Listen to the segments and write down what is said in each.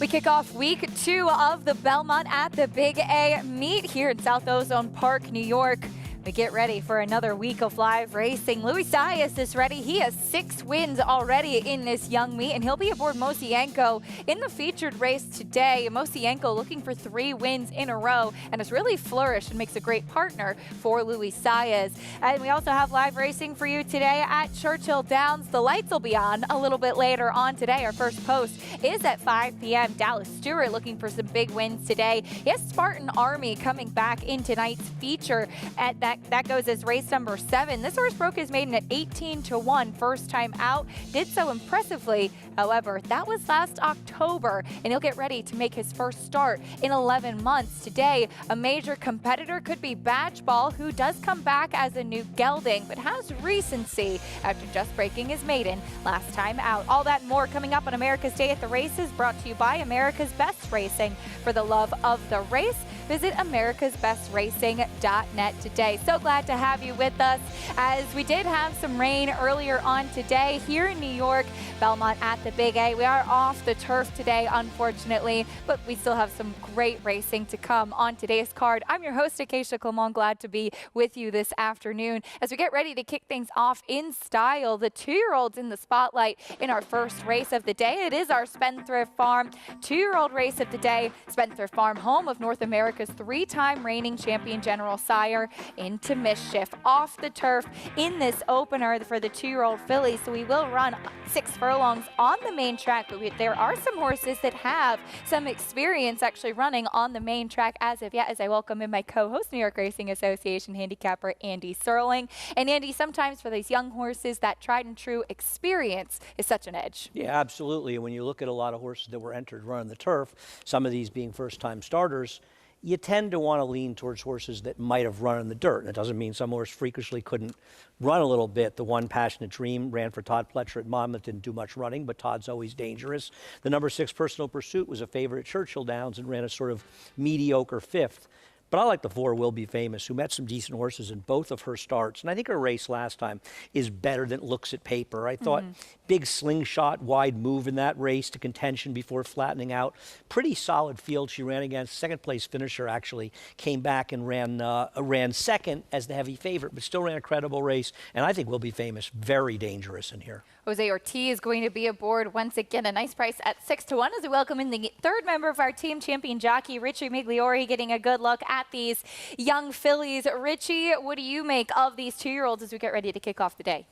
kick off week 2 of the Belmont at the Big A meet here in South Ozone Park, New York. We get ready for another week of live racing. Saez is ready. He has 6 wins already in this young meet, and he'll be aboard Mosienko in the featured race today. Mosienko looking for 3 wins in a row and has really flourished and makes a great partner for Saez. And we also have live racing for you today at Churchill Downs. The lights will be on a little bit later on today. Our first post is at 5 p.m. Dallas Stewart looking for some big wins today. Yes, Spartan Army coming back in tonight's feature at that goes as race number 7. This horse broke his maiden at 18-1 first time out. Did so impressively. However, that was last October, and he'll get ready to make his first start in 11 months. Today, a major competitor could be Badgeball, who does come back as a new gelding, but has recency after just breaking his maiden last time out. All that and more coming up on America's Day at the Races, brought to you by America's Best Racing. For the love of the race, visit americasbestracing.net today. So glad to have you with us, as we did have some rain earlier on today here in New York. Belmont at the Big A. We are off the turf today, unfortunately, but we still have some great racing to come on today's card. I'm your host, Acacia Clement, glad to be with you this afternoon as we get ready to kick things off in style. The 2-year-olds in the spotlight in our first race of the day. It is our Spendthrift Farm 2-year-old race of the day. Spendthrift Farm, home of North America's 3-time reigning champion General Sire, into Mischief. Off the turf in this opener for the 2-year-old fillies. So we will run 6 furlongs on the main track, but there are some horses that have some experience actually running on the main track as of yet, as I welcome in my co-host, New York Racing Association handicapper Andy Serling. And Andy, sometimes for these young horses, that tried and true experience is such an edge. Yeah, absolutely. And when you look at a lot of horses that were entered running the turf, some of these being first-time starters, you tend to want to lean towards horses that might have run in the dirt. And it doesn't mean some horse freakishly couldn't run a little bit. The one Passionate Dream ran for Todd Pletcher at Monmouth, didn't do much running, but Todd's always dangerous. The number 6 Personal Pursuit was a favorite at Churchill Downs and ran a sort of mediocre 5th. But I like the 4 Will Be Famous, who met some decent horses in both of her starts. And I think her race last time is better than it looks at paper. I thought big slingshot, wide move in that race to contention before flattening out. Pretty solid field she ran against. Second place finisher actually came back and ran second as the heavy favorite, but still ran a credible race. And I think Will Be Famous, very dangerous in here. Jose Ortiz is going to be aboard once again. A nice price at 6-1 as we welcome in the 3rd member of our team, champion jockey Richie Migliori, getting a good look at these young fillies. Richie, what do you make of these 2-year-olds as we get ready to kick off the day?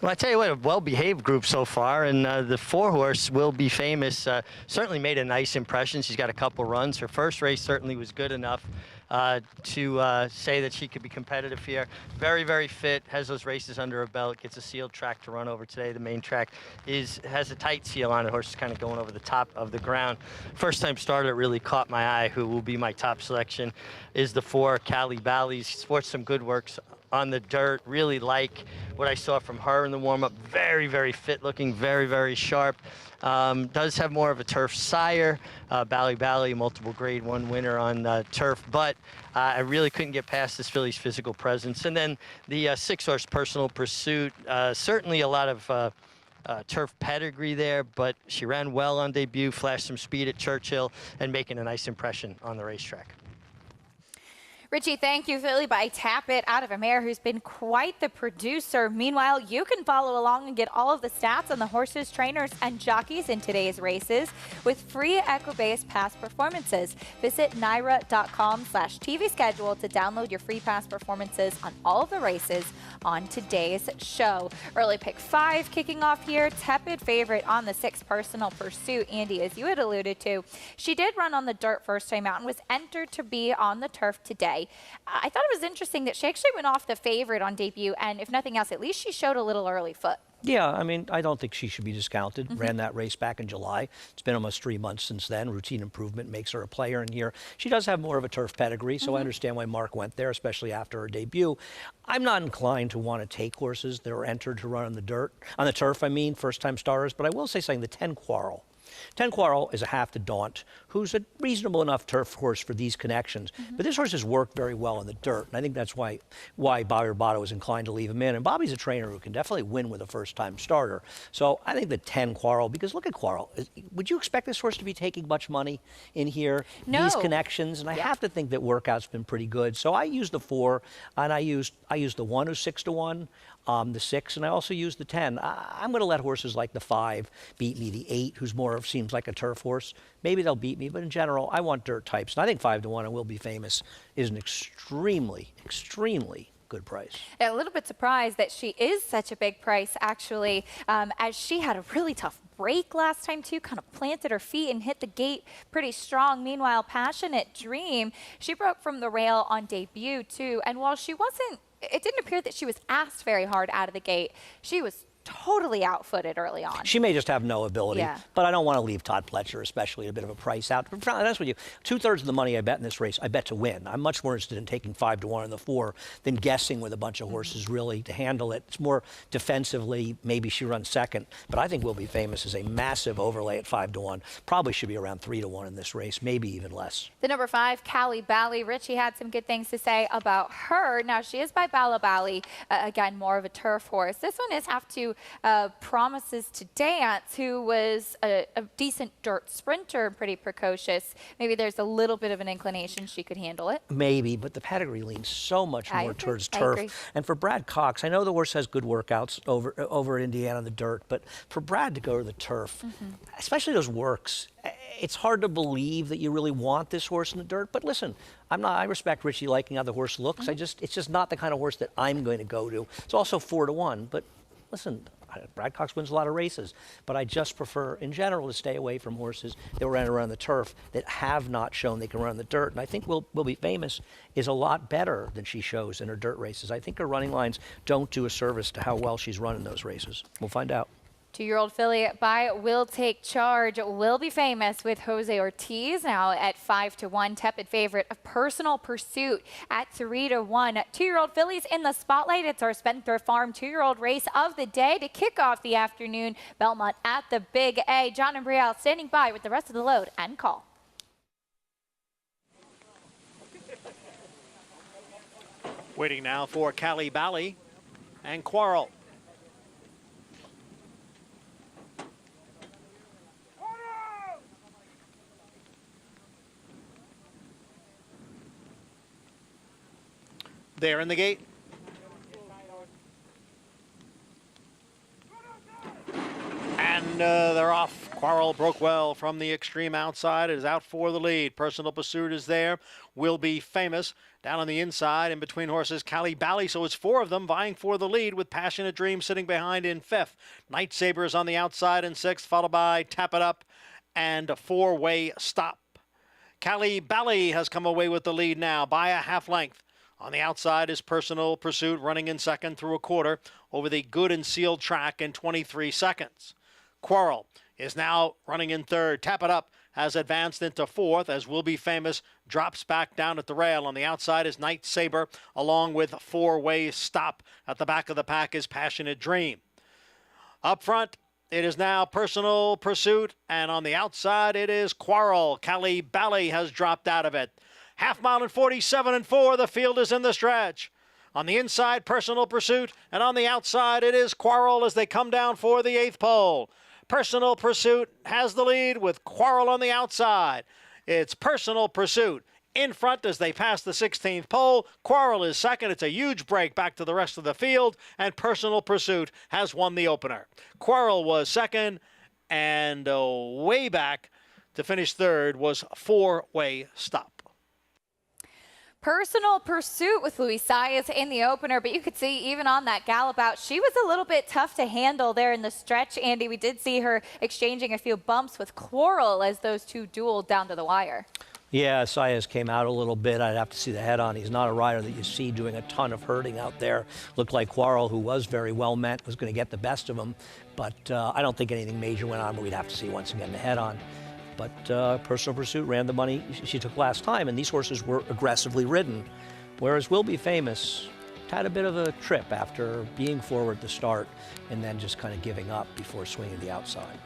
Well, I tell you what, a well-behaved group so far, and the 4-horse Will Be Famous certainly made a nice impression. She's got a couple runs. Her first race certainly was good enough to say that she could be competitive here. Very, very fit, has those races under her belt, gets a sealed track to run over today. The main track has a tight seal on it. Horse is kind of going over the top of the ground. First time starter that really caught my eye, who will be my top selection, is the 4 Cali Bally's. Sports some good works on the dirt. Really like what I saw from her in the warm-up. Very, very fit looking, very, very sharp. Does have more of a turf sire. Bally, multiple grade 1 winner on turf, but I really couldn't get past this filly's physical presence. And then the 6-horse Personal Pursuit, certainly a lot of turf pedigree there, but she ran well on debut, flashed some speed at Churchill, and making a nice impression on the racetrack. Richie, thank you, filly by Tap It out of a mare who's been quite the producer. Meanwhile, you can follow along and get all of the stats on the horses, trainers, and jockeys in today's races with free Equibase past performances. Visit naira.com/TV schedule to download your free past performances on all of the races on today's show. Early pick 5 kicking off here. Tepid favorite on the 6 Personal Pursuit. Andy, as you had alluded to, she did run on the dirt first time out and was entered to be on the turf today. I thought it was interesting that she actually went off the favorite on debut, and if nothing else, at least she showed a little early foot. Yeah, I mean, I don't think she should be discounted. Ran that race back in July. It's been almost 3 months since then. Routine improvement makes her a player in here. She does have more of a turf pedigree, so I understand why Mark went there, especially after her debut. I'm not inclined to want to take horses that are entered to run on the turf, I mean, first-time starters, but I will say something, the 10 Quarrel. 10 Quarrel is a half to Daunt, who's a reasonable enough turf horse for these connections. But this horse has worked very well in the dirt, and I think that's why Bobby Roboto was inclined to leave him in. And Bobby's a trainer who can definitely win with a first-time starter. So I think the 10 Quarrel, because look at Quarrel. Would you expect this horse to be taking much money in here? No. These connections, and I have to think that workout's been pretty good. So I used the 4, and I used the 1 who's 6 to 1. The 6, and I also use the 10. I'm going to let horses like the 5 beat me. The 8, who's more of seems like a turf horse, maybe they'll beat me. But in general, I want dirt types. And I think 5 to 1 and Will Be Famous is an extremely, extremely good price. A little bit surprised that she is such a big price, actually, as she had a really tough break last time too, kind of planted her feet and hit the gate pretty strong. Meanwhile, Passionate Dream, she broke from the rail on debut too, and while she wasn't, it didn't appear that she was asked very hard out of the gate. She was totally outfooted early on. She may just have no ability, Yeah. but I don't want to leave Todd Pletcher, especially a bit of a price out. To be honest with you, 2/3 of the money I bet in this race, I bet to win. I'm much more interested in taking 5 to 1 in the 4 than guessing with a bunch of horses really to handle it. It's more defensively, maybe she runs second, but I think Will Be Famous is a massive overlay at 5 to 1. Probably should be around 3 to 1 in this race, maybe even less. The number 5, Callie Bally. Richie had some good things to say about her. Now, she is by Bala Bally, again, more of a turf horse. This one is have to Promises to Dance, who was a decent dirt sprinter, pretty precocious. Maybe there's a little bit of an inclination she could handle it. Maybe, but the pedigree leans so much more towards I turf. agree. And for Brad Cox, I know the horse has good workouts over at Indiana in the dirt, but for Brad to go to the turf, especially those works, it's hard to believe that you really want this horse in the dirt. But listen, I respect Richie liking how the horse looks. It's just not the kind of horse that I'm going to go to. It's also 4 to 1, but listen, Brad Cox wins a lot of races, but I just prefer, in general, to stay away from horses that run around the turf that have not shown they can run in the dirt. And I think Will Be Famous is a lot better than she shows in her dirt races. I think her running lines don't do a service to how well she's run in those races. We'll find out. 2-year-old filly by Will Take Charge Will Be Famous with Jose Ortiz now at 5 to 1. Tepid favorite of Personal Pursuit at 3 to 1. 2-year-old fillies in the spotlight. It's our Spencer Farm 2-year-old race of the day to kick off the afternoon. Belmont at the Big A. John and Brielle standing by with the rest of the load and call. Waiting now for Callie Bally and Quarrel. There in the gate. And they're off. Quarrel broke well from the extreme outside. It is out for the lead. Personal Pursuit is there. Will Be Famous down on the inside in between horses. Callie Bally. So it's 4 of them vying for the lead with Passionate Dream sitting behind in 5th. Night Saber is on the outside in 6th, followed by Tap It Up and a 4-way Stop. Callie Bally has come away with the lead now by a half length. On the outside is Personal Pursuit running in 2nd through a quarter over the good and sealed track in 23 seconds. Quarrel is now running in 3rd. Tap It Up has advanced into 4th as Will Be Famous drops back down at the rail. On the outside is Night Saber along with 4-way Stop. At the back of the pack is Passionate Dream. Up front, it is now Personal Pursuit, and on the outside it is Quarrel. Callie Bally has dropped out of it. Half mile and 47 and 4. The field is in the stretch. On the inside, Personal Pursuit, and on the outside, it is Quarrel as they come down for the 8th pole. Personal Pursuit has the lead with Quarrel on the outside. It's Personal Pursuit in front as they pass the 16th pole. Quarrel is 2nd. It's a huge break back to the rest of the field, and Personal Pursuit has won the opener. Quarrel was 2nd, and way back to finish 3rd was 4-way Stop. Personal Pursuit with Louis Saez in the opener, but you could see even on that gallop out, she was a little bit tough to handle there in the stretch, Andy. We did see her exchanging a few bumps with Quarrel as those two dueled down to the wire. Yeah, Saez came out a little bit. I'd have to see the head on. He's not a rider that you see doing a ton of herding out there. Looked like Quarrel, who was very well meant, was going to get the best of him, but I don't think anything major went on, but we'd have to see once again the head on. But Personal Pursuit ran the money she took last time, and these horses were aggressively ridden, whereas Will Be Famous had a bit of a trip after being forward to start and then just kind of giving up before swinging the outside.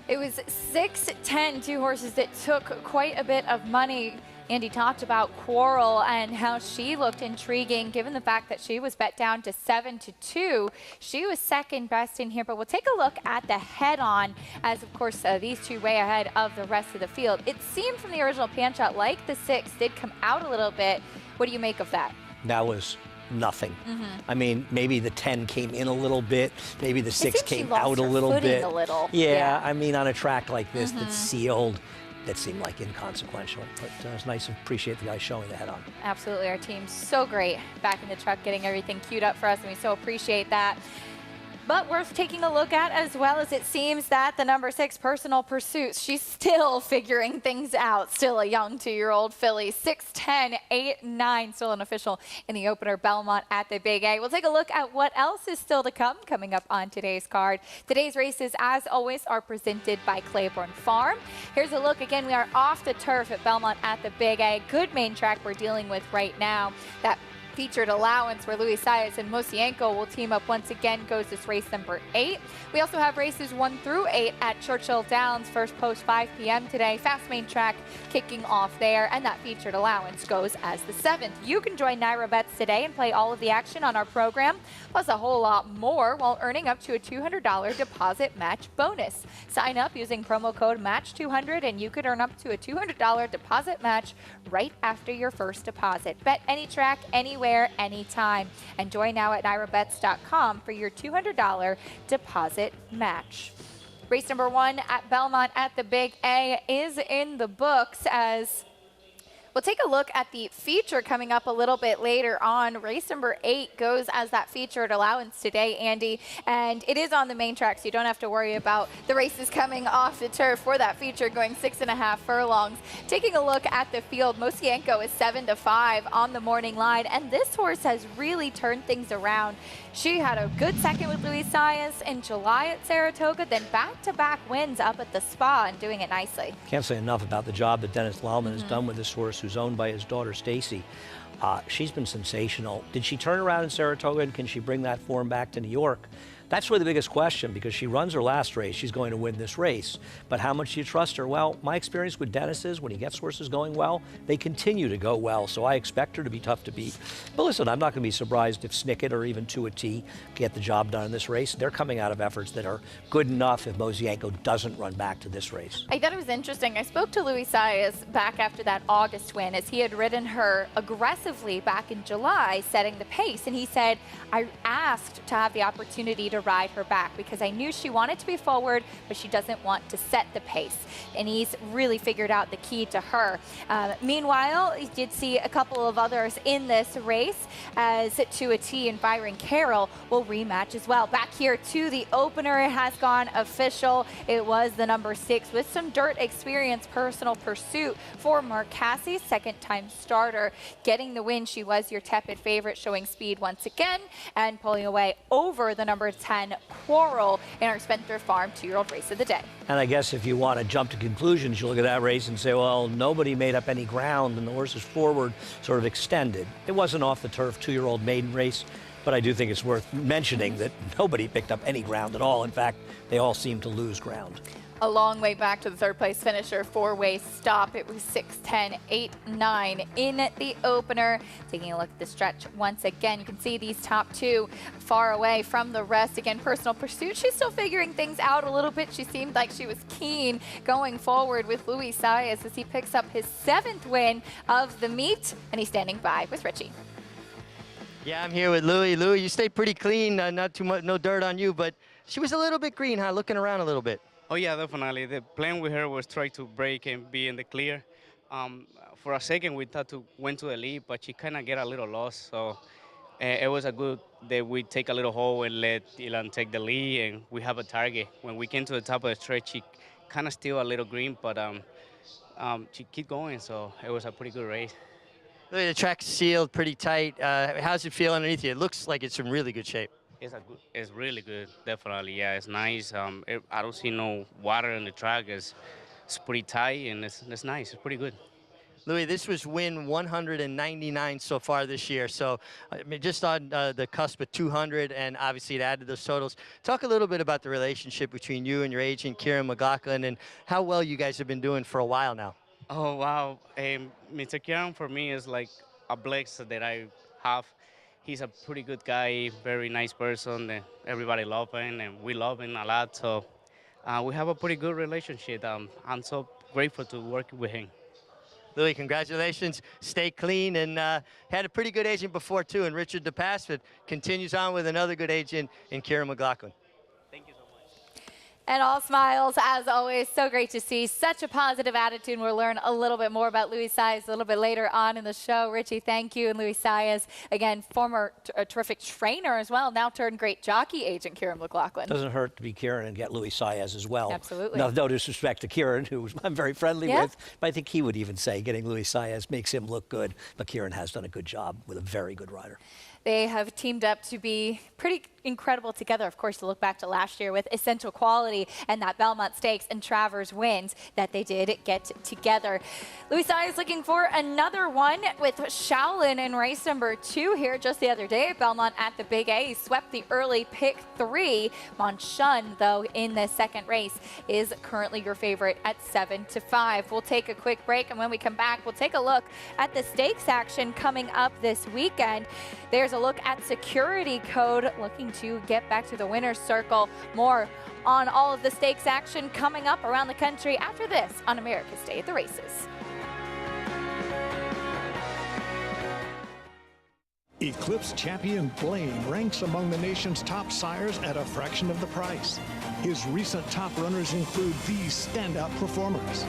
It was 6-10, two horses that took quite a bit of money. Andy talked about Quarrel and how she looked intriguing given the fact that she was bet down to 7-2. She was second best in here, but we'll take a look at the head-on as, of course, these two way ahead of the rest of the field. It seemed from the original pan shot like the 6 did come out a little bit. What do you make of that? That was nothing. I mean, maybe the 10 came in a little bit, maybe the 6 came out a little bit. Yeah, I mean, on a track like this that's sealed, that seemed like inconsequential, but it was nice to appreciate the guy showing the head on. Absolutely, our team's so great back in the truck getting everything queued up for us, and we so appreciate that. But worth taking a look at, as well as it seems that the number 6, Personal Pursuit, she's still figuring things out. Still a young 2-year-old filly, 6'10", 8'9", still an official in the opener, Belmont at the Big A. We'll take a look at what else is still to come coming up on today's card. Today's races, as always, are presented by Claiborne Farm. Here's a look again. We are off the turf at Belmont at the Big A. Good main track we're dealing with right now. That featured allowance where Louis Saez and Mosienko will team up once again goes this race number 8. We also have races 1 through 8 at Churchill Downs, first post 5 p.m. today. Fast main track kicking off there, and that featured allowance goes as the 7th. You can join Naira Bets today and play all of the action on our program, plus a whole lot more while earning up to a $200 deposit match bonus. Sign up using promo code MATCH200 and you could earn up to a $200 deposit match right after your first deposit. Bet any track, anywhere, anytime. And join now at nairabets.com for your $200 deposit match. Race number 1 at Belmont at the Big A is in the books as we'll take a look at the feature coming up a little bit later on. Race number 8 goes as that featured allowance today, Andy, and it is on the main track, so you don't have to worry about the races coming off the turf for that feature going 6.5 furlongs. Taking a look at the field, Mosienko is 7-5 on the morning line, and this horse has really turned things around. She had a good second with Louis Saez in July at Saratoga, then back-to-back wins up at the Spa and doing it nicely. Can't say enough about the job that Dennis Laumann has done with this horse, who's owned by his daughter Stacy. She's been sensational. Did she turn around in Saratoga, and can she bring that form back to New York? That's really the biggest question, because she runs her last race. She's going to win this race. But how much do you trust her? Well, my experience with Dennis is when he gets horses going well, they continue to go well. So I expect her to be tough to beat. But listen, I'm not going to be surprised if Snicket or even Tuati get the job done in this race. They're coming out of efforts that are good enough if Mosienko doesn't run back to this race. I thought it was interesting. I spoke to Louis Saez back after that August win as he had ridden her aggressively back in July, setting the pace. And he said, I asked to have the opportunity to ride her back because I knew she wanted to be forward, but she doesn't want to set the pace. And he's really figured out the key to her. Meanwhile, he did see a couple of others in this race as Tuati and Byron Carroll will rematch as well. Back here to the opener, it has gone official. It was the number 6 with some dirt experience, Personal Pursuit for Mark Cassie's second-time starter. Getting the win, she was your tepid favorite, showing speed once again and pulling away over the number 10 Quarrel in our Spencer Farm 2-year-old race of the day. And I guess if you want to jump to conclusions, you look at that race and say, well, nobody made up any ground and the horses forward sort of extended. It wasn't off the turf 2-year-old maiden race, but I do think it's worth mentioning that nobody picked up any ground at all. In fact, they all seemed to lose ground. A long way back to the third-place finisher, 4-way stop. It was 6-10, 8-9 in the opener. Taking a look at the stretch once again, you can see these top 2 far away from the rest. Again, Personal Pursuit, she's still figuring things out a little bit. She seemed like she was keen going forward with Louis Saez as he picks up his 7th win of the meet, and he's standing by with Richie. Yeah, I'm here with Louis. Louis, you stayed pretty clean, not too much, no dirt on you, but she was a little bit green, huh? Looking around a little bit. Oh yeah, definitely. The plan with her was try to break and be in the clear. For a second, we thought to went to the lead, but she kind of get a little lost. So it was a good that we take a little hole and let Ilan take the lead, and we have a target. When we came to the top of the stretch, she kind of still a little green, but she keep going. So it was a pretty good race. Louis, the track's sealed pretty tight. How's it feel underneath you? It looks like it's in really good shape. It's really good, definitely. Yeah, it's nice. I don't see no water in the track. It's pretty tight and it's nice. It's pretty good. Louis, this was win 199 so far this year. So, I mean, just on the cusp of 200, and obviously it added those totals. Talk a little bit about the relationship between you and your agent, Kieran McLaughlin, and how well you guys have been doing for a while now. Oh wow, Mr. Kieran for me is like a blessing that I have. He's a pretty good guy, very nice person. Everybody love him, and we love him a lot. So we have a pretty good relationship. I'm so grateful to work with him. Louis, congratulations. Stay clean, and had a pretty good agent before, too, in Richard DePass, but continues on with another good agent in Kieran McLaughlin. Thank you so much. And all smiles, as always. So great to see such a positive attitude. We'll learn a little bit more about Louis Saez a little bit later on in the show. Richie, thank you. And Louis Saez, again, former terrific trainer as well, now turned great jockey agent, Kieran McLaughlin. Doesn't hurt to be Kieran and get Louis Saez as well. Absolutely. No disrespect to Kieran, who I'm very friendly with, but I think he would even say getting Louis Saez makes him look good. But Kieran has done a good job with a very good rider. They have teamed up to be pretty incredible together. Of course, to look back to last year with Essential Quality and that Belmont Stakes and Travers wins that they did get together. Louis Saez looking for another one with Shaolin in race number 2 here just the other day at Belmont at the Big A. He swept the early pick 3. Monshun, though, in the second race is currently your favorite at 7-5. We'll take a quick break, and when we come back, we'll take a look at the stakes action coming up this weekend. There's a look at Security Code looking to get back to the winner's circle. More on all of the stakes action coming up around the country after this on America's Day at the Races. Eclipse champion Blaine ranks among the nation's top sires at a fraction of the price. His recent top runners include these standout performers.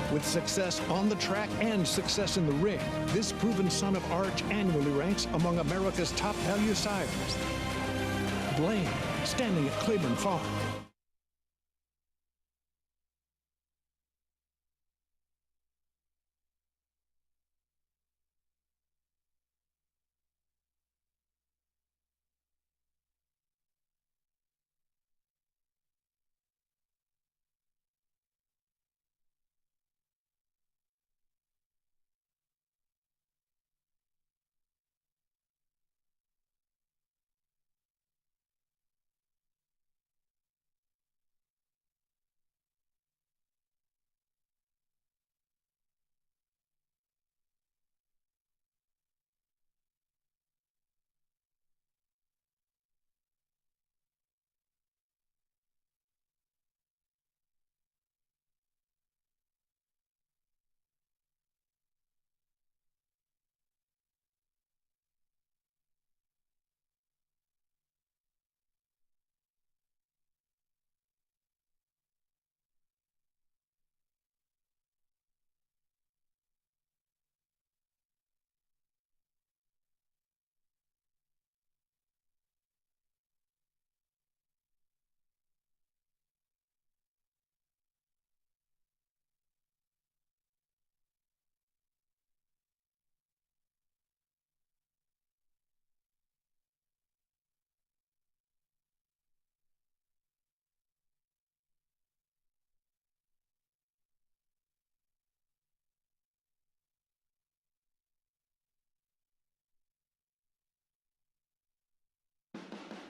With success on the track and success in the ring, this proven son of Arch annually ranks among America's top value sires. Blaine, standing at Claiborne Farm.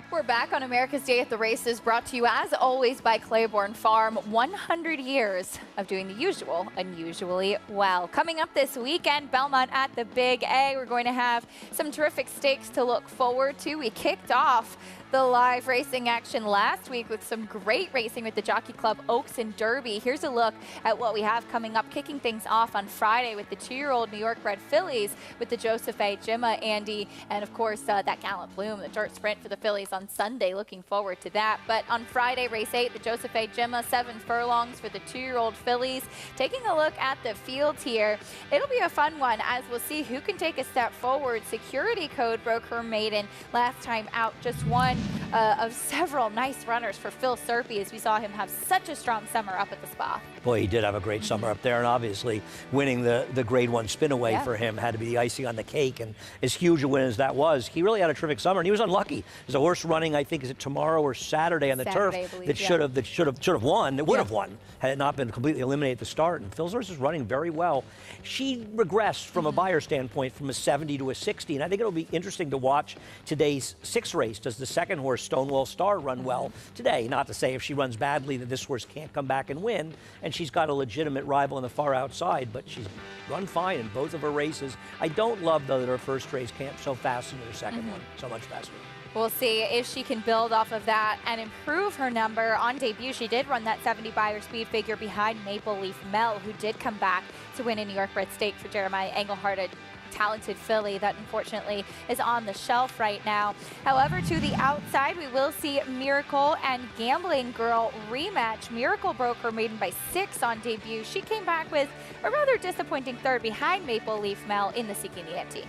We're back on America's Day at the Races, brought to you as always by Claiborne Farm. 100 years of doing the usual unusually well. Coming up this weekend, Belmont at the Big A. We're going to have some terrific stakes to look forward to. We kicked off the live racing action last week with some great racing with the Jockey Club Oaks and Derby. Here's a look at what we have coming up, kicking things off on Friday with the 2-year-old New York bred fillies with the Joseph A. Jimma, Andy, and of course that Gallant Bloom, the dirt sprint for the fillies on Sunday. Looking forward to that. But on Friday, race 8, the Joseph A. Jimma, 7 furlongs for the 2-year-old fillies. Taking a look at the field here, it'll be a fun one as we'll see who can take a step forward. Security Code broke her maiden last time out, just one of several nice runners for Phil Serpy, as we saw him have such a strong summer up at the spa. Boy, he did have a great summer up there, and obviously winning the Grade 1 spin away for him had to be the icing on the cake. And as huge a win as that was, he really had a terrific summer, and he was unlucky. There's a horse running, I think, is it tomorrow or Saturday on the turf that should have won. That would have won had it not been completely eliminated at the start. And Phil's horse is running very well. She regressed from a buyer standpoint from a 70 to a 60, and I think it'll be interesting to watch today's 6th race. Does the second horse, Stonewall Star, run well today? Not to say if she runs badly that this horse can't come back and win, and she's got a legitimate rival on the far outside, but she's run fine in both of her races. I don't love, though, that her first race came so fast into her second one, so much faster. We'll see if she can build off of that and improve her number. On debut, she did run that 70 buyer speed figure behind Maple Leaf Mel, who did come back to win a New York bred stake for Jeremiah Engelhardt, a talented filly that unfortunately is on the shelf right now. However, to the outside, we will see Miracle and Gambling Girl rematch. Miracle broke her maiden by 6 on debut. She came back with a rather disappointing third behind Maple Leaf Mel in the Seeking the Ante.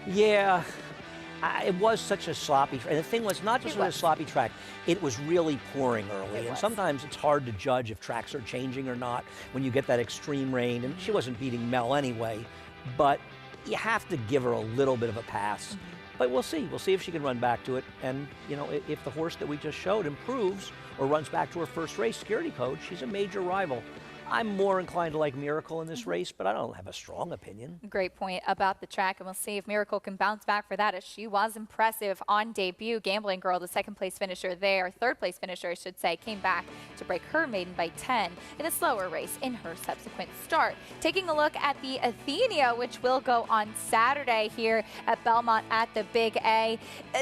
Yeah. It was such a sloppy track. And the thing was, not just a sloppy track, it was really pouring early. And sometimes it's hard to judge if tracks are changing or not when you get that extreme rain. And she wasn't beating Mel anyway, but you have to give her a little bit of a pass. But we'll see. We'll see if she can run back to it. And, you know, if the horse that we just showed improves or runs back to her first race, Security Code, she's a major rival. I'm more inclined to like Miracle in this race, but I don't have a strong opinion. Great point about the track, and we'll see if Miracle can bounce back for that, as she was impressive on debut. Gambling Girl, the 2nd place finisher there, 3rd place finisher, I should say, came back to break her maiden by 10 in a slower race in her subsequent start. Taking a look at the Athenia, which will go on Saturday here at Belmont at the Big A.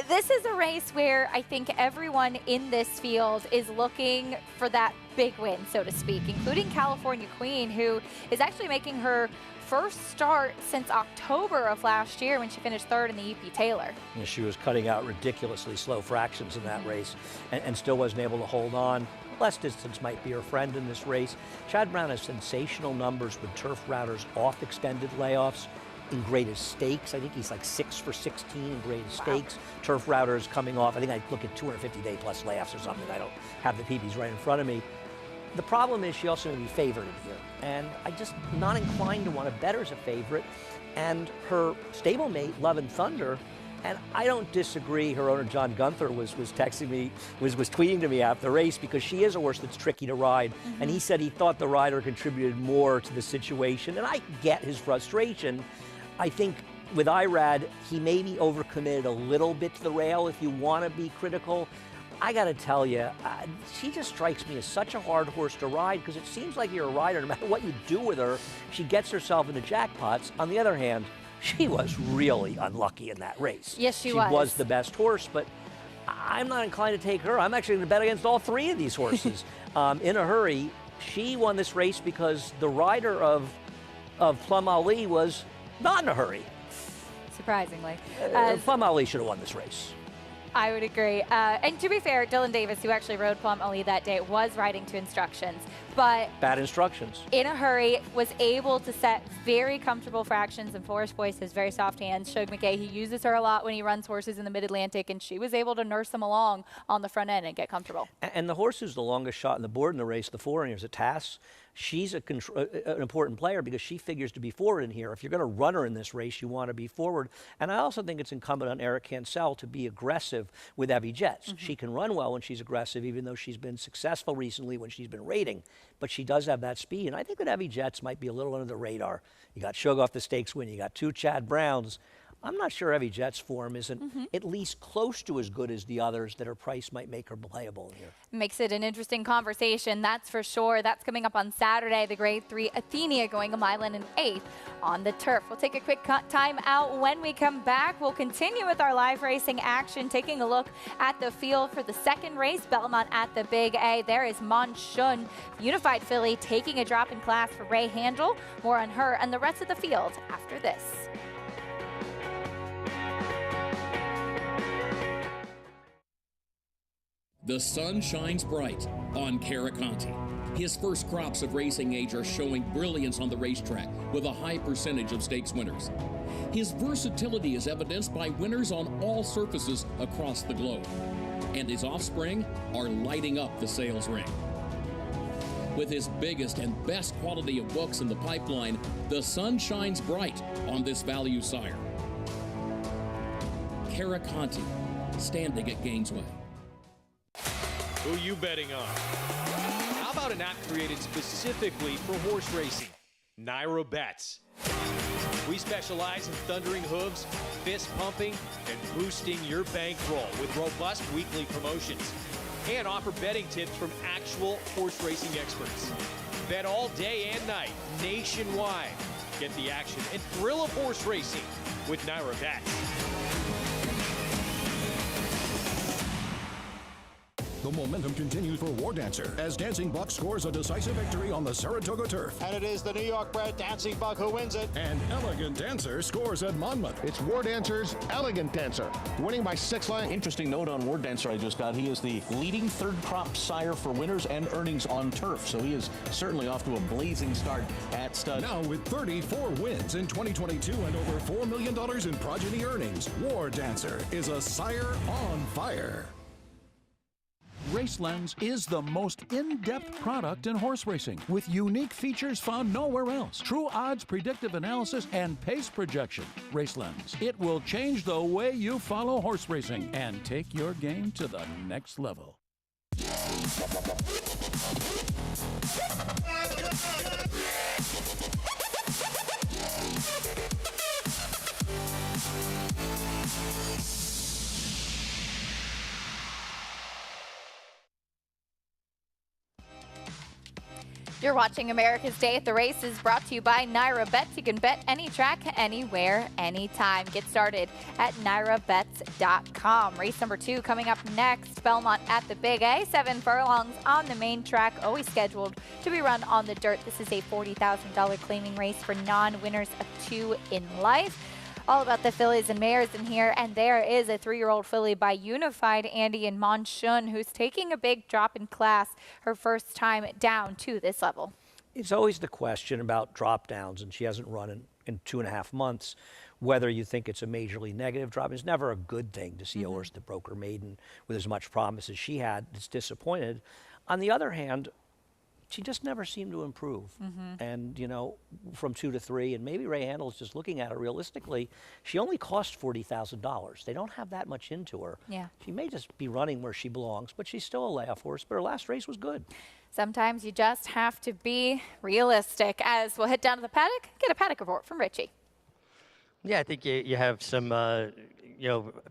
This is a race where I think everyone in this field is looking for that big win, so to speak, including California Queen, who is actually making her first start since October of last year when she finished 3rd in the UP Taylor. Yeah, she was cutting out ridiculously slow fractions in that race and still wasn't able to hold on. Less distance might be her friend in this race. Chad Brown has sensational numbers with turf routers off extended layoffs. In graded stakes, I think he's like 6 for 16 in graded stakes. Turf routers coming off, I think I look at 250-day plus layoffs or something. I don't have the PBs right in front of me. The problem is she also may be favored here, and I just not inclined to want to bet her as a favorite. And her stablemate, Love and Thunder, and I don't disagree. Her owner, John Gunther, was texting me, was tweeting to me after the race, because she is a horse that's tricky to ride. And he said he thought the rider contributed more to the situation, and I get his frustration. I think with Irad, he maybe overcommitted a little bit to the rail if you want to be critical. I got to tell you, she just strikes me as such a hard horse to ride, because it seems like you're a rider, no matter what you do with her, she gets herself into jackpots. On the other hand, she was really unlucky in that race. Yes, she was. She was the best horse, but I'm not inclined to take her. I'm actually going to bet against all 3 of these horses. In a hurry, she won this race because the rider of Plum Ali was not in a hurry. Surprisingly. Plum Ali should have won this race. I would agree. And to be fair, Dylan Davis, who actually rode Plum Ali that day, was riding to instructions. But bad instructions. In a hurry, was able to set very comfortable fractions, and Forrest Boyce has very soft hands. Shug McKay, he uses her a lot when he runs horses in the Mid-Atlantic, and she was able to nurse them along on the front end and get comfortable. And the horse who's the longest shot in the board in the race, the 4-years at Tass, she's an important player because she figures to be forward in here. If you're going to run her in this race, you want to be forward. And I also think it's incumbent on Eric Cancel to be aggressive with Evie Jets. She can run well when she's aggressive, even though she's been successful recently when she's been rating. But she does have that speed. And I think that Evie Jets might be a little under the radar. You got Shug off the stakes win. You got 2 Chad Browns. I'm not sure Evie Jet's form isn't at least close to as good as the others that her price might make her playable here. Makes it an interesting conversation, that's for sure. That's coming up on Saturday, the Grade 3 Athenia going 1 1/8 miles on the turf. We'll take a quick time out. When we come back, we'll continue with our live racing action, taking a look at the field for the 2nd race, Belmont at the Big A. There is Monshun, Unified filly, taking a drop in class for Ray Handel. More on her and the rest of the field after this. The sun shines bright on Caraconte. His first crops of racing age are showing brilliance on the racetrack with a high percentage of stakes winners. His versatility is evidenced by winners on all surfaces across the globe. And his offspring are lighting up the sales ring. With his biggest and best quality of books in the pipeline, the sun shines bright on this value sire. Caraconte, standing at Gainesway. Who you betting on? How about an app created specifically for horse racing? Naira Bets. We specialize in thundering hooves, fist pumping, and boosting your bankroll with robust weekly promotions. And offer betting tips from actual horse racing experts. Bet all day and night, nationwide. Get the action and thrill of horse racing with Naira Bets. The momentum continues for War Dancer as Dancing Buck scores a decisive victory on the Saratoga turf. And it is the New York-bred Dancing Buck who wins it. And Elegant Dancer scores at Monmouth. It's War Dancer's Elegant Dancer, winning by 6 lengths. Interesting note on War Dancer I just got. He is the leading third crop sire for winners and earnings on turf. So he is certainly off to a blazing start at stud. Now with 34 wins in 2022 and over $4 million in progeny earnings, War Dancer is a sire on fire. RaceLens is the most in-depth product in horse racing with unique features found nowhere else. True odds, predictive analysis, and pace projection. RaceLens. It will change the way you follow horse racing and take your game to the next level. You're watching America's Day at the Races, brought to you by Naira Bets. You can bet any track, anywhere, anytime. Get started at nairabets.com. Race number 2 coming up next. Belmont at the Big A. 7 furlongs on the main track, always scheduled to be run on the dirt. This is a $40,000 claiming race for non-winners of 2 in life. All about the fillies and mares in here, and there is a 3-year-old filly by Unified Andy and Monshun, who's taking a big drop in class, her first time down to this level. It's always the question about drop downs, and she hasn't run in 2.5 months, whether you think it's a majorly negative drop. It's never a good thing to see a horse that broke her maiden with as much promise as she had. It's disappointed. On the other hand, she just never seemed to improve. And, you know, from 2 to 3, and maybe Ray Handel's just looking at her realistically, she only cost $40,000. They don't have that much into her. Yeah. She may just be running where she belongs, but she's still a layoff horse, but her last race was good. Sometimes you just have to be realistic. As we'll head down to the paddock, get a paddock report from Richie. Yeah, I think you have some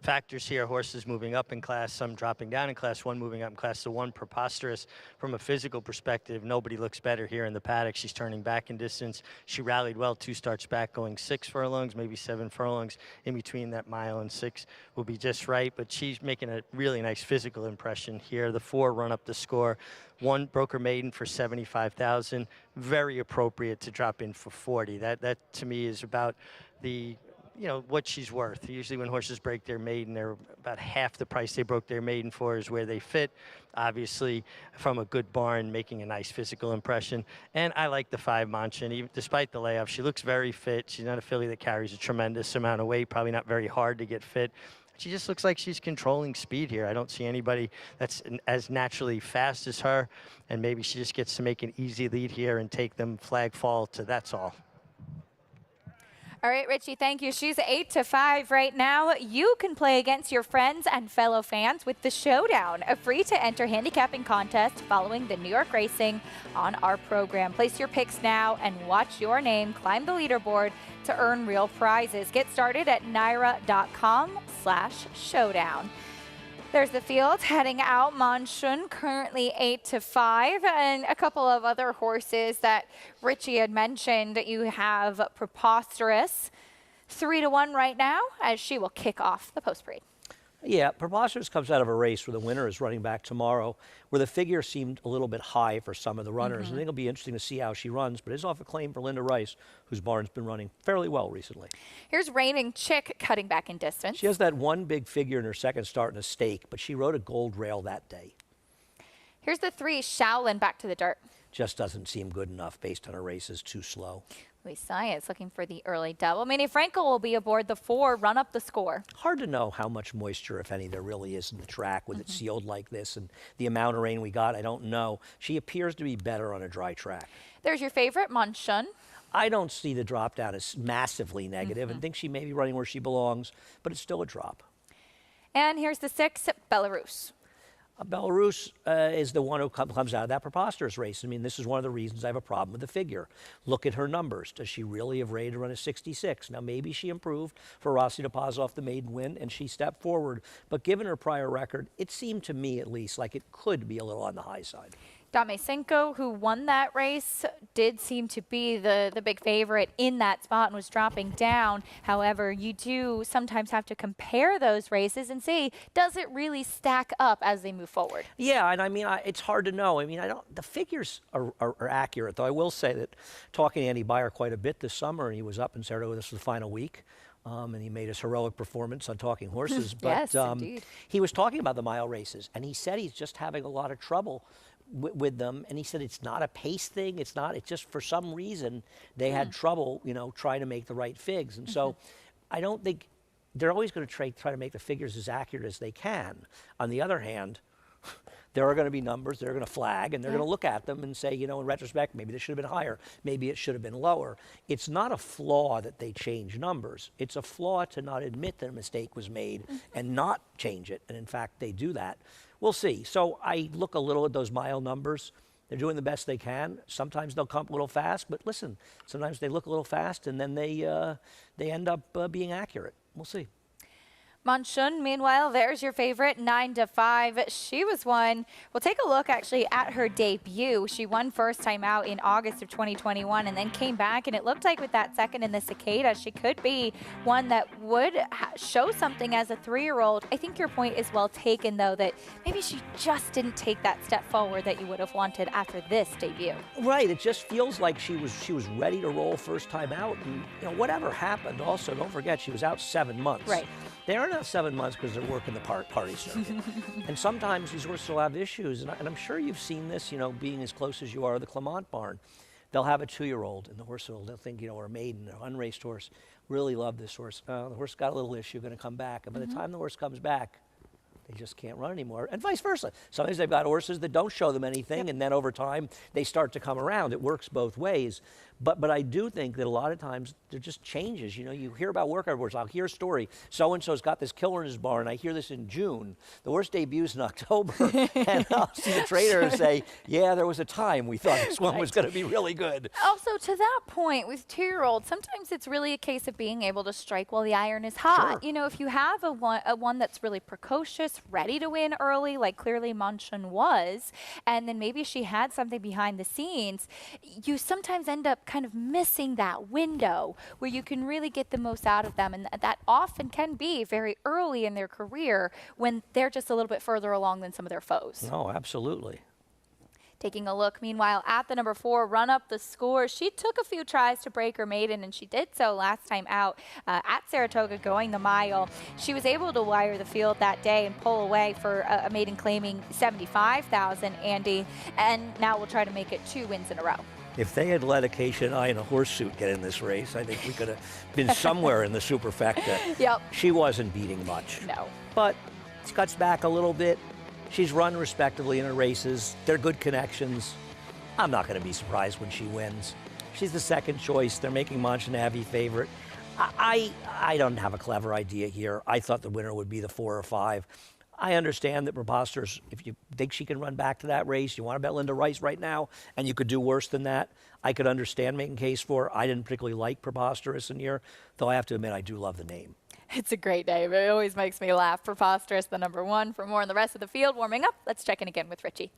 factors here, horses moving up in class, some dropping down in class, one moving up in class, so one preposterous. From a physical perspective, nobody looks better here in the paddock. She's turning back in distance. She rallied well 2 starts back, going 6 furlongs, maybe 7 furlongs. In between that mile and 6 will be just right, but she's making a really nice physical impression here. The 4 run up the score. 1 broke her maiden for $75,000. Very appropriate to drop in for $40,000. That to me is about the what she's worth. Usually when horses break their maiden, they're about half the price they broke their maiden for is where they fit. Obviously, from a good barn, making a nice physical impression. And I like the 5 Monshun. Even despite the layoff, she looks very fit. She's not a filly that carries a tremendous amount of weight, probably not very hard to get fit. She just looks like she's controlling speed here. I don't see anybody that's as naturally fast as her, and maybe she just gets to make an easy lead here and take them flag fall to that's all. All right, Richie, thank you. She's 8-5 right now. You can play against your friends and fellow fans with the Showdown, a free-to-enter handicapping contest following the New York racing on our program. Place your picks now and watch your name climb the leaderboard to earn real prizes. Get started at naira.com/showdown. There's the field heading out. Monshun currently 8-5, and a couple of other horses that Richie had mentioned. You have Preposterous 3-1 right now, as she will kick off the post parade. Yeah, Preposterous comes out of a race where the winner is running back tomorrow, where the figure seemed a little bit high for some of the runners. I think it'll be interesting to see how she runs, but it's off a claim for Linda Rice, whose barn's been running fairly well recently. Here's Reigning Chick cutting back in distance. She has that one big figure in her second start in a stake, but she rode a gold rail that day. Here's the 3, Shaolin back to the dirt. Just doesn't seem good enough based on her races, too slow. Luis Saez looking for the early double. Manny Frankel will be aboard the 4, run up the score. Hard to know how much moisture, if any, there really is in the track with it sealed like this, and the amount of rain we got, I don't know. She appears to be better on a dry track. There's your favorite, Monshun. I don't see the drop down as massively negative and think she may be running where she belongs, but it's still a drop. And here's the 6, Belarus. Belarus is the one who comes out of that Preposterous race. I mean, this is one of the reasons I have a problem with the figure. Look at her numbers. Does she really have rated to run a 66? Now, maybe she improved for Rossi to pause off the maiden win, and she stepped forward. But given her prior record, it seemed to me, at least, like it could be a little on the high side. Damesenko, who won that race, did seem to be the big favorite in that spot and was dropping down. However, you do sometimes have to compare those races and see, does it really stack up as they move forward? Yeah, and I mean, it's hard to know. I mean, the figures are accurate, though I will say that talking to Andy Beyer quite a bit this summer, and he was up in Saratoga, this was the final week. And he made his heroic performance on Talking Horses. But yes, indeed. He was talking about the mile races, and he said he's just having a lot of trouble with them, and he said it's not a pace thing, it's just for some reason they had trouble, trying to make the right figs. And so I don't think they're always going to try to make the figures as accurate as they can. On the other hand, there are going to be numbers they're going to flag, and they're going to look at them and say, in retrospect, maybe this should have been higher, maybe it should have been lower. It's not a flaw that they change numbers. It's a flaw to not admit that a mistake was made and not change it, and in fact, they do that. We'll see. So I look a little at those mile numbers. They're doing the best they can. Sometimes they'll come a little fast, but listen, sometimes they look a little fast, and then they end up being accurate. We'll see. Monshun, meanwhile, there's your favorite, 9-5. She was one. We'll take a look actually at her debut. She won first time out in August of 2021 and then came back, and it looked like with that second in the Cicada, she could be one that would show something as a 3-year-old. I think your point is well taken, though, that maybe she just didn't take that step forward that you would have wanted after this debut. Right. It just feels like she was ready to roll first time out, and whatever happened. Also, don't forget she was out 7 months. Right. They are not 7 months because they're working the party circuit. And sometimes these horses will have issues. And I'm sure you've seen this, being as close as you are to the Clement barn. They'll have a 2-year-old, and the horse they'll think, or a maiden, an unraced horse, really love this horse. The horse got a little issue, going to come back. And by the time the horse comes back, they just can't run anymore, and vice versa. Sometimes they've got horses that don't show them anything, and then over time they start to come around. It works both ways. But I do think that a lot of times there just changes. You hear about workout horses. I'll hear a story. So-and-so's got this killer in his barn. I hear this in June. The horse debuts in October. And I'll see the trainer say, yeah, there was a time we thought this one was going to be really good. Also, to that point, with 2-year-olds, sometimes it's really a case of being able to strike while the iron is hot. Sure. If you have a one that's really precocious, ready to win early, like clearly Monshun was, and then maybe she had something behind the scenes, you sometimes end up kind of missing that window where you can really get the most out of them, and that often can be very early in their career when they're just a little bit further along than some of their foes. No, absolutely. Taking a look, meanwhile, at the number 4, run up the score. She took a few tries to break her maiden, and she did so last time out at Saratoga going the mile. She was able to wire the field that day and pull away for a maiden claiming $75,000, Andy, and now we'll try to make it 2 wins in a row. If they had let Acacia and I in a horse suit get in this race, I think we could have been somewhere in the superfecta. Yep. She wasn't beating much. No. But she cuts back a little bit. She's run respectively in her races. They're good connections. I'm not going to be surprised when she wins. She's the second choice. They're making Monchanavi favorite. I don't have a clever idea here. I thought the winner would be the 4 or 5. I understand that Preposterous, if you think she can run back to that race, you want to bet Linda Rice right now, and you could do worse than that. I could understand making case for her. I didn't particularly like Preposterous in here, though I have to admit I do love the name. It's a great name. It always makes me laugh. Preposterous, the number 1. For more on the rest of the field warming up, let's check in again with Richie.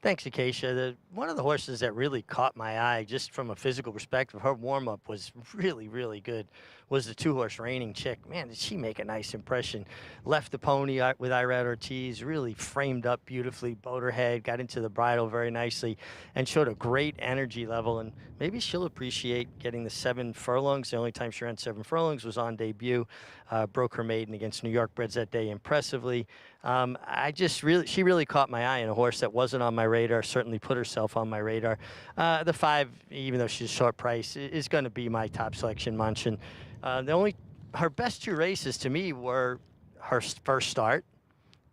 Thanks, Acacia. One of the horses that really caught my eye, just from a physical perspective, her warm-up was really, really good, was the 2-horse Reigning Chick. Man, did she make a nice impression. Left the pony with Irad Ortiz, really framed up beautifully, bowed her head, got into the bridle very nicely, and showed a great energy level. And maybe she'll appreciate getting the 7 furlongs. The only time she ran 7 furlongs was on debut. Broke her maiden against New York Breds that day impressively. She really caught my eye in a horse that wasn't on my radar, certainly put herself on my radar. The 5, even though she's a short price, is going to be my top selection, Munchin. Her best 2 races to me were her first start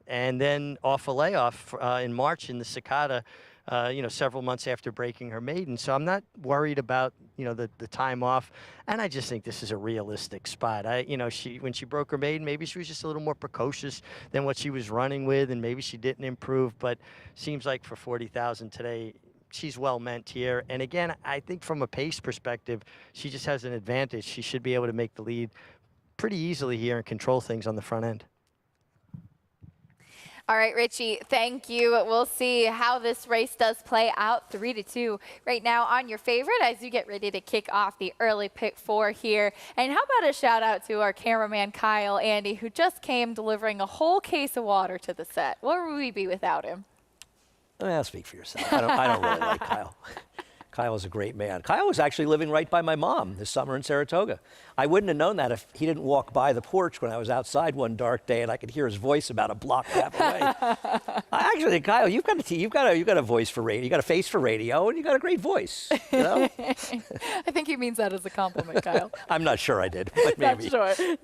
and then off a layoff in March in the Cicada, several months after breaking her maiden. So I'm not worried about, the time off. And I just think this is a realistic spot. When she broke her maiden, maybe she was just a little more precocious than what she was running with, and maybe she didn't improve, but seems like for 40,000 today, she's well meant here. And again, I think from a pace perspective, she just has an advantage. She should be able to make the lead pretty easily here and control things on the front end. All right, Richie, thank you. We'll see how this race does play out. 3-2 right now on your favorite as you get ready to kick off the early pick 4 here. And how about a shout out to our cameraman, Kyle Andy, who just came delivering a whole case of water to the set. Where would we be without him? Well, speak for yourself. I don't really like Kyle. Kyle is a great man. Kyle was actually living right by my mom this summer in Saratoga. I wouldn't have known that if he didn't walk by the porch when I was outside one dark day and I could hear his voice about a block half away. I actually think, Kyle, you've got a voice for radio, you got a face for radio, and you got a great voice. I think he means that as a compliment, Kyle. I'm not sure I did, but maybe.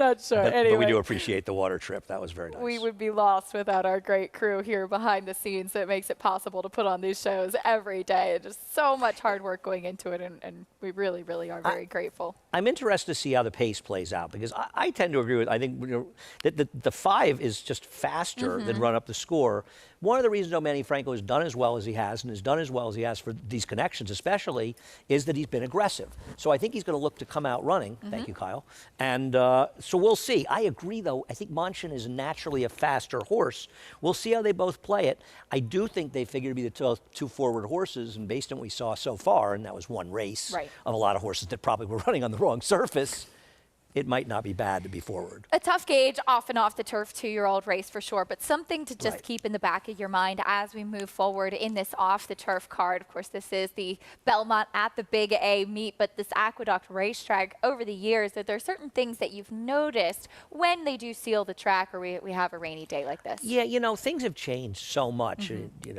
Not sure. Anyway, but we do appreciate the water trip. That was very nice. We would be lost without our great crew here behind the scenes that makes it possible to put on these shows every day. Just so much hard work going into it, and we really, really are very grateful. I'm interested to see how the pace plays out, because I tend to agree with, I think that the 5 is just faster than run up the score. One of the reasons Manny Franco has done as well as he has, and has done as well as he has for these connections especially, is that he's been aggressive. So I think he's going to look to come out running. Thank you, Kyle. And so we'll see. I agree, though. I think Munchin is naturally a faster horse. We'll see how they both play it. I do think they figure to be the 2 forward horses, and based on what we saw so far, and that was one race of a lot of horses that probably were running on the wrong surface, it might not be bad to be forward. A tough gauge off and off the turf 2-year-old race for sure, but something to just keep in the back of your mind as we move forward in this off the turf card. Of course, this is the Belmont at the Big A meet, but this Aqueduct racetrack over the years, that there are certain things that you've noticed when they do seal the track or we have a rainy day like this. Yeah, things have changed so much.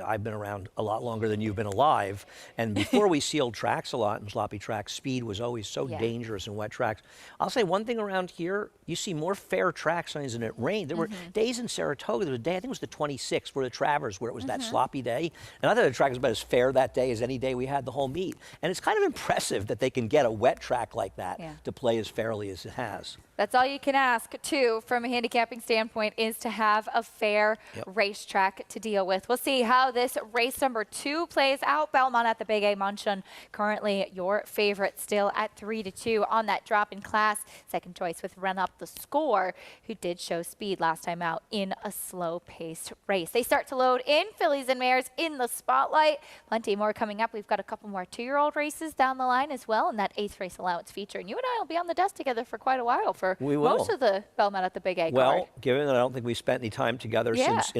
I've been around a lot longer than you've been alive, and before we sealed tracks a lot in sloppy tracks, speed was always so dangerous in wet tracks. I'll say one thing around here, you see more fair track signs than it rained. There were days in Saratoga, there was a day, I think it was the 26th, where the Travers, where it was that sloppy day. And I thought the track was about as fair that day as any day we had the whole meet. And it's kind of impressive that they can get a wet track like that to play as fairly as it has. That's all you can ask, too, from a handicapping standpoint, is to have a fair racetrack to deal with. We'll see how this race number 2 plays out. Belmont at the Big A, Munchin, currently your favorite, still at 3-2 on that drop in class. Second choice with Run Up the Score, who did show speed last time out in a slow-paced race. They start to load in. Fillies and mares in the spotlight. Plenty more coming up. We've got a couple more 2-year-old races down the line as well in that 8th race allowance feature. And you and I will be on the desk together for quite a while for most of the Belmont at the Big A card. Well, given that I don't think we spent any time together since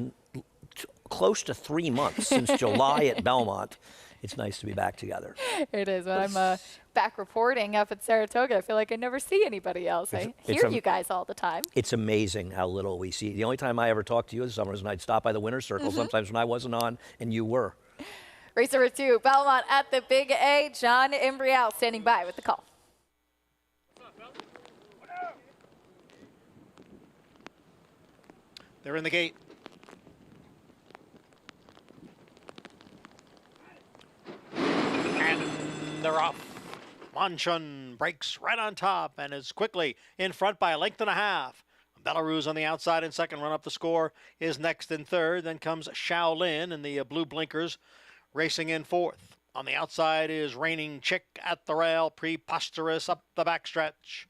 close to 3 months, since July at Belmont, it's nice to be back together. It is. When I'm back reporting up at Saratoga, I feel like I never see anybody else. I hear you guys all the time. It's amazing how little we see. The only time I ever talked to you this summer was when I'd stop by the winner's circle, sometimes when I wasn't on and you were. Race number 2, Belmont at the Big A. John Imbrial standing by with the call. They're in the gate. And they're off. Munchin breaks right on top and is quickly in front by a length and a half. Belarus on the outside in second. Run Up the Score is next in third. Then comes Shaolin in the blue blinkers racing in fourth. On the outside is Reigning Chick at the rail. Preposterous up the backstretch.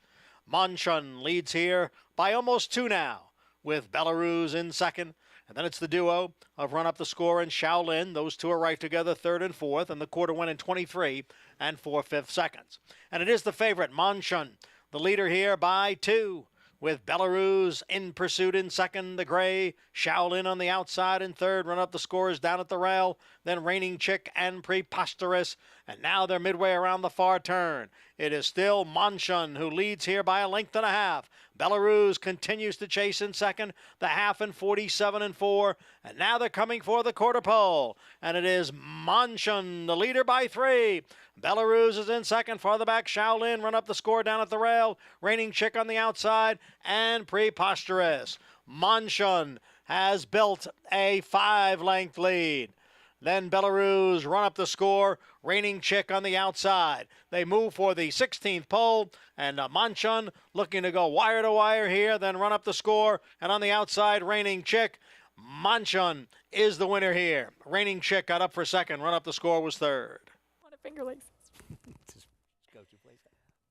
Munchin leads here by almost 2 now, with Belarus in second. And then it's the duo of Run Up the Score and Shaolin. Those two are right together, third and fourth, and the quarter went in 23 and 4/5 seconds. And it is the favorite, Monshun, the leader here by 2. With Belarus in pursuit in second, the gray, Shaolin on the outside in third. Run Up the Score is down at the rail, then Reigning Chick and Preposterous, and now they're midway around the far turn. It is still Monshun who leads here by a length and a half. Belarus continues to chase in second, the half in 47 and 4, and now they're coming for the quarter pole, and it is Monshun, the leader by 3. Belarus is in second, farther back Shaolin, Run Up the Score down at the rail, Reigning Chick on the outside, and Preposterous. Monshun has built a 5-length lead. Then Belarus, Run Up the Score, Reigning Chick on the outside. They move for the 16th pole, and Monshun looking to go wire to wire here, then Run Up the Score, and on the outside, Reigning Chick. Monshun is the winner here. Reigning Chick got up for second, Run Up the Score was third. Finger lakes.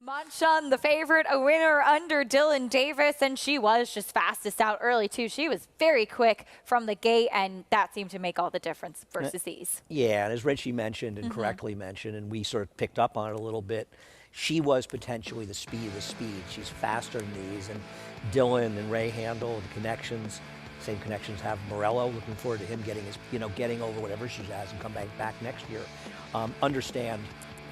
Monshun, the favorite, a winner under Dylan Davis, and she was just fastest out early, too. She was very quick from the gate, and that seemed to make all the difference versus these. Yeah, and as Richie mentioned and correctly mentioned, and we sort of picked up on it a little bit, she was potentially the speed of the speed. She's faster than these, and Dylan and Ray handle the connections. Same connections have Morello. Looking forward to him getting his, getting over whatever she has and come back next year. Understand,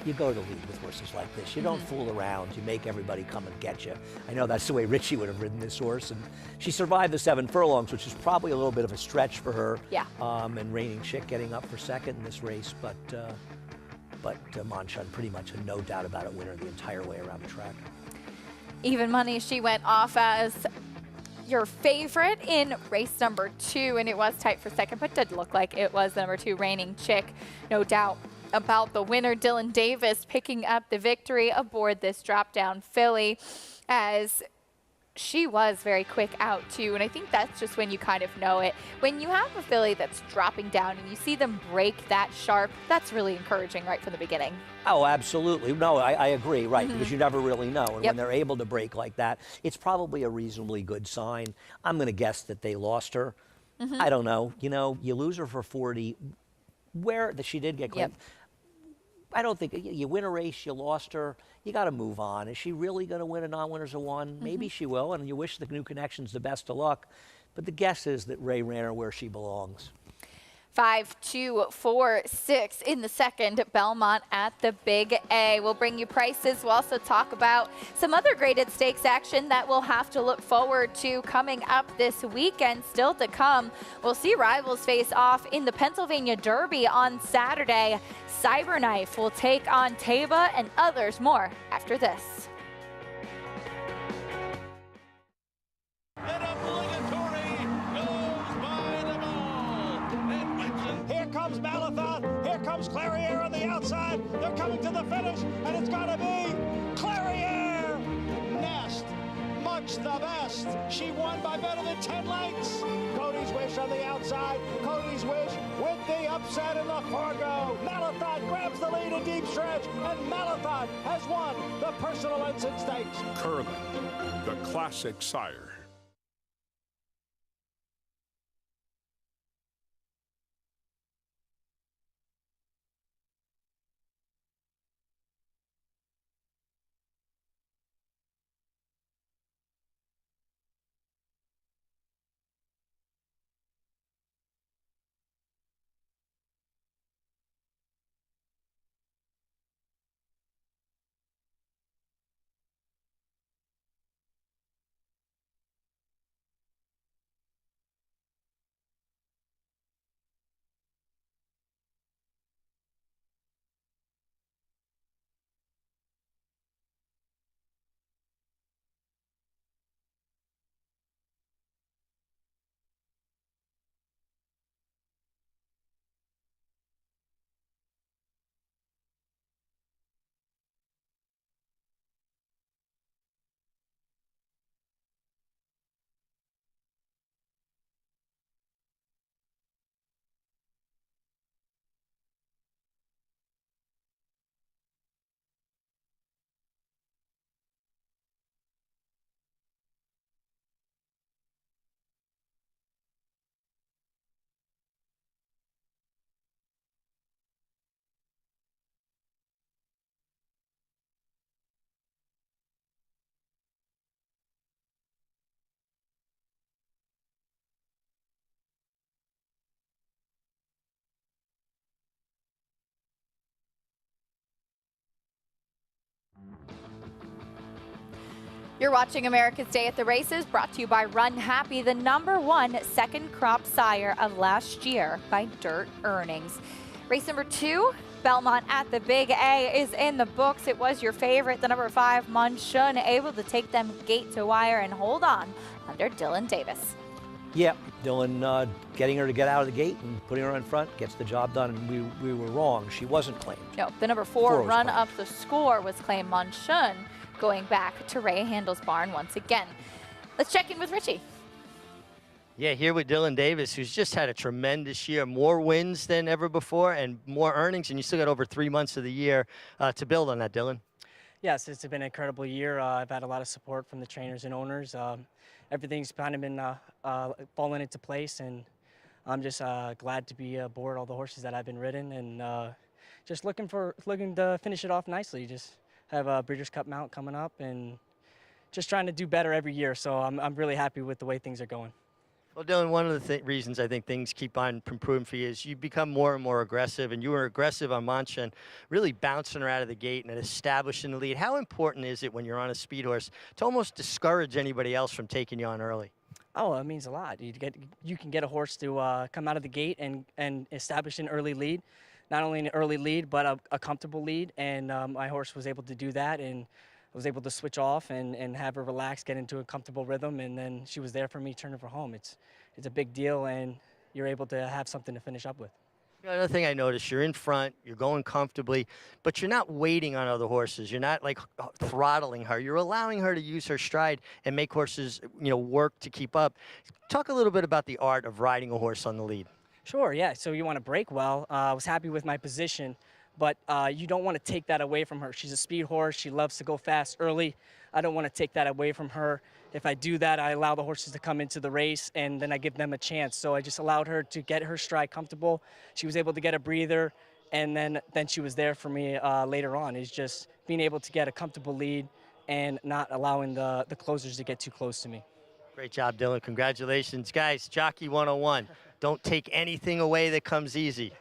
you go to the lead with horses like this. You don't fool around. You make everybody come and get you. I know that's the way Richie would have ridden this horse, and she survived the 7 furlongs, which is probably a little bit of a stretch for her. Yeah. And Reigning Chick getting up for second in this race, but Monshun pretty much a no doubt about it winner the entire way around the track. Even money, she went off as your favorite in race number 2, and it was tight for second, but did look like it was number 2, Reigning Chick. No doubt about the winner, Dylan Davis, picking up the victory aboard this drop-down filly, as she was very quick out too, and I think that's just when you kind of know it. When you have a filly that's dropping down and you see them break that sharp, that's really encouraging right from the beginning. Oh, absolutely. No, I agree, right, because you never really know. And when they're able to break like that, it's probably a reasonably good sign. I'm going to guess that they lost her. I don't know. You lose her for 40. She did get claimed. I don't think you win a race, you lost her, you got to move on. Is she really going to win a non-winners of 1? Maybe she will, and you wish the new connections the best of luck. But the guess is that Ray ran her where she belongs. 5, 2, 4, 6 in the second, Belmont at the Big A. We'll bring you prices. We'll also talk about some other graded stakes action that we'll have to look forward to coming up this weekend. Still to come, we'll see rivals face off in the Pennsylvania Derby on Saturday. Cyberknife will take on Taba and others more after this. Here comes Malathon. Here comes Clariere on the outside. They're coming to the finish, and it's got to be Clariere. Nest, much the best. She won by better than 10 lengths. Cody's Wish on the outside. Cody's Wish with the upset in the Fargo. Malathon grabs the lead in deep stretch, and Malathon has won the Personal Ensign Stakes. Curling, the classic sire. You're watching America's Day at the Races, brought to you by Run Happy, the #1 second crop sire of last year by Dirt Earnings. Race number 2, Belmont at the Big A, is in the books. It was your favorite, the #5, Munshun, able to take them gate to wire and hold on under Dylan Davis. Yeah, Dylan getting her to get out of the gate and putting her in front gets the job done, and we were wrong. She wasn't claimed. No, the #4 run up the score was claimed Munshun, going back to Ray Handel's barn once again. Let's check in with Richie. Yeah, here with Dylan Davis, who's just had a tremendous year, more wins than ever before and more earnings, and you still got over 3 months of the year to build on that, Dylan. Yes, it's been an incredible year. I've had a lot of support from the trainers and owners. Everything's kind of been falling into place, and I'm just glad to be aboard all the horses that I've been ridden, and just looking to finish it off nicely. Just have a Breeders' Cup mount coming up, and just trying to do better every year. So I'm really happy with the way things are going. Well, Dylan, one of the reasons I think things keep on improving for you is you become more and more aggressive, and you were aggressive on Mancha and really bouncing her out of the gate and establishing the lead. How important is it when you're on a speed horse to almost discourage anybody else from taking you on early? Oh, it means a lot. You can get a horse to come out of the gate and establish an early lead. Not only an early lead, but a comfortable lead, and my horse was able to do that, and I was able to switch off and have her relax, get into a comfortable rhythm, and then she was there for me, turning for home. It's a big deal, and you're able to have something to finish up with. Another thing I noticed, you're in front, you're going comfortably, but you're not waiting on other horses. You're not like throttling her. You're allowing her to use her stride and make horses, work to keep up. Talk a little bit about the art of riding a horse on the lead. Sure, yeah. So you want to break well. I was happy with my position, but you don't want to take that away from her. She's a speed horse. She loves to go fast early. I don't want to take that away from her. If I do that, I allow the horses to come into the race, and then I give them a chance. So I just allowed her to get her stride comfortable. She was able to get a breather, and then she was there for me later on. It's just being able to get a comfortable lead and not allowing the closers to get too close to me. Great job, Dylan. Congratulations. Guys, Jockey 101. Don't take anything away that comes easy.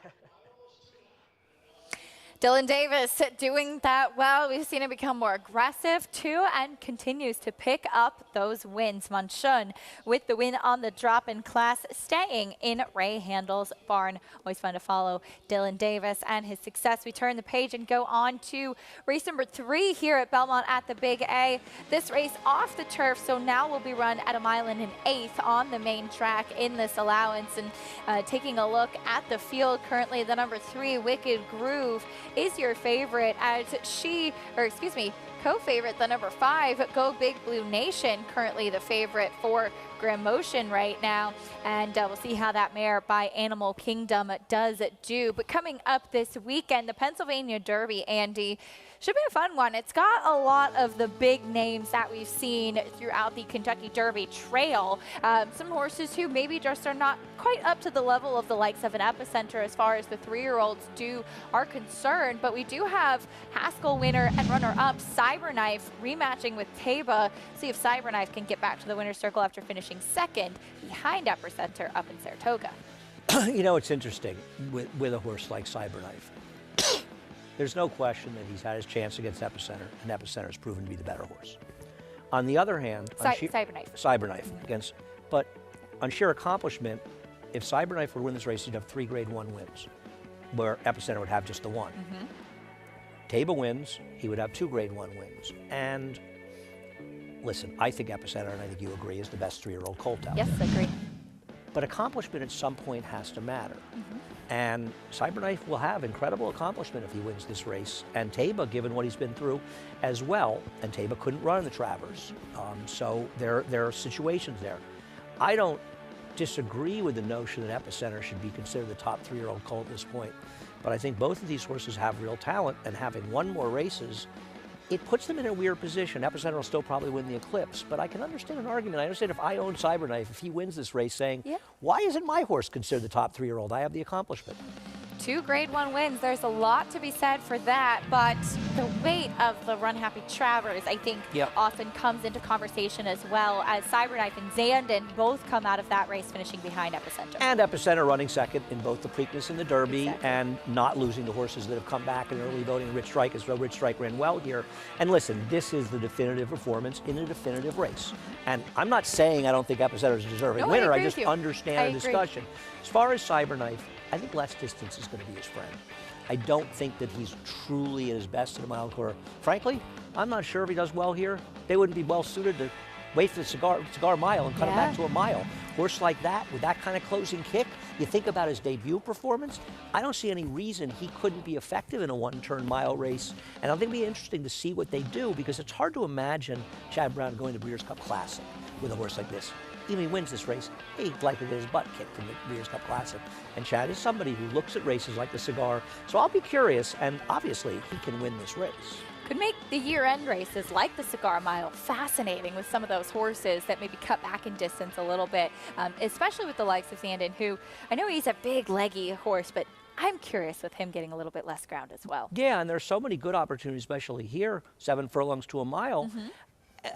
Dylan Davis doing that well. We've seen him become more aggressive too, and continues to pick up those wins. Munshun with the win on the drop-in class, staying in Ray Handel's barn. Always fun to follow Dylan Davis and his success. We turn the page and go on to race number 3 here at Belmont at the Big A. This race off the turf, so now will be run at 1 1/8 on the main track in this allowance. And taking a look at the field currently, the #3 Wicked Groove is your favorite, as co-favorite, the #5 Go Big Blue Nation, currently the favorite for Grim Motion right now, and we'll see how that mare by Animal Kingdom does do. But coming up this weekend, the Pennsylvania Derby, Andy, should be a fun one. It's got a lot of the big names that we've seen throughout the Kentucky Derby trail. Some horses who maybe just are not quite up to the level of the likes of an Epicenter as far as the 3-year-olds are concerned. But we do have Haskell winner and runner-up Cyberknife rematching with Taba. See if Cyberknife can get back to the winner's circle after finishing second behind Epicenter up in Saratoga. It's interesting with a horse like Cyberknife. There's no question that he's had his chance against Epicenter, and Epicenter has proven to be the better horse. On the other hand, Cyberknife against, but on sheer accomplishment, if Cyberknife would win this race, he'd have 3 Grade 1 wins, where Epicenter would have just the 1. Taba wins, he would have 2 Grade 1 wins. And listen, I think Epicenter, and I think you agree, is the best 3-year-old colt out there. Yes, agree. But accomplishment at some point has to matter. And Cyberknife will have incredible accomplishment if he wins this race. And Taba, given what he's been through as well, and Taba couldn't run in the Travers. So there are situations there. I don't disagree with the notion that Epicenter should be considered the top 3-year-old colt at this point. But I think both of these horses have real talent, and having won more races, it puts them in a weird position. Epicenter will still probably win the Eclipse, but I can understand an argument. I understand if I own Cyberknife, if he wins this race, saying, why isn't my horse considered the top 3-year-old? I have the accomplishment. 2 Grade 1 wins. There's a lot to be said for that, but the weight of the Run Happy Travers, I think, often comes into conversation as well, as Cyberknife and Zandon both come out of that race finishing behind Epicenter. And Epicenter running second in both the Preakness and the Derby, and not losing the horses that have come back in early voting. Rich Strike, as well. Rich Strike ran well here. And listen, this is the definitive performance in a definitive race. And I'm not saying I don't think Epicenter is a deserving winner. I just understand the discussion. As far as Cyberknife, I think less distance is going to be his friend. I don't think that he's truly at his best in a mile course. Frankly, I'm not sure if he does well here. They wouldn't be well suited to wait for the cigar mile and cut him back to a mile. Horse like that, with that kind of closing kick, you think about his debut performance, I don't see any reason he couldn't be effective in a one-turn mile race. And I think it'll be interesting to see what they do, because it's hard to imagine Chad Brown going to Breeders' Cup Classic with a horse like this. Even if he wins this race, he'd likely get his butt kicked in the Breeders' Cup Classic. And Chad is somebody who looks at races like the Cigar. So I'll be curious, and obviously he can win this race. Could make the year-end races like the Cigar Mile fascinating with some of those horses that maybe cut back in distance a little bit, especially with the likes of Zandon, who I know he's a big, leggy horse, but I'm curious with him getting a little bit less ground as well. Yeah, and there's so many good opportunities, especially here, 7 furlongs to a mile.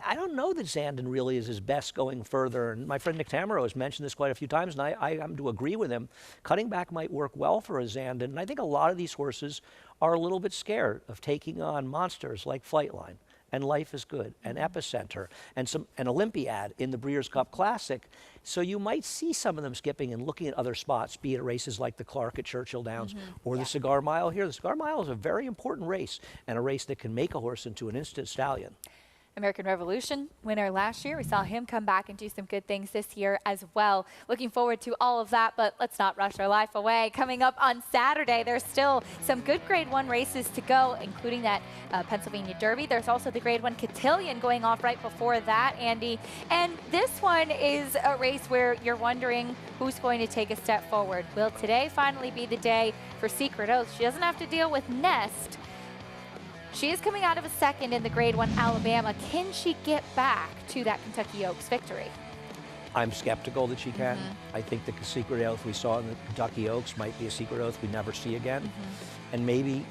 I don't know that Zandon really is his best going further. And my friend Nick Tamaro has mentioned this quite a few times, and I happen to agree with him. Cutting back might work well for a Zandon. And I think a lot of these horses are a little bit scared of taking on monsters like Flightline and Life is Good and Epicenter and an Olympiad in the Breeders' Cup Classic. So you might see some of them skipping and looking at other spots, be it races like the Clark at Churchill Downs or the Cigar Mile here. The Cigar Mile is a very important race, and a race that can make a horse into an instant stallion. American Revolution winner last year. We saw him come back and do some good things this year as well. Looking forward to all of that, but let's not rush our life away. Coming up on Saturday, there's still some good Grade 1 races to go, including that Pennsylvania Derby. There's also the Grade 1 Cotillion going off right before that, Andy. And this one is a race where you're wondering who's going to take a step forward. Will today finally be the day for Secret Oath? She doesn't have to deal with Nest. She is coming out of a second in the Grade 1 Alabama. Can she get back to that Kentucky Oaks victory? I'm skeptical that she can. I think the Secret Oath we saw in the Kentucky Oaks might be a Secret Oath we never see again. And maybe,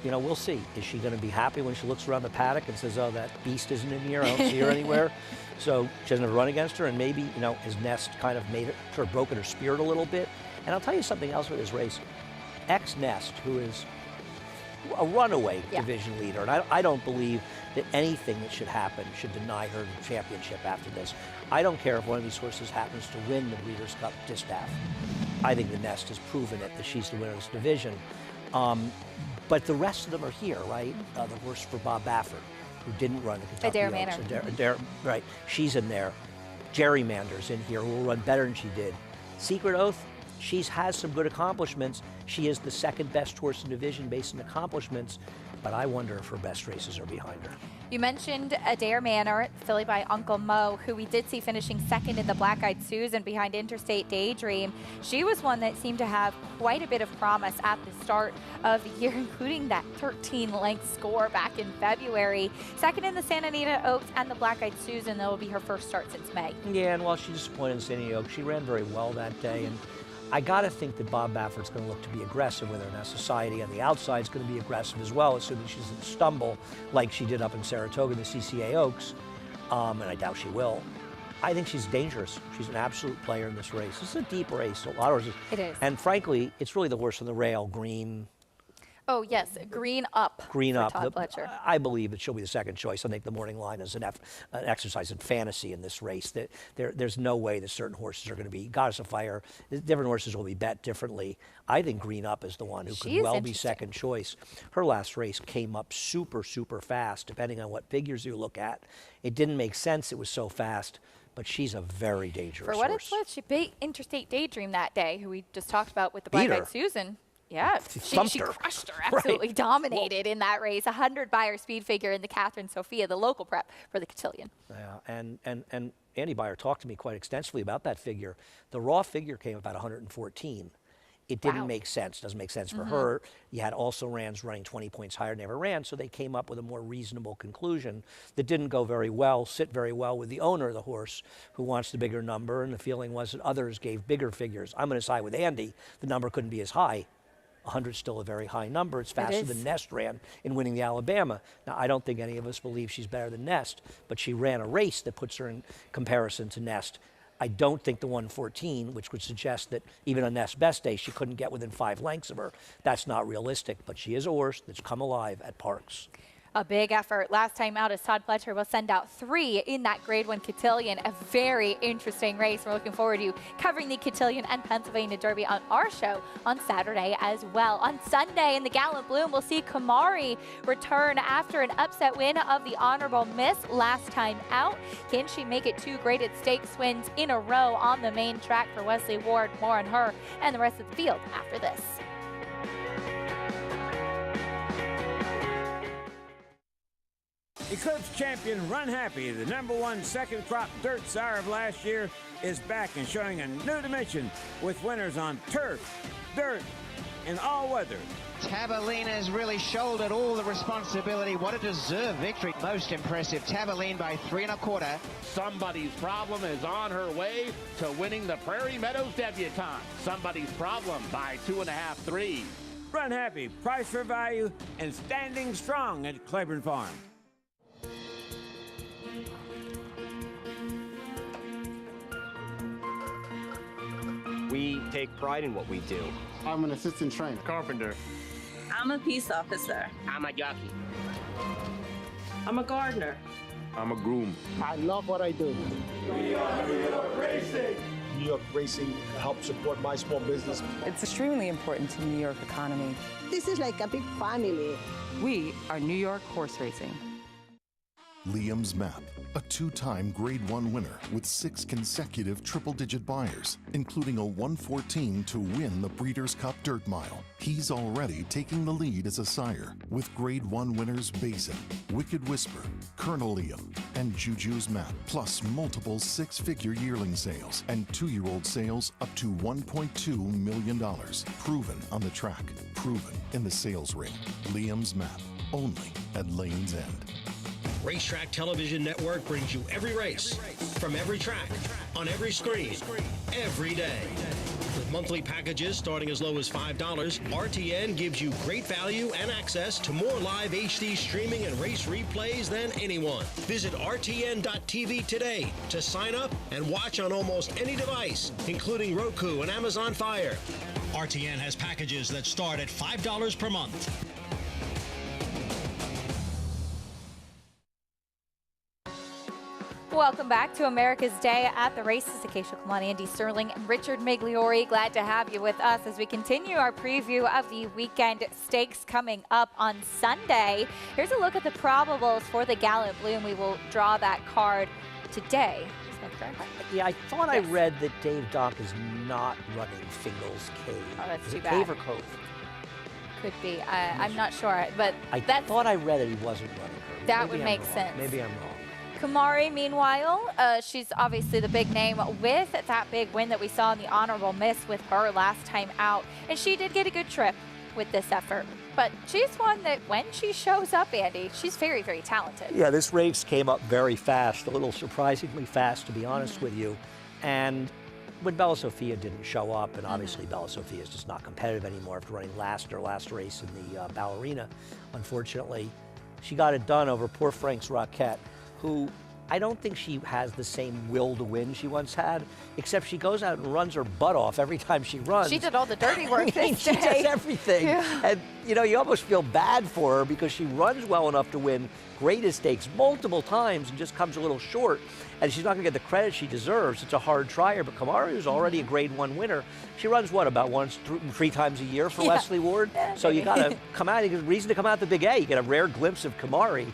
you know, we'll see. Is she going to be happy when she looks around the paddock and says, oh, that beast isn't in here, I don't see her anywhere? So she doesn't have to run against her, and maybe, you know, has Nest kind of made it, sort of broken her spirit a little bit? And I'll tell you something else with this race. Ex-Nest, who is a runaway division leader, and I don't believe that anything that should happen should deny her the championship after this. I don't care if one of these horses happens to win the Breeders' Cup Distaff. I think the Nest has proven it, that she's the winner of this division. But the rest of them are here, right? The horse for Bob Baffert, who didn't run the Kentucky Oaks. Right, she's in there. Gerrymander's in here, who will run better than she did. Secret Oath, she has some good accomplishments. She is the second best horse in the division based on accomplishments, but I wonder if her best races are behind her. You mentioned Adair Manor, filly by Uncle Mo, who we did see finishing second in the Black Eyed Susan behind Interstate Daydream. She was one that seemed to have quite a bit of promise at the start of the year, including that 13-length score back in February. Second in the Santa Anita Oaks and the Black Eyed Susan. That will be her first start since May. Yeah, and while she disappointed in Santa Anita Oaks, she ran very well that day. And I got to think that Bob Baffert's going to look to be aggressive with her. Now, Society on the outside is going to be aggressive as well, assuming she doesn't stumble like she did up in Saratoga in the CCA Oaks, and I doubt she will. I think she's dangerous. She's an absolute player in this race. This is a deep race. A lot of horses. It is. And frankly, it's really the horse on the rail, Green. Oh, yes, Green Up. Green Up. Todd Pletcher. I believe that she'll be the second choice. I think the morning line is an exercise in fantasy in this race. That there's no way that certain horses are going to be Goddess of Fire. Different horses will be bet differently. I think Green Up is the one who could well be second choice. Her last race came up super, super fast, depending on what figures you look at. It didn't make sense it was so fast, but she's a very dangerous horse. For what it's worth, she beat Interstate Daydream that day, who we just talked about with the Black Eyed Susan. Yeah, she crushed her, absolutely dominated in that race. 100 by her speed figure in the Catherine Sophia, the local prep for the Cotillion. Yeah, and Andy Beyer talked to me quite extensively about that figure. The raw figure came about 114. It didn't make sense. Doesn't make sense for her. You had also Rans running 20 points higher than ever ran, so they came up with a more reasonable conclusion that didn't go very well, sit very well with the owner of the horse, who wants the bigger number, and the feeling was that others gave bigger figures. I'm going to side with Andy. The number couldn't be as high. 100's still a very high number. It's faster than Nest ran in winning the Alabama. Now, I don't think any of us believe she's better than Nest, but she ran a race that puts her in comparison to Nest. I don't think the 114, which would suggest that even on Nest's best day, she couldn't get within 5 lengths of her. That's not realistic, but she is a horse that's come alive at Parks. A big effort. Last time out, as Todd Pletcher will send out 3 in that Grade 1 Cotillion. A very interesting race. We're looking forward to covering the Cotillion and Pennsylvania Derby on our show on Saturday as well. On Sunday in the Gallant Bloom, we'll see Kamari return after an upset win of the Honorable Miss last time out. Can she make it 2 graded stakes wins in a row on the main track for Wesley Ward? More on her and the rest of the field after this. Eclipse champion Run Happy, the #1 second crop dirt sire of last year, is back and showing a new dimension with winners on turf, dirt, and all weather. Tabaline has really shouldered all the responsibility. What a deserved victory. Most impressive. Tabaline by 3 1/4. Somebody's Problem is on her way to winning the Prairie Meadows Debutante. Somebody's Problem by 2.5 3. Run Happy, price for value, and standing strong at Claiborne Farm. We take pride in what we do. I'm an assistant trainer. Carpenter. I'm a peace officer. I'm a jockey. I'm a gardener. I'm a groom. I love what I do. We are New York Racing. New York Racing helps support my small business. It's extremely important to the New York economy. This is like a big family. We are New York Horse Racing. Liam's Map, a 2-time Grade 1 winner with 6 consecutive triple-digit buyers, including a 114 to win the Breeders' Cup Dirt Mile. He's already taking the lead as a sire, with Grade 1 winners Basin, Wicked Whisper, Colonel Liam, and Juju's Map, plus multiple 6-figure yearling sales and 2-year-old sales up to $1.2 million. Proven on the track, proven in the sales ring. Liam's Map, only at Lane's End. Racetrack Television Network brings you every race, from every track, on every screen, every day. With monthly packages starting as low as $5, RTN gives you great value and access to more live HD streaming and race replays than anyone. Visit RTN.tv today to sign up and watch on almost any device, including Roku and Amazon Fire. RTN has packages that start at $5 per month. Welcome back to America's Day at the Races. Acacia Kamani, Andy Sterling, and Richard Migliori. Glad to have you with us as we continue our preview of the weekend stakes coming up on Sunday. Here's a look at the probables for the Gallant Bloom. We will draw that card today. Is that correct? Yeah, I thought I read that Dave Dock is not running Fingal's Cave. Oh, that's is too it bad. Cave or Cove? Could be. I'm not sure, but I thought I read that he wasn't running her. That Maybe would I'm make wrong. sense. Maybe I'm wrong. Kamari, meanwhile, she's obviously the big name with that big win that we saw in the Honorable Miss with her last time out. And she did get a good trip with this effort. But she's one that when she shows up, Andy, she's very, very talented. Yeah, this race came up very fast, a little surprisingly fast, to be honest with you. And when Bella Sofia didn't show up, and obviously Bella Sofia is just not competitive anymore after running last race in the Ballerina, unfortunately, she got it done over poor Frank's Roquette, who I don't think she has the same will to win she once had, except she goes out and runs her butt off every time she runs. She did all the dirty work I mean, this she day. does everything. Yeah. And, you know, you almost feel bad for her because she runs well enough to win greatest stakes multiple times and just comes a little short. And she's not going to get the credit she deserves. It's a hard trier, but Kamari is already a Grade 1 winner. She runs, what, about three times a year for Wesley Ward? So you got to come out. You get a reason to come out the Big A. You get a rare glimpse of Kamari,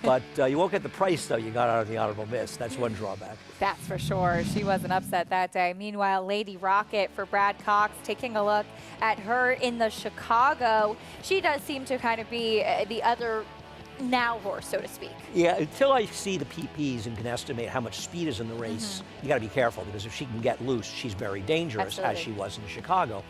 but you won't get the price, though, you got out of the Honorable Miss. That's one drawback. That's for sure. She wasn't upset that day. Meanwhile, Lady Rocket for Brad Cox, taking a look at her in the Chicago. She does seem to kind of be the other now horse, so to speak. Yeah, until I see the PPs and can estimate how much speed is in the race, you got to be careful, because if she can get loose, she's very dangerous, as she was in Chicago.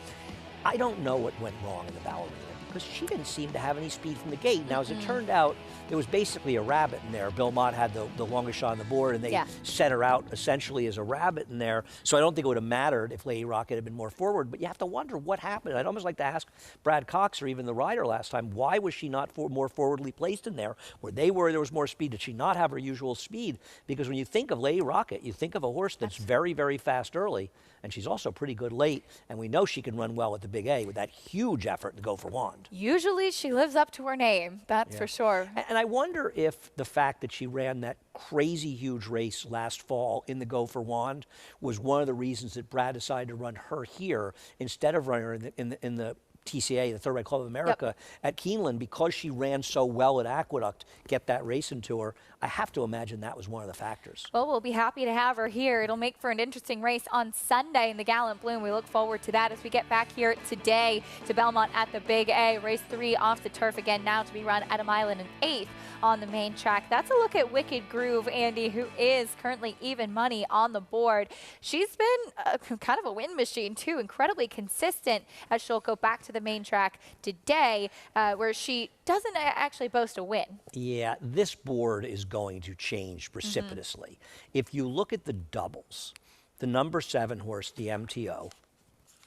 I don't know what went wrong in the Ballerina, because she didn't seem to have any speed from the gate. Now, as it turned out, there was basically a rabbit in there. Belmont had the longest shot on the board, and they set her out essentially as a rabbit in there. So I don't think it would have mattered if Lady Rocket had been more forward, but you have to wonder what happened. I'd almost like to ask Brad Cox or even the rider last time, why was she not more forwardly placed in there? Where they were, there was more speed. Did she not have her usual speed? Because when you think of Lady Rocket, you think of a horse that's very, very fast early, and she's also pretty good late, and we know she can run well at the Big A with that huge effort to go for Wand. Usually she lives up to her name, that's for sure. And I wonder if the fact that she ran that crazy huge race last fall in the Go for Wand was one of the reasons that Brad decided to run her here instead of running her in the TCA, the Thoroughbred Club of America, at Keeneland, because she ran so well at Aqueduct, get that race into her. I have to imagine that was one of the factors. Well, we'll be happy to have her here. It'll make for an interesting race on Sunday in the Gallant Bloom. We look forward to that as we get back here today to Belmont at the Big A. Race 3 off the turf again now to be run at a mile and an eighth on the main track. That's a look at Wicked Groove, Andy, who is currently even money on the board. She's been kind of a win machine, too, incredibly consistent as she'll go back to the main track today, where she doesn't actually boast a win. Yeah, this board is going to change precipitously. If you look at the doubles, the number 7 horse, the MTO,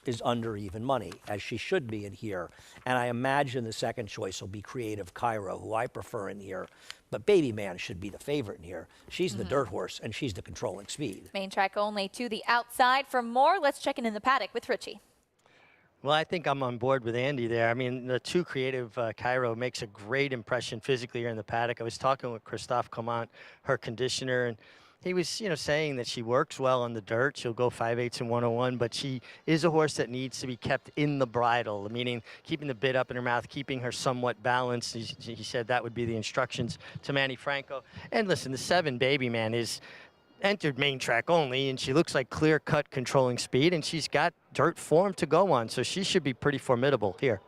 is under even money, as she should be in here. And I imagine the second choice will be Creative Cairo, who I prefer in here. But Baby Man should be the favorite in here. She's the dirt horse, and she's the controlling speed. Main track only to the outside. For more, let's check in the paddock with Richie. Well, I think I'm on board with Andy there. I mean, the 2 Creative Cairo makes a great impression physically here in the paddock. I was talking with Christophe Clement, her conditioner, and he was, saying that she works well on the dirt. She'll go 5/8 and 101, but she is a horse that needs to be kept in the bridle, meaning keeping the bit up in her mouth, keeping her somewhat balanced. He said that would be the instructions to Manny Franco. And listen, the 7 Baby Man is entered main track only, and she looks like clear-cut controlling speed, and she's got dirt form to go on, so she should be pretty formidable here.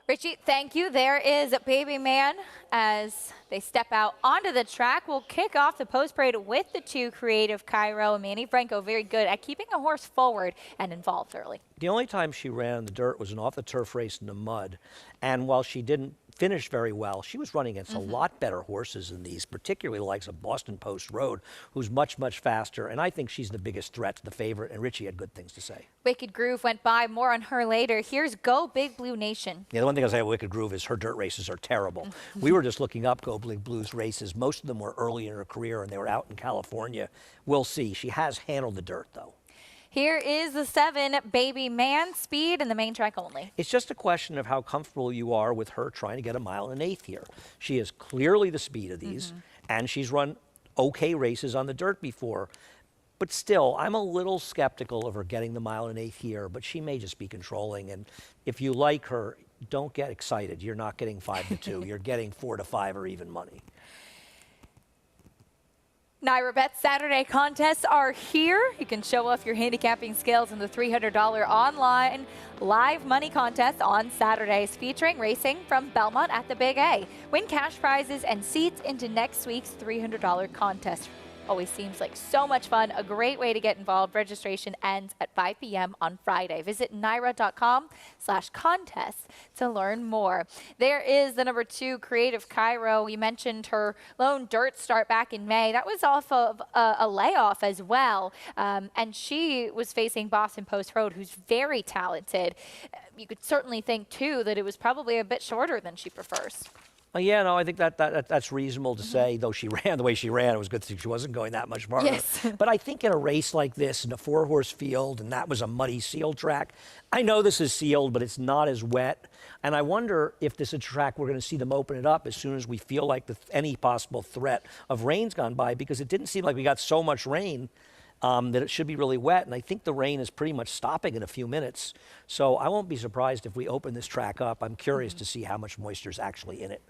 Richie, thank you. There is Baby Man as they step out onto the track. We'll kick off the post parade with the 2 Creative Cairo. And Manny Franco very good at keeping a horse forward and involved early. The only time she ran in the dirt was an off-the-turf race in the mud. And while she didn't finish very well, she was running against a lot better horses than these, particularly the likes of Boston Post Road, who's much, much faster. And I think she's the biggest threat to the favorite, and Richie had good things to say. Wicked Groove went by. More on her later. Here's Go Big Blue Nation. Yeah, the one thing I'll say about Wicked Groove is her dirt races are terrible. We were just looking up Go Big Blue's races. Most of them were early in her career, and they were out in California. We'll see. She has handled the dirt, though. Here is the 7 Baby Man, speed and the main track only. It's just a question of how comfortable you are with her trying to get a mile and an eighth here. She is clearly the speed of these, and she's run okay races on the dirt before. But still, I'm a little skeptical of her getting the mile and an eighth here, but she may just be controlling. And if you like her, don't get excited. You're not getting 5-2. You're getting 4-5 or even money. Naira Bet Saturday contests are here. You can show off your handicapping skills in the $300 online live money contest on Saturdays, featuring racing from Belmont at the Big A. Win cash prizes and seats into next week's $300 contest. Always seems like so much fun. A great way to get involved. Registration ends at 5 p.m. on Friday. Visit naira.com/contest to learn more. There is the number 2 Creative Cairo. You mentioned her lone dirt start back in May. That was off of a layoff as well. And she was facing Boston Post Road, who's very talented. You could certainly think, too, that it was probably a bit shorter than she prefers. Yeah, no, I think that's reasonable to say, though she ran the way she ran. It was good to see she wasn't going that much farther. Yes. But I think in a race like this, in a 4-horse field, and that was a muddy sealed track, I know this is sealed, but it's not as wet. And I wonder if this is a track we're going to see them open it up as soon as we feel like any possible threat of rain's gone by, because it didn't seem like we got so much rain that it should be really wet. And I think the rain is pretty much stopping in a few minutes. So I won't be surprised if we open this track up. I'm curious to see how much moisture is actually in it.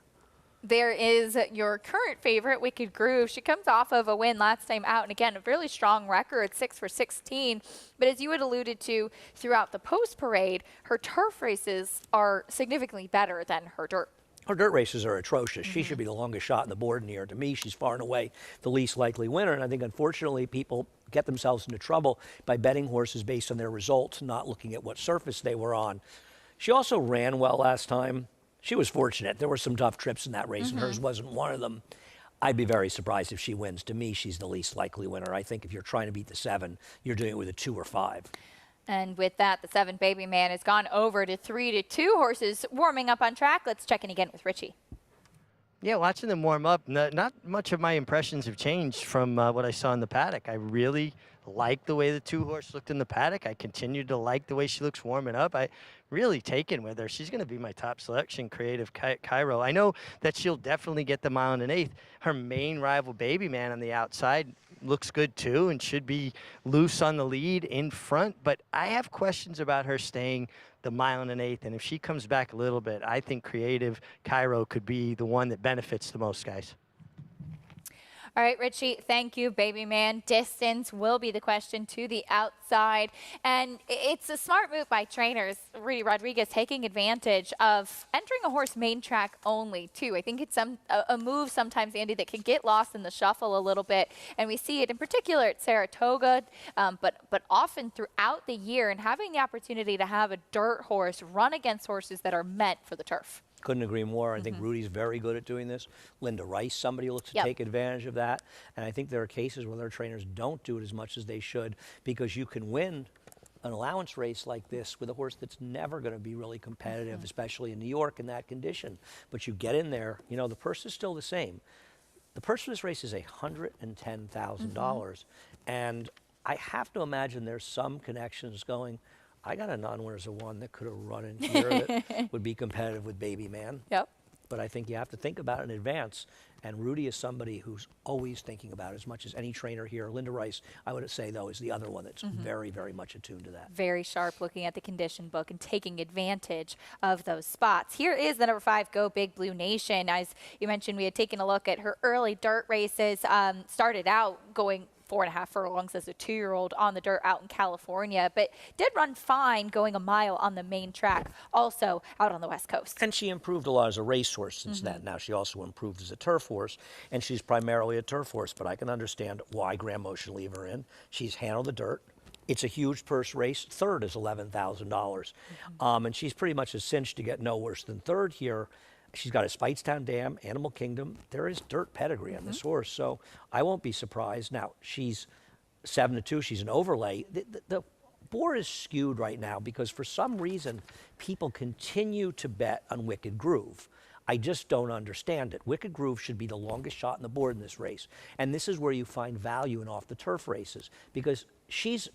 There is your current favorite, Wicked Groove. She comes off of a win last time out, and again, a really strong record, 6 for 16. But as you had alluded to throughout the post parade, her turf races are significantly better than her dirt. Her dirt races are atrocious. She should be the longest shot in the board in here. To me, she's far and away the least likely winner. And I think, unfortunately, people get themselves into trouble by betting horses based on their results, not looking at what surface they were on. She also ran well last time. She was fortunate. There were some tough trips in that race, and hers wasn't one of them. I'd be very surprised if she wins. To me, she's the least likely winner. I think if you're trying to beat the 7, you're doing it with a 2 or 5. And with that, the 7 Baby Man has gone over to 3-2 horses warming up on track. Let's check in again with Richie. Yeah, watching them warm up, not much of my impressions have changed from what I saw in the paddock. I really like the way the 2-horse looked in the paddock. I continue to like the way she looks warming up. I really taken with her. She's going to be my top selection, Creative Cairo. I know that she'll definitely get the 1 1/8. Her main rival, Baby Man, on the outside looks good too and should be loose on the lead in front. But I have questions about her staying the 1 1/8. And if she comes back a little bit, I think Creative Cairo could be the one that benefits the most, guys. All right, Richie, thank you. Baby Man, distance will be the question to the outside. And it's a smart move by trainers. Rudy Rodriguez taking advantage of entering a horse main track only, too. I think it's a move sometimes, Andy, that can get lost in the shuffle a little bit. And we see it in particular at Saratoga, but often throughout the year, and having the opportunity to have a dirt horse run against horses that are meant for the turf. Couldn't agree more. I think Rudy's very good at doing this. Linda Rice, somebody who looks to take advantage of that. And I think there are cases where their trainers don't do it as much as they should, because you can win an allowance race like this with a horse that's never going to be really competitive, especially in New York in that condition. But you get in there, you know, the purse is still the same. The purse for this race is $110,000. And I have to imagine there's some connections going, I got a non-winners of 1 that could have run in here that would be competitive with Baby Man. Yep. But I think you have to think about it in advance. And Rudy is somebody who's always thinking about it as much as any trainer here. Linda Rice, I would say, though, is the other one that's very, very much attuned to that. Very sharp, looking at the condition book and taking advantage of those spots. Here is the number 5, Go Big Blue Nation. As you mentioned, we had taken a look at her early dirt races. Started out going 4.5 furlongs as a 2-year-old on the dirt out in California, but did run fine going a mile on the main track, also out on the West Coast. And she improved a lot as a racehorse since then. Now she also improved as a turf horse, and she's primarily a turf horse, but I can understand why Graham Motion leave her in. She's handled the dirt. It's a huge purse race. 3rd is $11,000. And she's pretty much a cinch to get no worse than 3rd here. She's got a Speightstown Dam, Animal Kingdom. There is dirt pedigree on this horse, so I won't be surprised. Now, she's 7-2. She's an overlay. The board is skewed right now because for some reason, people continue to bet on Wicked Groove. I just don't understand it. Wicked Groove should be the longest shot in the board in this race. And this is where you find value in off-the-turf races because she's,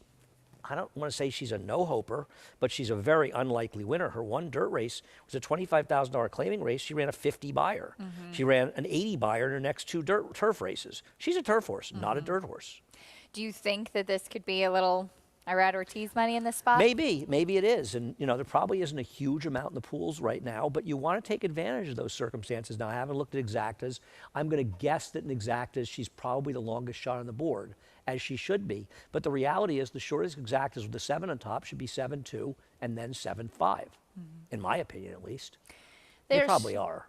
I don't want to say she's a no-hoper, but she's a very unlikely winner. Her 1 dirt race was a $25,000 claiming race. She ran a 50 buyer. She ran an 80 buyer in her next 2 turf races. She's a turf horse, not a dirt horse. Do you think that this could be a little Irad Ortiz money in this spot? Maybe it is. And, you know, there probably isn't a huge amount in the pools right now, but you want to take advantage of those circumstances. Now, I haven't looked at exactas. I'm going to guess that in exactas, she's probably the longest shot on the board, as she should be. But the reality is the shortest exactas with the 7 on top should be 7-2 and then 7-5, in my opinion, at least. They probably are.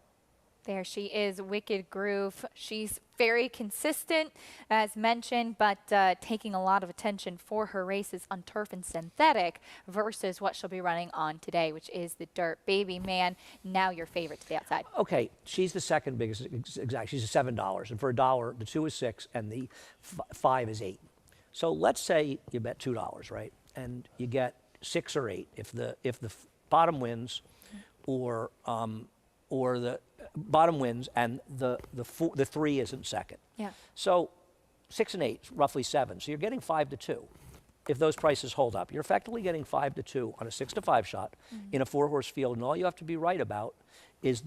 There she is, Wicked Groove. She's very consistent, as mentioned, but taking a lot of attention for her races on turf and synthetic versus what she'll be running on today, which is the dirt. Baby Man, now your favorite to the outside. Okay, she's the second biggest exact. She's $7, and for $1, the 2 is 6, and the 5 is 8. So let's say you bet $2, right, and you get 6 or 8 if the bottom wins, or the bottom wins and the 3 isn't second. Yeah. So 6 and 8, roughly 7. So you're getting 5-2. If those prices hold up, you're effectively getting 5-2 on a 6-5 shot in a 4-horse field, and all you have to be right about is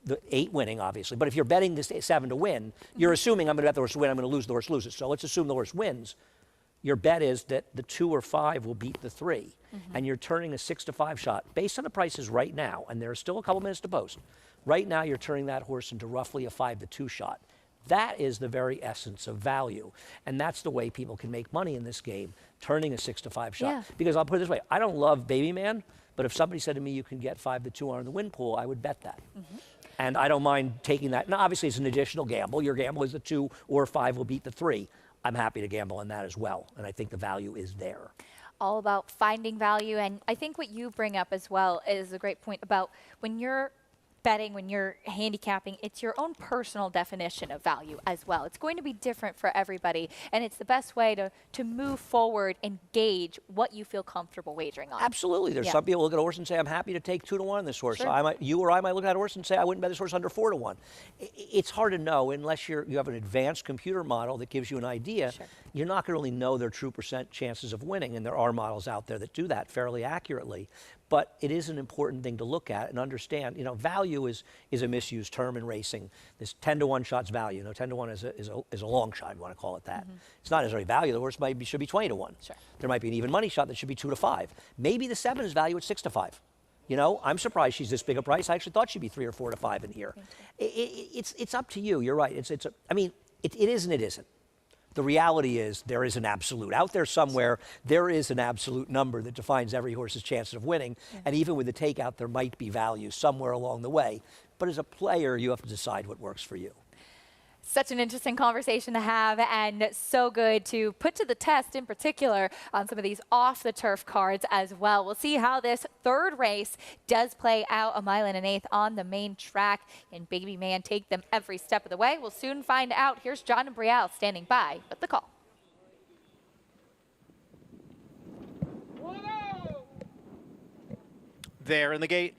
the 8 winning, obviously. But if you're betting this 7 to win, you're assuming I'm going to bet the horse to win, I'm going to lose, the horse loses. So let's assume the horse wins. Your bet is that the 2 or 5 will beat the 3, and you're turning a 6-5 shot based on the prices right now, and there's still a couple minutes to post. Right now, you're turning that horse into roughly a 5-2 shot. That is the very essence of value, and that's the way people can make money in this game, turning a 6-5 shot. Yeah. Because I'll put it this way, I don't love Baby Man, but if somebody said to me you can get 5-2 on the win pool, I would bet that. And I don't mind taking that. Now, obviously, it's an additional gamble. Your gamble is the 2 or 5 will beat the 3. I'm happy to gamble on that as well, and I think the value is there. all about finding value. And I think what you bring up as well is a great point about when you're betting, when you're handicapping, it's your own personal definition of value as well. It's going to be different for everybody, and it's the best way to move forward and gauge what you feel comfortable wagering on. Absolutely. There's some people look at a horse and say, I'm happy to take 2 to 1 on this horse. Sure. You or I might look at a horse and say, I wouldn't bet this horse under 4 to 1. It's hard to know unless you have an advanced computer model that gives you an idea. Sure. You're not going to really know their true percent chances of winning, and there are models out there that do that fairly accurately. But it is an important thing to look at and understand. You know, value is a misused term in racing. This 10 to 1 shot's value. No, 10 to 1 is a long shot, if you want to call it that. It's not necessarily value. The horse should be 20 to 1. Sure. There might be an even money shot that should be 2 to 5. Maybe the 7 is value at 6 to 5. You know, I'm surprised she's this big a price. I actually thought she'd be 3 or 4 to 5 in here. It's up to you. You're right. It is and it isn't. The reality is there is an absolute. Out there somewhere, there is an absolute number that defines every horse's chances of winning. Yeah. And even with the takeout, there might be value somewhere along the way. But as a player, you have to decide what works for you. Such an interesting conversation to have, and so good to put to the test, in particular, on some of these off-the-turf cards as well. We'll see how this third race does play out, a 1 1/8 on the main track. And Baby Man take them every step of the way. We'll soon find out. Here's John and Brielle standing by with the call. There in the gate.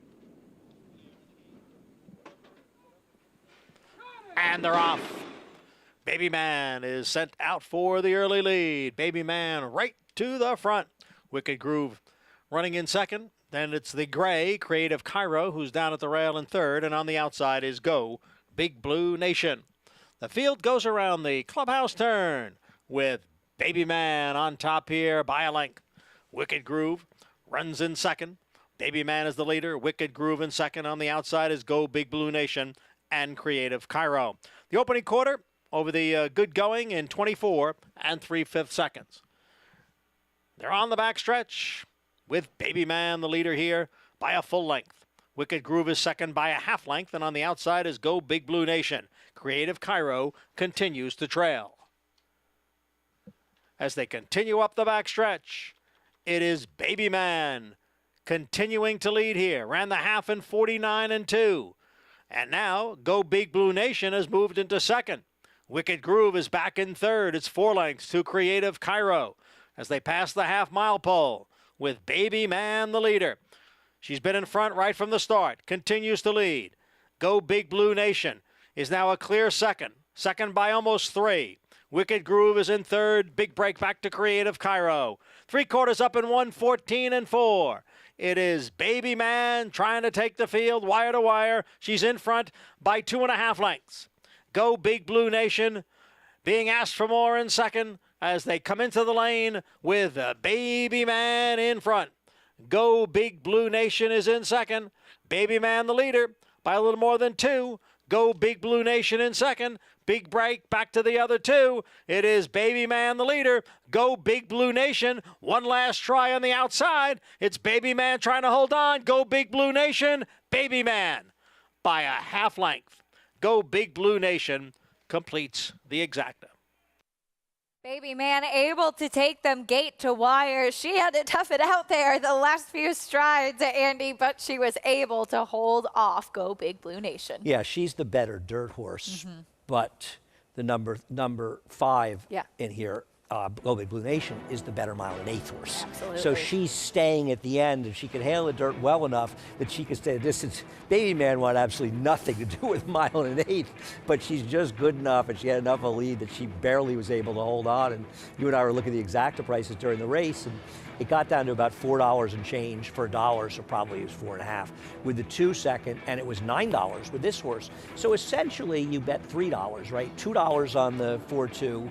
And they're off. Baby Man is sent out for the early lead. Baby Man right to the front. Wicked Groove running in second. Then it's the gray, Creative Cairo, who's down at the rail in third. And on the outside is Go, Big Blue Nation. The field goes around the clubhouse turn with Baby Man on top here by a length. Wicked Groove runs in second. Baby Man is the leader. Wicked Groove in second. On the outside is Go, Big Blue Nation and Creative Cairo. The opening quarter over the good going in 24 3/5 seconds. They're on the backstretch with Baby Man, the leader here, by a full length. Wicked Groove is second by a half length, and on the outside is Go Big Blue Nation. Creative Cairo continues to trail. As they continue up the backstretch, it is Baby Man continuing to lead here. Ran the half in 49 2. And now, Go Big Blue Nation has moved into second. Wicked Groove is back in third. It's 4 lengths to Creative Cairo as they pass the half-mile pole with Baby Man the leader. She's been in front right from the start, continues to lead. Go Big Blue Nation is now a clear second by almost 3. Wicked Groove is in third. Big break back to Creative Cairo. 3/4 up in 1:14 4. It is Baby Man trying to take the field wire to wire. She's in front by 2.5 lengths. Go Big Blue Nation being asked for more in second as they come into the lane with Baby Man in front. Go Big Blue Nation is in second. Baby Man the leader by a little more than 2. Go Big Blue Nation in second. Big break back to the other 2. It is Baby Man the leader. Go Big Blue Nation. One last try on the outside. It's Baby Man trying to hold on. Go Big Blue Nation. Baby Man by a half length. Go Big Blue Nation completes the exacta. Baby Man able to take them gate to wire. She had to tough it out there the last few strides, Andy, but she was able to hold off Go Big Blue Nation. Yeah, she's the better dirt horse. But the number 5 in here, Go Big Blue Nation, is the better 1 1/8 horse. Absolutely. So she's staying at the end, and she can handle the dirt well enough that she can stay the distance. Baby Man wanted absolutely nothing to do with 1 1/8, but she's just good enough, and she had enough of a lead that she barely was able to hold on. And you and I were looking at the exacta prices during the race, and it got down to about $4 and change for $1, so probably it was 4.5 with the 2 second, and it was $9 with this horse. So essentially, you bet $3, right? $2 on the 4-2.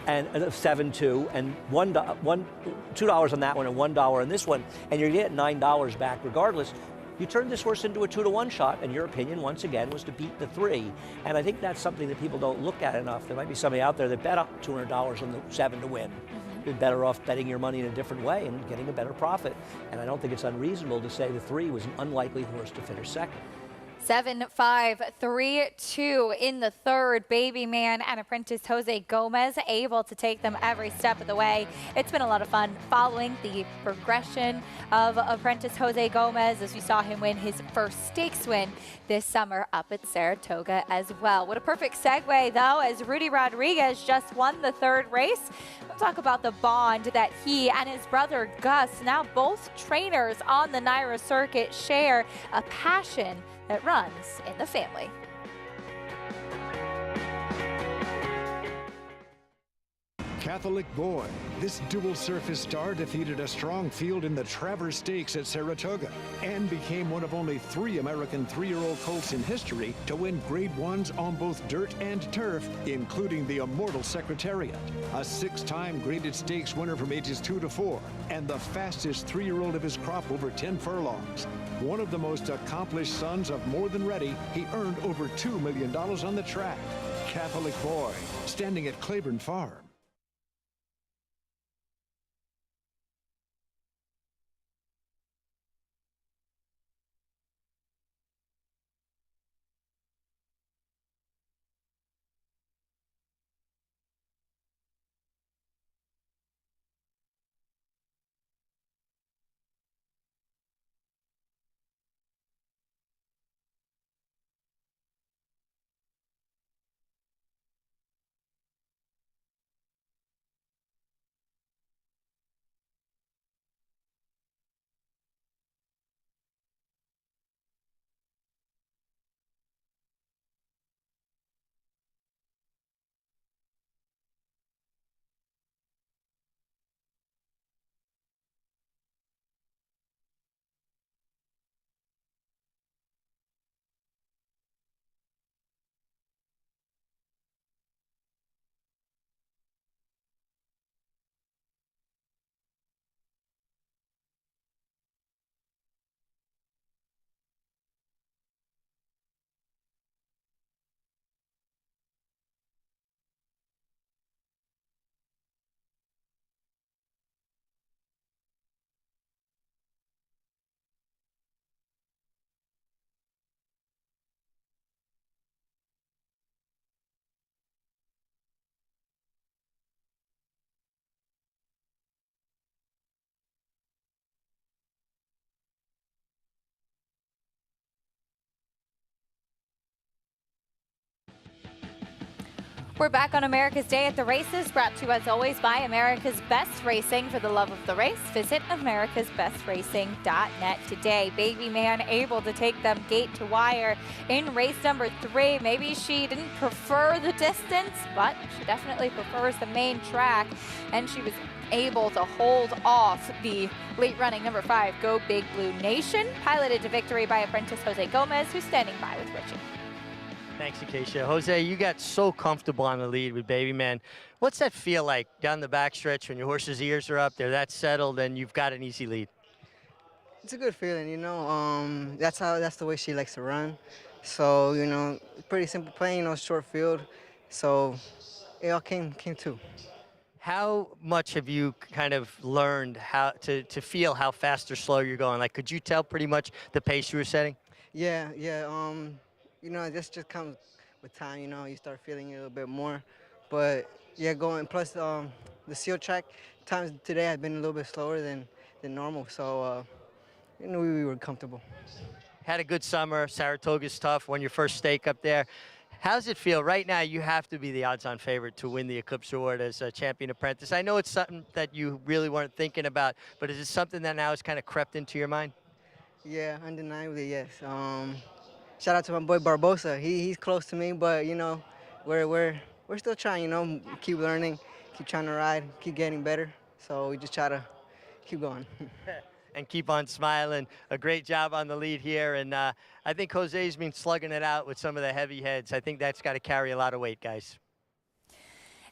And 7-2, and $2 on that one, and $1 on this one, and you're getting $9 back regardless. You turned this horse into a 2 to 1 shot, and your opinion, once again, was to beat the 3. And I think that's something that people don't look at enough. There might be somebody out there that bet up $200 on the 7 to win. You're better off betting your money in a different way and getting a better profit. And I don't think it's unreasonable to say the 3 was an unlikely horse to finish second. 7-5, 3-2 in the third. Baby Man and apprentice Jose Gomez able to take them every step of the way. It's been a lot of fun following the progression of apprentice Jose Gomez as we saw him win his first stakes win this summer up at Saratoga as well. What a perfect segue, though, as Rudy Rodriguez just won the third race. We'll talk about the bond that he and his brother Gus, now both trainers on the NYRA circuit, share, a passion that runs in the family. Catholic Boy. This dual surface star defeated a strong field in the Travers Stakes at Saratoga and became one of only 3 American 3-year-old colts in history to win Grade 1s on both dirt and turf, including the immortal Secretariat, a 6-time graded stakes winner from ages 2 to 4, and the fastest 3-year-old of his crop over 10 furlongs. One of the most accomplished sons of More Than Ready, he earned over $2 million on the track. Catholic Boy, standing at Claiborne Farm. We're back on America's Day at the Races, brought to you as always by America's Best Racing. For the love of the race, visit americasbestracing.net today. Baby Man able to take them gate to wire in race number 3. Maybe she didn't prefer the distance, but she definitely prefers the main track, and she was able to hold off the late running number 5, Go Big Blue Nation, piloted to victory by apprentice Jose Gomez, who's standing by with Richie. Thanks, Acacia. Jose, you got so comfortable on the lead with Baby Man. What's that feel like down the backstretch when your horse's ears are up, they're that settled, and you've got an easy lead? It's a good feeling, you know. That's the way she likes to run. So, you know, pretty simple playing, you know, short field. So it all came to. How much have you kind of learned how to feel how fast or slow you're going? Like, could you tell pretty much the pace you were setting? Yeah. You know, this just comes with time, you know, you start feeling it a little bit more. But, yeah, plus the seal track times today have been a little bit slower than normal. So, you know, we were comfortable. Had a good summer. Saratoga's tough. Won your first stake up there. How's it feel? Right now, you have to be the odds-on favorite to win the Eclipse Award as a champion apprentice. I know it's something that you really weren't thinking about, but is it something that now has kind of crept into your mind? Yeah, undeniably, yes. Shout out to my boy Barbosa. He's close to me, but you know, we're still trying. You know, keep learning, keep trying to ride, keep getting better. So we just try to keep going. And keep on smiling. A great job on the lead here, and I think Jose's been slugging it out with some of the heavy heads. I think that's got to carry a lot of weight, guys.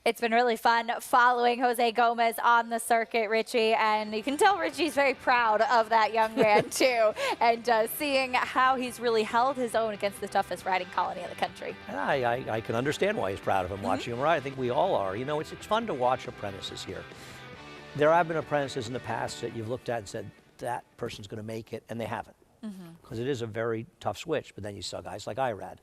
It's been really fun following Jose Gomez on the circuit, Richie, and you can tell Richie's very proud of that young man too, and seeing how he's really held his own against the toughest riding colony in the country. I can understand why he's proud of him, watching him ride. I think we all are. You know, it's fun to watch apprentices here. There have been apprentices in the past that you've looked at and said, that person's going to make it, and they haven't. because it is a very tough switch. But then you saw guys like Irad.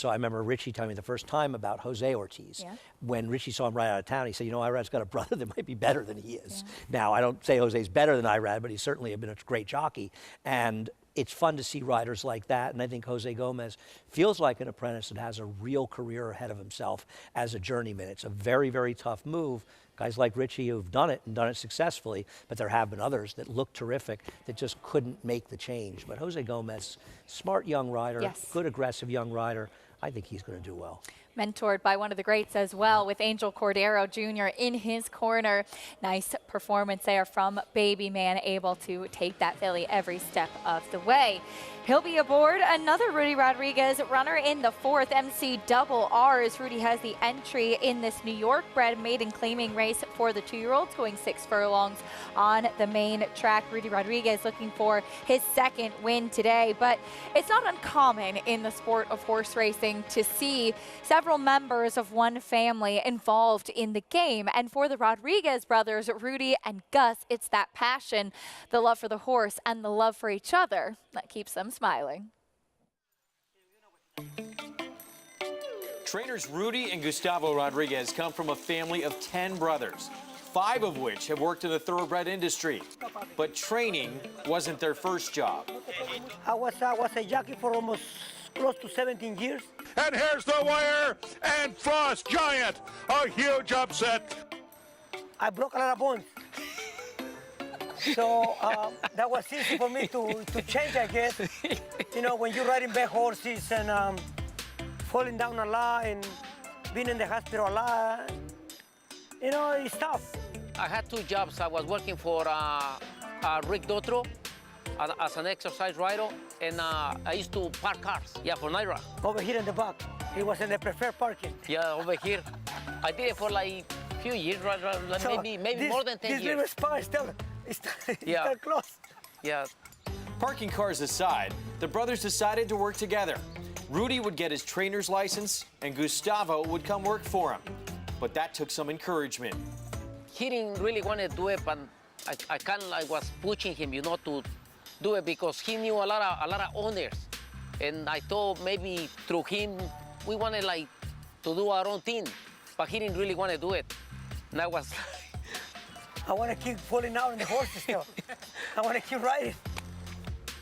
I remember Richie telling me the first time about Jose Ortiz. Yeah. When Richie saw him right out of town, he said, Irad's got a brother that might be better than he is. Yeah. Now, I don't say Jose's better than Irad, but he's certainly been a great jockey. And it's fun to see riders like that. And I think Jose Gomez feels like an apprentice that has a real career ahead of himself as a journeyman. It's a very, very tough move. Guys like Richie who've done it and done it successfully, but there have been others that look terrific that just couldn't make the change. But Jose Gomez, smart young rider, good aggressive young rider. I think he's going to do well. Mentored by one of the greats as well, with Angel Cordero Jr. in his corner. Nice performance there from Baby Man, able to take that filly every step of the way. He'll be aboard another Rudy Rodriguez runner in the 4th MC Double R's. Rudy has the entry in this New York bred maiden claiming race for the 2-year-olds, going 6 furlongs on the main track. Rudy Rodriguez looking for his 2nd win today, but it's not uncommon in the sport of horse racing to see several members of one family involved in the game. And for the Rodriguez brothers, Rudy and Gus, it's that passion, the love for the horse, and the love for each other that keeps them smiling. Trainers Rudy and Gustavo Rodriguez come from a family of 10 brothers, 5 of which have worked in the thoroughbred industry. But training wasn't their first job. I was a jockey for almost close to 17 years. And here's the wire, and Frost Giant, a huge upset. I broke a lot of bones. So that was easy for me to change, I guess. When you're riding big horses and falling down a lot and being in the hospital a lot, it's tough. I had 2 jobs. I was working for Rick Dotro as an exercise rider, and I used to park cars, for Naira. Over here in the back, he was in the preferred parking. Yeah, over here. I did it for like a few years, So maybe more than 10 this years. little spot is still close. Yeah. Parking cars aside, the brothers decided to work together. Rudy would get his trainer's license, and Gustavo would come work for him. But that took some encouragement. He didn't really want to do it, but I kind of was pushing him, to do it, because he knew a lot of owners, and I thought maybe through him we wanted to do our own thing, but he didn't really want to do it. And I was. I want to keep falling out on the horses still. I want to keep riding.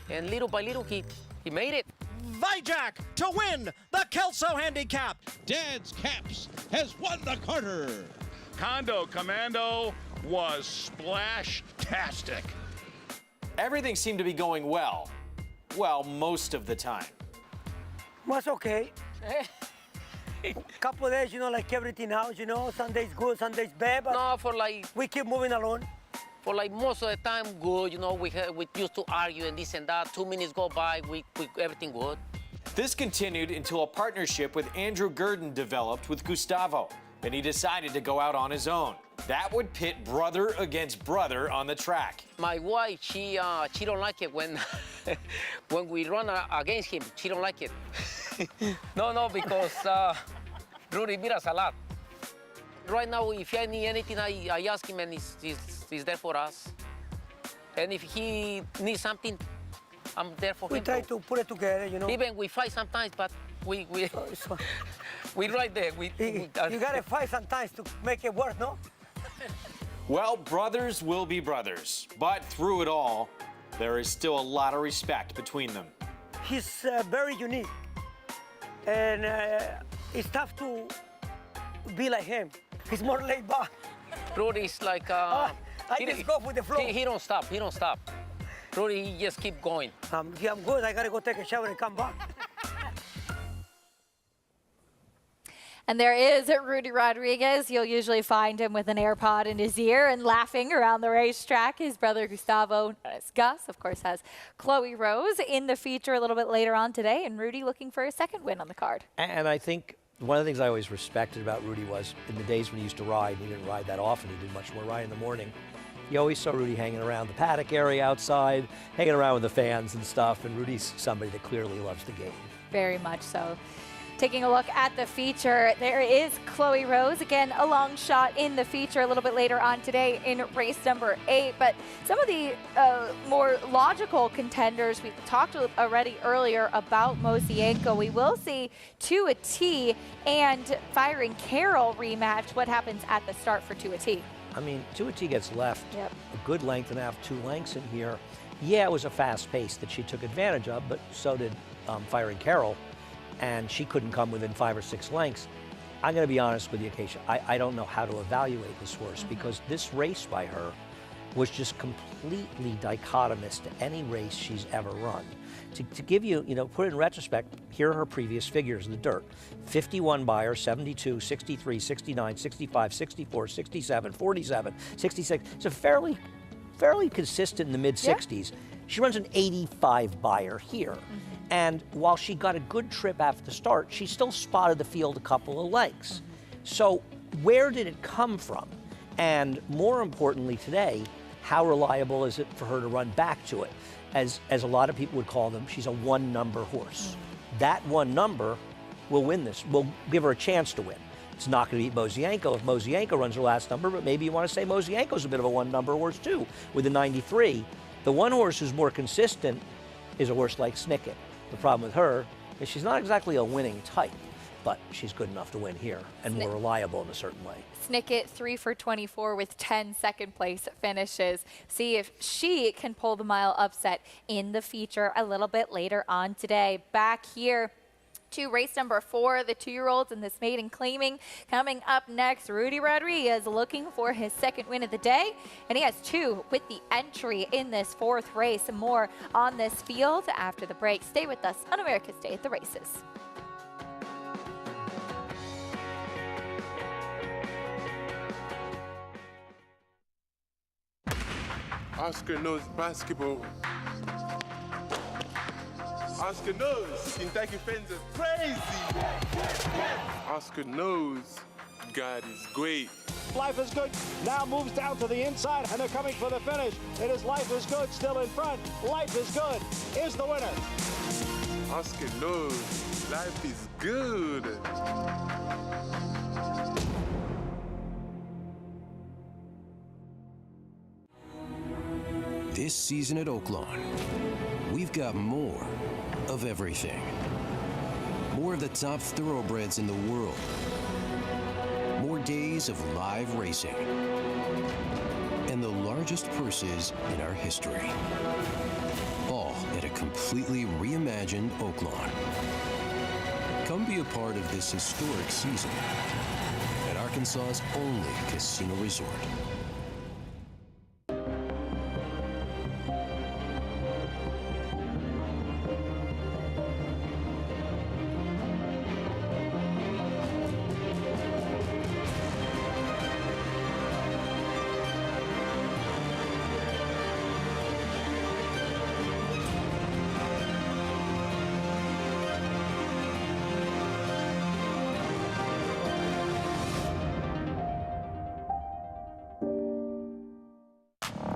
And little by little, he made it. Vijak to win the Kelso Handicap. Dad's Caps has won the Carter. Condo Commando was splash-tastic. Everything seemed to be going well. Well, most of the time. Was okay. Couple of days, like everything else, some days good, some days bad, but no, we keep moving along. For most of the time, good, we used to argue and this and that. 2 minutes go by, we everything good. This continued until a partnership with Andrew Gurdon developed with Gustavo, and he decided to go out on his own. That would pit brother against brother on the track. My wife, she don't like it when when we run against him. She don't like it. No, because Rudy beat us a lot. Right now, if I need anything, I ask him, and he's there for us. And if he needs something, I'm there for him. We try to put it together, Even we fight sometimes, but we right there. You gotta fight sometimes to make it work, no? Well, brothers will be brothers, but through it all, there is still a lot of respect between them. He's very unique, and it's tough to be like him. He's more laid back. Rudy's like I just go with the flow. He don't stop. Rudy, he just keep going. I'm good. I gotta go take a shower and come back. And there is Rudy Rodriguez. You'll usually find him with an AirPod in his ear and laughing around the racetrack. His brother Gustavo, Gus, of course, has Chloe Rose in the feature a little bit later on today, and Rudy looking for a 2nd win on the card. And I think one of the things I always respected about Rudy was in the days when he used to ride, he didn't ride that often, he did much more riding in the morning. You always saw Rudy hanging around the paddock area outside, hanging around with the fans and stuff, and Rudy's somebody that clearly loves the game. Very much so. Taking a look at the feature, there is Chloe Rose, again a long shot in the feature a little bit later on today in race number 8. But some of the more logical contenders, we talked already earlier about Mosienko. We will see To a T and Firing Carol rematch. What happens at the start for To a T? I mean, To a T gets left a good length and a half, 2 lengths in here. Yeah, it was a fast pace that she took advantage of, but so did Firing Carol. And she couldn't come within 5 or 6 lengths. I'm going to be honest with you, Acacia. I don't know how to evaluate this horse because this race by her was just completely dichotomous to any race she's ever run. To give you, put it in retrospect, here are her previous figures in the dirt. 51 by her, 72, 63, 69, 65, 64, 67, 47, 66. It's a fairly consistent in the mid-60s. Yeah. She runs an 85 buyer here. And while she got a good trip after the start, she still spotted the field a couple of lengths. So where did it come from? And more importantly today, how reliable is it for her to run back to it? As a lot of people would call them, she's a 1-number horse. That 1 number will win this, will give her a chance to win. It's not going to beat Mosienko if Mosienko runs her last number, but maybe you want to say Mosienko's a bit of a 1-number horse too, with a 93. The one horse who's more consistent is a horse like Snicket. The problem with her is she's not exactly a winning type, but she's good enough to win here and more reliable in a certain way. Snicket 3 for 24 with 10 second place finishes. See if she can pull the mile upset in the feature a little bit later on today. Back here to race number 4, the 2-year-olds in this maiden claiming. Coming up next, Rudy Rodriguez looking for his 2nd win of the day, and he has 2 with the entry in this 4th race. More on this field after the break. Stay with us on America's Day at the Races. Oscar knows basketball. Oscar knows Kentucky fans are crazy. Oscar knows God is great. Life is Good now moves down to the inside, and they're coming for the finish. It is Life is Good still in front. Life is Good is the winner. Oscar knows life is good. This season at Oaklawn, we've got more of everything. More of the top thoroughbreds in the world. More days of live racing. And the largest purses in our history. All at a completely reimagined Oaklawn. Come be a part of this historic season at Arkansas's only casino resort.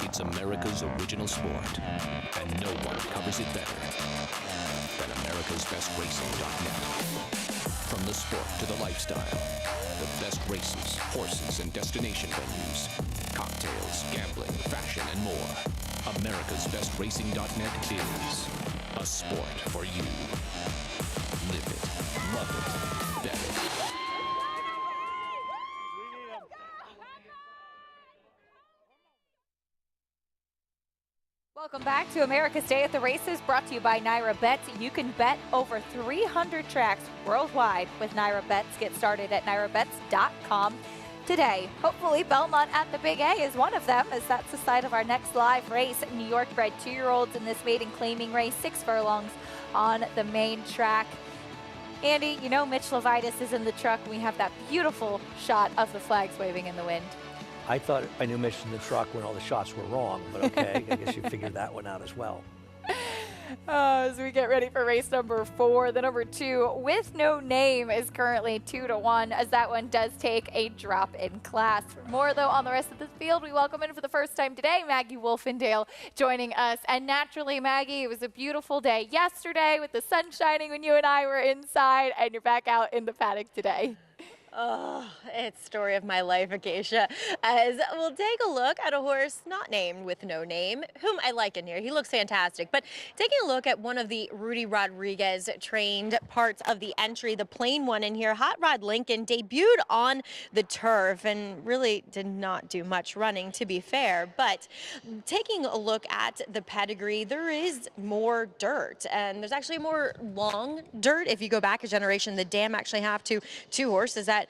It's America's original sport, and no one covers it better than America'sBestRacing.net. From the sport to the lifestyle, the best races, horses, and destination venues, cocktails, gambling, fashion, and more. America'sBestRacing.net is a sport for you. Live it, love it, bet it. Welcome back to America's Day at the Races, brought to you by Naira Bets. You can bet over 300 tracks worldwide with Naira Bets. Get started at nairabets.com today. Hopefully Belmont at the Big A is one of them, as that's the site of our next live race. New York bred 2-year-olds in this maiden claiming race, 6 furlongs on the main track. Andy, you know Mitch Levitas is in the truck. We have that beautiful shot of the flags waving in the wind. I thought I knew Mitch in the truck when all the shots were wrong, but okay, I guess you figured that one out as well. As we get ready for race number 4, the number 2 with no name is currently 2-1, as that one does take a drop in class. For more, though, on the rest of the field, we welcome in for the first time today Maggie Wolfendale joining us. And naturally, Maggie, it was a beautiful day yesterday with the sun shining when you and I were inside, and you're back out in the paddock today. Oh, it's story of my life, Acacia. As we'll take a look at a horse not named with no name, whom I like in here. He looks fantastic. But taking a look at one of the Rudy Rodriguez trained parts of the entry, the plain one in here, Hot Rod Lincoln debuted on the turf and really did not do much running, to be fair. But taking a look at the pedigree, there is more dirt, and there's actually more long dirt. If you go back a generation, the dam actually have two horses that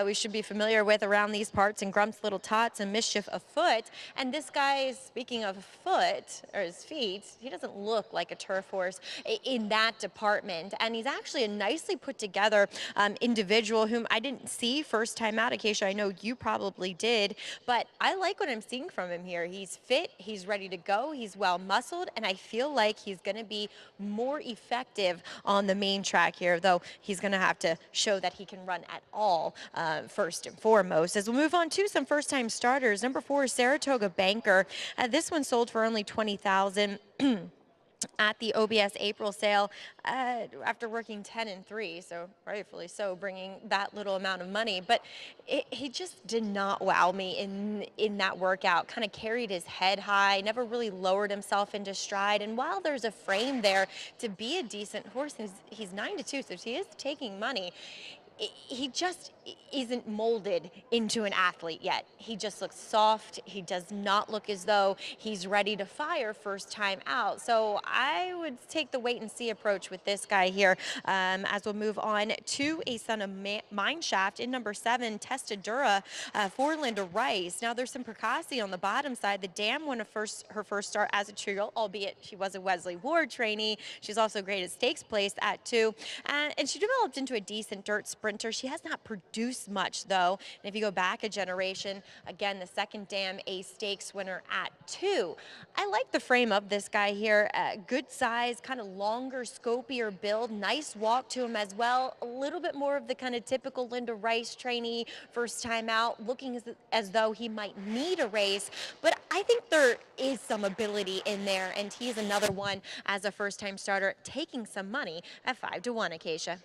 we should be familiar with around these parts, and Grump's Little Tots and Mischief Afoot. And this guy, speaking of foot, or his feet, he doesn't look like a turf horse in that department. And he's actually a nicely put together individual whom I didn't see first time out. Acacia, I know you probably did, but I like what I'm seeing from him here. He's fit, he's ready to go, he's well muscled, and I feel like he's going to be more effective on the main track here, though he's going to have to show that he can run at all. First and foremost. As we'll move on to some first-time starters, number 4, Saratoga Banker. This one sold for only $20,000 at the OBS April sale after working 10 and 3, so rightfully so, bringing that little amount of money. But he just did not wow me in that workout. Kind of carried his head high, never really lowered himself into stride. And while there's a frame there to be a decent horse, he's 9-2, so he is taking money. He just isn't molded into an athlete yet. He just looks soft. He does not look as though he's ready to fire first time out. So I would take the wait and see approach with this guy here, as we'll move on to a son of Mineshaft in number 7, Testadura, for Linda Rice. Now there's some precocity on the bottom side. The dam won her first start as a trio, albeit she was a Wesley Ward trainee. She's also great at stakes place at 2, and she developed into a decent dirt sprinter. She has not produced much, though. And if you go back a generation, again, the second dam A stakes winner at 2. I like the frame of this guy here. Good size, kind of longer, scopier build. Nice walk to him as well. A little bit more of the kind of typical Linda Rice trainee, first time out, looking as though he might need a race. But I think there is some ability in there, and he's another one as a first-time starter, taking some money at 5-1, Acacia.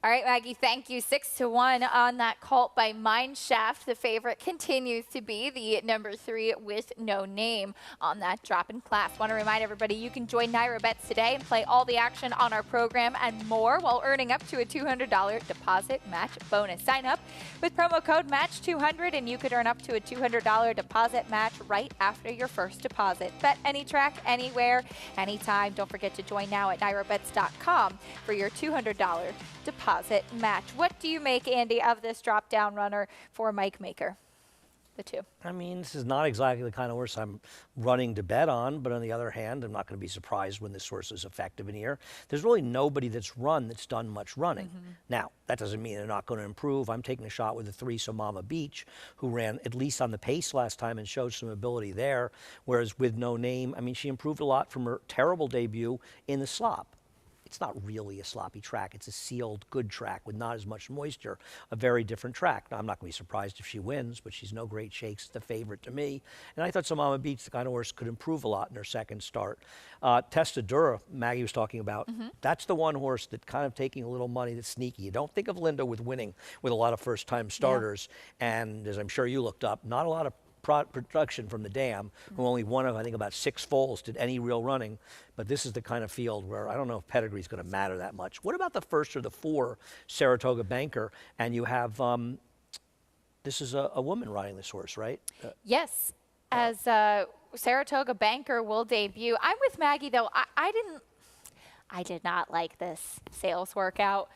All right, Maggie, thank you. 6-1 on that cult by Mineshaft. The favorite continues to be the number 3 with no name on that drop in class. Want to remind everybody you can join Naira Bets today and play all the action on our program and more while earning up to a $200 deposit match bonus. Sign up with promo code MATCH200 and you could earn up to a $200 deposit match right after your first deposit. Bet any track, anywhere, anytime. Don't forget to join now at nairabets.com for your $200 deposit match. What do you make, Andy, of this drop-down runner for Mike Maker? The 2. I mean, this is not exactly the kind of horse I'm running to bet on, but on the other hand, I'm not going to be surprised when this horse is effective in here. There's really nobody that's run that's done much running. Now, that doesn't mean they're not going to improve. I'm taking a shot with the 3 Somama Beach, who ran at least on the pace last time and showed some ability there, whereas with no name, I mean, she improved a lot from her terrible debut in the slop. It's not really a sloppy track. It's a sealed, good track with not as much moisture, a very different track. Now, I'm not going to be surprised if she wins, but she's no great shakes, the favorite to me. And I thought Somama Beach, the kind of horse, could improve a lot in her second start. Testadura, Maggie was talking about, that's the one horse that kind of taking a little money that's sneaky. You don't think of Linda with winning with a lot of first-time starters. Yeah. And as I'm sure you looked up, not a lot of production from the dam, who only one of, I think, about 6 foals did any real running. But this is the kind of field where I don't know if pedigree is going to matter that much. What about the 1st or the 4 Saratoga Banker? And you have, this is a woman riding this horse, right? Yes, as Saratoga Banker will debut. I'm with Maggie, though. I did not like this sales workout.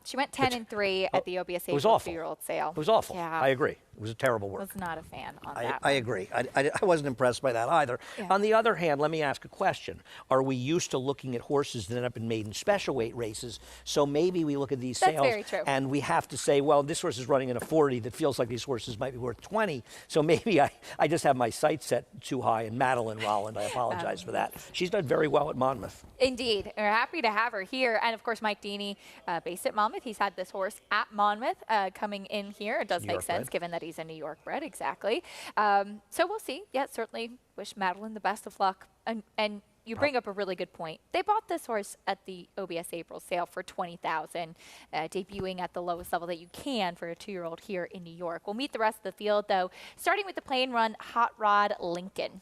She went 10 and 3 at the OBS 2-year-old sale. It was awful. Yeah. I agree. It was a terrible work. Was not a fan on I that. agree. I wasn't impressed by that either. Yeah. On the other hand, let me ask a question. Are we used to looking at horses that end up in maiden special weight races? So maybe we look at these That's sales very true. and we have to say, well, this horse is running in a 40 that feels like these horses might be worth 20. So maybe I just have my sights set too high. And Madeline Rolland, I apologize for that. She's done very well at Monmouth. Indeed. We're happy to have her here. And, of course, Mike Deeney, based at Monmouth. He's had this horse at Monmouth coming in here. It does New make York sense, bred. given that he's a New York bred. Exactly. So we'll see. Yeah, certainly wish Madeline the best of luck. And you bring up a really good point. They bought this horse at the OBS April sale for $20,000, debuting at the lowest level that you can for a 2-year-old here in New York. We'll meet the rest of the field, though, starting with the plain run Hot Rod Lincoln.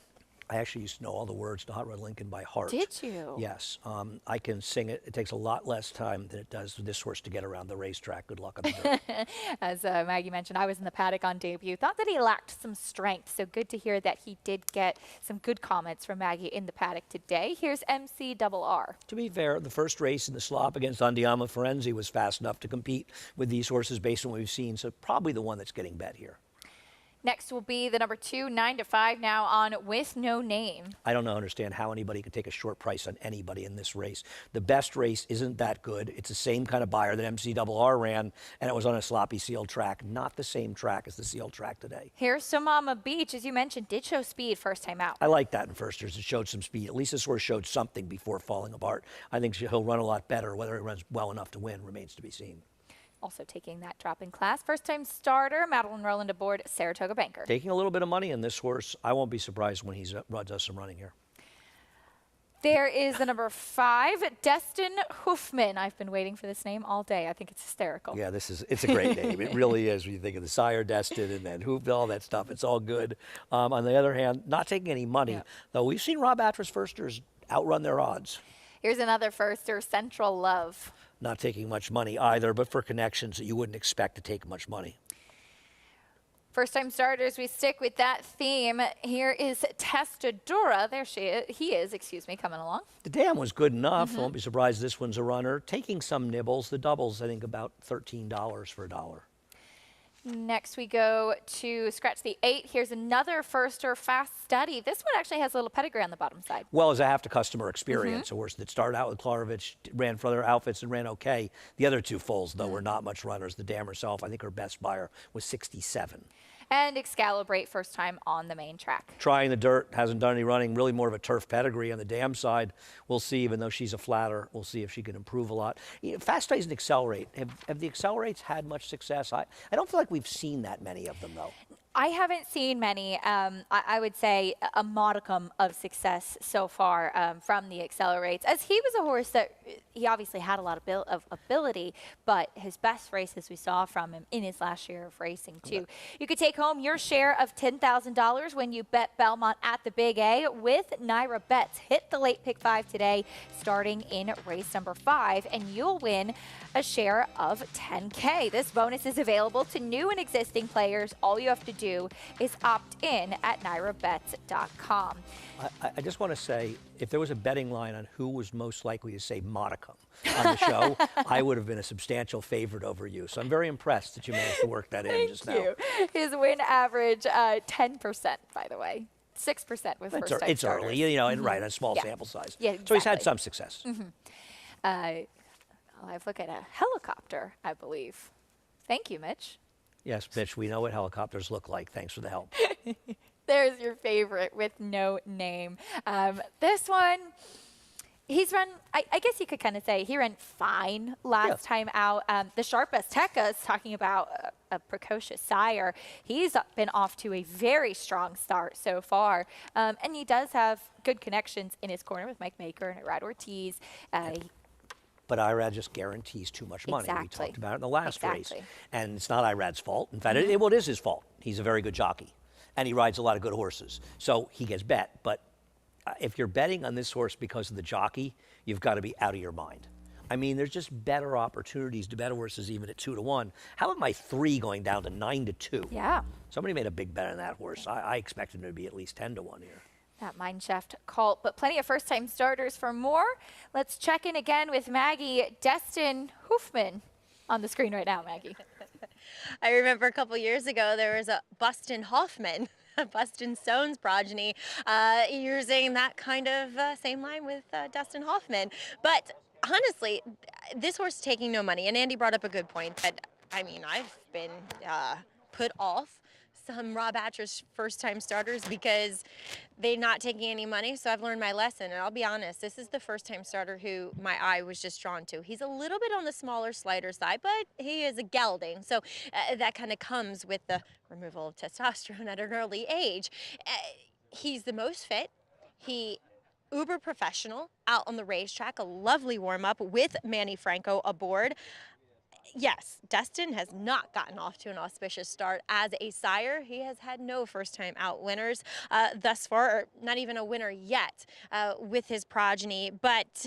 I actually used to know all the words to Hot Rod Lincoln by heart. Did you? Yes. I can sing it. It takes a lot less time than it does for this horse to get around the racetrack. Good luck on the dirt. As Maggie mentioned, I was in the paddock on debut. Thought that he lacked some strength, so good to hear that he did get some good comments from Maggie in the paddock today. Here's MCRR. To be fair, the first race in the slop against Andiamo Ferenzi was fast enough to compete with these horses based on what we've seen, so probably the one that's getting bet here. Next will be the number 2, 9 to 5 now on With No Name. I don't understand how anybody could take a short price on anybody in this race. The best race isn't that good. It's the same kind of buyer that MCRR ran, and it was on a sloppy sealed track, not the same track as the sealed track today. Here's Somama Beach, as you mentioned, did show speed first time out. I like that in firsters. It showed some speed. At least this horse showed something before falling apart. I think he'll run a lot better. Whether he runs well enough to win remains to be seen. Also taking that drop in class. First time starter, Madeline Rolland aboard Saratoga Banker. Taking a little bit of money in this horse. I won't be surprised when he does some running here. There is the number 5, Destin Hoofman. I've been waiting for this name all day. I think it's hysterical. Yeah, it's a great name. It really is when you think of the sire Destin and then Hoofed, all that stuff. It's all good. On the other hand, not taking any money, though we've seen Rob Atras firsters outrun their odds. Here's another firster, Central Love. Not taking much money either, but for connections that you wouldn't expect to take much money. First time starters, we stick with that theme. Here is Testadora. There he is, coming along. The dam was good enough. I won't be surprised this one's a runner. Taking some nibbles. The doubles, I think, about $13 for $1. Next we go to scratch the 8. Here's another firster, Fast Study. This one actually has a little pedigree on the bottom side. Well, as a half to customer experience, a horse that started out with Klarovich, ran for other outfits and ran okay. The other two foals, though, were not much runners. The dam herself, I think her best buyer was 67. And Excalibrate, first time on the main track. Trying the dirt, hasn't done any running, really more of a turf pedigree on the dam side. We'll see, even though she's a flatter, we'll see if she can improve a lot. Fast Studies and Accelerate, have the Accelerates had much success? I don't feel like we've seen that many of them, though. I haven't seen many. I would say a modicum of success so far from the Accelerates, as he was a horse that he obviously had a lot of ability, but his best races we saw from him in his last year of racing too. Okay. You could take home your share of $10,000 when you bet Belmont at the Big A with Naira Bets. Hit the late pick 5 today, starting in race number 5, and you'll win a share of $10K. This bonus is available to new and existing players. All you have to do is opt in at nairabets.com. I just want to say, if there was a betting line on who was most likely to say modicum on the show, I would have been a substantial favorite over you. So I'm very impressed that you managed to work that in just now. Thank you. His win average, 10%, by by 6% with first time It's starters. early, you know, and right, on a small sample size. Yeah, exactly. So he's had some success. I've looked at a helicopter, I believe. Thank you, Mitch. Yes, Mitch, we know what helicopters look like. Thanks for the help. There's your favorite with no name. This one, he's run, I guess you could kind of say he ran fine last time out. The sharpest Tekka's talking about a precocious sire. He's been off to a very strong start so far. And he does have good connections in his corner with Mike Maker and Irad Ortiz. But Irad just guarantees too much money. Exactly. We talked about it in the last race. And it's not Irad's fault. In fact, it is his fault. He's a very good jockey. And he rides a lot of good horses. So he gets bet. But if you're betting on this horse because of the jockey, you've got to be out of your mind. I mean, there's just better opportunities to bet horses even at 2-1. How about my 3 going down to 9-2? Yeah. Somebody made a big bet on that horse. I expect him to be at least 10-1 here. That Mineshaft cult, but plenty of first-time starters for more. Let's check in again with Maggie. Destin Hoofman on the screen right now, Maggie. I remember a couple years ago there was a Bustin Hoffman, a Bustin Stone's progeny, using that kind of same line with Dustin Hoffman. But honestly, this horse is taking no money. And Andy brought up a good point that, I mean, I've been put off some Rob Atcher's first-time starters because they're not taking any money, so I've learned my lesson. And I'll be honest, this is the first-time starter who my eye was just drawn to. He's a little bit on the smaller, slighter side, but he is a gelding, so that kind of comes with the removal of testosterone at an early age. He's the most fit. He uber professional out on the racetrack, a lovely warm-up with Manny Franco aboard. Yes, Dustin has not gotten off to an auspicious start as a sire. He has had no first-time out winners thus far, or not even a winner yet with his progeny. But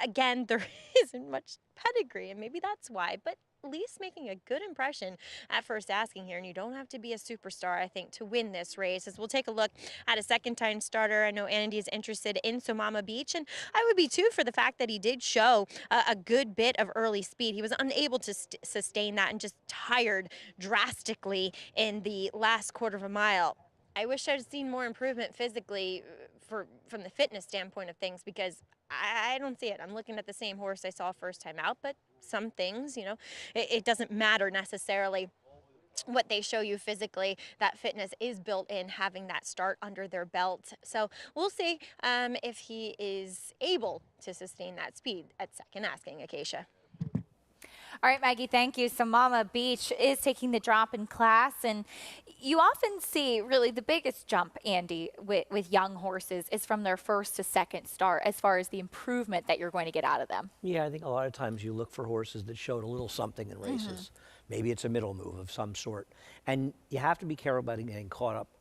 again, there isn't much pedigree, and maybe that's why. But at least making a good impression at first asking here, and you don't have to be a superstar, I think, to win this race. As we'll take a look at a second-time starter. I know Andy is interested in Somama Beach, and I would be too for the fact that he did show a good bit of early speed. He was unable to sustain that and just tired drastically in the last quarter of a mile. I wish I'd seen more improvement physically from the fitness standpoint of things, because I don't see it. I'm looking at the same horse I saw first time out, but some things, you know, it doesn't matter necessarily what they show you physically. That fitness is built in having that start under their belt. So we'll see if he is able to sustain that speed at second asking, Acacia. All right, Maggie, thank you. So Mama Beach is taking the drop in class, and you often see really the biggest jump, Andy, with young horses is from their first to second start as far as the improvement that you're going to get out of them. Yeah, I think a lot of times you look for horses that showed a little something in races. Maybe it's a middle move of some sort. And you have to be careful about getting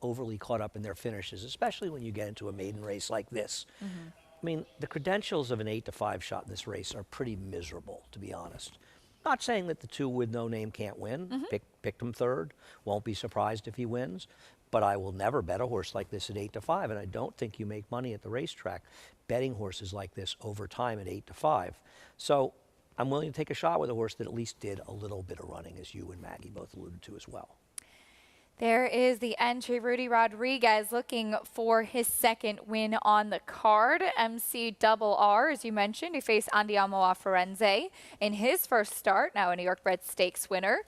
overly caught up in their finishes, especially when you get into a maiden race like this. I mean, the credentials of an 8-5 shot in this race are pretty miserable, to be honest. Not saying that the two with no name can't win. Picked him third. Won't be surprised if he wins. But I will never bet a horse like this at 8-5, and I don't think you make money at the racetrack betting horses like this over time at 8-5. So I'm willing to take a shot with a horse that at least did a little bit of running, as you and Maggie both alluded to as well. There is the entry. Rudy Rodriguez looking for his second win on the card. MC-RR, as you mentioned, he faced Andiamo a Firenze in his first start, now a New York Bred Stakes winner.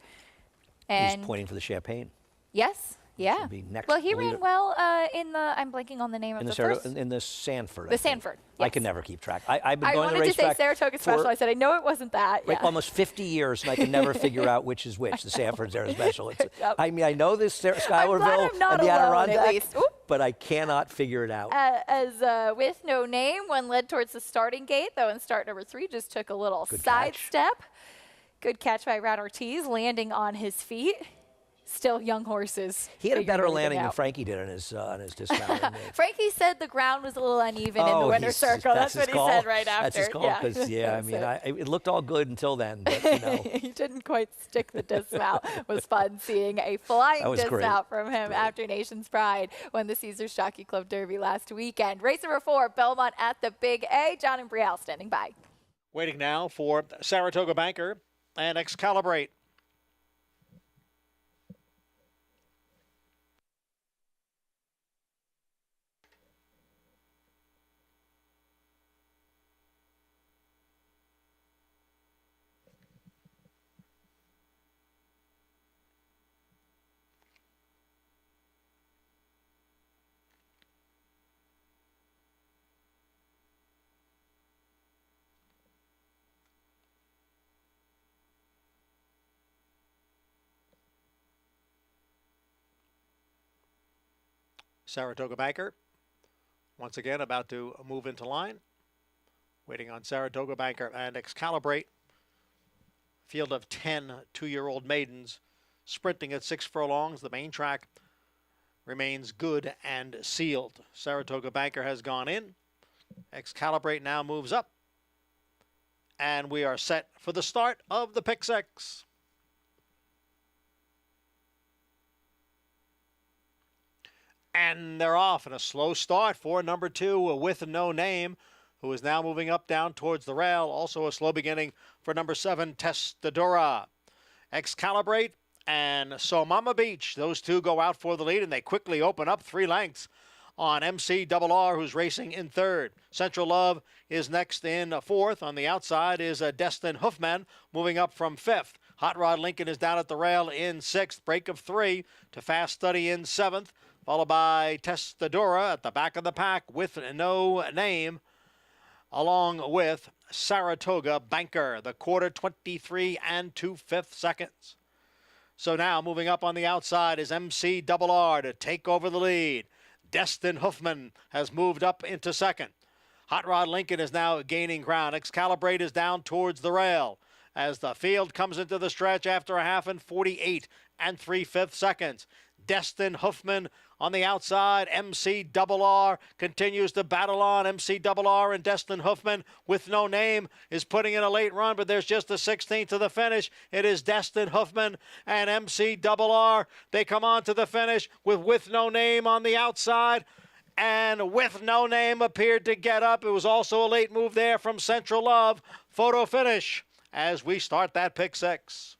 And he's pointing for the Champagne. Yes. Yeah. Well, he ran well in the, I'm blanking on the name of the first. In the Sanford. The Sanford. Yes. I can never keep track. I've been going to racetrack. I wanted to say Saratoga Special. I said, I know it wasn't that. Like almost 50 years, and I can never figure out which is which. The Sanford Sarah Special. I mean, I know this Schuylerville and the Adirondack, but I cannot figure it out. With no name, one led towards the starting gate, though, in start number 3 just took a little sidestep. Good catch by Rat Ortiz, landing on his feet. Still young horses. He had a better landing than Frankie did on his dismount. Frankie said the ground was a little uneven in the winner's circle. That's what he said right after. That's his call, because, I mean, it looked all good until then, but, you know. He didn't quite stick the dismount. It was fun seeing a flying dismount from him after Nation's Pride won the Caesars Jockey Club Derby last weekend. Race number 4, Belmont at the Big A. John and Brielle standing by. Waiting now for Saratoga Banker and Excalibrate. Saratoga Banker, once again, about to move into line. Waiting on Saratoga Banker and Excalibrate. Field of 10 two-year-old maidens sprinting at 6 furlongs. The main track remains good and sealed. Saratoga Banker has gone in. Excalibrate now moves up. And we are set for the start of the Pick 6. And they're off in a slow start for number 2 with no name, who is now moving up down towards the rail. Also a slow beginning for number 7, Testadora. Excalibrate and Somama Beach. Those two go out for the lead, and they quickly open up 3 lengths on MCRR, who's racing in third. Central Love is next in fourth. On the outside is Destin Hoofman, moving up from fifth. Hot Rod Lincoln is down at the rail in sixth. Break of 3 to Fast Study in seventh, followed by Testadora at the back of the pack with no name, along with Saratoga Banker, the quarter 23 and 2/5 seconds. So now moving up on the outside is MCRR to take over the lead. Destin Hoofman has moved up into second. Hot Rod Lincoln is now gaining ground. Excalibrate is down towards the rail as the field comes into the stretch after a half in 48 and 3/5 seconds. Destin Hoofman on the outside. MCRR continues to battle on. MCRR and Destin Hoofman with no name is putting in a late run, but there's just a 16th to the finish. It is Destin Hoofman and MCRR. They come on to the finish with no name on the outside. And with no name appeared to get up. It was also a late move there from Central Love. Photo finish as we start that pick 6.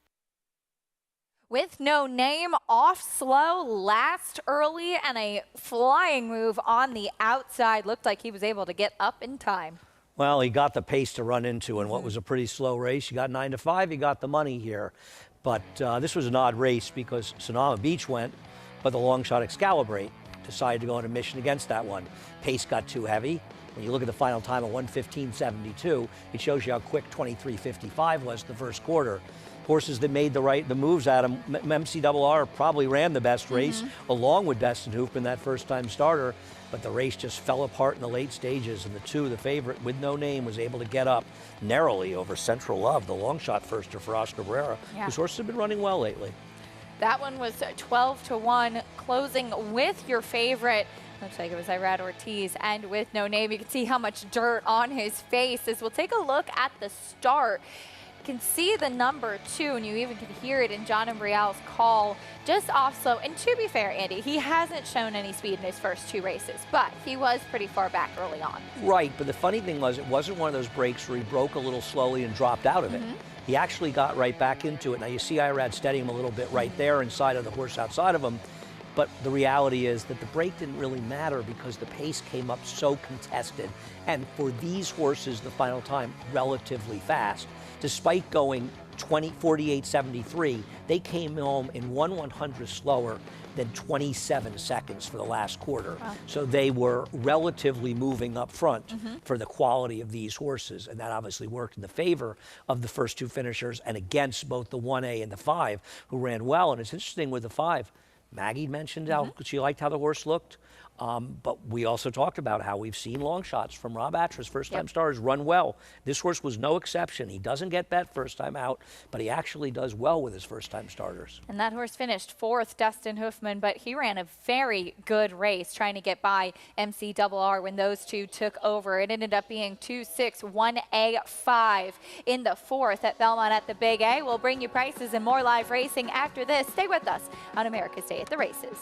With no name, off slow, last early, and a flying move on the outside. Looked like he was able to get up in time. Well, he got the pace to run into in what was a pretty slow race. You got 9 to 5, you got the money here. But this was an odd race because Sonoma Beach went, but the long shot Excalibrate decided to go on a mission against that one. Pace got too heavy. When you look at the final time of 1:15.72, it shows you how quick 23:55 was the first quarter. Horses that made the moves at him, MCRR probably ran the best race, along with Destin Hoofman, that first-time starter, but the race just fell apart in the late stages, and the favorite with no name, was able to get up narrowly over Central Love, the long shot firster for Oscar Brera, whose horses have been running well lately. That one was 12 to 1, closing with your favorite. Looks like it was Irad Ortiz, and with no name. You can see how much dirt on his face. As we'll take a look at the start. You can see the number 2, and you even can hear it in John Embrial's call, just off slow. And to be fair, Andy, he hasn't shown any speed in his first 2 races, but he was pretty far back early on. Right, but the funny thing was, it wasn't one of those breaks where he broke a little slowly and dropped out of it. He actually got right back into it. Now you see Irad steadying him a little bit right there inside of the horse outside of him, but the reality is that the break didn't really matter because the pace came up so contested. And for these horses, the final time, relatively fast. Despite going 48.73, they came home in 1/100 slower than 27 seconds for the last quarter. Wow. So they were relatively moving up front for the quality of these horses, and that obviously worked in the favor of the first 2 finishers and against both the 1A and the 5, who ran well. And it's interesting with the 5, Maggie mentioned how she liked how the horse looked. But we also talked about how we've seen long shots from Rob Atras, first-time stars, run well. This horse was no exception. He doesn't get that first time out, but he actually does well with his first-time starters. And that horse finished 4th, Destin Hoofman, but he ran a very good race trying to get by MCRR when those two took over. It ended up being 2-6-1A-5 in the 4th at Belmont at the Big A. We'll bring you prices and more live racing after this. Stay with us on America's Day at the Races.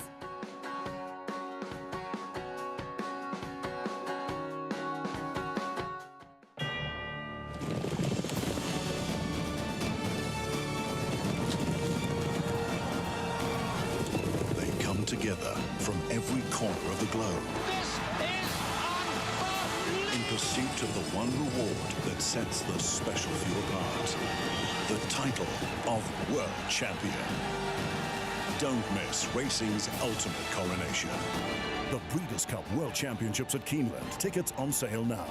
Together from every corner of the globe in pursuit of the one reward that sets the special few apart, the title of World Champion. Don't miss racing's ultimate coronation. The Breeders' Cup World Championships at Keeneland. Tickets on sale now.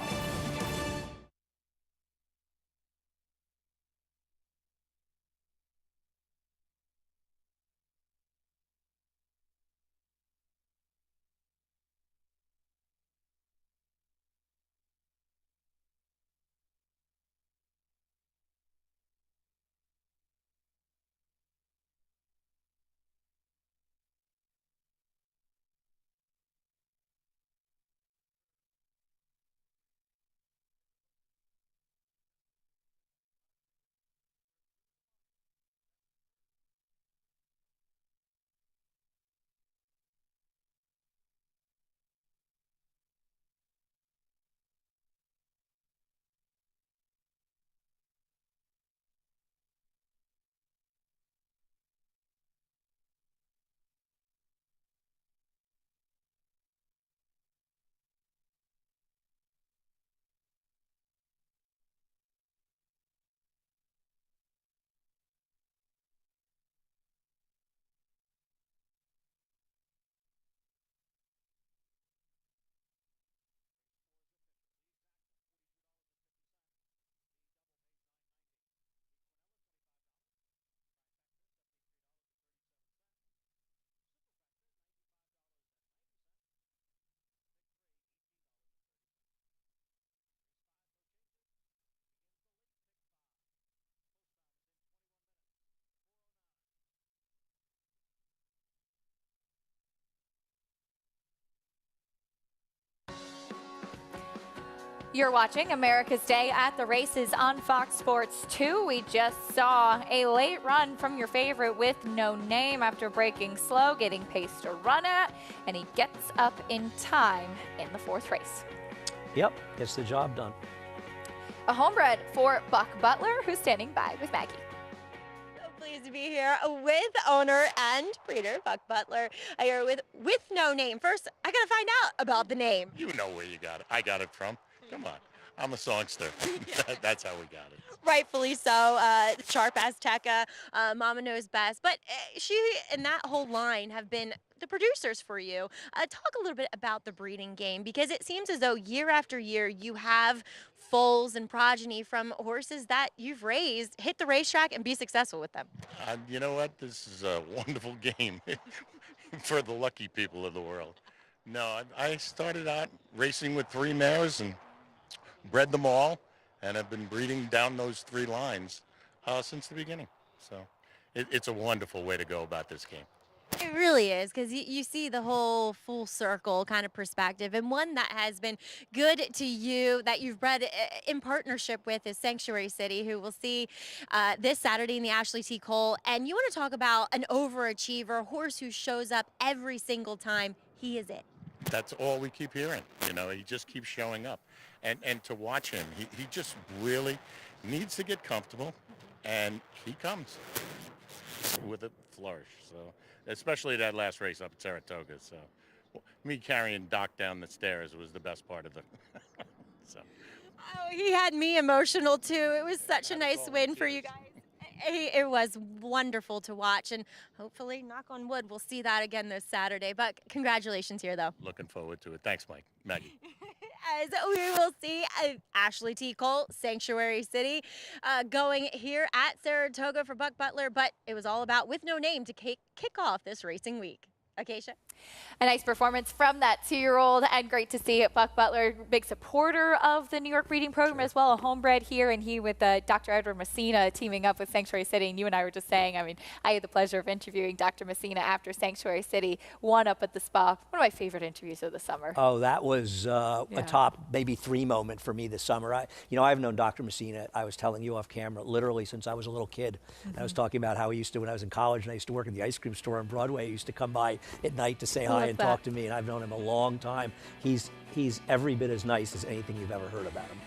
You're watching America's Day at the Races on Fox Sports 2. We just saw a late run from your favorite with no name after breaking slow, getting pace to run at, and he gets up in time in the fourth race. Yep, gets the job done. A homebred for Buck Butler, who's standing by with Maggie. Pleased to be here with owner and breeder Buck Butler. Here with no name. First, I gotta find out about the name. You know where you got it. I got it from. Come on. I'm a songster. That's how we got it. Rightfully so. Sharp Azteca, Mama Knows Best. But she and that whole line have been the producers for you. Talk a little bit about the breeding game, because it seems as though year after year you have foals and progeny from horses that you've raised hit the racetrack and be successful with them. You know what? This is a wonderful game for the lucky people of the world. No, I started out racing with 3 mares and bred them all, and I've been breeding down those 3 lines since the beginning. So it's a wonderful way to go about this game. It really is, because you see the whole full circle kind of perspective, and one that has been good to you that you've bred in partnership with is Sanctuary City, who we'll see this Saturday in the Ashley T. Cole. And you want to talk about an overachiever, a horse who shows up every single time. He is it. That's all we keep hearing. You know, he just keeps showing up. And to watch him, he just really needs to get comfortable, and he comes with a flourish. So, especially that last race up at Saratoga. So, me carrying Doc down the stairs was the best part of the. So. Oh, he had me emotional too. It was such a nice win for you guys. It was wonderful to watch, and hopefully, knock on wood, we'll see that again this Saturday. But congratulations here, though. Looking forward to it. Thanks, Maggie. As we will see Ashley T. Cole, Sanctuary City, going here at Saratoga for Buck Butler. But it was all about with no name to kick off this racing week. Acacia? A nice performance from that 2-year-old, and great to see it. Buck Butler, big supporter of the New York breeding program as well, a homebred here, and he with Dr. Edward Messina teaming up with Sanctuary City. And you and I were just saying, I mean, I had the pleasure of interviewing Dr. Messina after Sanctuary City won up at the spa. One of my favorite interviews of the summer. Oh, that was a top maybe 3 moment for me this summer. I've known Dr. Messina, I was telling you off camera, literally since I was a little kid. Mm-hmm. I was talking about how he used to, when I was in college and I used to work in the ice cream store on Broadway, he used to come by at night to say hi and talk to me, and I've known him a long time. He's every bit as nice as anything you've ever heard about him.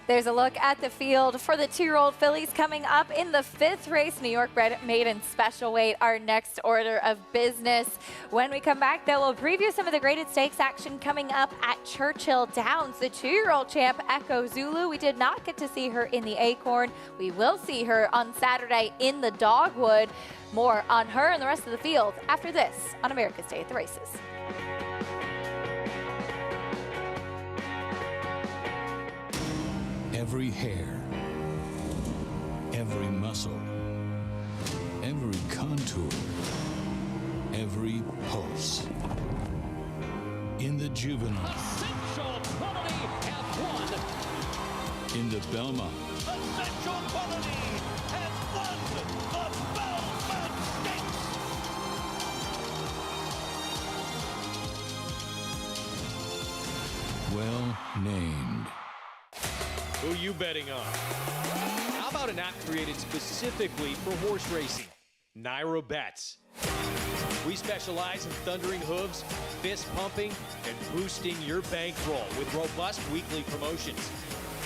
There's a look at the field for the 2-year-old fillies coming up in the 5th race, New York bred maiden special weight, our next order of business. When we come back, though, we'll preview some of the graded stakes action coming up at Churchill Downs. The 2-year-old champ, Echo Zulu, we did not get to see her in the Acorn. We will see her on Saturday in the Dogwood. More on her and the rest of the field after this on America's Day at the Races. Every hair, every muscle, every contour, every pulse. In the juvenile, Essential Quality has won. in the Belmont, Essential Quality has won the Belmont Stakes. well named. Who you betting on? How about an app created specifically for horse racing? Naira Bets. We specialize in thundering hooves, fist pumping, and boosting your bankroll with robust weekly promotions.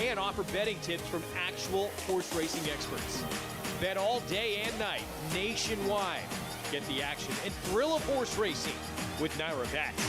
And offer betting tips from actual horse racing experts. Bet all day and night, nationwide. Get the action and thrill of horse racing with Naira Bets.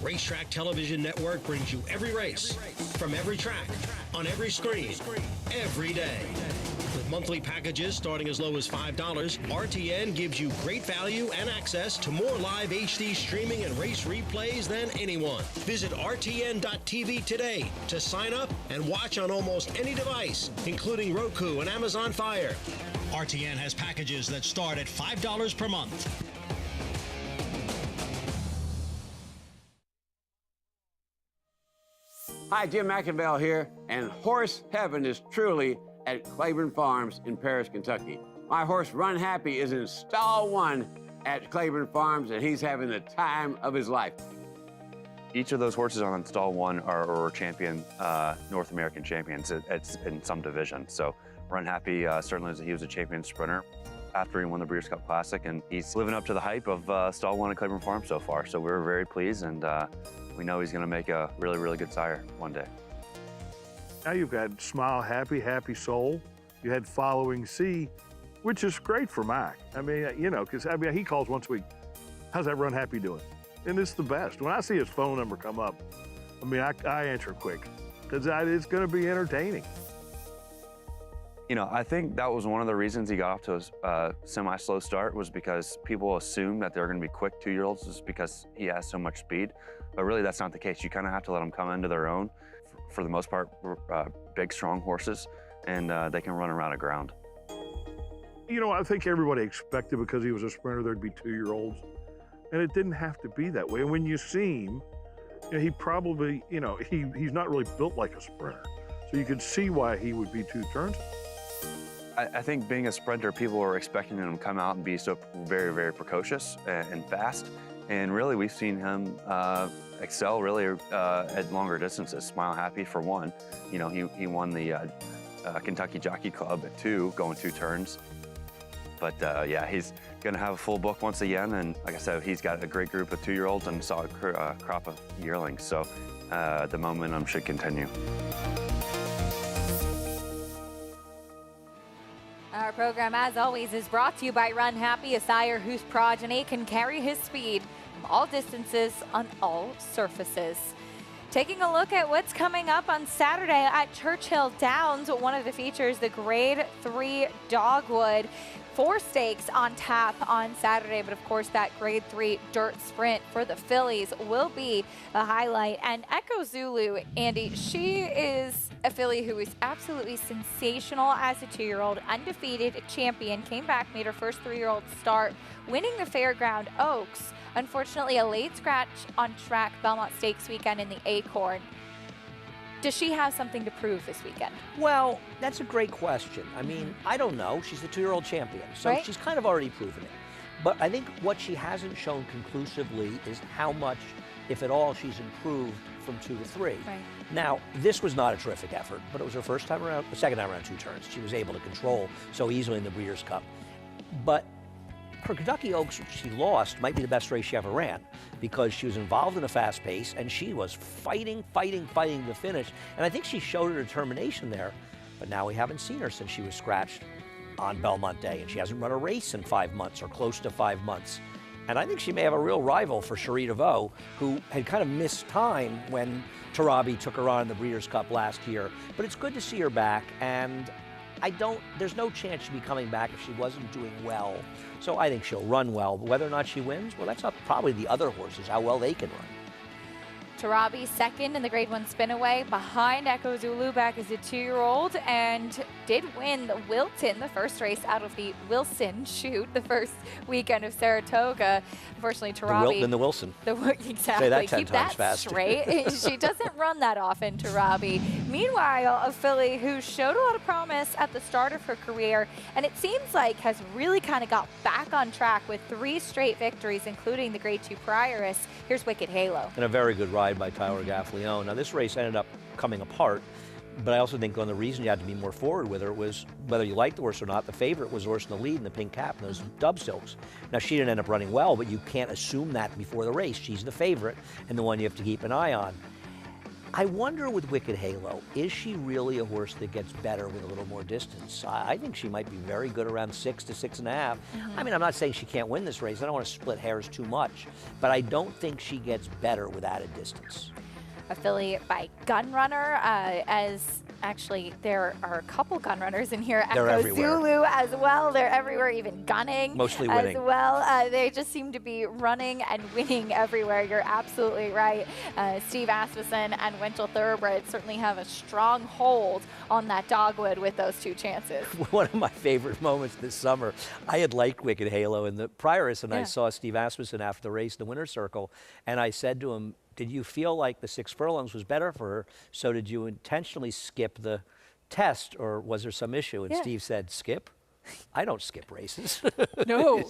Racetrack Television Network brings you every race, from every track, on every screen, every day. With monthly packages starting as low as $5, RTN gives you great value and access to more live HD streaming and race replays than anyone. Visit RTN.tv today to sign up and watch on almost any device, including Roku and Amazon Fire. RTN has packages that start at $5 per month. Hi, Jim McInville here, and horse heaven is truly at Claiborne Farms in Paris, Kentucky. My horse, Run Happy, is in stall 1 at Claiborne Farms, and he's having the time of his life. Each of those horses on stall 1 are champion, North American champions in some division. So Run Happy certainly he was a champion sprinter after he won the Breeders' Cup Classic, and he's living up to the hype of stall 1 at Claiborne Farms so far. So we're very pleased, and we know he's going to make a really, really good sire one day. Now you've got Smile Happy, Happy Soul. You had Following Sea, which is great for Mac. I mean, you know, because he calls once a week. How's that Run Happy doing? And it's the best. When I see his phone number come up, I mean, I answer quick because it's going to be entertaining. You know, I think that was one of the reasons he got off to a semi-slow start was because people assume that they're going to be quick 2-year-olds just because he has so much speed. But really, that's not the case. You kind of have to let them come into their own. For the most part, big, strong horses, and they can run around a ground. You know, I think everybody expected because he was a sprinter there'd be 2-year-olds, and it didn't have to be that way. And when you see him, you know, he probably, you know, he's not really built like a sprinter. So you could see why he would be 2 turns. I think being a sprinter, people are expecting him to come out and be so very, very precocious and fast. And really, we've seen him excel really at longer distances. Smile Happy for one. You know, he won the Kentucky Jockey Club at 2, going 2 turns. But yeah, he's going to have a full book once again. And like I said, he's got a great group of 2-year-olds and a solid crop of yearlings. So the momentum should continue. Our program, as always, is brought to you by Run Happy, a sire whose progeny can carry his speed from all distances on all surfaces. Taking a look at what's coming up on Saturday at Churchill Downs, one of the features, the Grade 3 Dogwood. 4 stakes on tap on Saturday, but of course that Grade 3 dirt sprint for the fillies will be a highlight. And Echo Zulu, Andy, she is a filly who is absolutely sensational as a 2-year-old, undefeated champion, came back, made her first 3-year-old start, winning the Fairground Oaks. Unfortunately, a late scratch on track Belmont Stakes weekend in the Acorn. Does she have something to prove this weekend? Well, that's a great question. I mean, I don't know. She's the 2-year-old champion, so she's kind of already proven it. But I think what she hasn't shown conclusively is how much, if at all, she's improved from 2 to 3. Right. Now, this was not a terrific effort, but it was her first time around, the second time around 2 turns. She was able to control so easily in the Breeders' Cup. But her Kentucky Oaks, which she lost, might be the best race she ever ran because she was involved in a fast pace and she was fighting to the finish. And I think she showed her determination there, but now we haven't seen her since she was scratched on Belmont Day, and she hasn't run a race in 5 months or close to 5 months. And I think she may have a real rival for Cherie DeVoe, who had kind of missed time when Tarabi took her on in the Breeders' Cup last year. But it's good to see her back, and there's no chance she'd be coming back if she wasn't doing well. So I think she'll run well, but whether or not she wins, well, that's up probably the other horses, how well they can run. Tarabi second in the Grade 1 Spinaway behind Echo Zulu back as a 2-year-old, and did win the Wilton, the first race out of the Wilson shoot, the first weekend of Saratoga. Unfortunately, Tarabi. The Wilton and the Wilson. Exactly. Say that 10 Keep times that fast. straight. She doesn't run that often, Tarabi. Meanwhile, a filly who showed a lot of promise at the start of her career, and it seems like has really kind of got back on track with 3 straight victories, including the Grade 2 Prioress. Here's Wicked Halo. And a very good ride by Tyler Gaffalione. Now, this race ended up coming apart, but I also think the reason you had to be more forward with her was whether you liked the horse or not, the favorite was the horse in the lead in the pink cap and those dub silks. Now, she didn't end up running well, but you can't assume that before the race. She's the favorite and the one you have to keep an eye on. I wonder with Wicked Halo, is she really a horse that gets better with a little more distance? I think she might be very good around 6 to 6.5. I mean, I'm not saying she can't win this race. I don't want to split hairs too much, but I don't think she gets better with added distance. A filly by Gunrunner, as Actually, there are a couple gun runners in here. They're Echo everywhere. Zulu as well. They're everywhere, even gunning Mostly winning. as well. They just seem to be running and winning everywhere. You're absolutely right. Steve Asmussen and Winchell Thoroughbred certainly have a strong hold on that dogwood with those 2 chances. One of my favorite moments this summer, I had liked Wicked Halo in the prior race, and I saw Steve Asmussen after the race in the winner's circle, and I said to him, did you feel like the 6 furlongs was better for her? So did you intentionally skip the test, or was there some issue? And Steve said, skip? I don't skip races. No.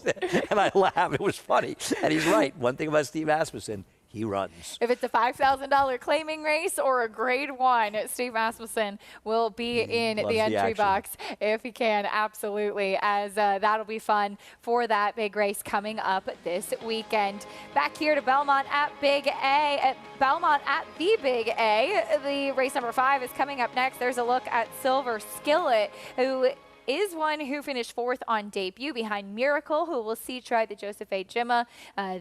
And I laughed. It was funny. And he's right. One thing about Steve Asmussen, he runs. If it's a $5,000 claiming race or a grade 1, Steve Asmussen will be in the entry box if he can, absolutely, as that'll be fun for that big race coming up this weekend. Back here to Belmont at Big A, at Belmont at the Big A. The race number 5 is coming up next. There's a look at Silver Skillet, who is one who finished 4th on debut behind Miracle, who will see try the Joseph A. Jimma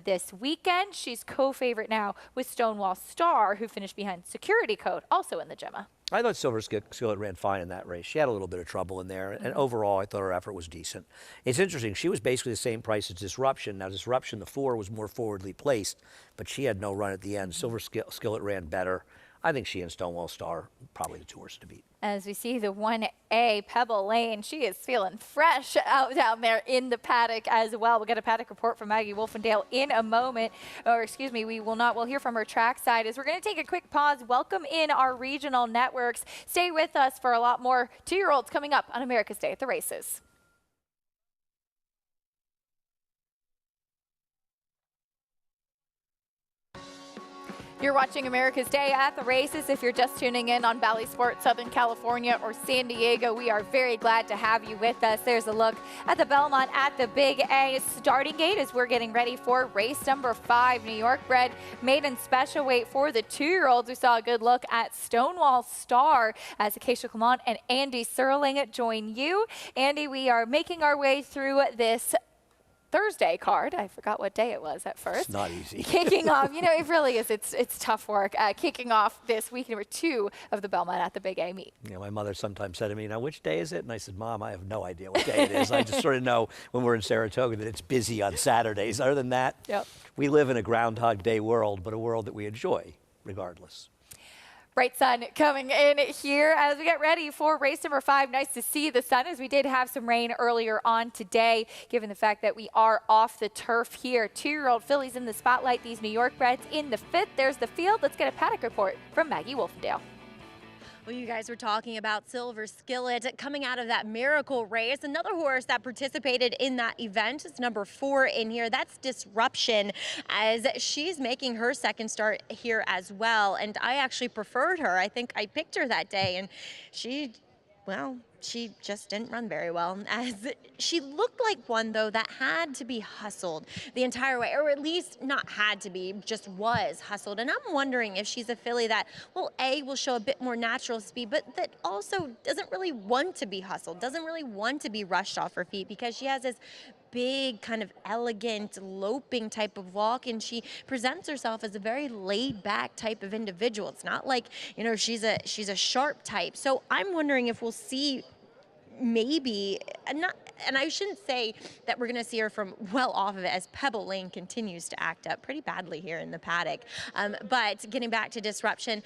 this weekend. She's co-favorite now with Stonewall Star, who finished behind Security Code, also in the Jimma. I thought Silver Skillet ran fine in that race. She had a little bit of trouble in there, and overall, I thought her effort was decent. It's interesting. She was basically the same price as Disruption. Now, Disruption, the 4, was more forwardly placed, but she had no run at the end. Silver Skillet ran better. I think she and Stonewall Star probably the 2 horses to beat. As we see the 1A Pebble Lane, she is feeling fresh out down there in the paddock as well. We'll get a paddock report from Maggie Wolfendale in a moment. Or excuse me, we will not. We'll hear from her trackside as we're going to take a quick pause. Welcome in our regional networks. Stay with us for a lot more 2-year-olds coming up on America's Day at the Races. You're watching America's Day at the Races. If you're just tuning in on Valley Sports, Southern California or San Diego, we are very glad to have you with us. There's a look at the Belmont at the Big A starting gate as we're getting ready for race number 5, New York bred maiden special weight for the 2-year-olds. We saw a good look at Stonewall Star as Acacia Clement and Andy Serling join you. Andy, we are making our way through this Thursday card. I forgot what day it was at first. It's not easy. Kicking off, you know, it really is. It's tough work. Kicking off this week number 2 of the Belmont at the Big A meet. You know, my mother sometimes said to me, now, which day is it? And I said, Mom, I have no idea what day it is. I just sort of know when we're in Saratoga that it's busy on Saturdays. Other than that, we live in a Groundhog Day world, but a world that we enjoy regardless. Bright sun coming in here as we get ready for race number 5. Nice to see the sun as we did have some rain earlier on today, given the fact that we are off the turf here. 2-year-old fillies in the spotlight, these New York breds in the 5th. There's the field. Let's get a paddock report from Maggie Wolfendale. Well, you guys were talking about Silver Skillet coming out of that Miracle race. Another horse that participated in that event is number 4 in here. That's Disruption, as she's making her second start here as well. And I actually preferred her. I think I picked her that day, and she just didn't run very well. As she looked like one, though, that had to be hustled the entire way, or at least not had to be, just was hustled. And I'm wondering if she's a filly that, well, A, will show a bit more natural speed, but that also doesn't really want to be hustled, doesn't really want to be rushed off her feet, because she has this big, kind of elegant, loping type of walk, and she presents herself as a very laid-back type of individual. It's not like, you know, she's a sharp type. So I'm wondering if we'll see maybe, and I shouldn't say that we're going to see her from well off of it, as Pebble Lane continues to act up pretty badly here in the paddock. But getting back to Disruption,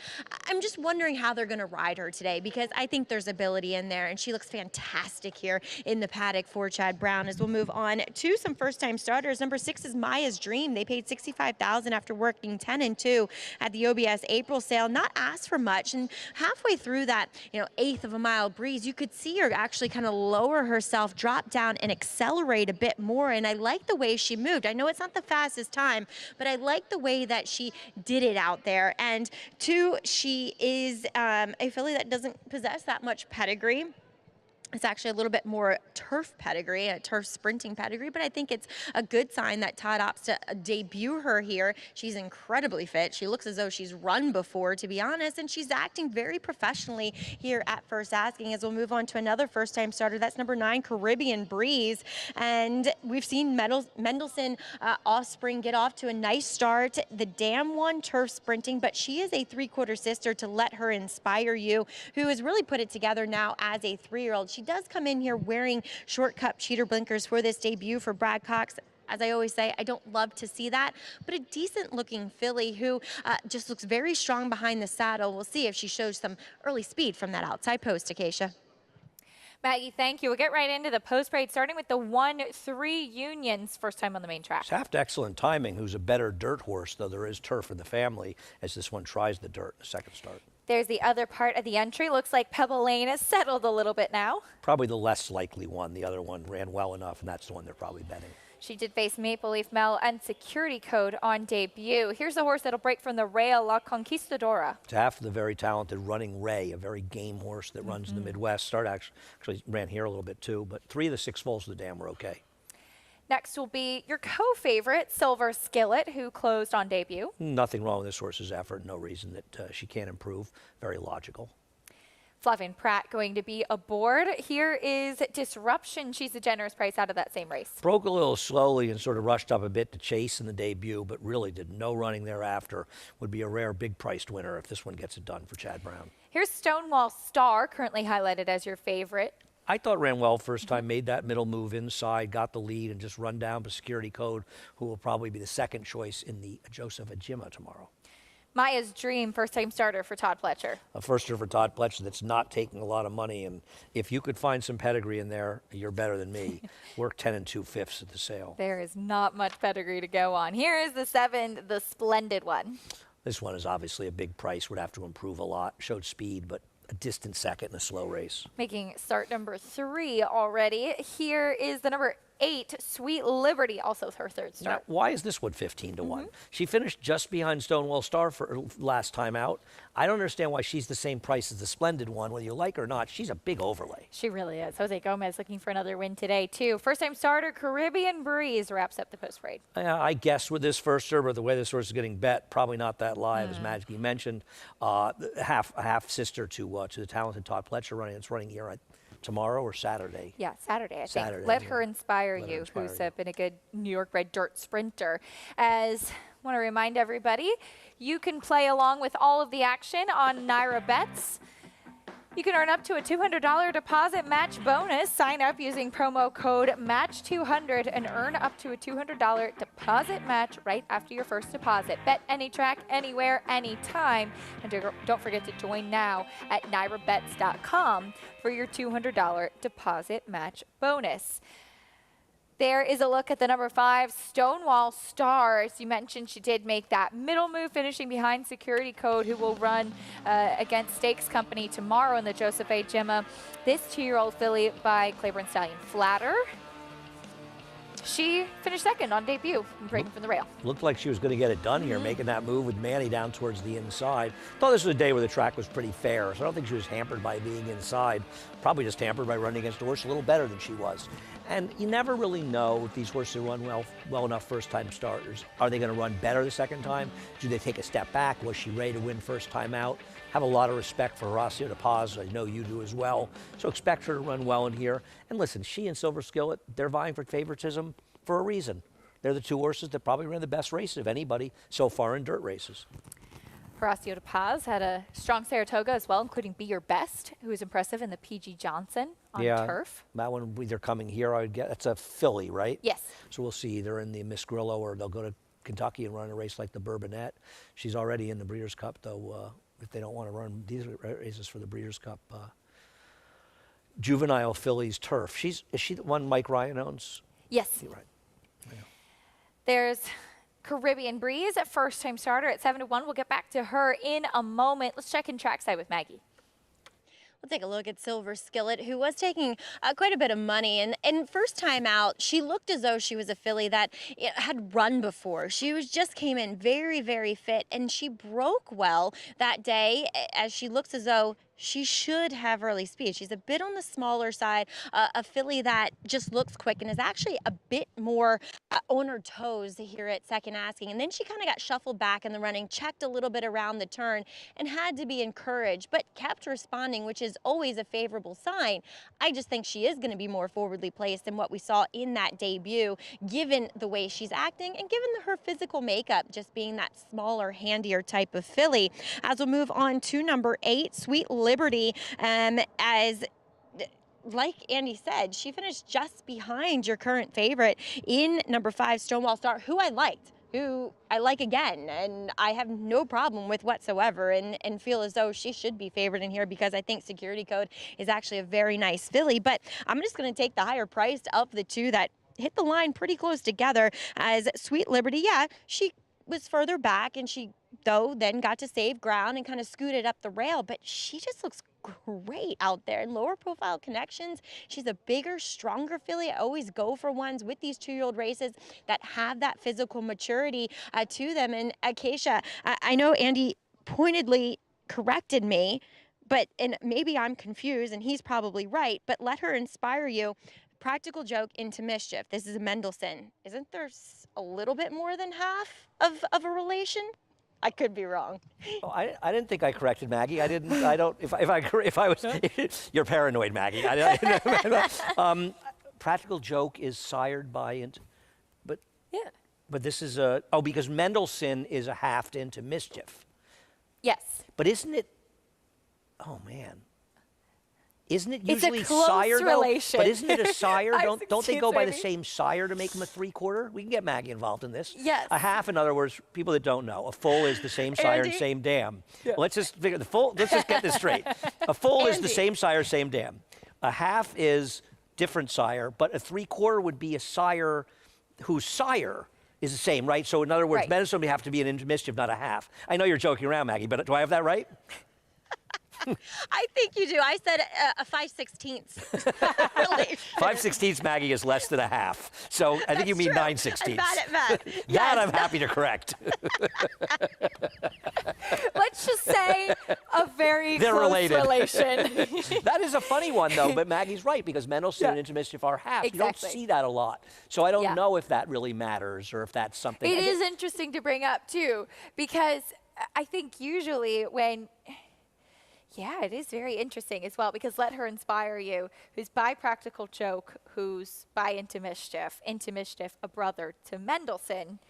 I'm just wondering how they're going to ride her today, because I think there's ability in there, and she looks fantastic here in the paddock for Chad Brown. As we'll move on to some first-time starters. Number 6 is Maya's Dream. They paid $65,000 after working 10-2 at the OBS April sale. Not asked for much, and halfway through that, you know, 1/8 of a mile breeze, you could see her actually kind of lower herself, drop down, and accelerate a bit more. And I like the way she moved. I know it's not the fastest time, but I like the way that she did it out there. And 2, she is a filly that doesn't possess that much pedigree. It's actually a little bit more turf pedigree, a turf sprinting pedigree, but I think it's a good sign that Todd opts to debut her here. She's incredibly fit. She looks as though she's run before, to be honest, and she's acting very professionally here at First Asking. As we'll move on to another first-time starter, that's number 9, Caribbean Breeze. And we've seen Mendelssohn Offspring get off to a nice start. The Dam won turf sprinting, but she is a three-quarter sister to Let Her Inspire You, who has really put it together now as a 3-year-old. She does come in here wearing short cup cheater blinkers for this debut for Brad Cox. As I always say, I don't love to see that, but a decent looking filly who just looks very strong behind the saddle. We'll see if she shows some early speed from that outside post, Acacia. Maggie, thank you. We'll get right into the post parade, starting with the 1-3 Unions, first time on the main track. Shaft Excellent Timing, who's a better dirt horse, though there is turf in the family, as this one tries the dirt in the second start. There's the other part of the entry. Looks like Pebble Lane has settled a little bit now. Probably the less likely one. The other one ran well enough, and that's the one they're probably betting. She did face Maple Leaf Mel and Security Code on debut. Here's the horse that'll break from the rail, La Conquistadora. It's half the very talented Running Ray, a very game horse that runs in the Midwest. Actually ran here a little bit too, but 3 of the 6 foals of the Dam were okay. Next will be your co-favorite, Silver Skillet, who closed on debut. Nothing wrong with this horse's effort. No reason that she can't improve. Very logical. Flavin Pratt going to be aboard. Here is Disruption. She's a generous price out of that same race. Broke a little slowly and sort of rushed up a bit to chase in the debut, but really did no running thereafter. Would be a rare big-priced winner if this one gets it done for Chad Brown. Here's Stonewall Star, currently highlighted as your favorite. I thought ran well first time, made that middle move inside, got the lead, and just run down to Security Code, who will probably be the second choice in the Joseph Ajima tomorrow. Maya's Dream, first-time starter for Todd Pletcher. A firster for Todd Pletcher that's not taking a lot of money, and if you could find some pedigree in there, you're better than me. Work 10 2/5 at the sale. There is not much pedigree to go on. Here is the 7, the Splendid One. This one is obviously a big price, would have to improve a lot. Showed speed, but a distant second in a slow race. Making start number 3 already. Here is the number 8, Sweet Liberty, also her third start. Now, why is this one 15 to 1? She finished just behind Stonewall Star for last time out. I don't understand why she's the same price as the Splendid One. Whether you like her or not, she's a big overlay. She really is. Jose Gomez looking for another win today, too. First-time starter, Caribbean Breeze, wraps up the post parade. I guess with this firster, but the way this horse is getting bet, probably not that live, as Maggie mentioned. Half sister to the talented Todd Pletcher running. It's running here tomorrow or Saturday? Yeah, Saturday, I think. Saturday, Let yeah. Her Inspire Let Her You, Inspire who's You. been a good New York-bred dirt sprinter. As I want to remind everybody, you can play along with all of the action on Naira Bets. You can earn up to a $200 deposit match bonus. Sign up using promo code MATCH200 and earn up to a $200 deposit match right after your first deposit. Bet any track, anywhere, anytime. And don't forget to join now at NairaBets.com for your $200 deposit match bonus. There is a look at the number 5, Stonewall Star. As you mentioned, she did make that middle move, finishing behind Security Code, who will run against Stakes Company tomorrow in the Joseph A. Jimma. This 2-year-old filly by Claiborne Stallion Flatter. She finished second on debut, breaking from the rail. Looked like she was going to get it done here, making that move with Manny down towards the inside. Thought this was a day where the track was pretty fair, so I don't think she was hampered by being inside. Probably just hampered by running against a horse a little better than she was. And you never really know if these horses run well enough first-time starters. Are they going to run better the second time? Do they take a step back? Was she ready to win first time out? Have a lot of respect for Horacio de Paz. I know you do as well. So expect her to run well in here. And listen, she and Silver Skillet, they're vying for favoritism for a reason. They're the 2 horses that probably ran the best race of anybody so far in dirt races. Horacio de Paz had a strong Saratoga as well, including Be Your Best, who was impressive in the P.G. Johnson on turf. That one, either coming here, I would get, it's a filly, right? Yes. So we'll see either in the Miss Grillo or they'll go to Kentucky and run a race like the Bourbonnette. She's already in the Breeders' Cup, though, if they don't want to run these races for the Breeders' Cup. Juvenile fillies turf. Is she the one Mike Ryan owns? Yes. You're right. Yeah. There's Caribbean Breeze, a first-time starter at 7 to 1. We'll get back to her in a moment. Let's check in trackside with Maggie. We'll take a look at Silver Skillet, who was taking quite a bit of money. And first time out, she looked as though she was a filly that had run before. She just came in very, very fit, and she broke well that day, as she looks as though she should have early speed. She's a bit on the smaller side, a filly that just looks quick and is actually a bit more on her toes here at second asking. And then she kind of got shuffled back in the running, checked a little bit around the turn, and had to be encouraged, but kept responding, which is always a favorable sign. I just think she is going to be more forwardly placed than what we saw in that debut, given the way she's acting and given her physical makeup, just being that smaller, handier type of filly. As we'll move on to number 8, Sweet Liberty, as like Andy said, she finished just behind your current favorite in number 5, Stonewall Star, who I liked, who I like again, and I have no problem with whatsoever, and feel as though she should be favored in here because I think Security Code is actually a very nice filly. But I'm just going to take the higher price of the two that hit the line pretty close together, as Sweet Liberty, yeah, she was further back, and she, though, then got to save ground and kind of scooted up the rail, but she just looks great out there in lower profile connections. She's a bigger, stronger filly. I always go for ones with these 2-year-old races that have that physical maturity to them. And Acacia, I know Andy pointedly corrected me, and maybe I'm confused and he's probably right, but let her inspire you. Practical Joke into Mischief. This is a Mendelssohn. Isn't there a little bit more than half of a relation? I could be wrong. Oh, I didn't think I corrected Maggie. I didn't. I don't. If I was, you're paranoid, Maggie. Practical Joke is sired by but yeah. But this is because Mendelssohn is a halved into Mischief. Yes. But isn't it? Oh man. Isn't it usually it's a close sire relation. though? But isn't it a sire? Don't they go by the maybe. same sire to make them a 3/4? We can get Maggie involved in this. Yes. A half, in other words, people that don't know, a full is the same sire and Andy? same dam. Yeah. Let's just figure the full. Let's just get this straight. A full is the same sire, same dam. A half is different sire, but a 3/4 would be a sire whose sire is the same, right? So in other words, Right. Mendelssohn would have to be an into Mischief, not a half. I know you're joking around, Maggie, but do I have that right? I think you do. I said a 5/16. Really? 5/16, Maggie, is less than a half. So I think you mean 9/16. I'm bad at math. That Yes. I'm happy to correct. Let's just say a very They're close related. relation. That is a funny one, though, but Maggie's right, because Mendelssohn and Into Mischief are half. You don't Exactly. see that a lot. So I don't Yeah. know if that really matters or if that's something. It is interesting to bring up, too, because I think usually when... Yeah, it is very interesting as well, because Let Her Inspire You, who's by Practical Joke, who's by Into Mischief, a brother to Mendelssohn,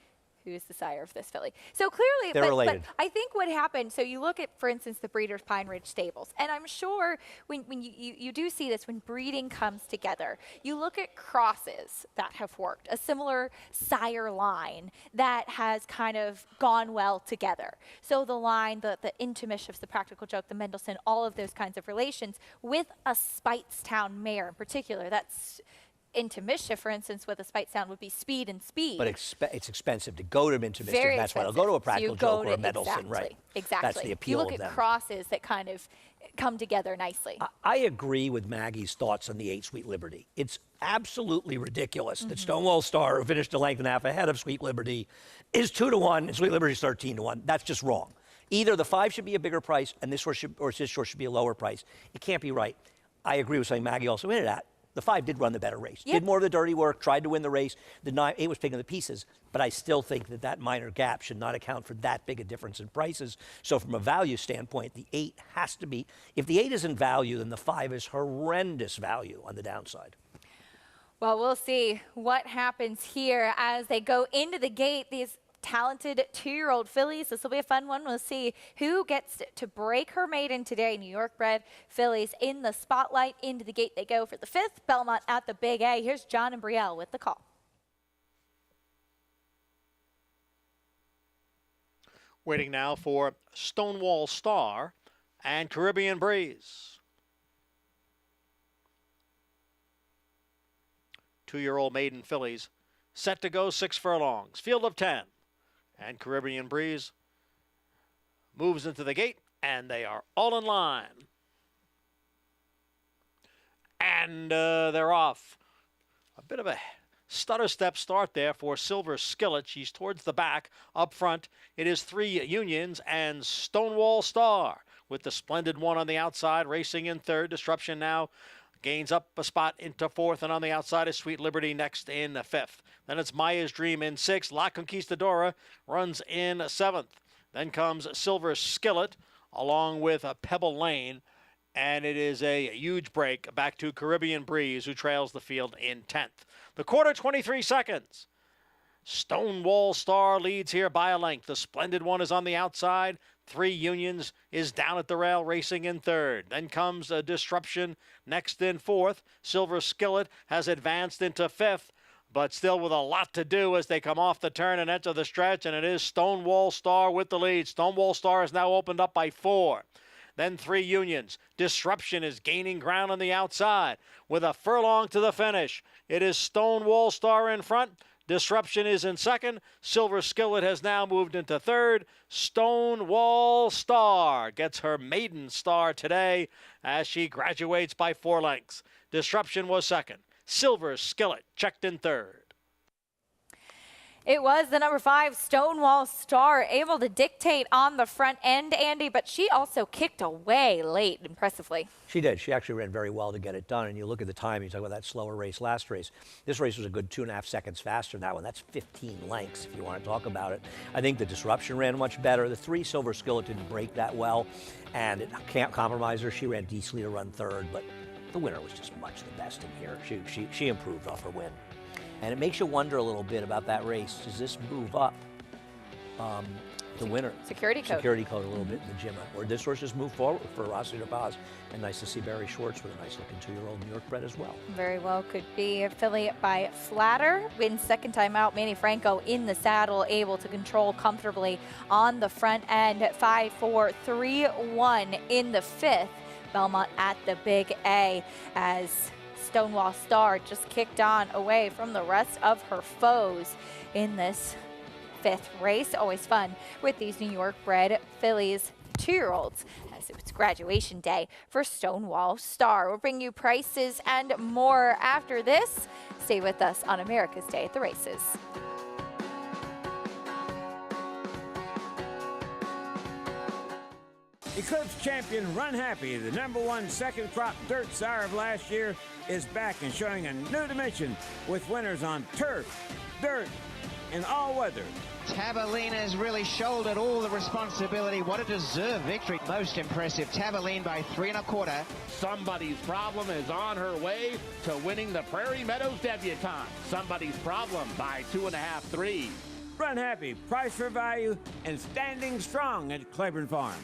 who's the sire of this filly. So clearly, They're but related. I think what happened, so you look at, for instance, the Breeders' Pine Ridge Stables, and I'm sure when you do see this, when breeding comes together, you look at crosses that have worked, a similar sire line that has kind of gone well together. So the line, the Into Mischiefs, the Practical Joke, the Mendelssohn, all of those kinds of relations with a Speightstown mare in particular. That's Into Mischief, for instance, with a Speightstown would be speed and speed. But it's expensive to go to Into Mischief. Very That's why they'll expensive. go to a So you Practical go Joke or a to- Mendelssohn, right? Exactly. That's the You appeal look of them. at crosses that kind of come together nicely. I agree with Maggie's thoughts on the 8 Sweet Liberty. It's absolutely ridiculous that Stonewall Star, who finished a length and a half ahead of Sweet Liberty, is 2-1 and Sweet Liberty's 13-1. That's just wrong. Either the 5 should be a bigger price and this horse should be a lower price. It can't be right. I agree with something Maggie also hinted at. The 5 did run the better race, did more of the dirty work, tried to win the race. The 8 was picking the pieces, but I still think that minor gap should not account for that big a difference in prices. So from a value standpoint, the 8 has to be, if the 8 isn't value, then the 5 is horrendous value on the downside. Well, we'll see what happens here as they go into the gate. These talented 2-year-old fillies. This will be a fun one. We'll see who gets to break her maiden today. New York bred fillies in the spotlight. Into the gate they go for the 5th Belmont at the Big A. Here's John and Brielle with the call. Waiting now for Stonewall Star and Caribbean Breeze. 2-year-old maiden fillies set to go 6 furlongs. Field of 10. And Caribbean Breeze moves into the gate, and they are all in line. and they're off. A bit of a stutter step start there for Silver Skillet. She's towards the back. Up front, it is 3 Unions and Stonewall Star with the Splendid One on the outside, racing in third. Disruption now gains up a spot into fourth, and on the outside is Sweet Liberty next in fifth. Then it's Maya's Dream in sixth. La Conquistadora runs in seventh. Then comes Silver Skillet along with Pebble Lane. And it is a huge break back to Caribbean Breeze, who trails the field in 10th. The quarter, 23 seconds. Stonewall Star leads here by a length. The Splendid One is on the outside. 3 Unions is down at the rail, racing in third. Then comes a Disruption next in fourth. Silver Skillet has advanced into fifth, but still with a lot to do as they come off the turn and enter the stretch, and it is Stonewall Star with the lead. Stonewall Star is now opened up by 4. Then 3 Unions. Disruption is gaining ground on the outside with a furlong to the finish. It is Stonewall Star in front. Disruption is in second. Silver Skillet has now moved into third. Stonewall Star gets her maiden star today as she graduates by 4 lengths. Disruption was second. Silver Skillet checked in third. It was the number 5, Stonewall Star, able to dictate on the front end, Andy, but she also kicked away late, impressively. She did. She actually ran very well to get it done. And you look at the time, you talk about that slower race last race. This race was a good 2.5 seconds faster than that one. That's 15 lengths, if you want to talk about it. I think the Disruption ran much better. The 3 Silver Skillet didn't break that well, and it can't compromise her. She ran decently to run third, but the winner was just much the best in here. She improved off her win. And it makes you wonder a little bit about that race. Does this move up the winner? Security code. Security code a little bit in the gym. Or this horse just move forward for Rossi de Paz. And nice to see Barry Schwartz with a nice looking 2-year-old New York bred as well. Very well could be. Affiliate by Flatter wins second time out. Manny Franco in the saddle, able to control comfortably on the front end. 5-4-3-1 in the fifth. Belmont at the Big A as Stonewall Star just kicked on away from the rest of her foes in this 5th race. Always fun with these New York bred fillies, 2-year-olds, as it's graduation day for Stonewall Star. We'll bring you prices and more after this. Stay with us on America's Day at the Races. Eclipse champion Run Happy, the #1 second crop dirt sire of last year, is back and showing a new dimension with winners on turf, dirt, and all weather. Tabalina has really shouldered all the responsibility. What a deserved victory. Most impressive. Tabalina by 3 1/4. Somebody's Problem is on her way to winning the Prairie Meadows Debutante. Somebody's Problem by 2.5 3. Run Happy, price for value, and standing strong at Claiborne Farm.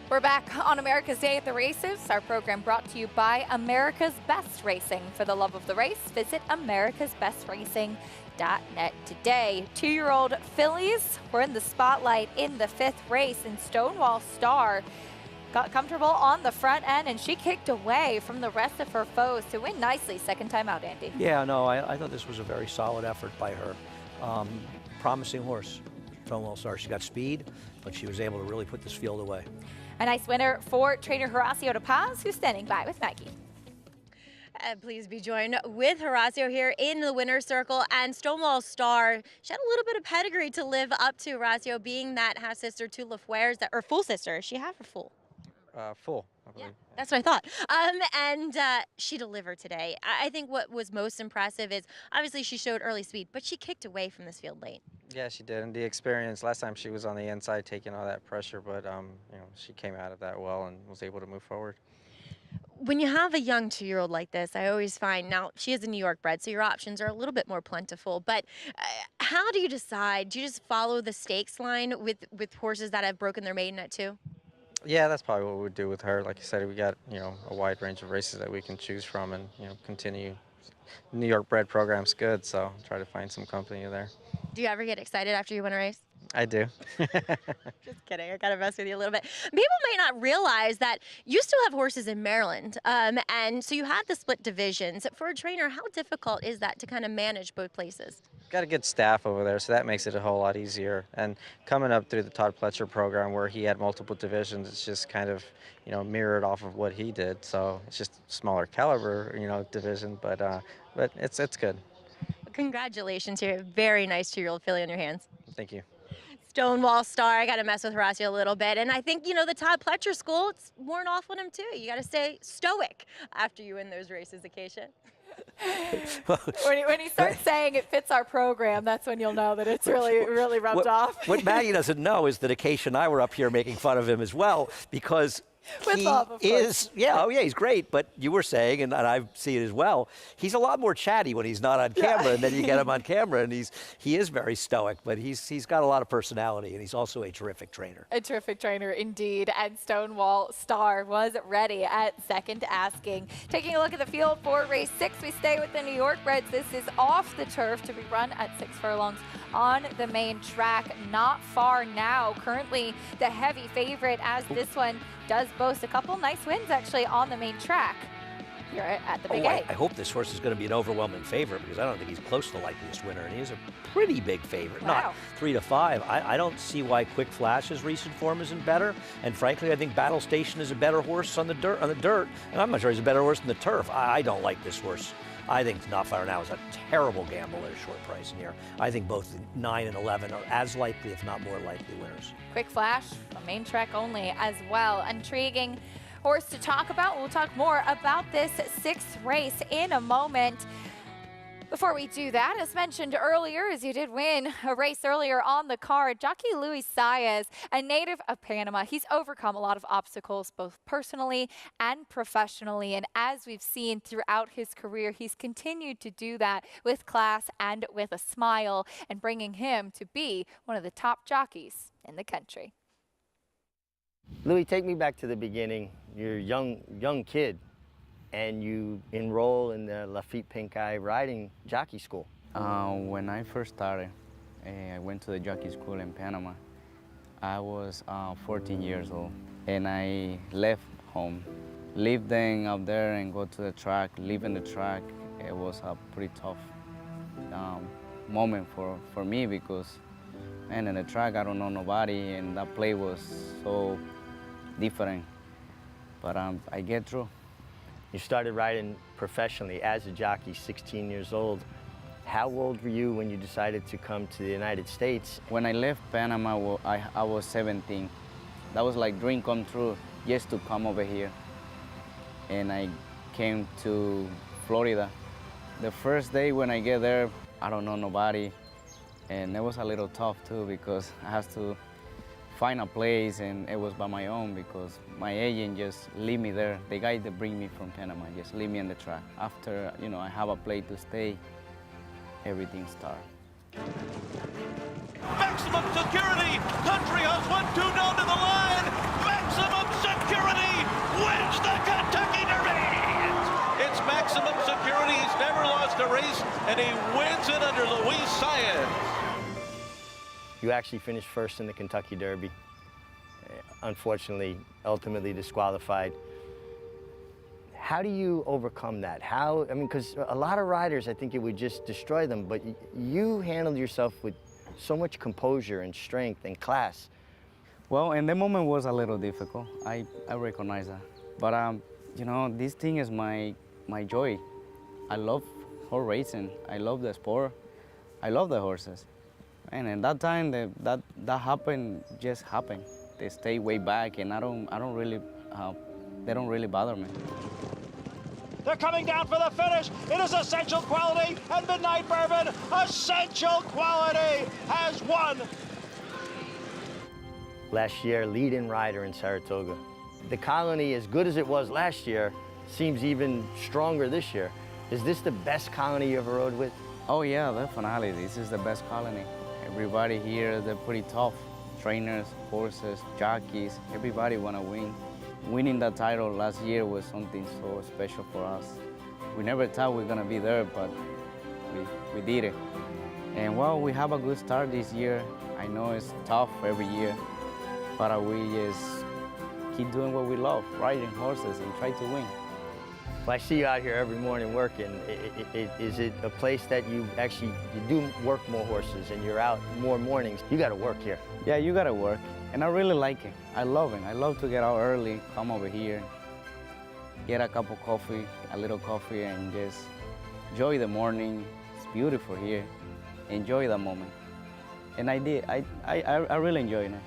We're back on America's Day at the Races. Our program brought to you by America's Best Racing. For the love of the race, visit americasbestracing.net today. 2-year-old fillies were in the spotlight in the 5th race, and Stonewall Star got comfortable on the front end, and she kicked away from the rest of her foes to win nicely second time out, Andy. Yeah, no, I thought this was a very solid effort by her. Promising horse, Stonewall Star. She got speed, but she was able to really put this field away. A nice winner for trainer Horacio De Paz, who's standing by with Maggie. Please be joined with Horacio here in the winner's circle. And Stonewall Star, she had a little bit of pedigree to live up to, Horacio, being that half-sister to LaFleur's, or full sister. She had her full. Full, I believe. Yeah, that's what I thought. And she delivered today. I think what was most impressive is, obviously she showed early speed, but she kicked away from this field late. Yeah, she did. And the experience, last time she was on the inside taking all that pressure, but you know, she came out of that well and was able to move forward. When you have a young 2-year-old like this, I always find, now she is a New York bred, so your options are a little bit more plentiful, but how do you decide? Do you just follow the stakes line with horses that have broken their maiden at 2? Yeah, that's probably what we would do with her. Like you said, we got, you know, a wide range of races that we can choose from and, you know, continue. New York bred program's good, so try to find some company there. Do you ever get excited after you win a race? I do. Just kidding. I gotta mess with you a little bit. People may not realize that you still have horses in Maryland, and so you had the split divisions. For a trainer, how difficult is that to kind of manage both places? Got a good staff over there, so that makes it a whole lot easier. And coming up through the Todd Pletcher program where he had multiple divisions, it's just kind of, you know, mirrored off of what he did. So it's just smaller caliber, you know, division, but it's good. Congratulations, you're a very nice 2-year-old filly on your hands. Thank you. Stonewall Star, I got to mess with Horacio a little bit. And I think, you know, the Todd Pletcher school, it's worn off on him too. You got to stay stoic after you win those races, Acacia. When he starts saying it fits our program, that's when you'll know that it's really rubbed off. What Maggie doesn't know is that Acacia and I were up here making fun of him as well, because With love, of course. He's great, but you were saying, and I see it as well, he's a lot more chatty when he's not on camera, and then you get him on camera, and he is very stoic, but he's got a lot of personality, and he's also a terrific trainer. A terrific trainer indeed, and Stonewall Star was ready at second asking. Taking a look at the field for race 6, we stay with the New York breds. This is off the turf to be run at 6 furlongs on the main track, not far now. Currently the heavy favorite, as this one does boast a couple nice wins actually on the main track here at the Big A. I hope this horse is going to be an overwhelming favorite, because I don't think he's close to the likeliest winner, and he is a pretty big favorite. Wow. Not 3 to 5. I don't see why Quick Flash's recent form isn't better, and frankly, I think Battle Station is a better horse on the dirt, and I'm not sure he's a better horse than the turf. I don't like this horse. I think Not Fire Now is a terrible gamble at a short price in here. I think both 9 and 11 are as likely, if not more likely, winners. Quick Flash, a main track only as well. Intriguing horse to talk about. We'll talk more about this 6th race in a moment. Before we do that, as mentioned earlier, as you did win a race earlier on the card, jockey Luis Saez, a native of Panama, he's overcome a lot of obstacles both personally and professionally, and as we've seen throughout his career, he's continued to do that with class and with a smile, and bringing him to be one of the top jockeys in the country. Louis, take me back to the beginning. You're a young kid, and you enroll in the Lafitte Pink Eye riding jockey school. When I first started, I went to the jockey school in Panama. I was 14 years old, and I left home. Living up there and go to the track, leaving the track, it was a pretty tough moment for me, because, man, in the track I don't know nobody, and that play was so different. But I get through. You started riding professionally as a jockey, 16 years old. How old were you when you decided to come to the United States? When I left Panama, I was 17. That was like dream come true, just to come over here. And I came to Florida. The first day when I get there, I don't know nobody. And it was a little tough too, because I had to find a place, and it was by my own, because my agent just leave me there. The guy that bring me from Panama just leave me on the track. After, you know, I have a place to stay, everything started. Maximum security. Country House 1-2 down to the line. Maximum wins the Kentucky Derby. It's maximum security. He's never lost a race, and he wins it under Luis Saez. You actually finished first in the Kentucky Derby. Unfortunately, ultimately disqualified. How do you overcome that? I mean, because a lot of riders, I think it would just destroy them, but you handled yourself with so much composure and strength and class. Well, in the moment was a little difficult. I recognize that. But, you know, this thing is my joy. I love horse racing. I love the sport. I love the horses. And at that time, that happened, just happened. They stay way back, and I don't really, they don't really bother me. They're coming down for the finish. It is Essential Quality and Midnight Bourbon. Essential Quality has won. Last year, lead-in rider in Saratoga. The Colony, as good as it was last year, seems even stronger this year. Is this the best Colony you ever rode with? Oh yeah, definitely. This is the best Colony. Everybody here, they're pretty tough. Trainers, horses, jockeys, everybody want to win. Winning that title last year was something so special for us. We never thought we were going to be there, but we did it. And well, we have a good start this year. I know it's tough every year, but we just keep doing what we love, riding horses and try to win. Well, I see you out here every morning working. Is it a place that you do work more horses and you're out more mornings? You got to work here. Yeah, you got to work. And I really like it. I love it. I love to get out early, come over here, get a cup of coffee, a little coffee, and just enjoy the morning. It's beautiful here. Enjoy the moment. And I did. I really enjoyed it.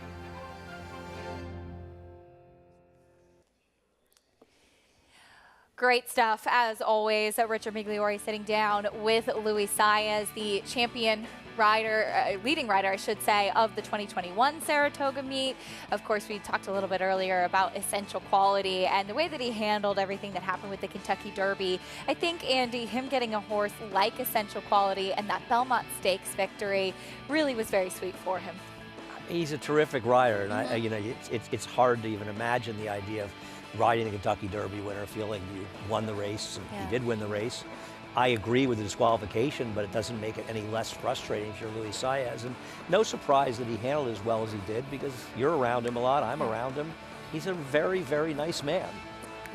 Great stuff, as always. Richard Migliore sitting down with Luis Saez, the champion rider, leading rider, I should say, of the 2021 Saratoga meet. Of course, we talked a little bit earlier about Essential Quality and the way that he handled everything that happened with the Kentucky Derby. I think, Andy, him getting a horse like Essential Quality and that Belmont Stakes victory really was very sweet for him. He's a terrific rider, and you know, it's hard to even imagine the idea of riding the Kentucky Derby winner, feeling you won the race, and you did win the race. I agree with the disqualification, but it doesn't make it any less frustrating if you're Luis Saez. And no surprise that he handled it as well as he did, because you're around him a lot, I'm around him. He's a very, very nice man,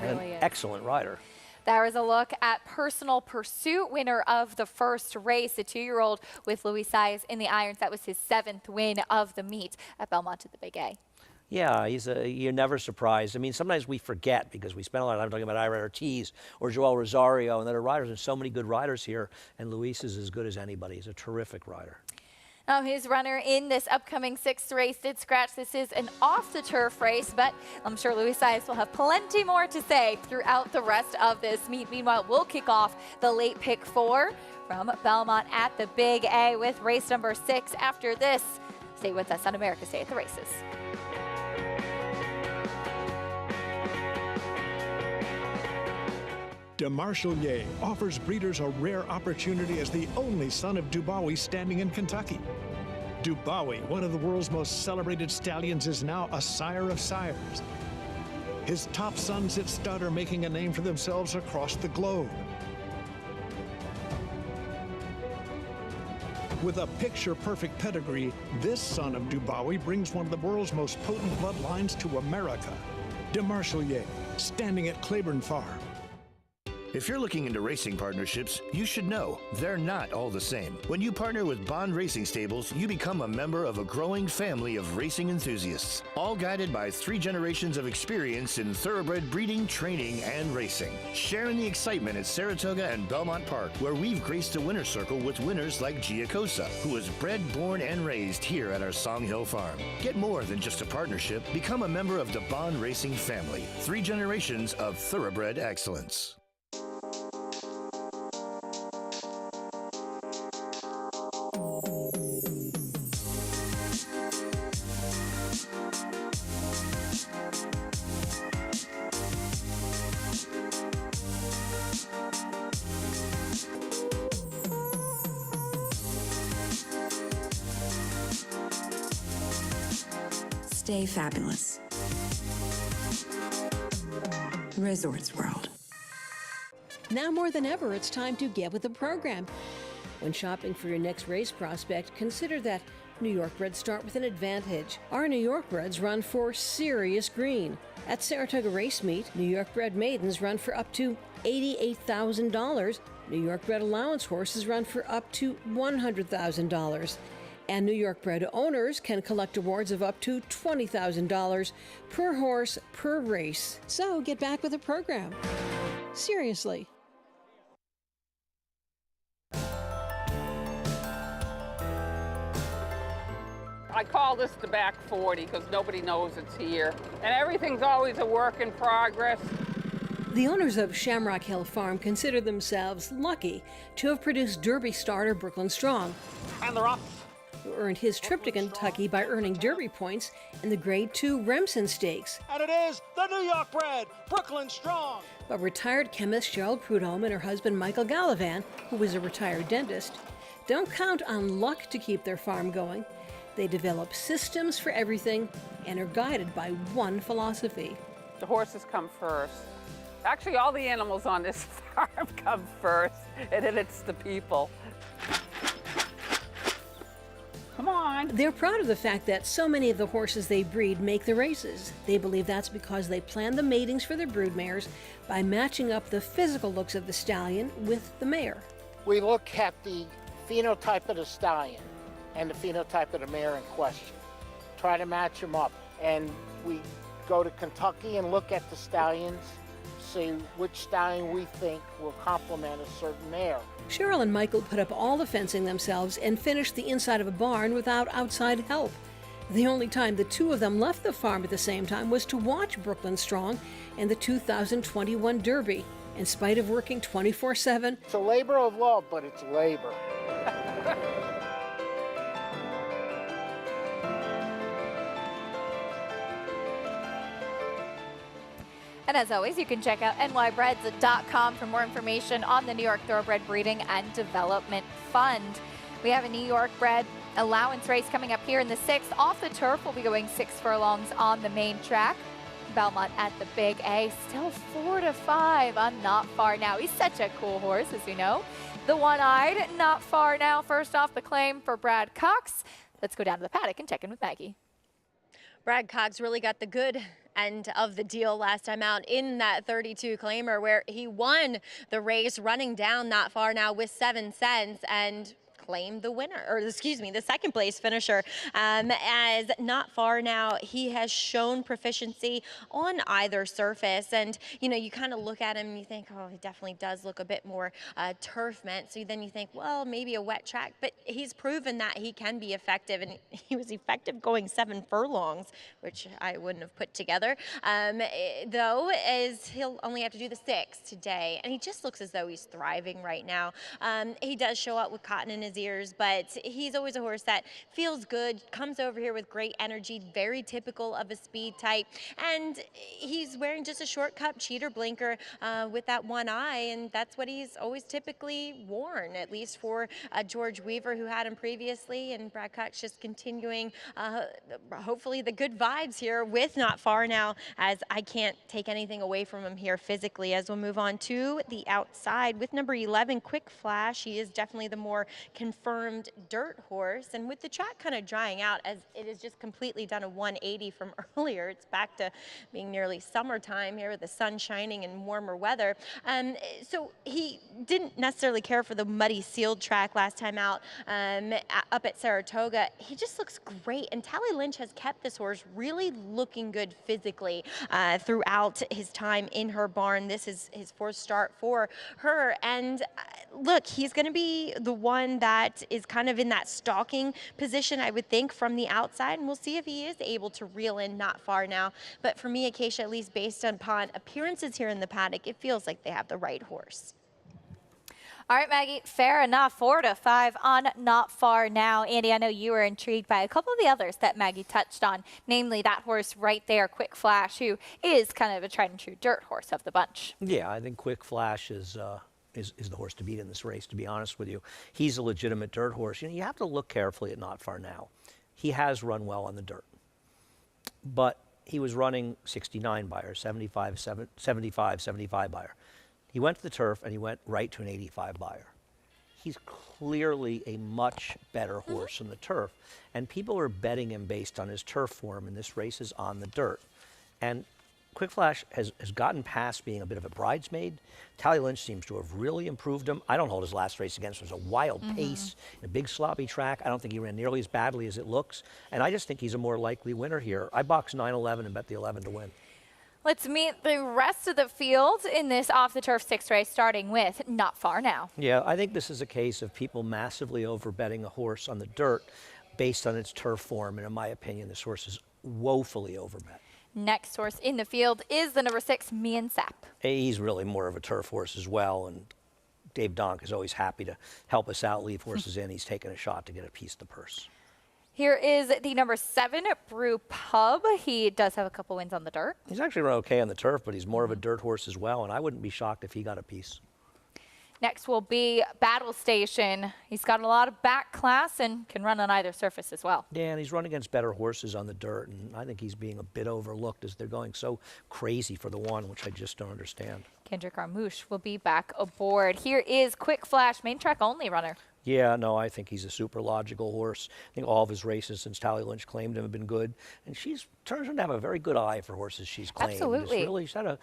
and an excellent rider. There was a look at Personal Pursuit, winner of the first race, a 2-year-old with Luis Saez in the irons. That was his 7th win of the meet at Belmont at the Big A. Yeah, you're never surprised. I mean, sometimes we forget because we spend a lot of time talking about Ira Ortiz or Joel Rosario and other riders. There's so many good riders here, and Luis is as good as anybody. He's a terrific rider. Now, his runner in this upcoming 6th race did scratch. This is an off-the-turf race, but I'm sure Luis Saez will have plenty more to say throughout the rest of this meet. Meanwhile, we'll kick off the late pick 4 from Belmont at the Big A with race number 6 after this. Stay with us on America's Day at the Races. DeMarchelier offers breeders a rare opportunity as the only son of Dubawi standing in Kentucky. Dubawi, one of the world's most celebrated stallions, is now a sire of sires. His top sons at stud are making a name for themselves across the globe. With a picture-perfect pedigree, this son of Dubawi brings one of the world's most potent bloodlines to America. DeMarchelier, standing at Claiborne Farm. If you're looking into racing partnerships, you should know they're not all the same. When you partner with Bond Racing Stables, you become a member of a growing family of racing enthusiasts, all guided by 3 generations of experience in thoroughbred breeding, training, and racing. Sharing the excitement at Saratoga and Belmont Park, where we've graced a winner's circle with winners like Giacosa, who was bred, born, and raised here at our Song Hill Farm. Get more than just a partnership. Become a member of the Bond Racing family. 3 generations of thoroughbred excellence. Stay fabulous. Resorts World. Now more than ever, it's time to get with the program. When shopping for your next race prospect, consider that New York breds start with an advantage. Our New York breds run for serious green. At Saratoga Race Meet, New York bred maidens run for up to $88,000. New York bred allowance horses run for up to $100,000. And New York bred owners can collect awards of up to $20,000 per horse per race. So get back with the program. Seriously. I call this the back 40 because nobody knows it's here. And everything's always a work in progress. The owners of Shamrock Hill Farm consider themselves lucky to have produced Derby starter Brooklyn Strong, And they're off. who earned his trip to Kentucky by earning Derby points in the Grade 2 Remsen Stakes. And it is the New York bred, Brooklyn Strong. But retired chemist Cheryl Prudhomme and her husband Michael Gallivan, who was a retired dentist, don't count on luck to keep their farm going. They develop systems for everything and are guided by one philosophy. The horses come first. Actually, all the animals on this farm come first, and then it's the people. Come on. They're proud of the fact that so many of the horses they breed make the races. They believe that's because they plan the matings for their broodmares by matching up the physical looks of the stallion with the mare. We look at the phenotype of the stallion and the phenotype of the mare in question. Try to match them up. And we go to Kentucky and look at the stallions, see which stallion we think will complement a certain mare. Cheryl and Michael put up all the fencing themselves and finished the inside of a barn without outside help. The only time the two of them left the farm at the same time was to watch Brooklyn Strong and the 2021 Derby. In spite of working 24/7, it's a labor of love, but it's labor. And as always, you can check out nybreds.com for more information on the New York Thoroughbred Breeding and Development Fund. We have a New York bred allowance race coming up here in the 6th. Off the turf, we'll be going 6 furlongs on the main track. Belmont at the Big A, still 4-5 on Not Far Now. He's such a cool horse, as we know. The one-eyed Not Far Now, first off the claim for Brad Cox. Let's go down to the paddock and check in with Maggie. Brad Cox really got the good end of the deal last time out in that 32 claimer where he won the race running down Not Far Now with 7 cents and claimed the winner, or excuse me, the second place finisher. As Not Far Now, he has shown proficiency on either surface, and you know, you kind of look at him and you think, oh, he definitely does look a bit more turf meant. So then you think, well, maybe a wet track, but he's proven that he can be effective, and he was effective going 7 furlongs, which I wouldn't have put together. Though, as he'll only have to do the 6 today, and he just looks as though he's thriving right now. He does show up with cotton in his ears, but he's always a horse that feels good, comes over here with great energy, very typical of a speed type, and he's wearing just a short cup cheater blinker with that one eye, and that's what he's always typically worn, at least for George Weaver, who had him previously, and Brad Cox just continuing hopefully the good vibes here with Not Far Now, as I can't take anything away from him here physically. As we'll move on to the outside with number 11, Quick Flash. He is definitely the more confirmed dirt horse, and with the track kind of drying out, as it has just completely done a 180 from earlier, it's back to being nearly summertime here with the sun shining and warmer weather. So he didn't necessarily care for the muddy sealed track last time out up at Saratoga. He just looks great, and Tally Lynch has kept this horse really looking good physically throughout his time in her barn. This is his 4th start for her, and look, he's going to be the one that is kind of in that stalking position, I would think, from the outside, and we'll see if he is able to reel in Not Far Now. But for me, Acacia, at least based upon appearances here in the paddock, it feels like they have the right horse. All right, Maggie, fair enough. 4-5 on Not Far Now. Andy, I know you were intrigued by a couple of the others that Maggie touched on, namely that horse right there, Quick Flash, who is kind of a tried and true dirt horse of the bunch. Yeah, I think Quick Flash is the horse to beat in this race, to be honest with you. He's a legitimate dirt horse. You know, you have to look carefully at Not Far Now. He has run well on the dirt. But he was running 69 Beyer, 75 Beyer. He went to the turf and he went right to an 85 Beyer. He's clearly a much better horse on the turf, and people are betting him based on his turf form, and this race is on the dirt. And Quick Flash has gotten past being a bit of a bridesmaid. Tally Lynch seems to have really improved him. I don't hold his last race against him. It was a wild pace, a big sloppy track. I don't think he ran nearly as badly as it looks, and I just think he's a more likely winner here. I boxed 9-11 and bet the 11 to win. Let's meet the rest of the field in this off-the-turf 6 race, starting with Not Far Now. Yeah, I think this is a case of people massively overbetting a horse on the dirt based on its turf form, and in my opinion, this horse is woefully overbet. Next horse in the field is the number 6, Mean Sap. He's really more of a turf horse as well, and Dave Donk is always happy to help us out, leave horses in. He's taking a shot to get a piece of the purse. Here is the number 7, Brew Pub. He does have a couple wins on the dirt. He's actually run okay on the turf, but he's more of a dirt horse as well, and I wouldn't be shocked if he got a piece. Next will be Battle Station. He's got a lot of back class and can run on either surface as well. Yeah, and he's run against better horses on the dirt, and I think he's being a bit overlooked as they're going so crazy for the one, which I just don't understand. Kendrick Armouche will be back aboard. Here is Quick Flash, main track only runner. Yeah, no, I think he's a super logical horse. I think all of his races since Tally Lynch claimed him have been good. And she's turns out to have a very good eye for horses she's claimed. Absolutely. She's had a,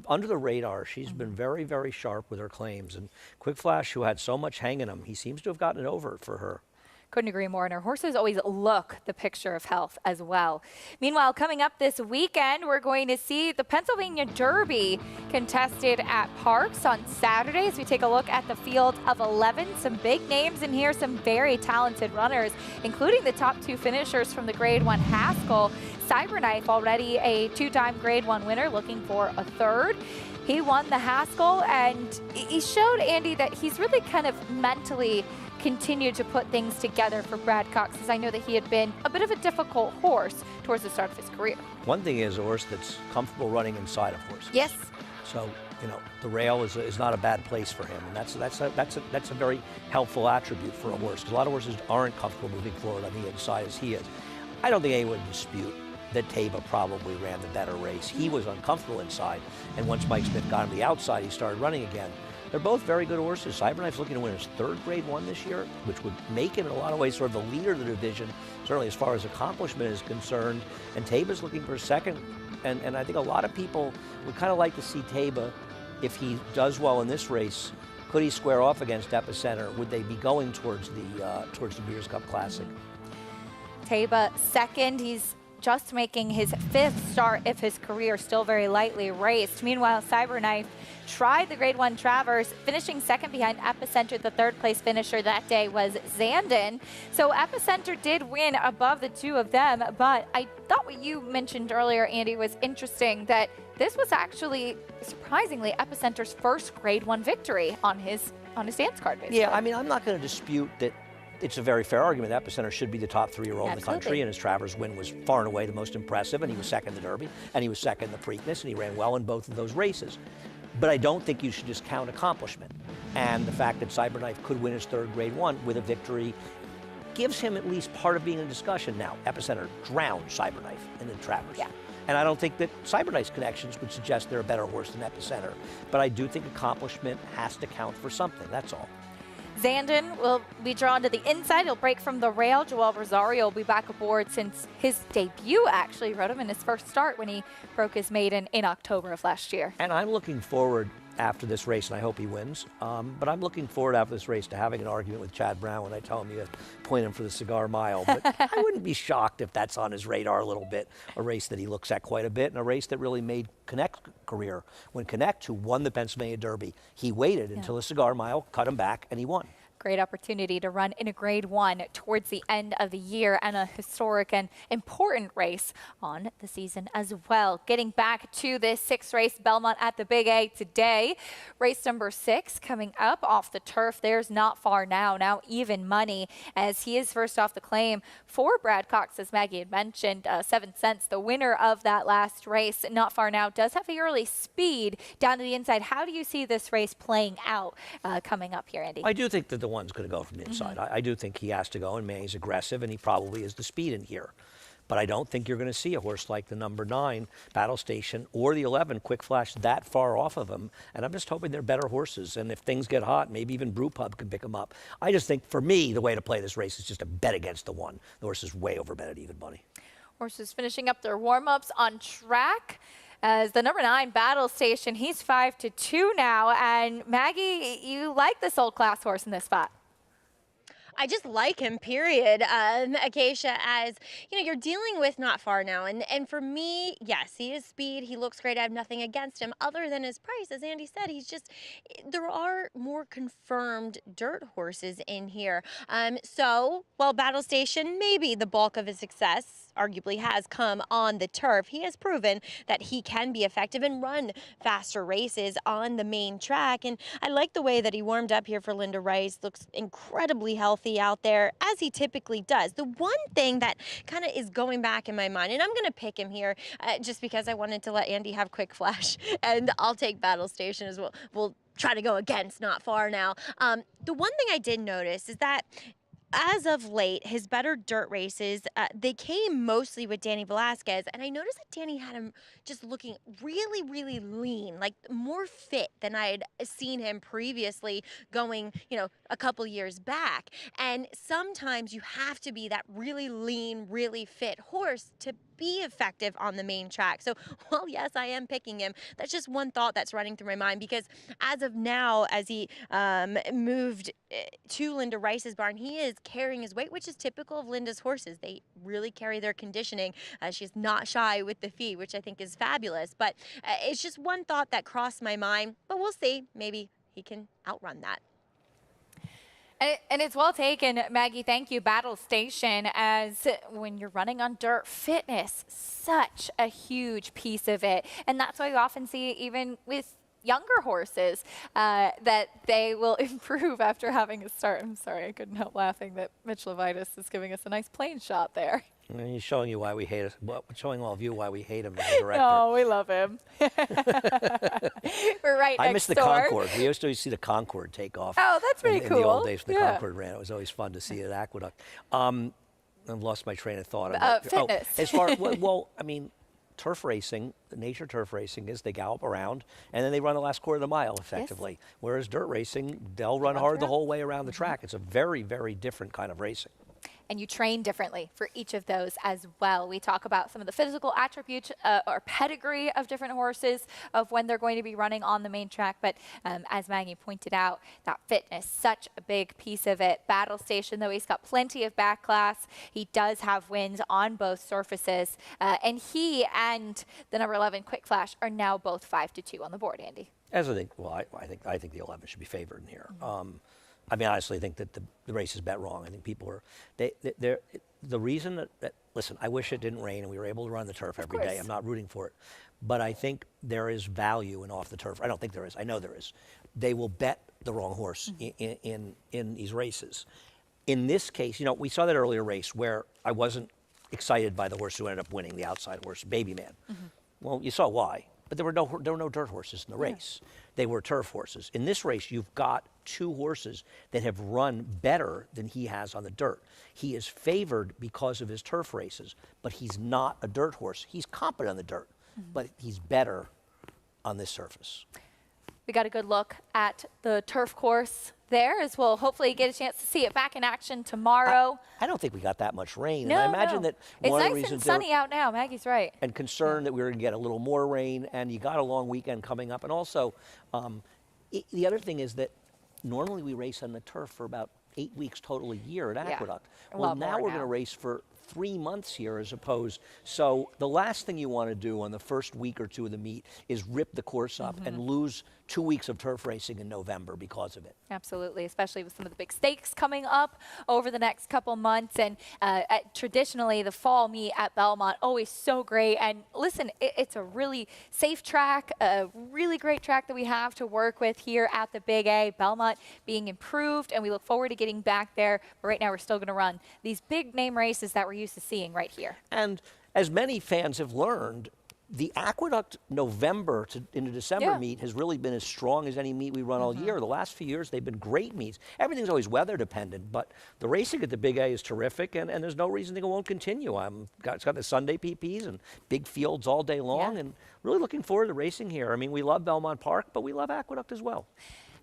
under the radar, she's been very, very sharp with her claims. And Quick Flash, who had so much hanging him, he seems to have gotten it over for her. Couldn't agree more, and our horses always look the picture of health as well. Meanwhile, coming up this weekend, we're going to see the Pennsylvania Derby contested at Parks on Saturday as we take a look at the field of 11. Some big names in here, some very talented runners, including the top 2 finishers from the Grade 1 Haskell. Cyberknife, already a 2-time Grade 1 winner, looking for a 3rd. He won the Haskell, and he showed, Andy, that he's really kind of mentally continued to put things together for Brad Cox, as I know that he had been a bit of a difficult horse towards the start of his career. One thing is a horse that's comfortable running inside of horses. Yes. So, you know, the rail is not a bad place for him, and that's a very helpful attribute for a horse, because a lot of horses aren't comfortable moving forward on the inside as he is. I don't think anyone would dispute that Taiba probably ran the better race. He was uncomfortable inside, and once Mike Smith got him to the outside, he started running again. They're both very good horses. Cyberknife's looking to win his 3rd Grade 1 this year, which would make him in a lot of ways sort of the leader of the division, certainly as far as accomplishment is concerned. And Taiba's looking for a 2nd. And I think a lot of people would kind of like to see Taiba, if he does well in this race, could he square off against Epicenter? Would they be going towards the Breeders' Cup Classic? Taiba 2nd. He's just making his 5th start of his career, still very lightly raced. Meanwhile, Cyberknife tried the Grade 1 Travers, finishing 2nd behind Epicenter. The 3rd place finisher that day was Zandon. So Epicenter did win above the 2 of them, but I thought what you mentioned earlier, Andy, was interesting, that this was actually, surprisingly, Epicenter's 1st Grade 1 victory on his dance card, basically. Yeah, I mean, I'm not going to dispute that it's a very fair argument. Epicenter should be the top 3-year-old in the country, and his Travers win was far and away the most impressive, and he was 2nd in the Derby, and he was 2nd in the Preakness, and he ran well in both of those races. But I don't think you should discount accomplishment. And the fact that Cyberknife could win his 3rd Grade 1 with a victory gives him at least part of being in discussion. Now, Epicenter drowned Cyberknife in the Travers. Yeah. And I don't think that Cyberknife's connections would suggest they're a better horse than Epicenter. But I do think accomplishment has to count for something, that's all. Zandon will be drawn to the inside. He'll break from the rail. Joel Rosario will be back aboard since his debut, actually. Rode him in his 1st start when he broke his maiden in October of last year. And I'm looking forward after this race, and I hope he wins, but I'm looking forward after this race to having an argument with Chad Brown when I tell him you point him for the cigar mile. But I wouldn't be shocked if that's on his radar a little bit, a race that he looks at quite a bit, and a race that really made Connect's career. When Connect, who won the Pennsylvania Derby, he waited until the cigar mile, cut him back, and he won. Great opportunity to run in a Grade 1 towards the end of the year, and a historic and important race on the season as well. Getting back to this 6th race, Belmont at the Big A today. Race number 6 coming up off the turf. There's Not Far Now even money, as he is first off the claim for Brad Cox, as Maggie had mentioned. 7 cents, the winner of that last race. Not Far Now does have the early speed down to the inside. How do you see this race playing out coming up here, Andy? I do think that the one's going to go from the inside. I do think he has to go, and Manny's aggressive, and he probably is the speed in here. but I don't think you're going to see a horse like the number 9 Battle Station or the 11 Quick Flash that far off of him. And I'm just hoping they're better horses. And if things get hot, maybe even Brewpub can pick them up. I just think, for me, the way to play this race is just to bet against the 1. The horse is way over bet at even money. Horses finishing up their warm-ups on track. As the number 9 Battle Station, he's 5-2 now. And Maggie, you like this old class horse in this spot. I just like him, period. Acacia, as you know, you're dealing with not far now. And for me, yes, he is speed. He looks great. I have nothing against him other than his price. As Andy said, he's just, there are more confirmed dirt horses in here. So while Battle Station, maybe the bulk of his success arguably has come on the turf, he has proven that he can be effective and run faster races on the main track. And I like the way that he warmed up here for Linda Rice. Looks incredibly healthy out there, as he typically does. The one thing that kind of is going back in my mind, and I'm going to pick him here just because I wanted to let Andy have Quick Flash, and I'll take Battle Station as well. We'll try to go against Not Far now. The one thing I did notice is that as of late, his better dirt races, they came mostly with Danny Velasquez, and I noticed that Danny had him just looking really, really lean, like more fit than I had seen him previously going, you know, a couple years back. And sometimes you have to be that really lean, really fit horse to be effective on the main track. So while yes, I am picking him, that's just one thought that's running through my mind, because as of now, as he moved to Linda Rice's barn, he is carrying his weight, which is typical of Linda's horses. They really carry their conditioning. She's not shy with the feet, which I think is fabulous. But it's just one thought that crossed my mind. But we'll see. Maybe he can outrun that. And it's well taken, Maggie. Thank you. Battle Station, as when you're running on dirt, fitness, such a huge piece of it. And that's why you often see, even with younger horses, that they will improve after having a start. I'm sorry, I couldn't help laughing that Mitch Levitas is giving us a nice plane shot there. And he's showing you why we hate it. Well, showing all of you why we hate him as a director. No, we love him. We're right I next miss the door. Concorde. We used to see the Concorde take off. Oh, that's pretty in cool. In the old days when the Yeah. Concorde ran, it was always fun to see it at Aqueduct. I've lost my train of thought. Fitness. As far well, I mean, turf racing, the nature of turf racing is they gallop around and then they run the last quarter of the mile effectively. Yes. Whereas dirt racing, they'll run hard the whole way around the track. It's a very, very different kind of racing. And you train differently for each of those as well. We talk about some of the physical attributes or pedigree of different horses, of when they're going to be running on the main track. But as Maggie pointed out, that fitness, such a big piece of it. Battle Station, though, he's got plenty of back class. He does have wins on both surfaces. And he and the number 11 Quick Flash are now both 5-2 on the board, Andy. As I think, well, I think the 11 should be favored in here. I mean, I honestly think that the race is bet wrong. I think people are, the reason that, listen, I wish it didn't rain and we were able to run the turf every day. I'm not rooting for it. But I think there is value in off the turf. I don't think there is. I know there is. They will bet the wrong horse in these races. In this case, you know, we saw that earlier race where I wasn't excited by the horse who ended up winning, the outside horse, Baby Man. Well, you saw why. But there were no dirt horses in the race. They were turf horses. In this race, you've got 2 horses that have run better than he has on the dirt. He is favored because of his turf races, but he's not a dirt horse. He's competent on the dirt, but he's better on this surface. We got a good look at the turf course there, as we'll hopefully get a chance to see it back in action tomorrow. I don't think we got that much rain. No, and I imagine that it's one of the nice reasons and sunny out now. Maggie's right. And concerned that we were going to get a little more rain, and you got a long weekend coming up. And also, the other thing is that normally we race on the turf for about 8 weeks total a year at Aqueduct. Well, now we're going to race for 3 months here as opposed. So the last thing you want to do on the first week or 2 of the meet is rip the course up and lose 2 weeks of turf racing in November because of it. Absolutely, especially with some of the big stakes coming up over the next couple months. And traditionally, the fall meet at Belmont, always so great. And listen, it's a really safe track, a really great track that we have to work with here at the Big A. Belmont being improved, and we look forward to getting back there. But right now, we're still going to run these big name races that we're used to seeing right here. And as many fans have learned, The Aqueduct November into December Yeah. meet has really been as strong as any meet we run all year. The last few years, they've been great meets. Everything's always weather dependent, but the racing at the Big A is terrific, and there's no reason it won't continue. It's got the Sunday PPs and big fields all day long, and really looking forward to racing here. I mean, we love Belmont Park, but we love Aqueduct as well.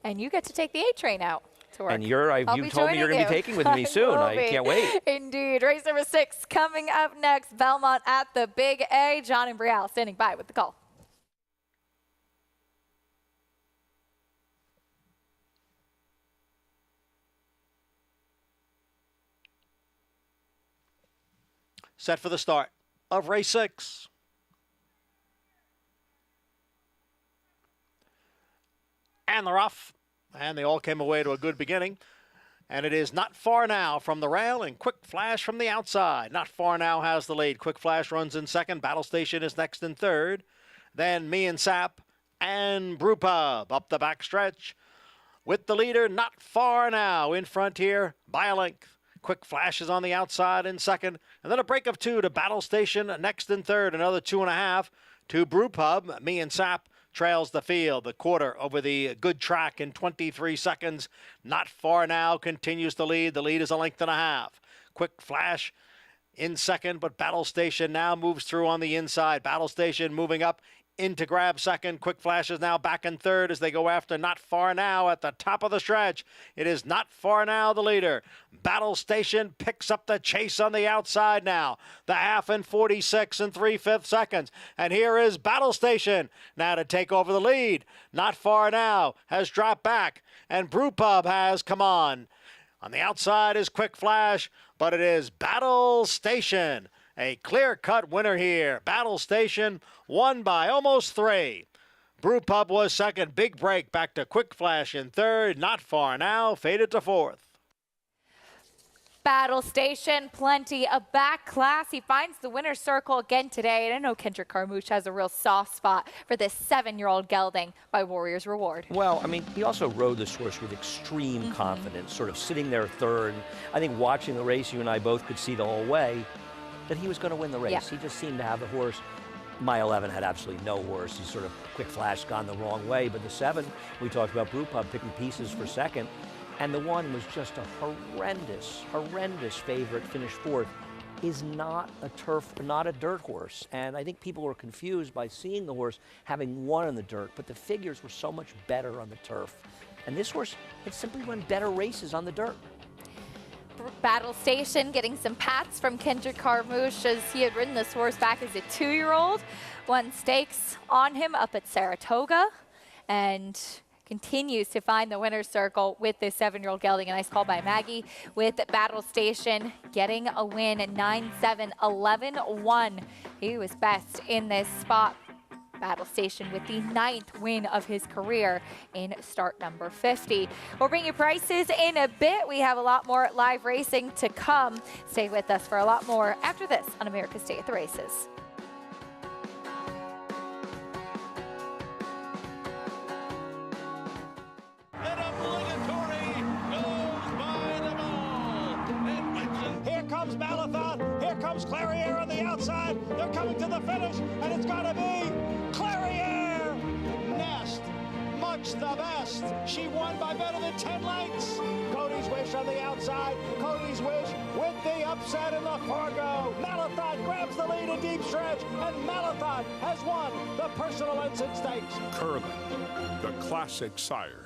And you get to take the A train out to work. And you I'll told me you're going to be taking with me soon. will I be. can't wait. Indeed. Race number 6 coming up next. Belmont at the Big A. John and Brielle standing by with the call. Set for the start of race 6. And they're off. And they all came away to a good beginning. And it is Not Far Now from the rail and Quick Flash from the outside. Not Far Now has the lead. Quick Flash runs in second. Battle Station is next in third. Then Me and Sap and Brew Pub up the back stretch with the leader Not Far Now in front here by a length. Quick Flash is on the outside in second. And then a break of 2 to Battle Station next in third. Another 2.5 to Brew Pub. Me and Sap trails the field, the quarter over the good track in 23 seconds. Not Far Now continues to lead. The lead is a length and a half. Quick Flash in second, but Battle Station now moves through on the inside. Battle Station moving up in to grab second. Quick Flash is now back in third as they go after Not Far Now at the top of the stretch. It is Not Far Now the leader. Battle Station picks up the chase on the outside now. The half in 46 3/5 seconds. And here is Battle Station now to take over the lead. Not Far Now has dropped back, and Brew Pub has come on. On the outside is Quick Flash, but it is Battle Station. A clear-cut winner here. Battle Station won by almost 3. Brew Pub was second. Big break back to Quick Flash in third. Not Far Now faded to fourth. Battle Station, plenty of back class. He finds the winner's circle again today. And I know Kendrick Carmouche has a real soft spot for this 7-year-old gelding by Warrior's Reward. Well, I mean, he also rode this horse with extreme confidence, sort of sitting there third. I think watching the race, you and I both could see the whole way that he was going to win the race. Yeah. He just seemed to have the horse. My 11 had absolutely no horse. He sort of Quick Flash gone the wrong way. But the 7, we talked about Brew Pub picking pieces for second. And the 1 was just a horrendous favorite, finished fourth, is not a dirt horse. And I think people were confused by seeing the horse having won in the dirt, but the figures were so much better on the turf. And this horse had simply run better races on the dirt. Battle Station getting some pats from Kendrick Carmouche as he had ridden this horse back as a 2-year-old. Won stakes on him up at Saratoga and continues to find the winner's circle with this 7-year-old gelding. A nice call by Maggie with Battle Station getting a win at 9-7, 11-1. He was best in this spot. Battle Station with the 9th win of his career in start number 50. We'll bring you prices in a bit. We have a lot more live racing to come. Stay with us for a lot more after this on America's Day at the Races. Here comes Malathaat. Here comes Clariere on the outside. They're coming to the finish, and it's going to be Clariere. Nest, much the best. She won by better than 10 lengths. Cody's Wish on the outside. Cody's Wish with the upset in the Fargo. Malathaat grabs the lead in deep stretch, and Malathaat has won the Personal Ensign Stakes. Curling, the classic sire.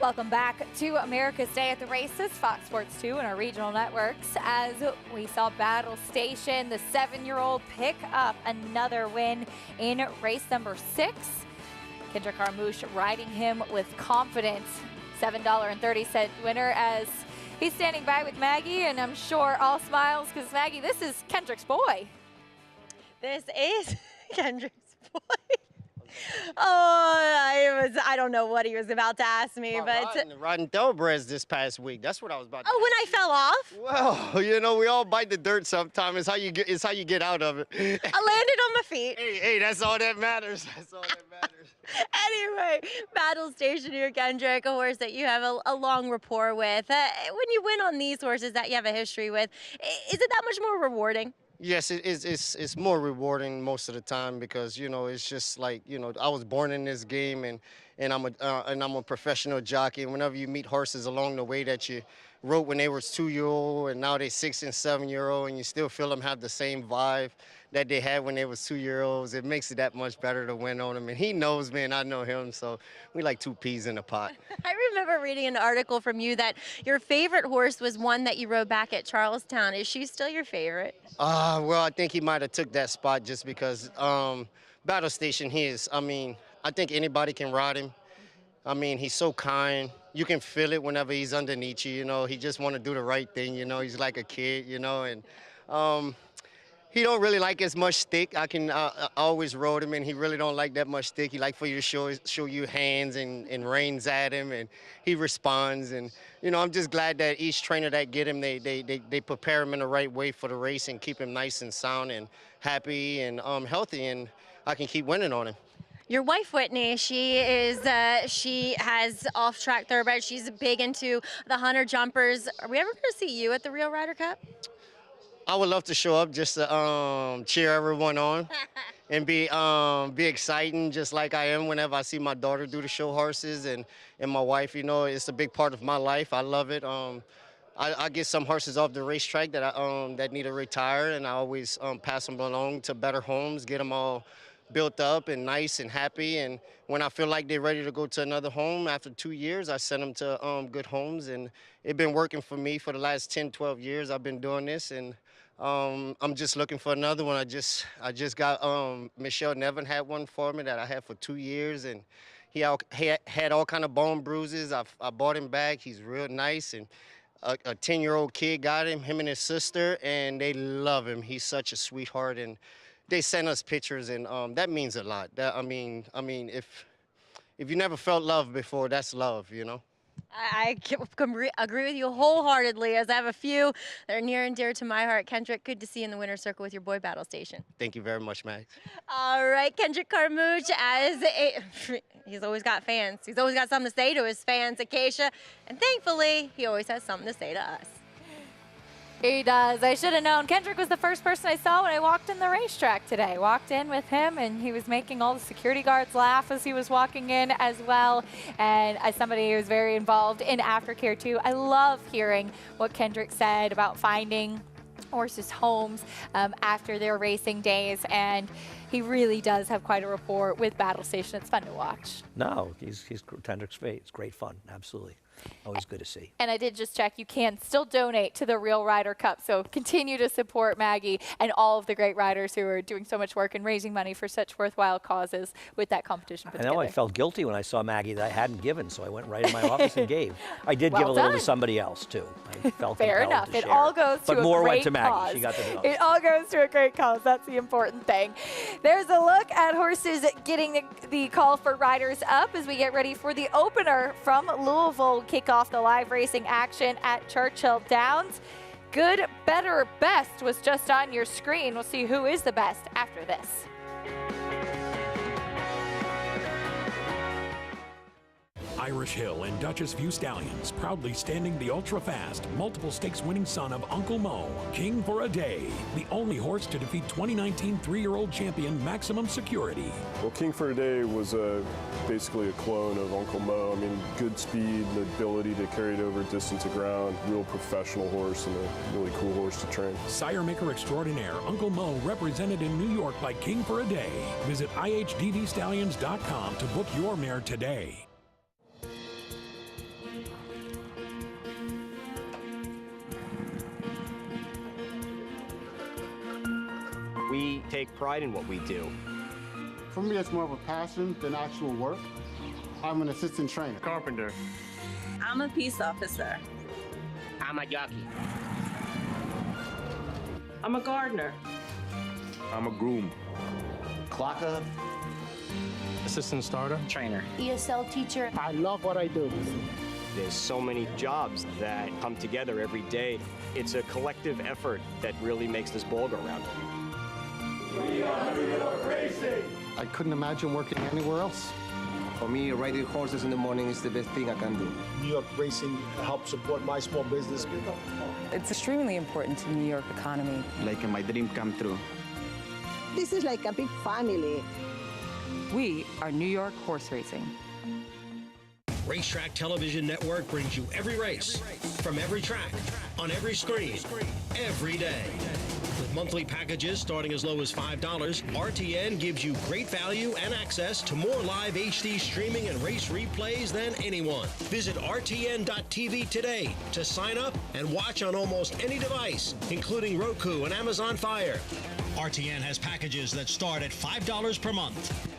Welcome back to America's Day at the Races, Fox Sports 2 and our regional networks. As we saw Battle Station, the 7-year-old pick up another win in race number 6. Kendrick Carmouche riding him with confidence. $7.30 winner as he's standing by with Maggie, and I'm sure all smiles because Maggie, this is Kendrick's boy. This is Kendrick's boy. Oh, I don't know what he was about to ask me, but riding thoroughbreds this past week. That's what I was about to when I fell off? Well, you know, we all bite the dirt sometimes. It's how you get out of it. I landed on my feet. Hey, that's all that matters. That's all that matters. Anyway, Battle Station here, Kendrick, a horse that you have a long rapport with. When you win on these horses that you have a history with, is it that much more rewarding? Yes, it's more rewarding most of the time because, you know, it's just like, you know, I was born in this game and I'm a professional jockey. And whenever you meet horses along the way that you rode when they were 2-year-old and now they're 6- and 7-year-old and you still feel them have the same vibe that they had when they were 2-year-olds, it makes it that much better to win on them. And he knows me and I know him, so we like 2 peas in a pot. I remember reading an article from you that your favorite horse was one that you rode back at Charlestown. Is she still your favorite? Well, I think he might have took that spot just because Battle Station, I think anybody can ride him. I mean, he's so kind. You can feel it whenever he's underneath you, you know. He just want to do the right thing, you know. He's like a kid, you know, and he don't really like as much stick. I always rode him, and he really don't like that much stick. He like for you to show you hands and reins at him, and he responds. And you know, I'm just glad that each trainer that get him, they prepare him in the right way for the race and keep him nice and sound and happy and healthy, and I can keep winning on him. Your wife, Whitney, she has off-track thoroughbred. She's big into the hunter jumpers. Are we ever going to see you at the Real Ryder Cup? I would love to show up just to cheer everyone on and be exciting just like I am whenever I see my daughter do the show horses and my wife. You know, it's a big part of my life. I love it. I get some horses off the racetrack that need to retire, and I always pass them along to better homes, get them all built up and nice and happy. And when I feel like they're ready to go to another home after 2 years, I send them to good homes. And it's been working for me for the last 10, 12 years. I've been doing this, and I'm just looking for another one. I just got Michelle Nevin had one for me that I had for 2 years, and he had all kind of bone bruises. I bought him back. He's real nice, and a 10-year-old kid got him and his sister, and they love him. He's such a sweetheart, and they send us pictures, and that means a lot. I mean, if you never felt love before, that's love, you know. I agree with you wholeheartedly, as I have a few that are near and dear to my heart. Kendrick, good to see you in the winner's circle with your boy Battle Station. Thank you very much, Max. All right, Kendrick Carmouche, he's always got fans. He's always got something to say to his fans, Acacia, and thankfully, he always has something to say to us. He does. I should have known. Kendrick was the first person I saw when I walked in the racetrack today. Walked in with him, and he was making all the security guards laugh as he was walking in as well. And as somebody who's very involved in aftercare too, I love hearing what Kendrick said about finding horses' homes after their racing days. And he really does have quite a rapport with Battle Station. It's fun to watch. No, he's Kendrick's great. It's great fun. Absolutely. Always good to see. And I did just check. You can still donate to the Real Ryder Cup. So continue to support Maggie and all of the great riders who are doing so much work and raising money for such worthwhile causes with that competition put I know together. I felt guilty when I saw Maggie that I hadn't given, so I went right in my office and gave. I did give a little to somebody else, too. I felt Fair compelled enough. to It share. all goes to but a more great went to Maggie. cause. She got the most. It all goes to a great cause. That's the important thing. There's a look at horses getting the call for riders up as we get ready for the opener from Louisville. Kick off the live racing action at Churchill Downs. Good, better, best was just on your screen. We'll see who is the best after this. Irish Hill and Duchess View Stallions, proudly standing the ultra-fast, multiple stakes winning son of Uncle Mo, King for a Day, the only horse to defeat 2019 3-year-old champion Maximum Security. Well, King for a Day was basically a clone of Uncle Mo. I mean, good speed, the ability to carry it over distance of ground, real professional horse and a really cool horse to train. Sire maker extraordinaire Uncle Mo, represented in New York by King for a Day. Visit IHDVStallions.com to book your mare today. We take pride in what we do. For me, it's more of a passion than actual work. I'm an assistant trainer. Carpenter. I'm a peace officer. I'm a jockey. I'm a gardener. I'm a groom. Clocker. Assistant starter. Trainer. ESL teacher. I love what I do. There's so many jobs that come together every day. It's a collective effort that really makes this ball go round. We are New York Racing. I couldn't imagine working anywhere else. For me, riding horses in the morning is the best thing I can do. New York Racing helps support my small business. It's extremely important to the New York economy. Like my dream come true. This is like a big family. We are New York Horse Racing. Racetrack Television Network brings you every race, from every track, on every screen, every day. With monthly packages starting as low as $5, RTN gives you great value and access to more live HD streaming and race replays than anyone. Visit RTN.tv today to sign up and watch on almost any device, including Roku and Amazon Fire. RTN has packages that start at $5 per month.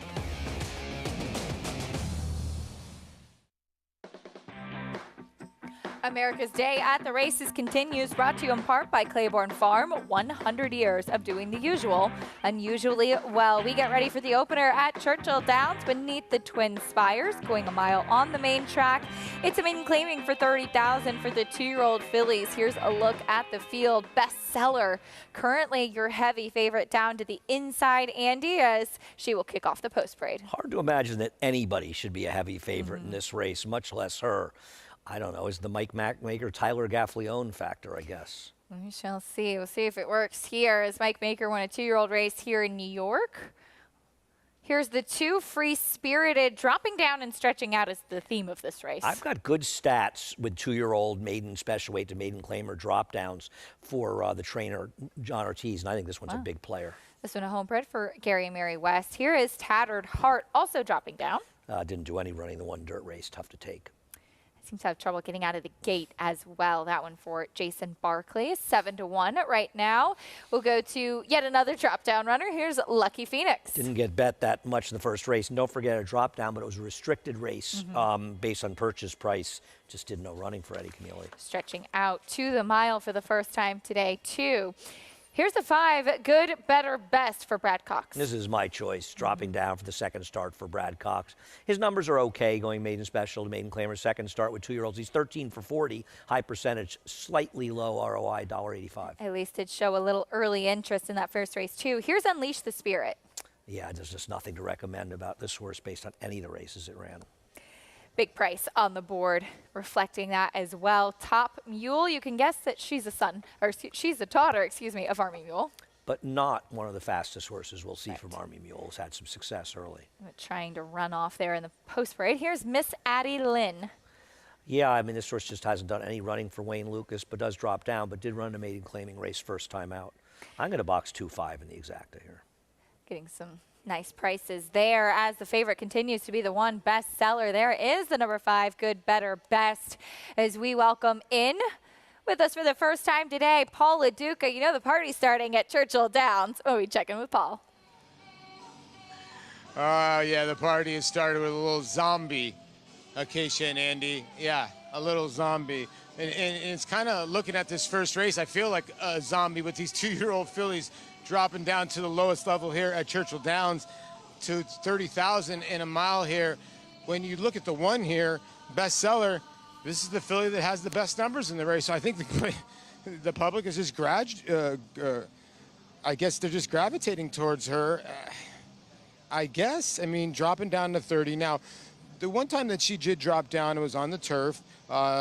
America's Day at the Races continues, brought to you in part by Claiborne Farm. 100 years of doing the usual unusually well. We get ready for the opener at Churchill Downs beneath the Twin Spires, going a mile on the main track. It's a maiden claiming for $30,000 for the 2-year-old fillies. Here's a look at the field. Bestseller, currently your heavy favorite down to the inside, Andy, as she will kick off the post parade. Hard to imagine that anybody should be a heavy favorite in this race, much less her. I don't know, is the Mike Maker, Tyler Gaffleone factor, I guess. We shall see. We'll see if it works here, as Mike Maker won a 2-year-old race here in New York. Here's the 2 free-spirited. Dropping down and stretching out is the theme of this race. I've got good stats with 2-year-old maiden special weight to maiden claimer drop downs for the trainer, John Ortiz, and I think this one's a big player. This one a homebred for Gary and Mary West. Here is Tattered Heart, also dropping down. Didn't do any running the one dirt race, tough to take. Seems to have trouble getting out of the gate as well. That one for Jason Barkley, 7-1 right now. We'll go to yet another drop-down runner. Here's Lucky Phoenix. Didn't get bet that much in the first race. And don't forget a drop down, but it was a restricted race based on purchase price. Just did no running for Eddie Camilli. Stretching out to the mile for the first time today, too. Here's the 5, good, better, best for Brad Cox. This is my choice, dropping down for the second start for Brad Cox. His numbers are okay, going maiden special to maiden claimer, second start with 2-year-olds. He's 13 for 40, high percentage, slightly low ROI, $1.85. At least it show a little early interest in that first race, too. Here's Unleash the Spirit. Yeah, there's just nothing to recommend about this horse based on any of the races it ran. Big price on the board, reflecting that as well. Top Mule, you can guess that she's a son, or she's a daughter, excuse me, of Army Mule. But not one of the fastest horses we'll see from Army Mule. Has had some success early. Trying to run off there in the post parade. Here's Miss Addie Lynn. Yeah, I mean, this horse just hasn't done any running for Wayne Lucas, but does drop down, but did run a maiden claiming race first time out. I'm going to box 2-5 in the exacta here. Getting some nice prices there as the favorite continues to be the one bestseller. There is the number 5, good, better, best, as we welcome in with us for the first time today, Paul LaDuca. You know the party's starting at Churchill Downs. Oh, we check in with Paul. Yeah, the party has started with a little zombie, Acacia and Andy. Yeah, a little zombie. And it's kind of looking at this first race, I feel like a zombie with these 2-year-old fillies dropping down to the lowest level here at Churchill Downs to 30,000 in a mile here. When you look at the one here, bestseller, this is the filly that has the best numbers in the race. So I think the public is just I guess they're just gravitating towards her. I guess, I mean, dropping down to 30. Now, the one time that she did drop down, it was on the turf.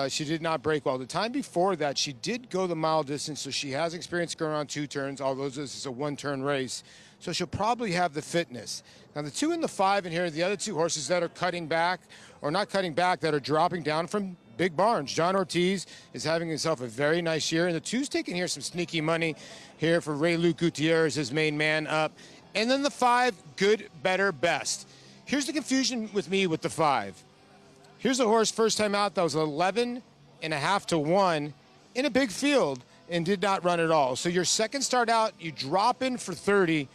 She did not break well. The time before that, she did go the mile distance, so she has experience going around 2 turns, although this is a 1-turn race. So she'll probably have the fitness. Now, the 2 and the 5 in here are the other 2 horses that are cutting back, or not cutting back, that are dropping down from big barns. John Ortiz is having himself a very nice year, and the 2's taking here some sneaky money here for Ray Luke Gutierrez, his main man up. And then the 5, good, better, best. Here's the confusion with me with the 5. Here's a horse first time out that was 11.5 to 1 in a big field. and did not run at all. So your second start out, you drop in for 30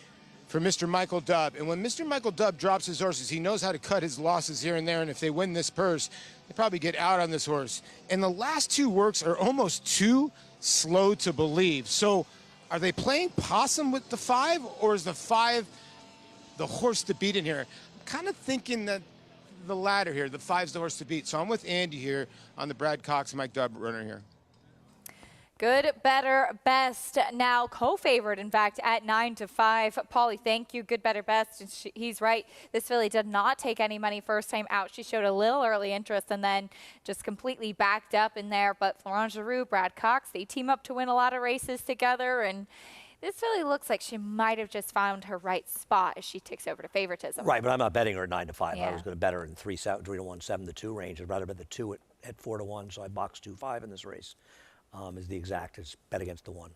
for Mr. Michael Dubb. And when Mr. Michael Dubb drops his horses, he knows how to cut his losses here and there, and if they win this purse, they probably get out on this horse. And the last two works are almost too slow to believe. So are they playing possum with the 5, or is the 5 the horse to beat in here? I'm kind of thinking that the latter here, the 5's the horse to beat. So I'm with Andy here on the Brad Cox and Mike Dubb runner here. Good, better, best. Now co-favored, in fact, at 9-5. Paulie, thank you. Good, better, best. And he's right. This filly did not take any money first time out. She showed a little early interest and then just completely backed up in there. But Florent Giroux, Brad Cox, they team up to win a lot of races together. And this filly looks like she might have just found her right spot as she ticks over to favoritism. Right, but I'm not betting her at 9-5. Yeah. I was going to bet her in 3-1, 7-2 range. I'd rather bet the 2 at 4-1, so I boxed 2-5 in this race. Is the exact bet against the 1.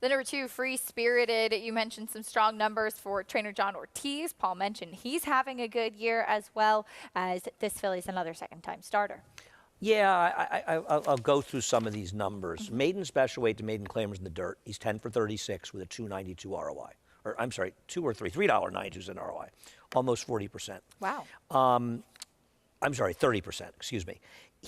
The number 2, Free Spirited. You mentioned some strong numbers for trainer John Ortiz. Paul mentioned he's having a good year, as well as this filly's another second-time starter. Yeah, I'll go through some of these numbers. Maiden special weight to maiden claimers in the dirt. He's 10 for 36 with a 2.92 ROI. Or I'm sorry, $3.92 in ROI. Almost 40%. Wow. I'm sorry, 30%, excuse me.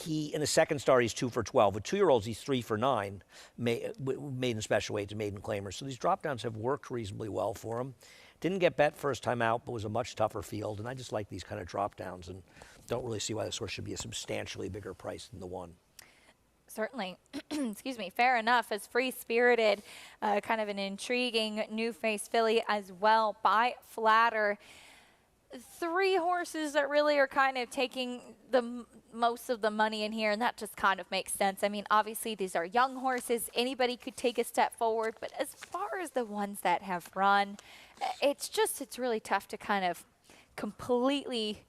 In the second start, he's 2 for 12. With 2-year-olds, he's 3 for 9, maiden special weight to maiden claimers. So these drop-downs have worked reasonably well for him. Didn't get bet first time out, but was a much tougher field. And I just like these kind of drop-downs and don't really see why this horse should be a substantially bigger price than the 1. Certainly. Excuse me. Fair enough. As Free Spirited, kind of an intriguing new face filly as well by Flatter. 3 horses that really are kind of taking the most of the money in here, and that just kind of makes sense. I mean, obviously these are young horses. Anybody could take a step forward, but as far as the ones that have run, it's really tough to kind of completely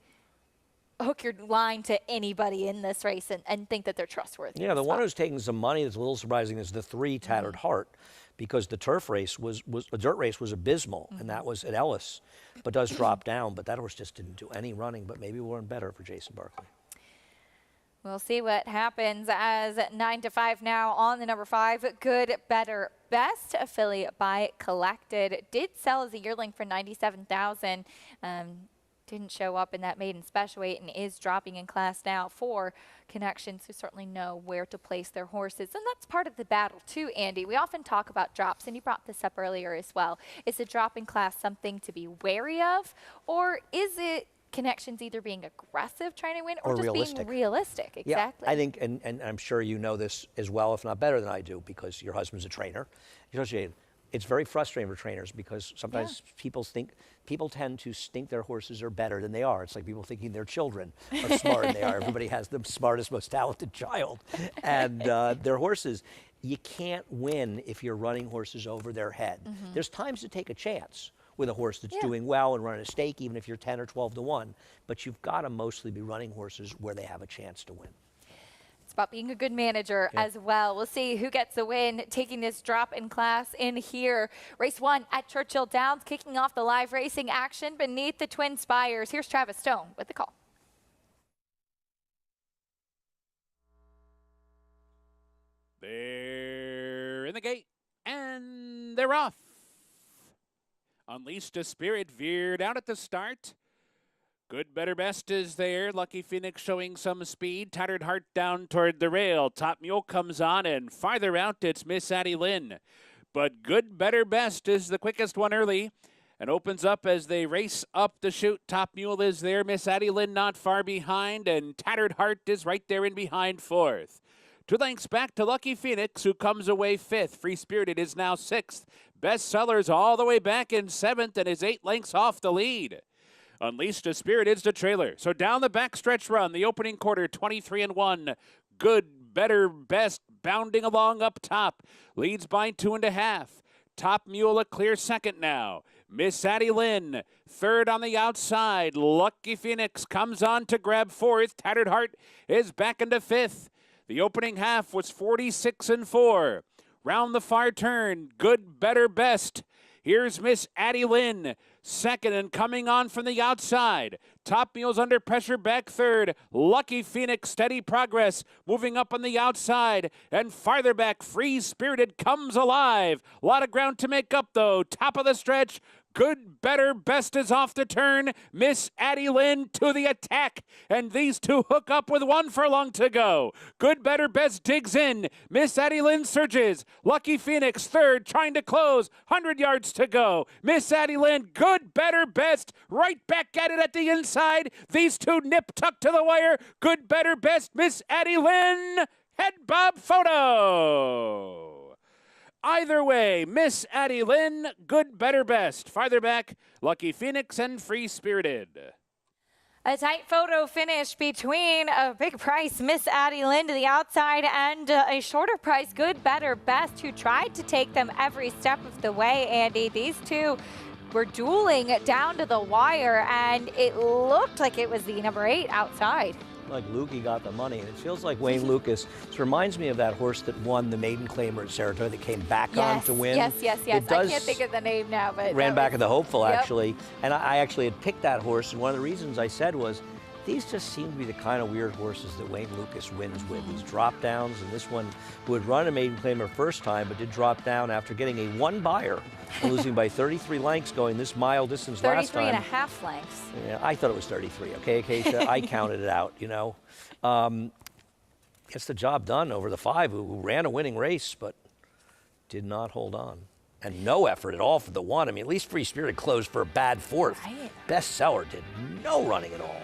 hook your line to anybody in this race and think that they're trustworthy. Yeah, the one who's taking some money that's a little surprising is the 3, Tattered Heart, because the turf race the dirt race was abysmal, and that was at Ellis, but does drop down. But that horse just didn't do any running, but maybe we'll run better for Jason Barkley. We'll see what happens as 9-5 now on the number 5. Good, better, best. Affiliate by Collected. Did sell as a yearling for $97,000. Didn't show up in that maiden special weight and is dropping in class now for connections who certainly know where to place their horses. And that's part of the battle too, Andy. We often talk about drops, and you brought this up earlier as well. Is a drop in class something to be wary of, or is it connections either being aggressive trying to win or just being realistic? Exactly. Yeah, I think, and I'm sure you know this as well, if not better than I do, because your husband's a trainer. It's very frustrating for trainers because sometimes people tend to think their horses are better than they are. It's like people thinking their children are smarter than they are. Everybody has the smartest, most talented child. And their horses, you can't win if you're running horses over their head. There's times to take a chance with a horse that's doing well and running a stake, even if you're 10 or 12-1. But you've got to mostly be running horses where they have a chance to win. It's about being a good manager as well. We'll see who gets the win taking this drop in class in here. Race 1 at Churchill Downs, kicking off the live racing action beneath the Twin Spires. Here's Travis Stone with the call. They're in the gate, and they're off. Unleashed a Spirit veered out at the start. Good, better, best is there. Lucky Phoenix showing some speed. Tattered Heart down toward the rail. Top Mule comes on, and farther out it's Miss Addie Lynn. But good, better, best is the quickest one early and opens up as they race up the chute. Top Mule is there. Miss Addie Lynn not far behind, and Tattered Heart is right there in behind 4th. 2 lengths back to Lucky Phoenix, who comes away 5th. Free Spirited is now 6th. Bestsellers all the way back in 7th and is 8 lengths off the lead. Unleashed a Spirit is the trailer. So down the backstretch run, the opening quarter, 23-1. Good, better, best, bounding along up top. Leads by 2.5. Top Mule a clear second now. Miss Addie Lynn, 3rd on the outside. Lucky Phoenix comes on to grab 4th. Tattered Heart is back into 5th. The opening half was 46-4. Round the far turn, good, better, best. Here's Miss Addie Lynn, 2nd and coming on from the outside. Top Mule's under pressure back third. Lucky Phoenix, steady progress. Moving up on the outside. And farther back, Free Spirited comes alive. A lot of ground to make up, though. Top of the stretch. Good, better, best is off the turn. Miss Addie Lynn to the attack. And these two hook up with 1 furlong to go. Good, better, best digs in. Miss Addie Lynn surges. Lucky Phoenix third, trying to close. 100 yards to go. Miss Addie Lynn, good, better, best. Right back at it at the inside. These two nip tuck to the wire. Good, better, best. Miss Addie Lynn. Head bob photo. Either way, Miss Addie Lynn, good, better, best. Farther back, Lucky Phoenix and Free Spirited. A tight photo finish between a big price, Miss Addie Lynn to the outside, and a shorter price, good, better, best, who tried to take them every step of the way, Andy. These two were dueling down to the wire, and it looked like it was the number 8 outside. Like Lukey got the money, and it feels like Wayne Lucas. This reminds me of that horse that won the maiden claimer at Saratoga that came back on to win. Yes. I can't think of the name now, but ran back at the Hopeful, Yep. actually. And I actually had picked that horse, and one of the reasons I said was, these just seem to be the kind of weird horses that Wayne Lucas wins with. These drop downs, and this one would run a maiden claimer first time, but did drop down after getting a 1 buyer, losing by 33 lengths going this mile distance last time. 33 and a half lengths. Yeah, I thought it was 33, okay, Acacia? I counted it out, you know. Gets the job done over the 5, who ran a winning race, but did not hold on. And no effort at all for the 1. I mean, at least Free Spirit closed for a bad 4th. Right. Bestseller did no running at all.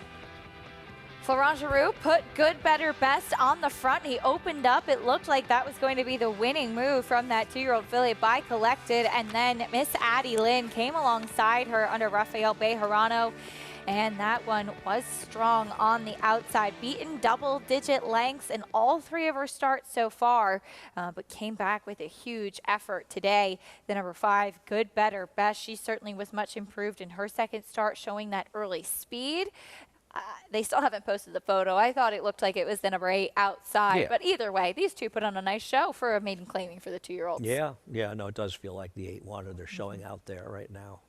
Florent Giroux put good, better, best on the front. He opened up. It looked like that was going to be the winning move from that 2-year-old filly by Collected. And then Miss Addie Lynn came alongside her under Rafael Bejarano. And that one was strong on the outside, beaten double-digit lengths in all 3 of her starts so far, but came back with a huge effort today. The number 5, good, better, best. She certainly was much improved in her second start, showing that early speed. They still haven't posted the photo. I thought it looked like it was the number 8 outside. Yeah. But either way, these two put on a nice show for a maiden claiming for the 2-year-olds. Yeah, no, it does feel like the 8 water they're showing out there right now.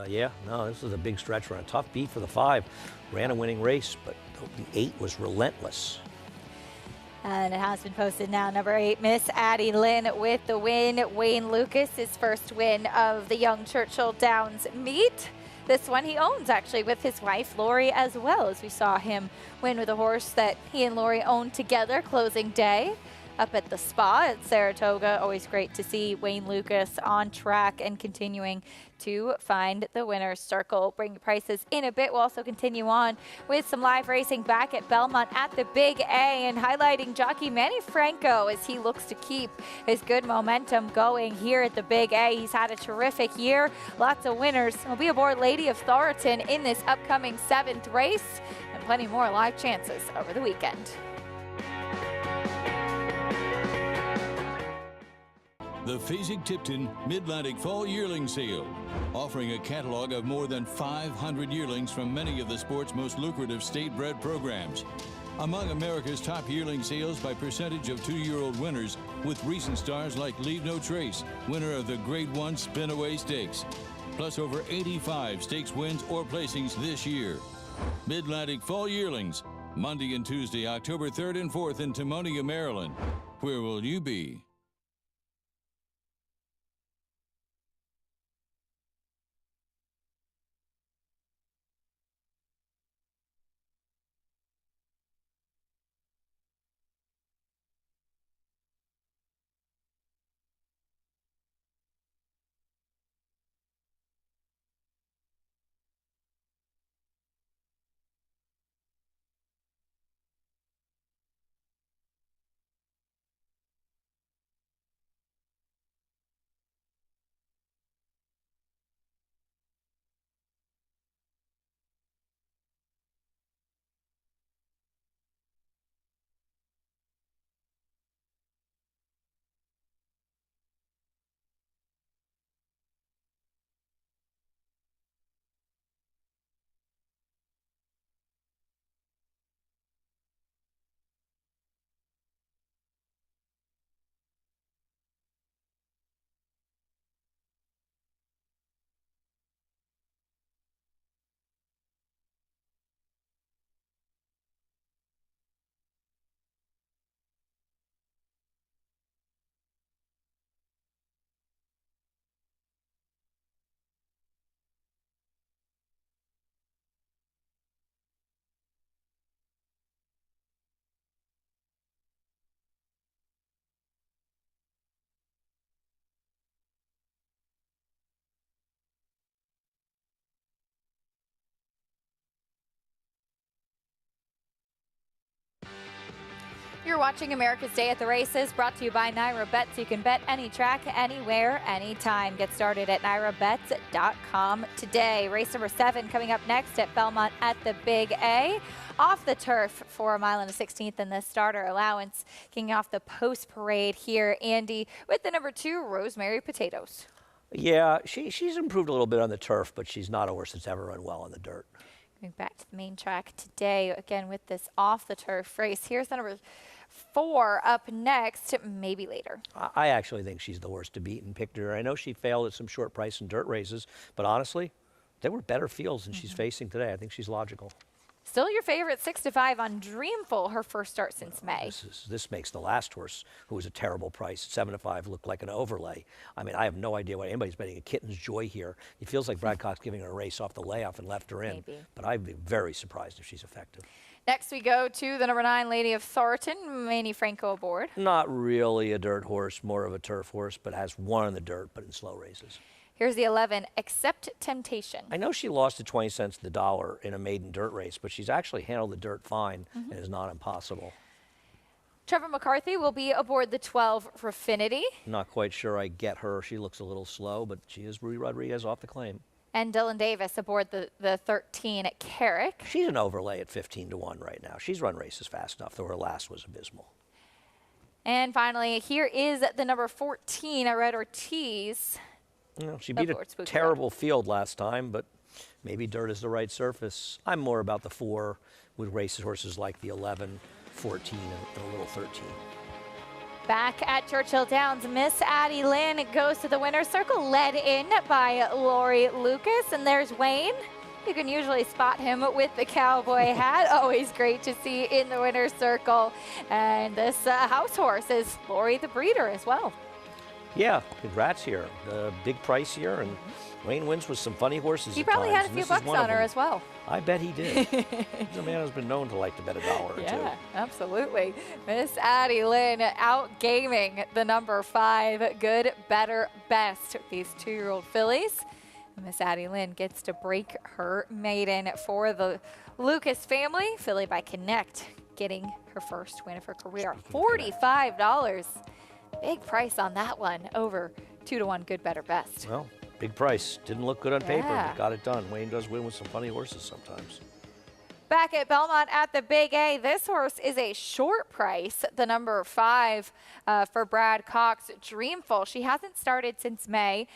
Yeah, no, this is a big stretch run. A tough beat for the 5. Ran a winning race, but the 8 was relentless. And it has been posted now. Number 8, Miss Addie Lynn with the win. Wayne Lucas, his first win of the Young Churchill Downs meet. This one he owns, actually, with his wife, Lori, as well, as we saw him win with a horse that he and Lori owned together closing day up at the spa at Saratoga. Always great to see Wayne Lucas on track and continuing to find the winner's circle. Bring prices in a bit. We'll also continue on with some live racing back at Belmont at the Big A, and highlighting jockey Manny Franco as he looks to keep his good momentum going here at the Big A. He's had a terrific year, lots of winners. He'll be aboard Lady of Thornton in this upcoming 7th race, and plenty more live chances over the weekend. The Fasig-Tipton Mid-Atlantic Fall Yearling Sale, offering a catalog of more than 500 yearlings from many of the sport's most lucrative state-bred programs. Among America's top yearling sales by percentage of 2-year-old winners, with recent stars like Leave No Trace, winner of the Grade 1 Spin-Away Stakes, plus over 85 stakes wins or placings this year. Mid-Atlantic Fall Yearlings, Monday and Tuesday, October 3rd and 4th in Timonium, Maryland. Where will you be? You're watching America's Day at the Races, brought to you by Naira Bets. You can bet any track, anywhere, anytime. Get started at nairabets.com today. Race number 7 coming up next at Belmont at the Big A. Off the turf for a mile and a 16th in the starter allowance. Kicking off the post parade here, Andy, with the number 2, Rosemary Potatoes. Yeah, she's improved a little bit on the turf, but she's not a horse that's ever run well on the dirt. Going back to the main track today, again with this off the turf race. Here's the number 4 up next, maybe later. I actually think she's the horse to beat and picked her. I know she failed at some short price and dirt races, but honestly, there were better fields than she's facing today. I think she's logical. Still your favorite, 6-5 on Dreamful, her first start since May. This makes the last horse, who was a terrible price, 7-5, look like an overlay. I mean, I have no idea why anybody's betting a Kitten's Joy here. It feels like Brad Cox giving her a race off the layoff and left her in. Maybe. But I'd be very surprised if she's effective. Next we go to the number 9, Lady of Thornton, Manny Franco aboard. Not really a dirt horse, more of a turf horse, but has won in the dirt, but in slow races. Here's the 11, Accept Temptation. I know she lost at 20 cents to the dollar in a maiden dirt race, but she's actually handled the dirt fine and is not impossible. Trevor McCarthy will be aboard the 12, Raffinity. Not quite sure I get her. She looks a little slow, but she is Rudy Rodriguez off the claim. And Dylan Davis aboard the 13, Carrick. She's an overlay at 15-1 right now. She's run races fast enough, though her last was abysmal. And finally, here is the number 14, Red Ortiz. You know, she beat a terrible field last time, but maybe dirt is the right surface. I'm more about the 4 with race horses like the 11, 14, and a little 13. Back at Churchill Downs, Miss Addie Lynn goes to the winner's circle, led in by Lori Lucas. And there's Wayne. You can usually spot him with the cowboy hat. Always great to see in the winner's circle. And this house horse is Lori the breeder as well. Yeah, congrats here. Big price here, and Wayne wins with some funny horses. He probably had a few bucks on her as well. I bet he did. He's a man who's been known to like to bet $1 or 2. Yeah, absolutely. Miss Addie Lynn out-gaming the number 5, Good, Better, Best, these 2-year-old fillies. Miss Addie Lynn gets to break her maiden for the Lucas family. Filly by Connect getting her first win of her career. $45. Big price on that one, over 2-1, Good, Better, Best. Well, big price. Didn't look good on paper, Yeah. but got it done. Wayne does win with some funny horses sometimes. Back at Belmont at the Big A, this horse is a short price, the number 5 for Brad Cox, Dreamful. She hasn't started since May.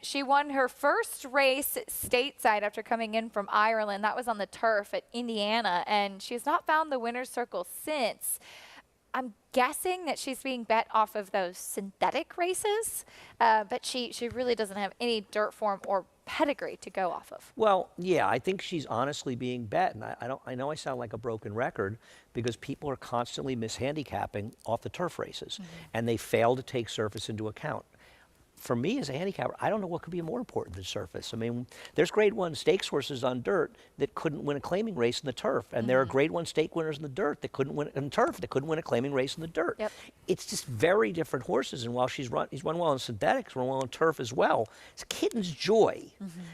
She won her first race stateside after coming in from Ireland. That was on the turf at Indiana, and she's not found the winner's circle since. I'm guessing that she's being bet off of those synthetic races, but she really doesn't have any dirt form or pedigree to go off of. Well, yeah, I think she's honestly being bet, and I know I sound like a broken record because people are constantly mishandicapping off the turf races, and they fail to take surface into account. For me as a handicapper, I don't know what could be more important than surface. I mean, there's grade 1 stakes horses on dirt that couldn't win a claiming race in the turf, and there are grade 1 stake winners in the dirt that couldn't win in turf that couldn't win a claiming race in the dirt. Yep. It's just very different horses, and while he's run well in synthetics, run well in turf as well. It's Kitten's Joy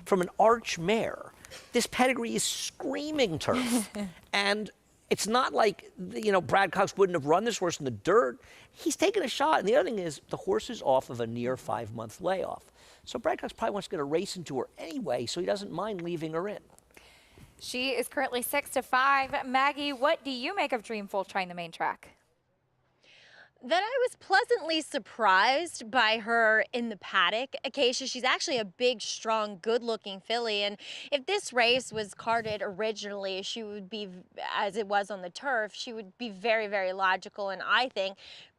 from an arch mare. This pedigree is screaming turf, and it's not like, you know, Brad Cox wouldn't have run this horse in the dirt. He's taken a shot. And the other thing is the horse is off of a near 5-month layoff. So Brad Cox probably wants to get a race into her anyway, so he doesn't mind leaving her in. She is currently 6-5. Maggie, what do you make of Dreamful trying the main track? That I was pleasantly surprised by her in the paddock. Acacia, she's actually a big, strong, good-looking filly, and if this race was carded originally, she would be, as it was on the turf, she would be very, very logical, and I think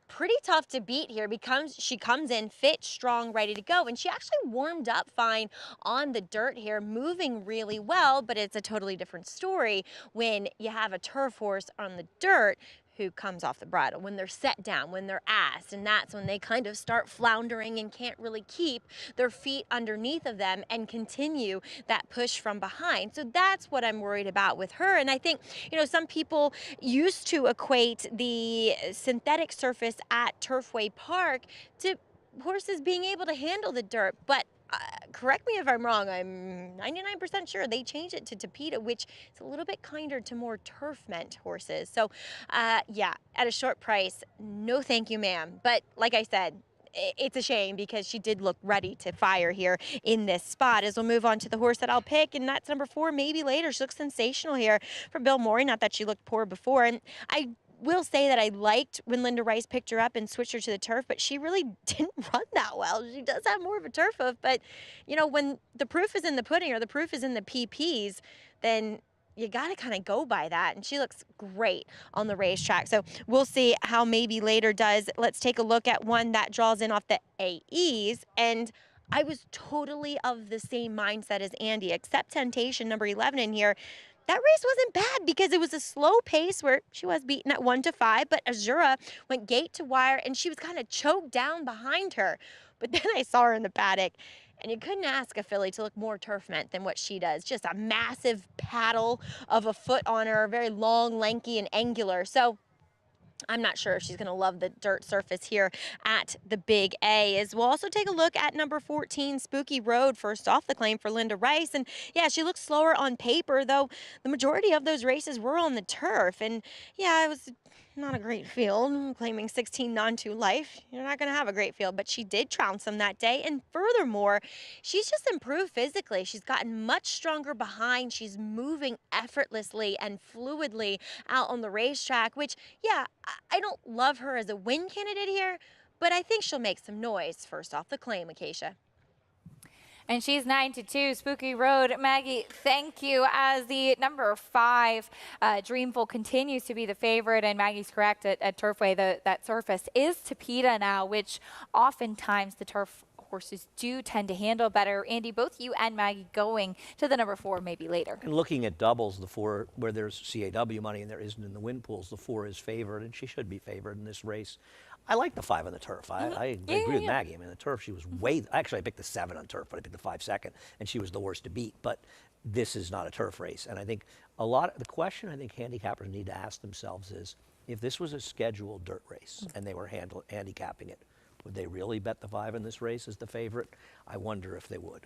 pretty tough to beat here because she comes in fit, strong, ready to go, and she actually warmed up fine on the dirt here, moving really well, but it's a totally different story when you have a turf horse on the dirt who comes off the bridle, when they're set down, when they're asked, and that's when they kind of start floundering and can't really keep their feet underneath of them and continue that push from behind. So that's what I'm worried about with her. And I think, you know, some people used to equate the synthetic surface at Turfway Park to horses being able to handle the dirt, but correct me if I'm wrong, I'm 99% sure they changed it to Tapeta, which is a little bit kinder to more turf-meant horses. So, yeah, at a short price, no thank you, ma'am. But like I said, it's a shame because she did look ready to fire here in this spot. As we'll move on to the horse that I'll pick, and that's number 4, Maybe Later. She looks sensational here for Bill Morey. Not that she looked poor before. And I will say that I liked when Linda Rice picked her up and switched her to the turf, but she really didn't run that well. She does have more of a turf hoof, but, you know, when the proof is in the pudding or the proof is in the PPs, then you got to kind of go by that. And she looks great on the racetrack. So we'll see how Maybe Later does. Let's take a look at one that draws in off the AEs. And I was totally of the same mindset as Andy, except Temptation, number 11 in here. That race wasn't bad because it was a slow pace where she was beaten at 1-5, but Azura went gate to wire and she was kind of choked down behind her. But then I saw her in the paddock, and you couldn't ask a filly to look more turf-meant than what she does. Just a massive paddle of a foot on her, very long, lanky, and angular. So I'm not sure if she's going to love the dirt surface here at the Big A. As we'll also take a look at number 14, Spooky Road, first off the claim for Linda Rice. And yeah, she looks slower on paper, though the majority of those races were on the turf. And yeah, it was not a great field, claiming 16 non-2 life. You're not going to have a great field, but she did trounce them that day. And furthermore, she's just improved physically. She's gotten much stronger behind. She's moving effortlessly and fluidly out on the racetrack, which, yeah, I don't love her as a win candidate here, but I think she'll make some noise first off the claim, Acacia. And she's 9-2, Spooky Road. Maggie, thank you. As the number 5, Dreamful continues to be the favorite, and Maggie's correct at Turfway. That surface is Tapeta now, which oftentimes the turf horses do tend to handle better. Andy, both you and Maggie going to the number 4, Maybe Later. And looking at doubles, the 4, where there's CAW money and there isn't in the win pools, the 4 is favored, and she should be favored in this race. I like the 5 on the turf. I agree with Maggie. I mean, the turf, she was actually, I picked the 7 on turf, but I picked the 5 second, and she was the worst to beat. But this is not a turf race. And I think the question I think handicappers need to ask themselves is, if this was a scheduled dirt race and they were handicapping it, would they really bet the 5 in this race as the favorite? I wonder if they would.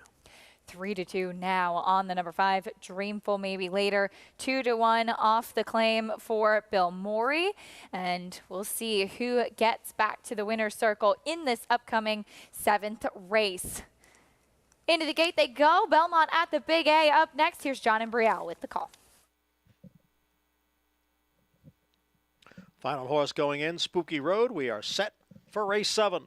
3-2 now on the number 5, Dreamful Maybe Later. 2-1 off the claim for Bill Morey. And we'll see who gets back to the winner's circle in this upcoming 7th race. Into the gate they go. Belmont at the Big A. Up next, here's John and Brielle with the call. Final horse going in, Spooky Road. We are set for race 7.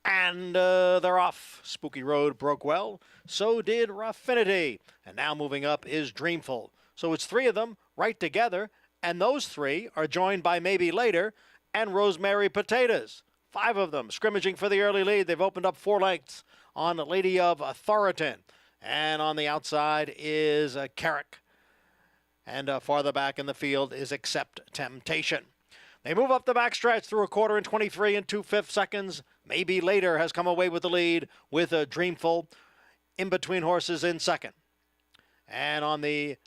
And they're off. Spooky Road broke well. So did Raffinity. And now moving up is Dreamful. So it's 3 of them right together. And those 3 are joined by Maybe Later and Rosemary Potatoes. 5 of them scrimmaging for the early lead. They've opened up 4 lengths on Lady of Thoroton. And on the outside is Carrick. And farther back in the field is Accept Temptation. They move up the backstretch through a quarter in 23 and 2/5 seconds. Maybe Later has come away with the lead with a Dreamful in between horses in second. And on the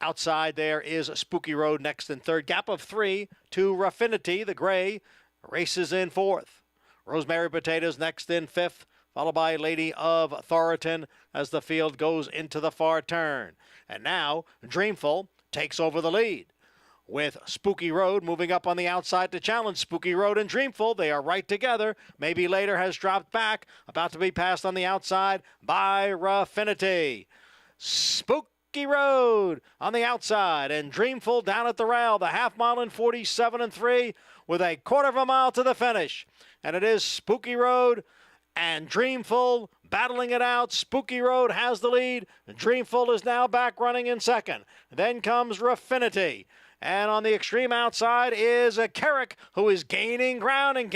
outside there is Spooky Road next in third. Gap of 3 to Raffinity, the gray, races in 4th. Rosemary Potatoes next in 5th, followed by Lady of Thoroton as the field goes into the far turn. And now Dreamful takes over the lead, with Spooky Road moving up on the outside to challenge Spooky Road and Dreamful. They are right together. Maybe Later has dropped back, about to be passed on the outside by Raffinity. Spooky Road on the outside, and Dreamful down at the rail. The half mile in 47 and 3 with a quarter of a mile to the finish. And it is Spooky Road and Dreamful battling it out. Spooky Road has the lead. Dreamful is now back running in second. Then comes Raffinity. And on the extreme outside is Carrick, who is gaining ground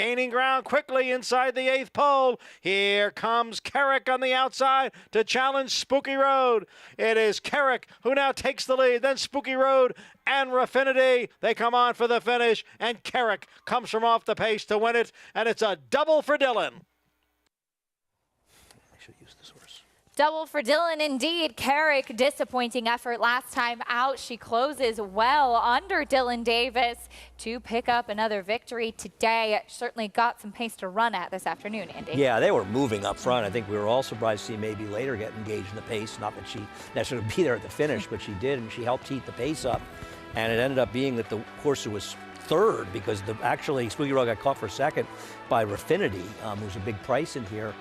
quickly inside the 8th pole. Here comes Carrick on the outside to challenge Spooky Road. It is Carrick who now takes the lead. Then Spooky Road and Raffinity, they come on for the finish. And Carrick comes from off the pace to win it. And it's a double for Dylan. Double for Dylan indeed. Carrick, disappointing effort last time out. She closes well under Dylan Davis to pick up another victory today. Certainly got some pace to run at this afternoon, Andy. Yeah, they were moving up front. I think we were all surprised to see maybe later get engaged in the pace. Not that she necessarily be there at the finish, but she did, and she helped heat the pace up. And it ended up being that the horse who was third, because actually Spooky Road got caught for second by Raffinity, who's a big price in here.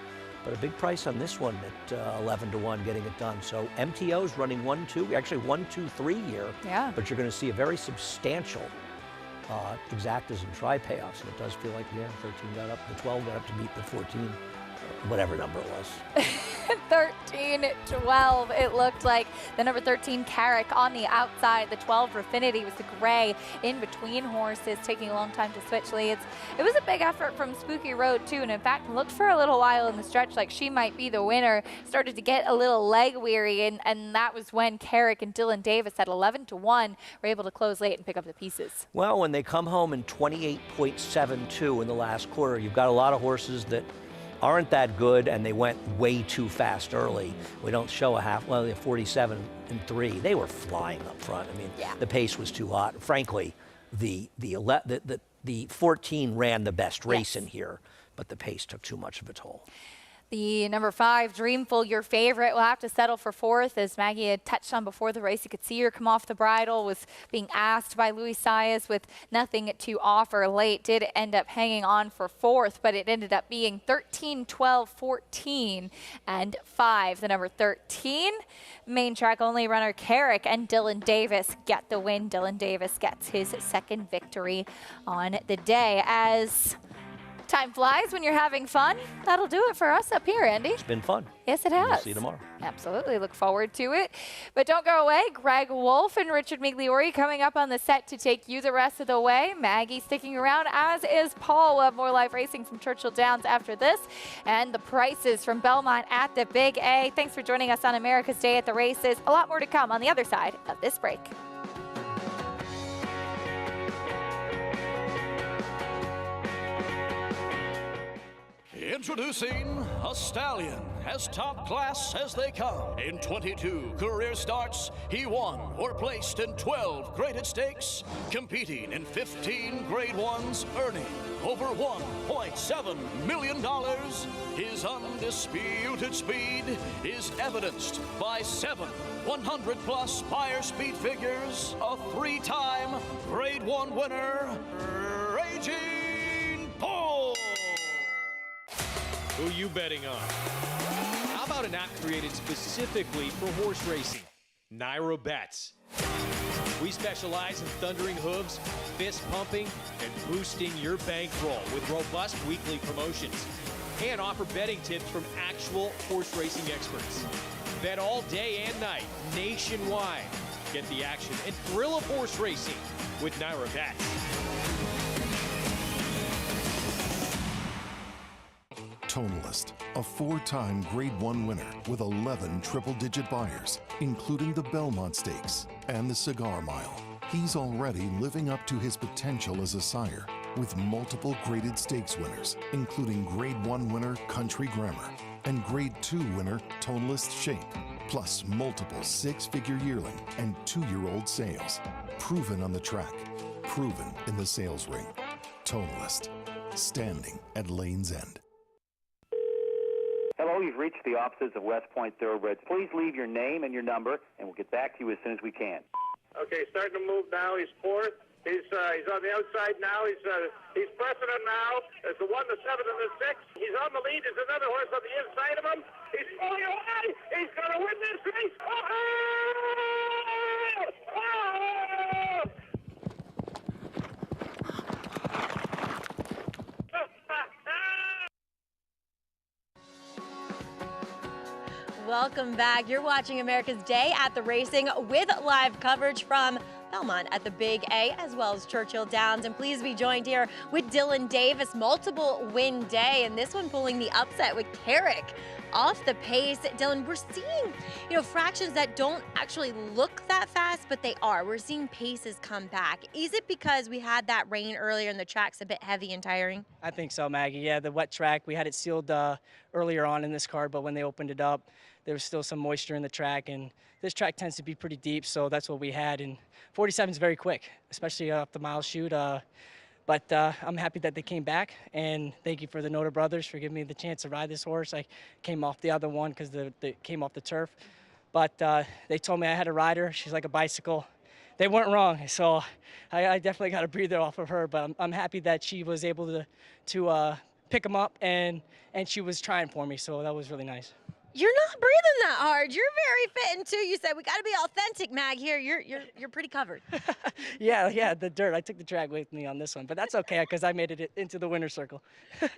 But a big price on this one at 11 to 1 getting it done. So MTO's running 1-2, actually 1-2-3 here. Yeah. But you're going to see a very substantial exactas and try payoffs. And it does feel like, yeah, 13 got up, the 12 got up to beat the 14, whatever number it was. 13-12, it looked like. The number 13, Carrick, on the outside. The 12, Raffinity, was the gray in between horses, taking a long time to switch leads. It was a big effort from Spooky Road, too, and in fact, looked for a little while in the stretch like she might be the winner. Started to get a little leg weary, and that was when Carrick and Dylan Davis at 11 to 1 were able to close late and pick up the pieces. Well, when they come home in 28.72 in the last quarter, you've got a lot of horses that aren't that good, and they went way too fast early. We don't show a half, well, they're 47-3. They were flying up front. I mean, the pace was too hot. Frankly, the 14 ran the best race in here, but the pace took too much of a toll. The number 5, Dreamful, your favorite, will have to settle for fourth. As Maggie had touched on before the race, you could see her come off the bridle, was being asked by Louis Saez with nothing to offer late. Did end up hanging on for fourth, but it ended up being 13, 12, 14, and 5. The number 13, main track only runner Carrick and Dylan Davis get the win. Dylan Davis gets his second victory on the day. As time flies when you're having fun. That'll do it for us up here, Andy. It's been fun. Yes, it has. We'll see you tomorrow. Absolutely. Look forward to it. But don't go away. Greg Wolf and Richard Migliori coming up on the set to take you the rest of the way. Maggie sticking around, as is Paul. We'll have more live racing from Churchill Downs after this. And the prices from Belmont at the Big A. Thanks for joining us on America's Day at the Races. A lot more to come on the other side of this break. Introducing a stallion as top class as they come. In 22 career starts, he won or placed in 12 graded stakes, competing in 15 grade ones, earning over $1.7 million. His undisputed speed is evidenced by 7 100-plus Spire speed figures, a 3-time grade 1 winner, Raging Bull. Who are you betting on? How about an app created specifically for horse racing? Naira Bets. We specialize in thundering hooves, fist pumping, and boosting your bankroll with robust weekly promotions. And offer betting tips from actual horse racing experts. Bet all day and night, nationwide. Get the action and thrill of horse racing with Naira Bets. Tonalist, a 4-time Grade 1 winner with 11 triple-digit buyers, including the Belmont Stakes and the Cigar Mile. He's already living up to his potential as a sire with multiple graded stakes winners, including Grade 1 winner Country Grammar and Grade 2 winner Tonalist Shape, plus multiple 6-figure yearling and 2-year-old sales. Proven on the track, proven in the sales ring. Tonalist, standing at Lane's End. Hello, you've reached the offices of West Point Thoroughbreds. Please leave your name and your number, and we'll get back to you as soon as we can. Okay, starting to move now. He's fourth. He's on the outside now. He's pressing him now. There's the 1, the 7, and the 6. He's on the lead. There's another horse on the inside of him. He's pulling away. He's going to win this race. Welcome back. You're watching America's Day at the Racing with live coverage from Belmont at the Big A, as well as Churchill Downs. And please be joined here with Dylan Davis, multiple win day, and this one pulling the upset with Carrick off the pace. Dylan, we're seeing, fractions that don't actually look that fast, but they are. We're seeing paces come back. Is it because we had that rain earlier and the track's a bit heavy and tiring? I think so, Maggie. Yeah, the wet track, we had it sealed earlier on in this card, but when they opened it up, there was still some moisture in the track, and this track tends to be pretty deep, so that's what we had. And 47 is very quick, especially off the mile chute. But I'm happy that they came back, and thank you for the Noda brothers for giving me the chance to ride this horse. I came off the other one because they came off the turf. But they told me I had a rider. She's like a bicycle. They weren't wrong, so I definitely got a breather off of her. But I'm happy that she was able to pick them up, and she was trying for me, so that was really nice. You're not breathing that hard. You're very fitting too. You said we got to be authentic, Mag. Here, you're pretty covered. Yeah, the dirt. I took the drag with me on this one, but that's okay because I made it into the winner's circle.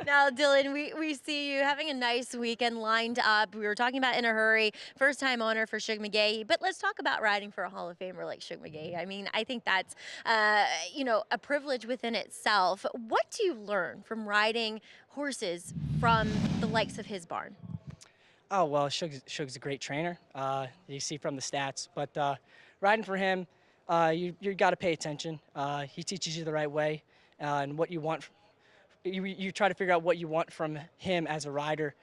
Now, Dylan, we see you having a nice weekend lined up. We were talking about In a Hurry, first-time owner for Shug McGahee, but let's talk about riding for a Hall of Famer like Shug McGahee. I mean, I think that's a privilege within itself. What do you learn from riding horses from the likes of his barn? Oh, well, Shug's a great trainer. You see from the stats. But riding for him, you got to pay attention. He teaches you the right way and what you want. You try to figure out what you want from him as a rider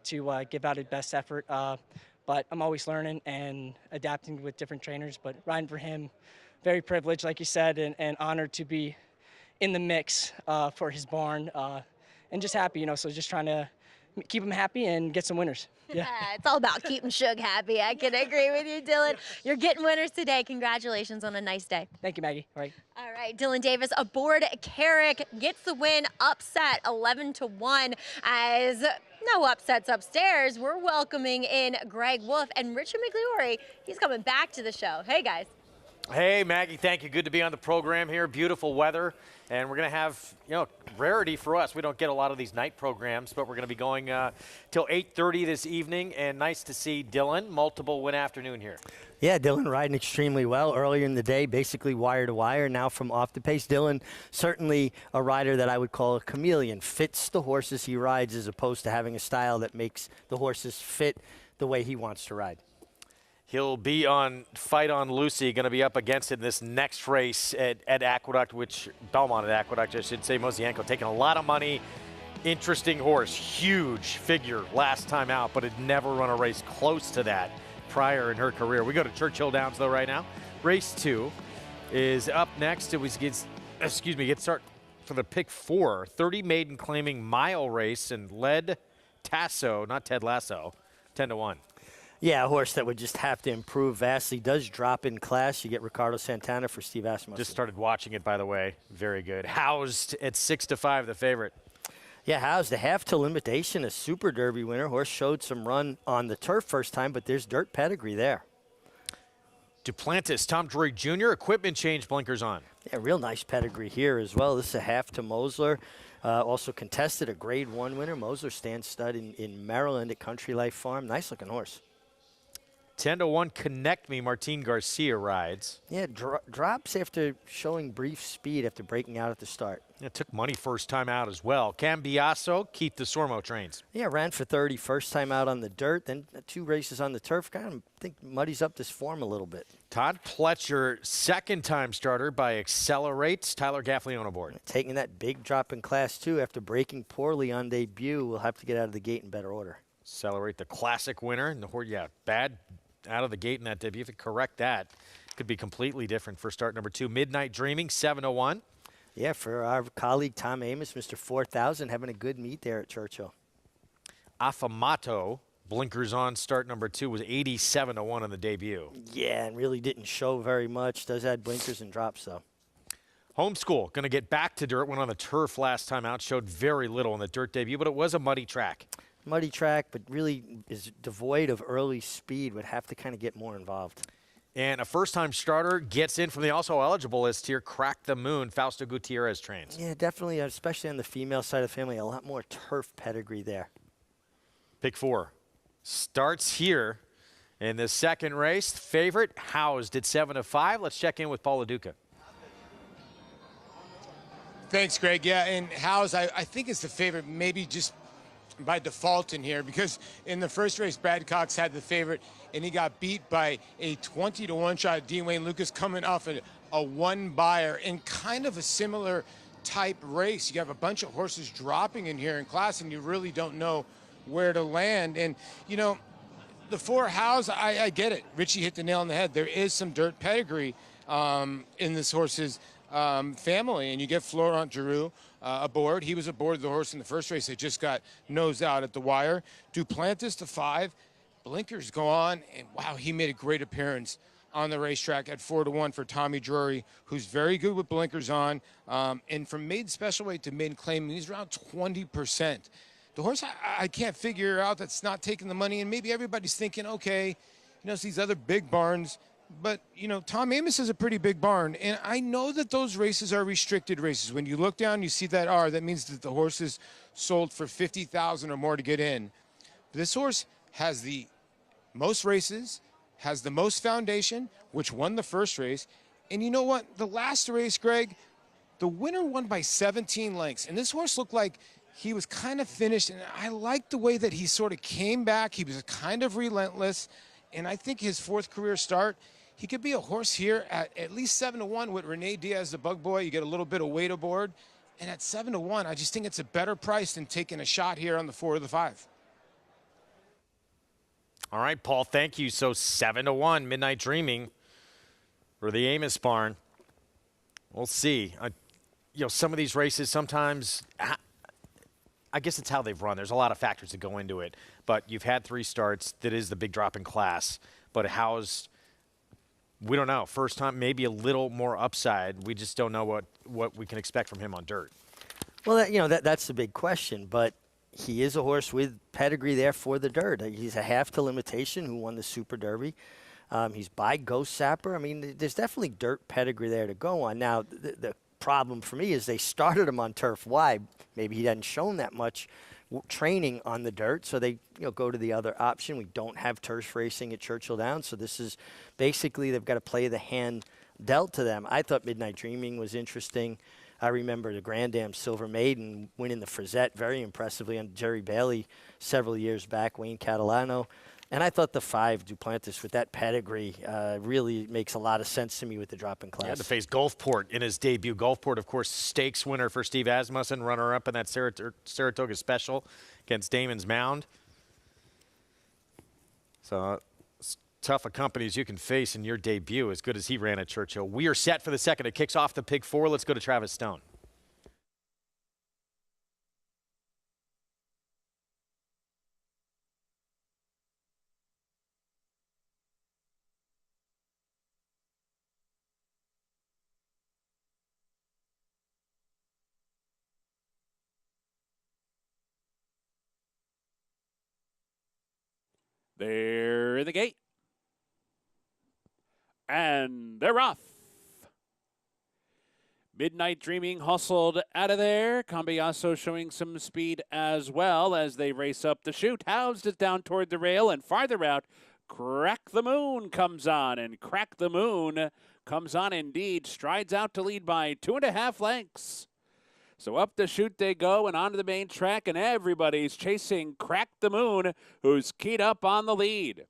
to give out his best effort. But I'm always learning and adapting with different trainers. But riding for him, very privileged, like you said, and honored to be in the mix for his barn. And just happy, so just trying to keep him happy and get some winners. Yeah. It's all about keeping Shug happy. I can agree with you, Dylan. You're getting winners today. Congratulations on a nice day. Thank you, Maggie. All right, Dylan Davis aboard Carrick gets the win, upset 11-1. As no upsets upstairs, we're welcoming in Greg Wolf and Richard McGlory. He's coming back to the show. Hey, guys. Hey, Maggie, thank you. Good to be on the program here. Beautiful weather. And we're going to have, rarity for us. We don't get a lot of these night programs, but we're going to be going till 8:30 this evening. And nice to see Dylan. Multiple win afternoon here. Yeah, Dylan riding extremely well earlier in the day, basically wire to wire. Now from off the pace, Dylan certainly a rider that I would call a chameleon. Fits the horses he rides as opposed to having a style that makes the horses fit the way he wants to ride. He'll be on Fight on Lucy, going to be up against it in this next race at Aqueduct, Belmont at Aqueduct, I should say. Mosienko taking a lot of money. Interesting horse, huge figure last time out, but had never run a race close to that prior in her career. We go to Churchill Downs, though, right now. Race 2 is up next. It gets start for the pick 4. 30 maiden claiming mile race and led Tasso, not Ted Lasso, 10-1. Yeah, a horse that would just have to improve vastly. Does drop in class. You get Ricardo Santana for Steve Asmussen. Just started watching it, by the way. Very good. Housed at 6-5, the favorite. Yeah, Housed, a half to limitation, a Super Derby winner. Horse showed some run on the turf first time, but there's dirt pedigree there. Duplantis, Tom Drury Jr., equipment change, blinkers on. Yeah, real nice pedigree here as well. This is a half to Mosler. Also contested a Grade 1 winner. Mosler stands stud in Maryland at Country Life Farm. Nice looking horse. 10-1, Connect Me, Martin Garcia rides. Yeah, drops after showing brief speed after breaking out at the start. Yeah, took money first time out as well. Cambiasso, Keith DeSormo trains. Yeah, ran for 30 first time out on the dirt, then 2 races on the turf. Kind of think muddies up this form a little bit. Todd Pletcher, second time starter by Accelerates. Tyler Gaffley on aboard. Taking that big drop in Class 2 after breaking poorly on debut. We'll have to get out of the gate in better order. Accelerate, the classic winner. And the horse, bad out of the gate in that debut. If you correct that, could be completely different for start number 2. Midnight Dreaming, 7-1. Yeah, for our colleague Tom Amos, Mr. 4000, having a good meet there at Churchill. Affamato, blinkers on, start number 2, was 87-1 on the debut. Yeah, and really didn't show very much. Does add blinkers and drops, though. Homeschool, going to get back to dirt. Went on the turf last time out. Showed very little in the dirt debut, but it was a muddy track. Muddy track, but really is devoid of early speed. Would have to kind of get more involved. And a first-time starter gets in from the also eligible list here. Crack the Moon, Fausto Gutierrez trains. Yeah, definitely, especially on the female side of the family, a lot more turf pedigree there. Pick 4 starts here in the second race. Favorite, Housed at 7-5. Let's check in with Paul LaDuca. Thanks, Greg. Yeah, and Housed, I think it's the favorite, maybe just by default in here, because in the first race, Brad Cox had the favorite, and he got beat by a 20-1 shot. Dean Wayne Lucas coming off a one buyer in kind of a similar type race. You have a bunch of horses dropping in here in class, and you really don't know where to land. And, The 4 House, I get it. Richie hit the nail on the head. There is some dirt pedigree in this horse's family, and you get Florent Giroux aboard. He was aboard the horse in the first race. It just got nosed out at the wire. Duplantis to 5. Blinkers go on, and wow, he made a great appearance on the racetrack at 4-1 for Tommy Drury, who's very good with blinkers on. And from maiden special weight to maiden claim, he's around 20%. The horse I can't figure out that's not taking the money, and maybe everybody's thinking, okay, it's these other big barns. But, Tom Amoss is a pretty big barn, and I know that those races are restricted races. When you look down, you see that R, that means that the horse is sold for $50,000 or more to get in. This horse has the most races, has the most foundation, which won the first race. And you know what? The last race, Greg, the winner won by 17 lengths, and this horse looked like he was kind of finished, and I liked the way that he sort of came back. He was kind of relentless, and I think his 4th career start, he could be a horse here at least 7-1 with Rene Diaz, the bug boy. You get a little bit of weight aboard. And at 7-1, I just think it's a better price than taking a shot here on the 4 or the 5. All right, Paul, thank you. So 7-1, Midnight Dreaming for the Amoss barn. We'll see. Some of these races sometimes, I guess it's how they've run. There's a lot of factors that go into it. But you've had 3 starts. That is the big drop in class. But how's... We don't know. First time, maybe a little more upside. We just don't know what we can expect from him on dirt. Well, that's the big question. But he is a horse with pedigree there for the dirt. He's a half to limitation who won the Super Derby. He's by Ghost Sapper. I mean, there's definitely dirt pedigree there to go on. Now, the problem for me is they started him on turf. Why? Maybe he hadn't shown that much training on the dirt, so they go to the other option. We don't have turf racing at Churchill Downs, so this is basically they've got to play the hand dealt to them. I thought Midnight Dreaming was interesting. I remember the Grand Dam Silver Maiden winning the Frizette very impressively on Jerry Bailey several years back, Wayne Catalano. And I thought the 5, Duplantis, with that pedigree, really makes a lot of sense to me with the drop in class. Yeah, to face Gulfport in his debut. Gulfport, of course, stakes winner for Steve Asmussen, runner-up in that Saratoga Special against Damon's Mound. So tough a company as you can face in your debut, as good as he ran at Churchill. We are set for the second. It kicks off the Pick 4. Let's go to Travis Stone. They're in the gate. And they're off. Midnight Dreaming hustled out of there. Cambiasso showing some speed as well as they race up the chute. Housed is down toward the rail, and farther out, Crack the Moon comes on. And Crack the Moon comes on indeed. Strides out to lead by 2.5 lengths. So up the chute they go and onto the main track, and everybody's chasing Crack the Moon, who's keyed up on the lead.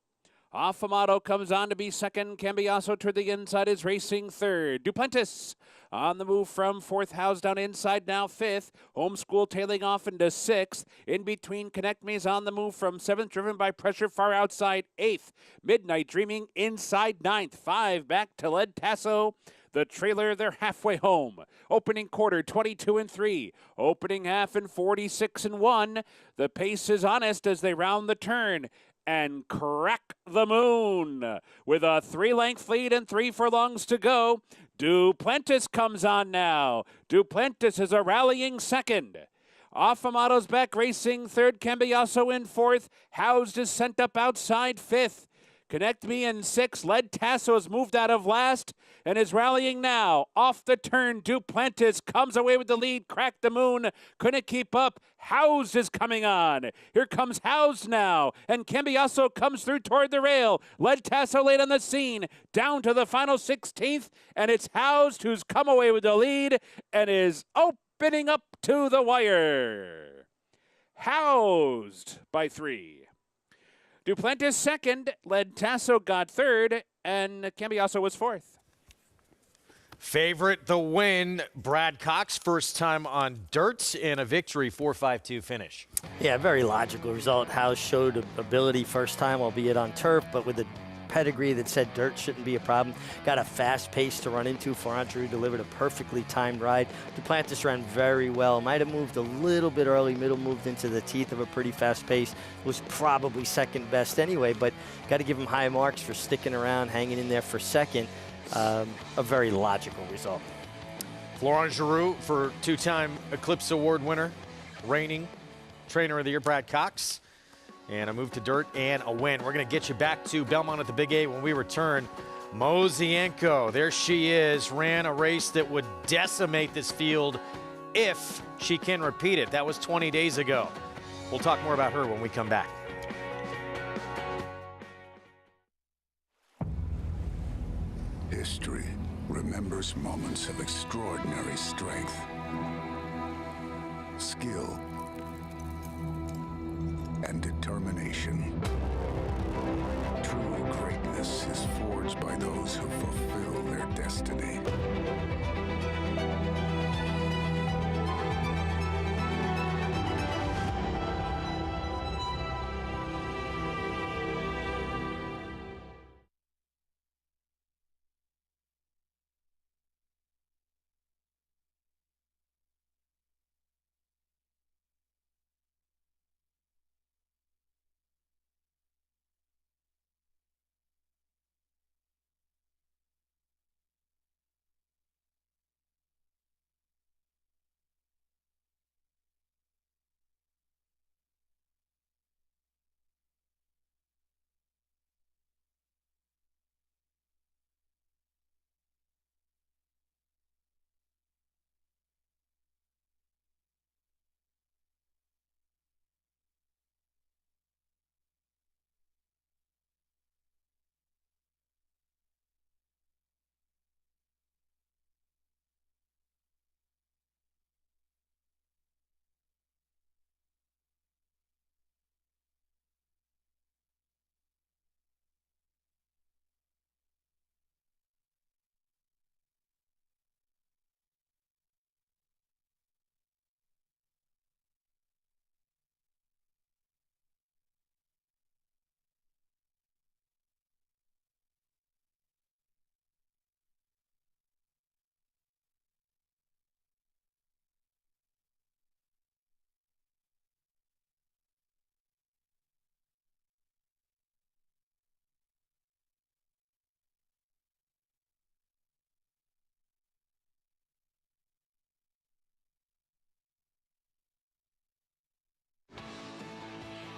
Affamato comes on to be second. Cambiasso toward the inside is racing third. Duplantis on the move from 4th. House down inside now 5th. Homeschool tailing off into 6th. In between, Connect Me's on the move from 7th, driven by pressure far outside 8th. Midnight Dreaming inside 9th. 5 back to Lead Tasso. The trailer, they're halfway home. Opening quarter, 22-3. Opening half in 46-1. The pace is honest as they round the turn. And Crack the Moon with a 3-length lead and 3 furlongs to go. Duplantis comes on now. Duplantis is a rallying second. Affamato's back racing third. Cambiasso in 4th. Housed is sent up outside 5th. Connect Me in 6th. Lead Tasso has moved out of last and is rallying now. Off the turn, Duplantis comes away with the lead. Crack the Moon couldn't keep up. Housed is coming on. Here comes Housed now, and Cambiasso comes through toward the rail. Lead Tasso late on the scene, down to the final 16th, and it's Housed who's come away with the lead and is opening up to the wire. Housed by 3. Duplantis second, Lead Tasso got third, and Cambiasso was 4th. Favorite the win, Brad Cox, first time on dirt and a victory, 4-5-2 finish. Yeah, very logical result. House showed ability first time, albeit on turf, but with a pedigree that said dirt shouldn't be a problem. Got a fast pace to run into. Ferrantru delivered a perfectly timed ride. Duplantis ran very well. Might have moved a little bit early. Middle moved into the teeth of a pretty fast pace. Was probably second best anyway, but got to give him high marks for sticking around, hanging in there for second. A very logical result. Florent Giroux for two-time Eclipse Award winner, reigning trainer of the year, Brad Cox. And a move to dirt and a win. We're going to get you back to Belmont at the Big A when we return. Mozienko, there she is, ran a race that would decimate this field if she can repeat it. That was 20 days ago. We'll talk more about her when we come back. History remembers moments of extraordinary strength, skill, and determination. True greatness is forged by those who fulfill their destiny.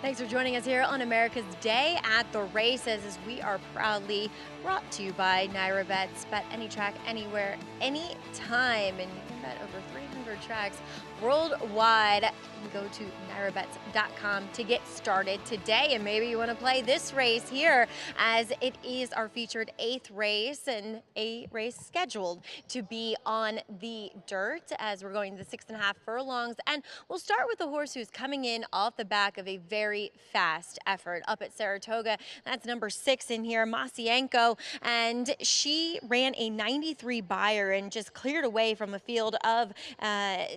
Thanks for joining us here on America's Day at the Races, as we are proudly brought to you by Naira Bets. Bet any track, anywhere, anytime, and you can bet over 300 tracks worldwide. You can go to nairabets.com to get started today, and maybe you want to play this race here, as it is our featured 8th race, and a race scheduled to be on the dirt, as we're going the 6.5 furlongs. And we'll start with the horse who's coming in off the back of a very fast effort up at Saratoga. That's number 6 in here, Mozienko, and she ran a 93 buyer and just cleared away from a field of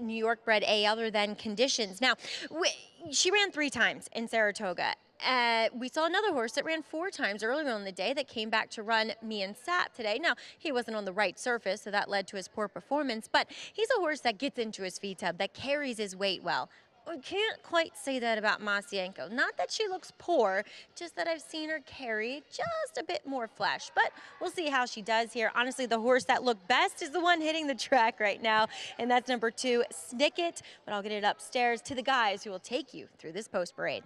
New York bred A other than conditions. Now, she ran 3 times in Saratoga. We saw another horse that ran 4 times earlier on the day that came back to run Me and Sap today. Now, he wasn't on the right surface, so that led to his poor performance, but he's a horse that gets into his feed tub, that carries his weight well. I can't quite say that about Mozienko. Not that she looks poor, just that I've seen her carry just a bit more flesh. But we'll see how she does here. Honestly, the horse that looked best is the one hitting the track right now, and that's number 2, Snicket. But I'll get it upstairs to the guys who will take you through this post parade.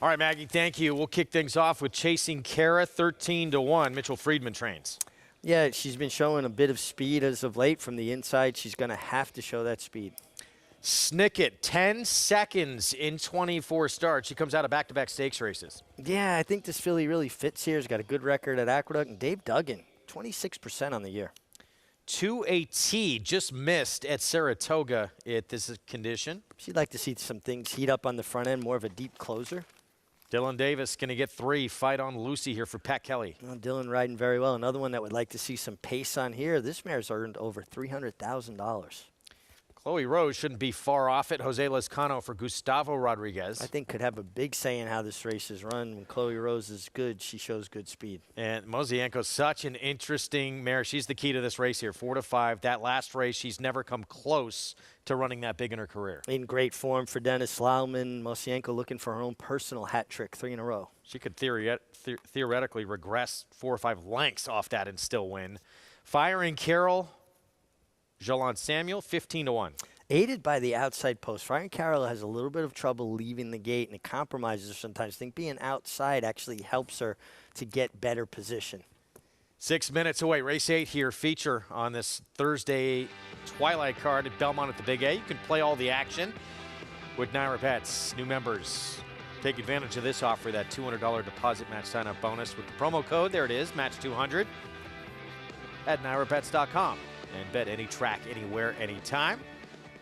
All right, Maggie, thank you. We'll kick things off with Chasing Kara, 13-1. Mitchell Friedman trains. Yeah, she's been showing a bit of speed as of late from the inside. She's going to have to show that speed. Snicket, 10 seconds in 24 starts. She comes out of back-to-back stakes races. Yeah, I think this filly really fits here. She's got a good record at Aqueduct. And Dave Duggan, 26% on the year. 2AT just missed at Saratoga at this condition. She'd like to see some things heat up on the front end, more of a deep closer. Dylan Davis going to get 3. Fight on Lucy here for Pat Kelly. Well, Dylan riding very well. Another one that would like to see some pace on here. This mare's earned over $300,000. Chloe Rose shouldn't be far off it. Jose Lezcano for Gustavo Rodriguez. I think could have a big say in how this race is run. When Chloe Rose is good, she shows good speed. And Mozienko's such an interesting mare. She's the key to this race here, 4 to 5. That last race, she's never come close to running that big in her career. In great form for Dennis Lauman. Mozienko looking for her own personal hat trick, 3 in a row. She could theoretically regress 4 or 5 lengths off that and still win. Firing Carroll, Jolan Samuel, 15 to 1. Aided by the outside post. Firing Carroll has a little bit of trouble leaving the gate, and it compromises her sometimes. I think being outside actually helps her to get better position. 6 minutes away. Race 8 here. Feature on this Thursday twilight card at Belmont at the Big A. You can play all the action with Naira Bets. New members, take advantage of this offer, that $200 deposit match sign-up bonus with the promo code. There it is, match200 at nairabets.com. And bet any track, anywhere, anytime.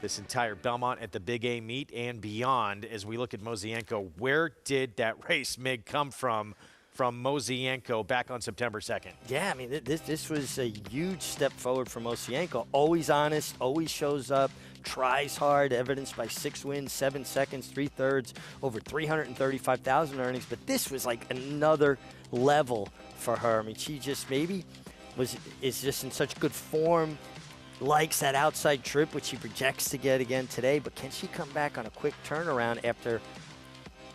This entire Belmont at the Big A meet and beyond. As we look at Mozienko, where did that race, Mig, come from Mozienko back on September 2nd? Yeah, I mean, this was a huge step forward for Mozienko. Always honest, always shows up, tries hard, evidenced by 6 wins, 7 seconds, 3/3, over $335,000 earnings. But this was like another level for her. I mean, she just maybe is just in such good form, likes that outside trip, which she projects to get again today. But can she come back on a quick turnaround after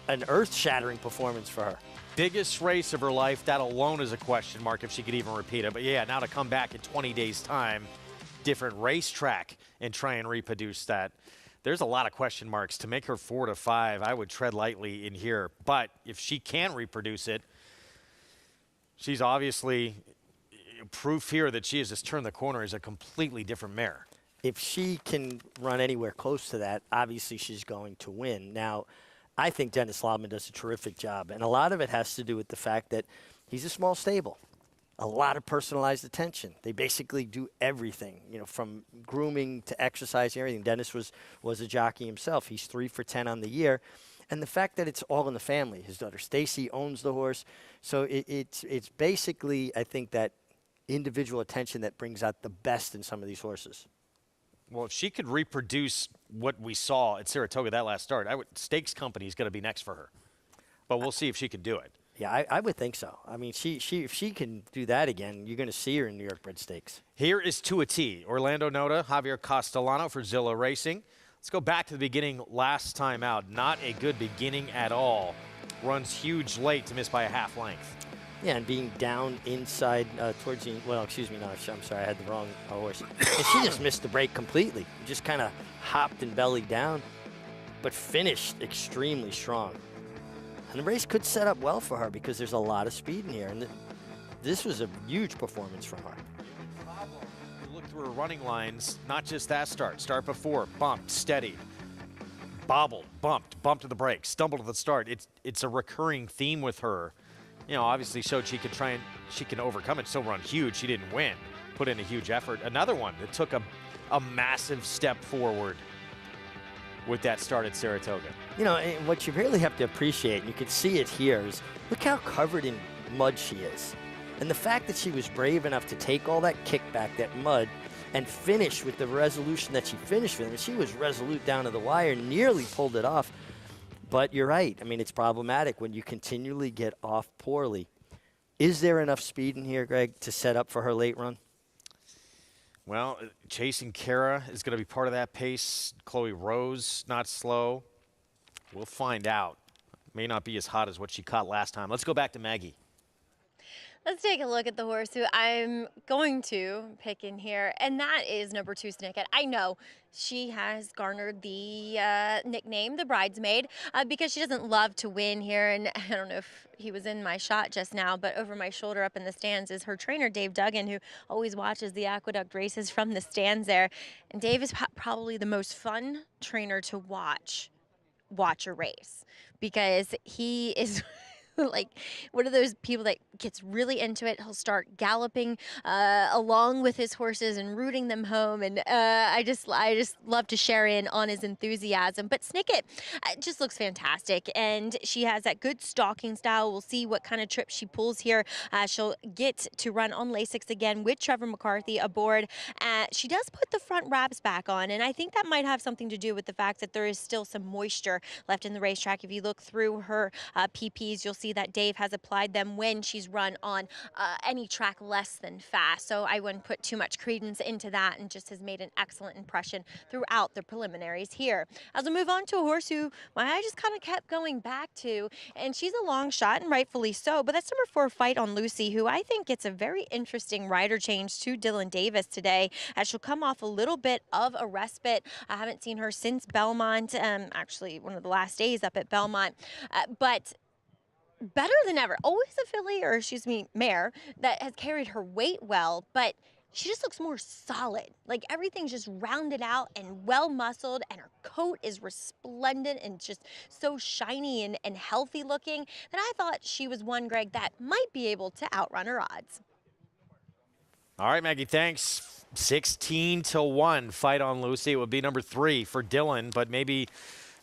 an earth-shattering performance for her? Biggest race of her life. That alone is a question mark if she could even repeat it. But yeah, now to come back in 20 days' time, different racetrack, and try and reproduce that. There's a lot of question marks. To make her 4 to 5, I would tread lightly in here. But if she can reproduce it, she's obviously proof here that she has just turned the corner as a completely different mare. If she can run anywhere close to that, obviously she's going to win. Now, I think Dennis Lauman does a terrific job, and a lot of it has to do with the fact that he's a small stable. A lot of personalized attention. They basically do everything, you know, from grooming to exercising, everything. Dennis was a jockey himself. He's 3 for 10 on the year. And the fact that it's all in the family. His daughter Stacy owns the horse. So it's basically, I think, that individual attention that brings out the best in some of these horses. Well, if she could reproduce what we saw at Saratoga that last start, Stakes Company is going to be next for her. But we'll see if she can do it. Yeah, I would think so. I mean, if she can do that again, you're going to see her in New York Bred Stakes. Here is to a T. Orlando Nota, Javier Castellano for Zilla Racing. Let's go back to the beginning last time out. Not a good beginning at all. Runs huge late to miss by a half length. Yeah, and being down inside towards the, well, excuse me, no, I'm sorry, I had the wrong horse. And she just missed the break completely. Just kind of hopped and bellied down, but finished extremely strong. And the race could set up well for her because there's a lot of speed in here. And this was a huge performance from her. You look through her running lines, not just that start. Start before, bumped, steadied, bobbled, bumped to the break, stumbled to the start. It's a recurring theme with her. You know, obviously showed she can overcome it, still run huge. She didn't win, put in a huge effort. Another one that took a massive step forward with that start at Saratoga. You know, and what you really have to appreciate, and you can see it here, is look how covered in mud she is. And the fact that she was brave enough to take all that kickback, that mud, and finish with the resolution that she finished with. I mean, she was resolute down to the wire, nearly pulled it off. But you're right. I mean, it's problematic when you continually get off poorly. Is there enough speed in here, Greg, to set up for her late run? Well, Chasing Kara is going to be part of that pace. Chloe Rose, not slow. We'll find out. May not be as hot as what she caught last time. Let's go back to Maggie. Let's take a look at the horse who I'm going to pick in here, and that is number 2, Snicket. I know she has garnered the nickname, the bridesmaid, because she doesn't love to win here, and I don't know if he was in my shot just now, but over my shoulder up in the stands is her trainer, Dave Duggan, who always watches the Aqueduct races from the stands there, and Dave is probably the most fun trainer to watch a race, because he is like one of those people that gets really into it. He'll start galloping along with his horses and rooting them home, and I just love to share in on his enthusiasm. But Snicket just looks fantastic, and she has that good stalking style. We'll see what kind of trip she pulls here. She'll get to run on Lasix again with Trevor McCarthy aboard. She does put the front wraps back on, and I think that might have something to do with the fact that there is still some moisture left in the racetrack. If you look through her PPs, you'll see that Dave has applied them when she's run on any track less than fast. So I wouldn't put too much credence into that, and just has made an excellent impression throughout the preliminaries here. As we move on to a horse who my eye just kind of kept going back to, and she's a long shot, and rightfully so, but that's number 4, Fight on Lucy, who I think gets a very interesting rider change to Dylan Davis today, as she'll come off a little bit of a respite. I haven't seen her since Belmont, actually one of the last days up at Belmont, but better than ever. Always a filly, or excuse me, mare, that has carried her weight well, but she just looks more solid. Like everything's just rounded out and well muscled, and her coat is resplendent and just so shiny and healthy looking that I thought she was one, Greg, that might be able to outrun her odds. All right, Maggie, thanks. 16-1, Fight on Lucy. It would be number 3 for Dylan, but maybe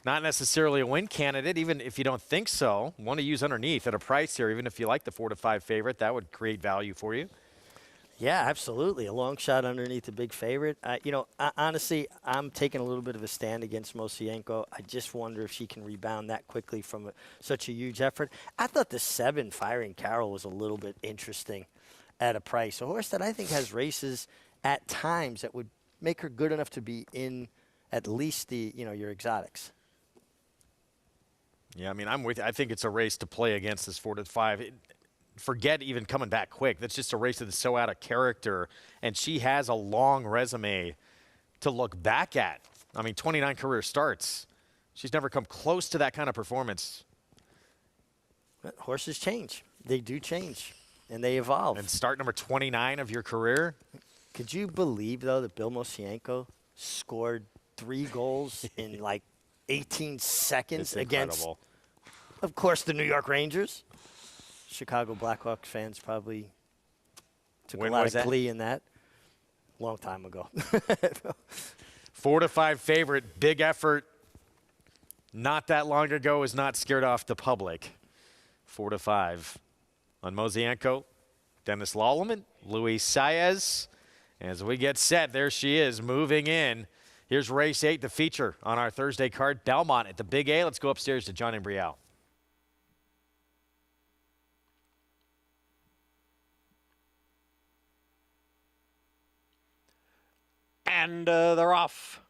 not necessarily a win candidate, even if you don't think so. Want to use underneath at a price here, even if you like the 4-5 favorite. That would create value for you. Yeah, absolutely. A long shot underneath the big favorite. Honestly, I'm taking a little bit of a stand against Mosienko. I just wonder if she can rebound that quickly from such a huge effort. I thought the 7, Firing Carol, was a little bit interesting at a price. A horse that I think has races at times that would make her good enough to be in at least your exotics. Yeah, I mean, I'm with you. I think it's a race to play against this 4-5. Forget even coming back quick. That's just a race that's so out of character, and she has a long resume to look back at. I mean, 29 career starts. She's never come close to that kind of performance. But horses change. They do change, and they evolve. And start number 29 of your career. Could you believe, though, that Bill Mosienko scored 3 goals in like 18 seconds against, of course, the New York Rangers? Chicago Blackhawks fans probably took a lot of glee in that. Long time ago. 4-5 favorite, big effort. Not that long ago, is not scared off the public. 4-5 on Mosienko, Dennis Lallemand, Luis Saez. As we get set, there she is moving in. Here's race 8, the feature on our Thursday card, Belmont at the Big A. Let's go upstairs to John Imbrial. And they're off.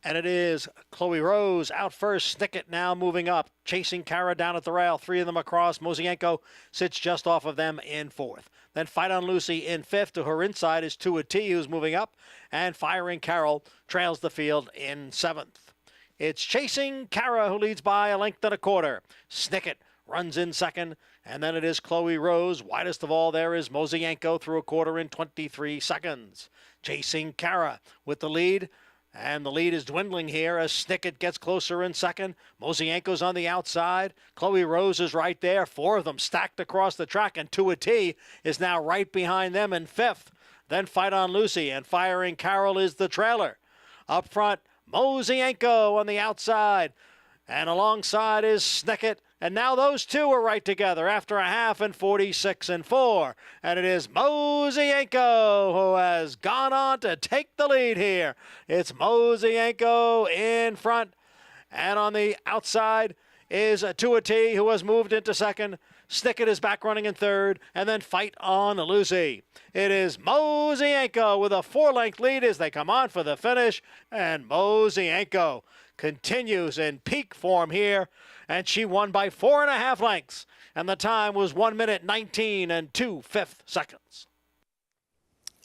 And it is Chloe Rose out first. Snicket now moving up, chasing Kara down at the rail. 3 of them across. Mosienko sits just off of them in 4th. Then Fight on Lucy in 5th. To her inside is Tua T, who's moving up. And Firing Carol trails the field in 7th. It's Chasing Kara who leads by a length and a quarter. Snicket runs in 2nd. And then it is Chloe Rose. Widest of all there is Mosienko through a quarter in 23 seconds. Chasing Kara with the lead. And the lead is dwindling here as Snicket gets closer in 2nd. Mosienko's on the outside. Chloe Rose is right there. 4 of them stacked across the track. And Tua T is now right behind them in 5th. Then Fight on Lucy, and Firing Carol is the trailer. Up front, Mosienko on the outside. And alongside is Snicket. And now those two are right together after a half in 46-4. And it is Mosienko who has gone on to take the lead here. It's Mosienko in front. And on the outside is Tua T, who has moved into 2nd. Snicket is back running in 3rd. And then Fight on Lucy. It is Mosienko with a 4-length lead as they come on for the finish. And Mosienko continues in peak form here. And she won by 4.5 lengths. And the time was 1 minute 19 and 2/5 seconds.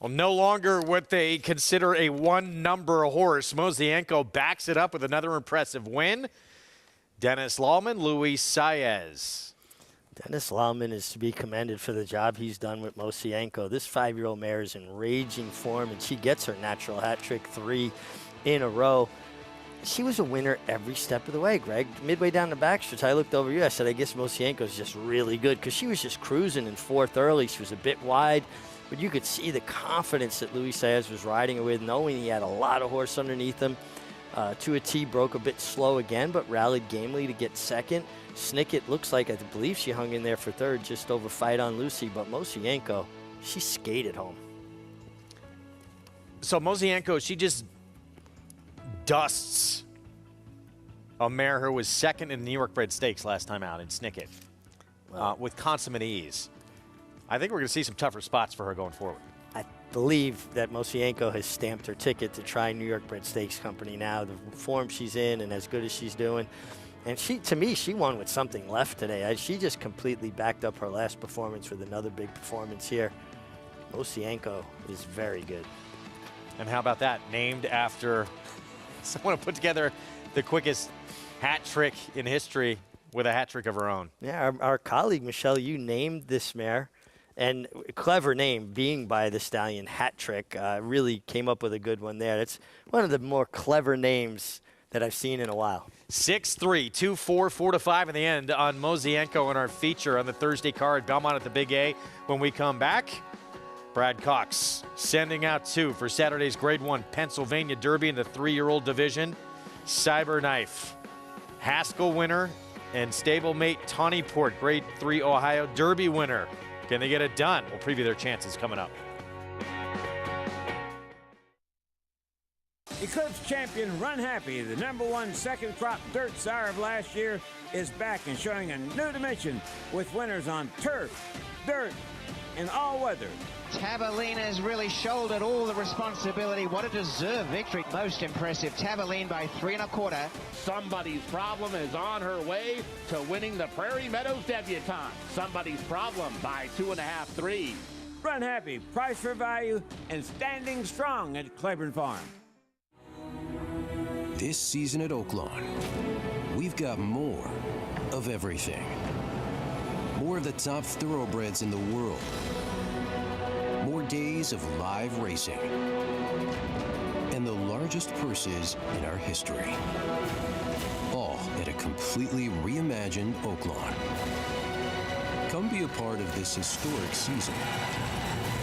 Well, no longer what they consider a one-number horse. Mosienko backs it up with another impressive win. Dennis Lallemand, Luis Saez. Dennis Lallemand is to be commended for the job he's done with Mosienko. This 5-year-old mare is in raging form, and she gets her natural hat trick 3 in a row. she was a winner every step of the way, Greg. Midway down the backstretch, I looked over you. I said, I guess Mosienko's just really good because she was just cruising in fourth early. She was a bit wide, but you could see the confidence that Luis Saez was riding it with, knowing he had a lot of horse underneath him. To a T, broke a bit slow again, but rallied gamely to get second. Snicket looks like, I believe she hung in there for third, just over Fight on Lucy, but Mosienko, she skated home. So Mosienko, she just dusts a mare who was second in the New York Bred Stakes last time out in Snicket with consummate ease. I think we're going to see some tougher spots for her going forward. I believe that Mosienko has stamped her ticket to try New York Bred Stakes Company now. The form she's in and as good as she's doing. And to me, she won with something left today. She just completely backed up her last performance with another big performance here. Mosienko is very good. And how about that? Named after someone who put together the quickest hat trick in history with a hat trick of her own. Yeah, our colleague, Michelle, you named this mare. And clever name, being by the stallion, Hat Trick, really came up with a good one there. It's one of the more clever names that I've seen in a while. 6-3, 2-4, 4-5 in the end on Mosienko in our feature on the Thursday card. Belmont at the Big A. When we come back, Brad Cox sending out 2 for Saturday's Grade 1 Pennsylvania Derby in the 3-year-old division. Cyberknife, Haskell winner, and stablemate Tawnyport, Grade 3 Ohio Derby winner. Can they get it done? We'll preview their chances coming up. Eclipse champion Run Happy, the #1 second crop dirt sire of last year, is back and showing a new dimension with winners on turf, dirt, and all weather. Tabalina's really shouldered all the responsibility. What a deserved victory. Most impressive. Tabalina by 3 1/4. Somebody's Problem is on her way to winning the Prairie Meadows Debutante. Somebody's Problem by 2.5, 3. Run Happy, price for value, and standing strong at Claiborne Farm. This season at Oaklawn, we've got more of everything. More of the top thoroughbreds in the world. More days of live racing. And the largest purses in our history. All at a completely reimagined Oaklawn. Come be a part of this historic season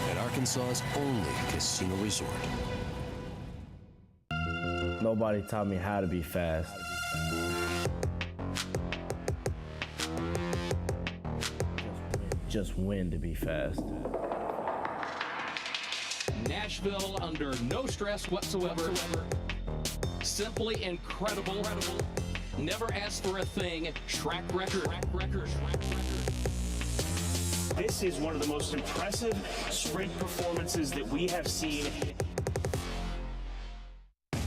at Arkansas's only casino resort. Nobody taught me how to be fast. Just when to be fast. Nashville under no stress whatsoever. Simply incredible. Never asked for a thing. Track record. This is one of the most impressive sprint performances that we have seen.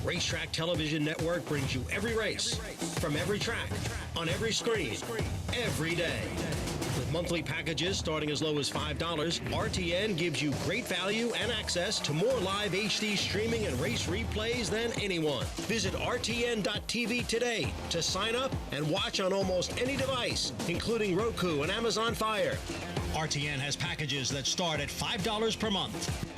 Racetrack Television Network brings you every race, from every track, on every screen, every day. With monthly packages starting as low as $5, RTN gives you great value and access to more live HD streaming and race replays than anyone. Visit RTN.tv today to sign up and watch on almost any device, including Roku and Amazon Fire. RTN has packages that start at $5 per month.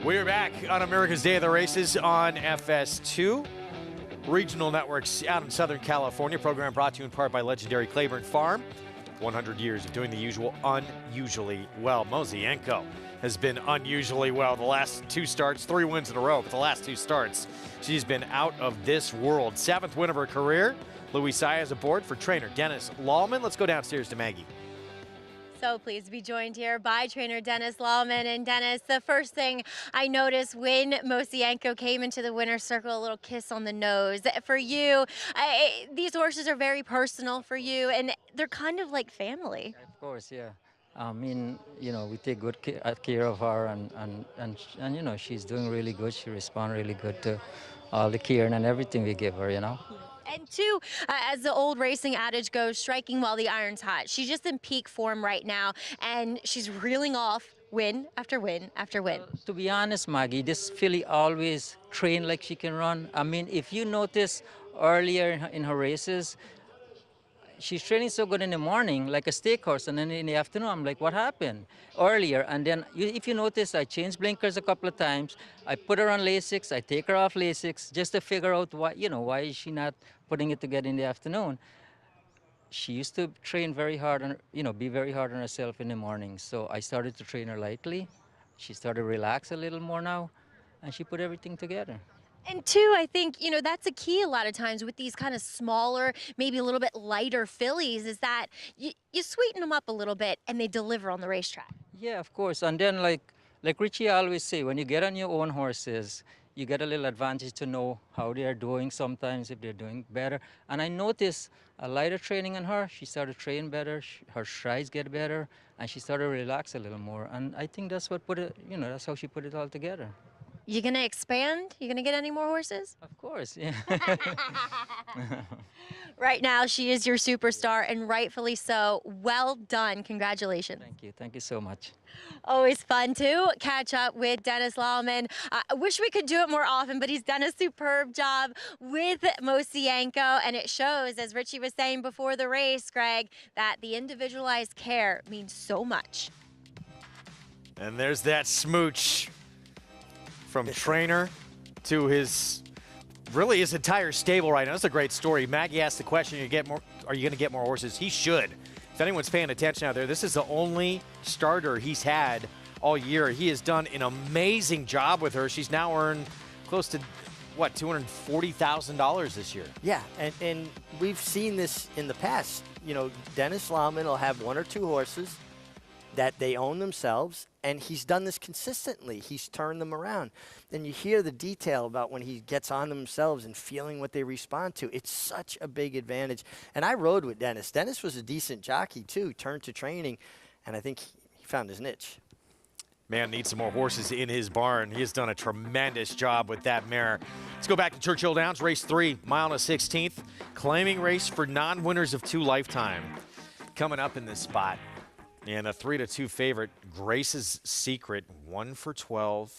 We're back on America's Day of the Races on FS2. Regional networks out in Southern California. Program brought to you in part by legendary Claiborne Farm. 100 years of doing the usual unusually well. Mosienko has been unusually well the last 2 starts, 3 wins in a row, but the last 2 starts, she's been out of this world. 7th win of her career. Luis Saez aboard for trainer Dennis Lallman. Let's go downstairs to Maggie. So pleased to be joined here by trainer Dennis Lallman. And Dennis, the first thing I noticed when Mosienko came into the winner's circle, a little kiss on the nose. For you, these horses are very personal for you, and they're kind of like family. Of course, yeah. I mean, you know, we take good care of her, and you know, she's doing really good. She responds really good to all the care and everything we give her, you know. And 2, as the old racing adage goes, striking while the iron's hot. She's just in peak form right now, and she's reeling off win after win after win. To be honest, Maggie, this filly always trained like she can run. I mean, if you notice earlier in her races, she's training so good in the morning, like a steak horse, and then in the afternoon, I'm like, what happened? Earlier, and then if you notice, I changed blinkers a couple of times. I put her on Lasix, I take her off Lasix, just to figure out why, why is she not putting it together in the afternoon? She used to train very hard on, be very hard on herself in the morning. So I started to train her lightly. She started to relax a little more now, and she put everything together. And two, I think, that's a key a lot of times with these kind of smaller, maybe a little bit lighter fillies, is that you sweeten them up a little bit and they deliver on the racetrack. Yeah, of course. And then like Richie always say, when you get on your own horses, you get a little advantage to know how they are doing sometimes, if they're doing better. And I noticed a lighter training on her. She started training better, her strides get better, and she started to relax a little more. And I think that's what put it, that's how she put it all together. You gonna expand? You gonna get any more horses? Of course, yeah. Right now, she is your superstar, and rightfully so. Well done. Congratulations. Thank you so much. Always fun to catch up with Dennis Lallman. I wish we could do it more often, but he's done a superb job with Mosienko, and it shows, as Richie was saying before the race, Greg, that the individualized care means so much. And there's that smooch from trainer to his entire stable right now. That's a great story. Maggie asked the question, are you going to get more horses? He should. If anyone's paying attention out there, this is the only starter he's had all year. He has done an amazing job with her. She's now earned close to, what, $240,000 this year. Yeah, and we've seen this in the past. Dennis Lallman will have one or two horses that they own themselves, and he's done this consistently. He's turned them around. And you hear the detail about when he gets on themselves and feeling what they respond to. It's such a big advantage. And I rode with Dennis. Dennis was a decent jockey, too, turned to training, and I think he found his niche. Man needs some more horses in his barn. He has done a tremendous job with that mare. Let's go back to Churchill Downs, race 3, mile and a 16th. Claiming race for non-winners of 2 lifetime. Coming up in this spot. And a 3-2 favorite, Grace's Secret, 1 for 12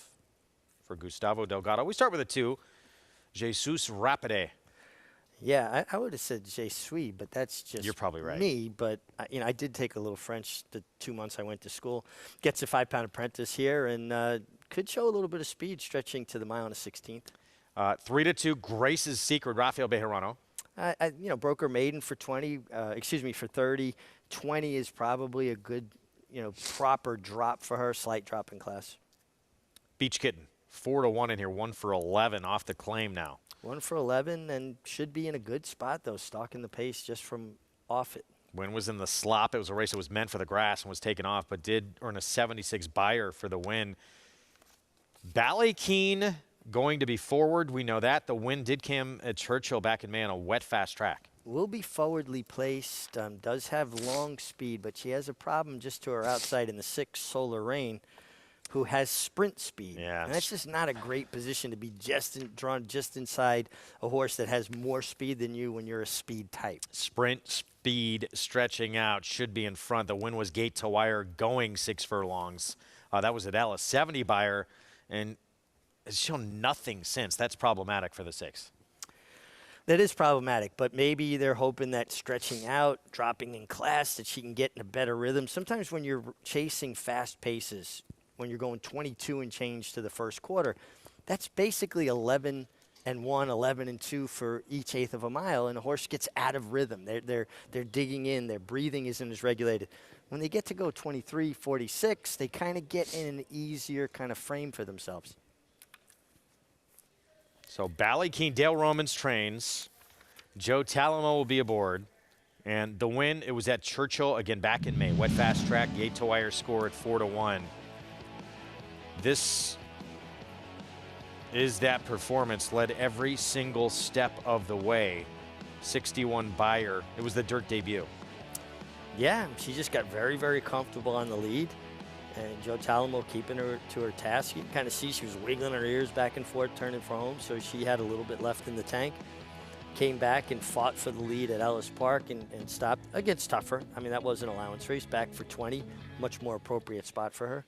for Gustavo Delgado. We start with a 2, Jesus Rapide. Yeah, I would have said Jesus, but that's just You're probably right. me. But, I did take a little French the 2 months I went to school. Gets a 5-pound apprentice here and could show a little bit of speed stretching to the mile and a 16th. 3-2, Grace's Secret, Rafael Bejarano. Broke her maiden for 20, for 30. 20 is probably a good, proper drop for her, slight drop in class. Beach Kitten, 4-1 in here, 1 for 11 off the claim now. 1 for 11 and should be in a good spot, though, stalking the pace just from off it. Win was in the slop. It was a race that was meant for the grass and was taken off, but did earn a 76 buyer for the win. Ballykeen going to be forward. We know that. The win did come at Churchill back in May on a wet, fast track. Will be forwardly placed, does have long speed, but she has a problem just to her outside in the 6, Solar Rain, who has sprint speed. Yeah. And that's just not a great position to be drawn just inside a horse that has more speed than you when you're a speed type. Sprint speed stretching out, should be in front. The win was gate to wire going 6 furlongs. That was at Ellis, 70 buyer, and has shown nothing since. That's problematic for the 6. That is problematic, but maybe they're hoping that stretching out, dropping in class, that she can get in a better rhythm. Sometimes when you're chasing fast paces, when you're going 22 and change to the first quarter, that's basically 11-1, 11-2 for each eighth of a mile, and the horse gets out of rhythm. They're digging in, their breathing isn't as regulated. When they get to go 23, 46, they kind of get in an easier kind of frame for themselves. So Ballykeen, Dale Romans trains. Joe Talamo will be aboard. And the win, it was at Churchill, again, back in May. Wet fast track, gate to wire score at 4-1. This is that performance, led every single step of the way. 61 buyer. It was the dirt debut. Yeah, she just got very, very comfortable on the lead. And Joe Talamo keeping her to her task. You can kind of see she was wiggling her ears back and forth, turning for home, so she had a little bit left in the tank. Came back and fought for the lead at Ellis Park and stopped against tougher. I mean, that was an allowance race, back for 20. Much more appropriate spot for her.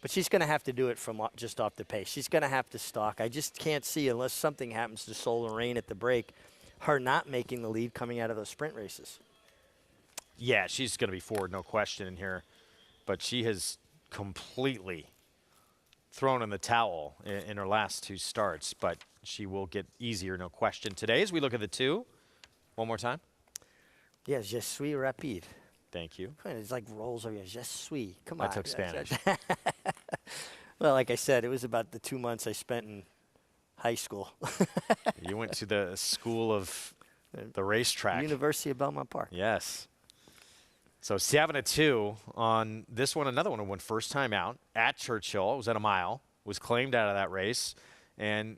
But she's going to have to do it from just off the pace. She's going to have to stalk. I just can't see, unless something happens to Solar Rain at the break, her not making the lead coming out of those sprint races. Yeah, she's going to be forward, no question in here. But she has completely thrown in the towel in her last 2 starts. But she will get easier, no question, today. As we look at the 2, one more time. Yeah, je suis rapide. Thank you. It's like rolls over here. Je suis. Come I on. took Spanish. Well, like I said, it was about the 2 months I spent in high school. You went to the school of the racetrack. University of Belmont Park. Yes. So 7-2 on this one. Another one who went first time out at Churchill. It was at a mile. Was claimed out of that race. And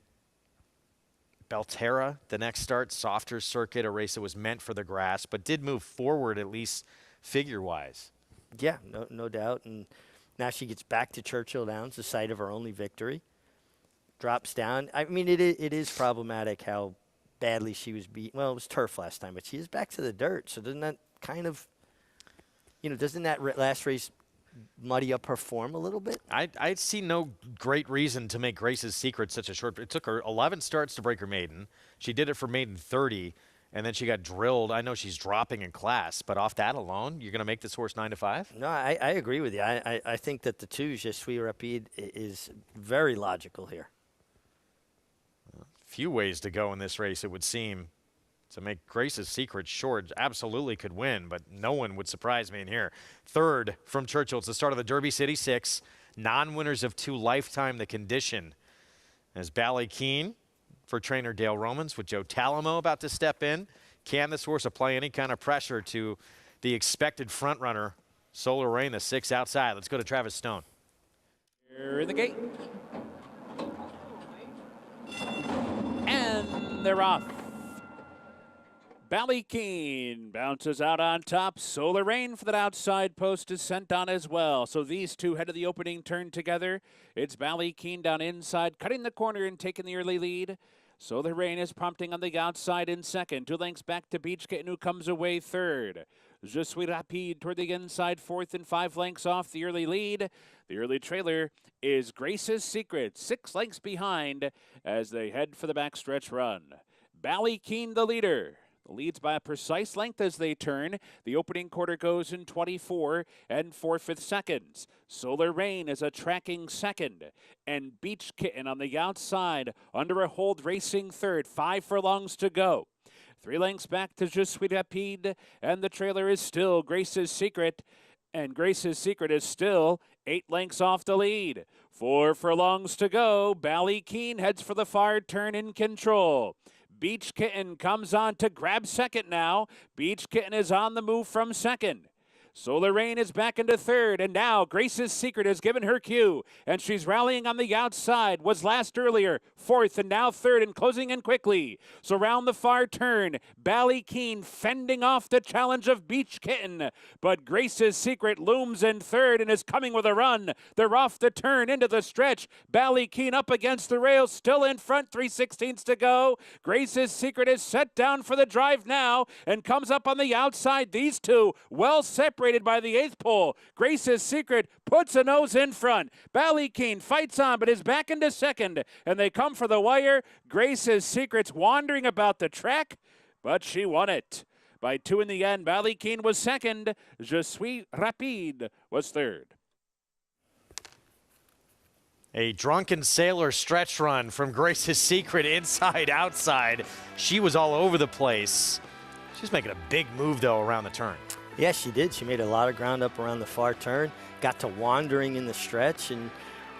Belterra, the next start, softer circuit, a race that was meant for the grass, but did move forward at least figure-wise. Yeah, no doubt. And now she gets back to Churchill Downs, the site of her only victory. Drops down. I mean, it is problematic how badly she was beat. Well, it was turf last time, but she is back to the dirt. So doesn't that kind of, doesn't that last race muddy up her form a little bit? I see no great reason to make Grace's Secret such a short. It took her 11 starts to break her maiden. She did it for maiden 30, and then she got drilled. I know she's dropping in class, but off that alone, you're going to make this horse 9-5? No, I agree with you. I think that the 2, Je suis rapide, is very logical here. Few ways to go in this race, it would seem, to make Grace's Secret short. Absolutely could win, but no one would surprise me in here. 3rd from Churchill. It's the start of the Derby City 6. Non-winners of 2 lifetime the condition. As Ballykeen for trainer Dale Romans with Joe Talamo about to step in. Can this horse apply any kind of pressure to the expected front runner, Solar Rain, the 6 outside? Let's go to Travis Stone. Here in the gate. And they're off. Ballykeen bounces out on top. Solar Rain for that outside post is sent on as well. So these 2 head to the opening turn together. It's Ballykeen down inside, cutting the corner and taking the early lead. Solar Rain is prompting on the outside in 2nd. 2 lengths back to Beach Kitten, who comes away 3rd. Je suis rapide toward the inside 4th and 5 lengths off the early lead. The early trailer is Grace's Secret, 6 lengths behind as they head for the backstretch run. Ballykeen the leader. Leads by a precise length as they turn. The opening quarter goes in 24 and 4/5 seconds. Solar Rain is a tracking 2nd. And Beach Kitten on the outside under a hold racing 3rd. 5 furlongs to go. 3 lengths back to Je suis rapide. And the trailer is still Grace's Secret. And Grace's Secret is still 8 lengths off the lead. 4 furlongs to go. Ballykeen heads for the far turn in control. Beach Kitten comes on to grab 2nd now. Beach Kitten is on the move from 2nd. Solar Rain is back into 3rd, and now Grace's Secret has given her cue, and she's rallying on the outside, was last earlier, 4th and now 3rd and closing in quickly. So round the far turn, Ballykeen fending off the challenge of Beach Kitten, but Grace's Secret looms in 3rd and is coming with a run. They're off the turn into the stretch. Ballykeen up against the rails, still in front, 3/16 to go. Grace's Secret is set down for the drive now and comes up on the outside. These 2 well separated by the 8th pole. Grace's Secret puts a nose in front. Ballykeen fights on but is back into 2nd, and they come for the wire. Grace's Secret's wandering about the track, but she won it. By 2 in the end, Ballykeen was 2nd. Je suis rapide was 3rd. A drunken sailor stretch run from Grace's Secret, inside, outside. She was all over the place. She's making a big move, though, around the turn. Yes, she did. She made a lot of ground up around the far turn, got to wandering in the stretch, and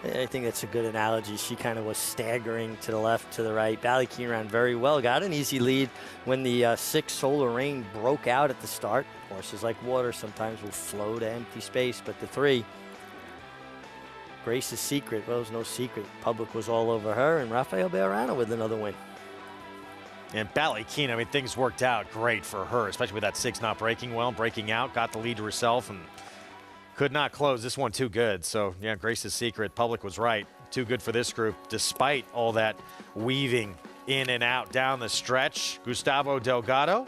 I think that's a good analogy. She kind of was staggering to the left, to the right. Ballykeen ran very well, got an easy lead when the 6 Solar Rain broke out at the start. Horses like water sometimes will flow to empty space, but the 3, Grace's Secret, well, it was no secret. Public was all over her, and Rafael Bejarano with another win. And Ballykeen, I mean, things worked out great for her, especially with that 6 not breaking well, breaking out, got the lead to herself, and could not close. This one too good. So, yeah, Grace's Secret, Public was right. Too good for this group, despite all that weaving in and out down the stretch. Gustavo Delgado,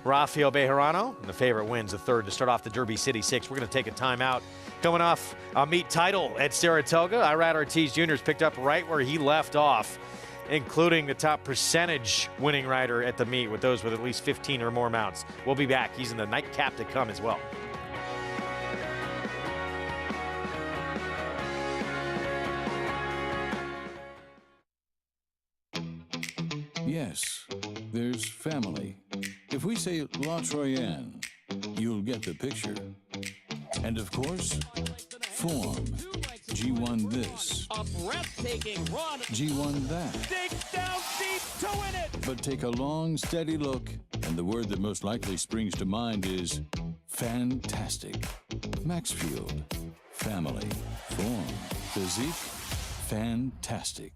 Rafael Bejarano, and the favorite wins the 3rd to start off the Derby City 6. We're going to take a timeout. Coming off a meet title at Saratoga, Irad Ortiz Jr. is picked up right where he left off. including the top percentage winning rider at the meet with those with at least 15 or more mounts. We'll be back. He's in the nightcap to come as well. Yes, there's family. If we say La Troyenne, you'll get the picture. And of course, form. G1 this, A breathtaking run. G1 that. Dig down deep to win it. But take a long, steady look, and the word that most likely springs to mind is fantastic. Maxfield, family, form, physique, fantastic.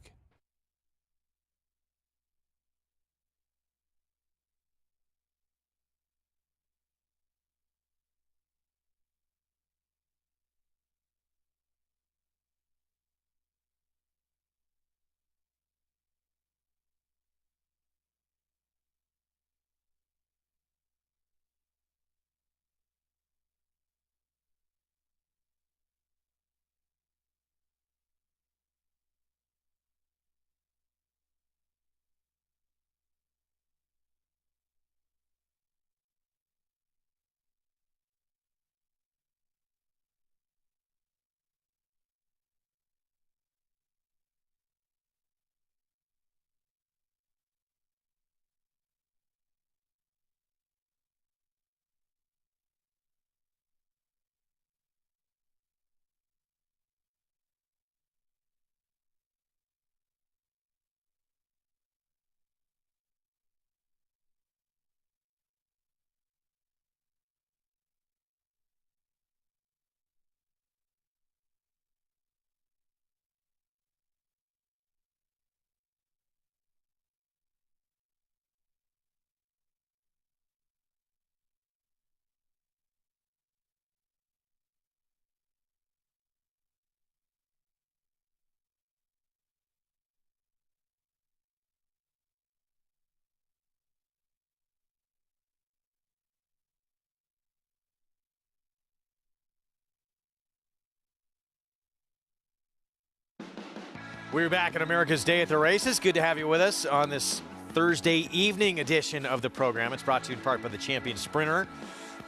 We're back at America's Day at the Races. Good to have you with us on this Thursday evening edition of the program. It's brought to you in part by the champion sprinter,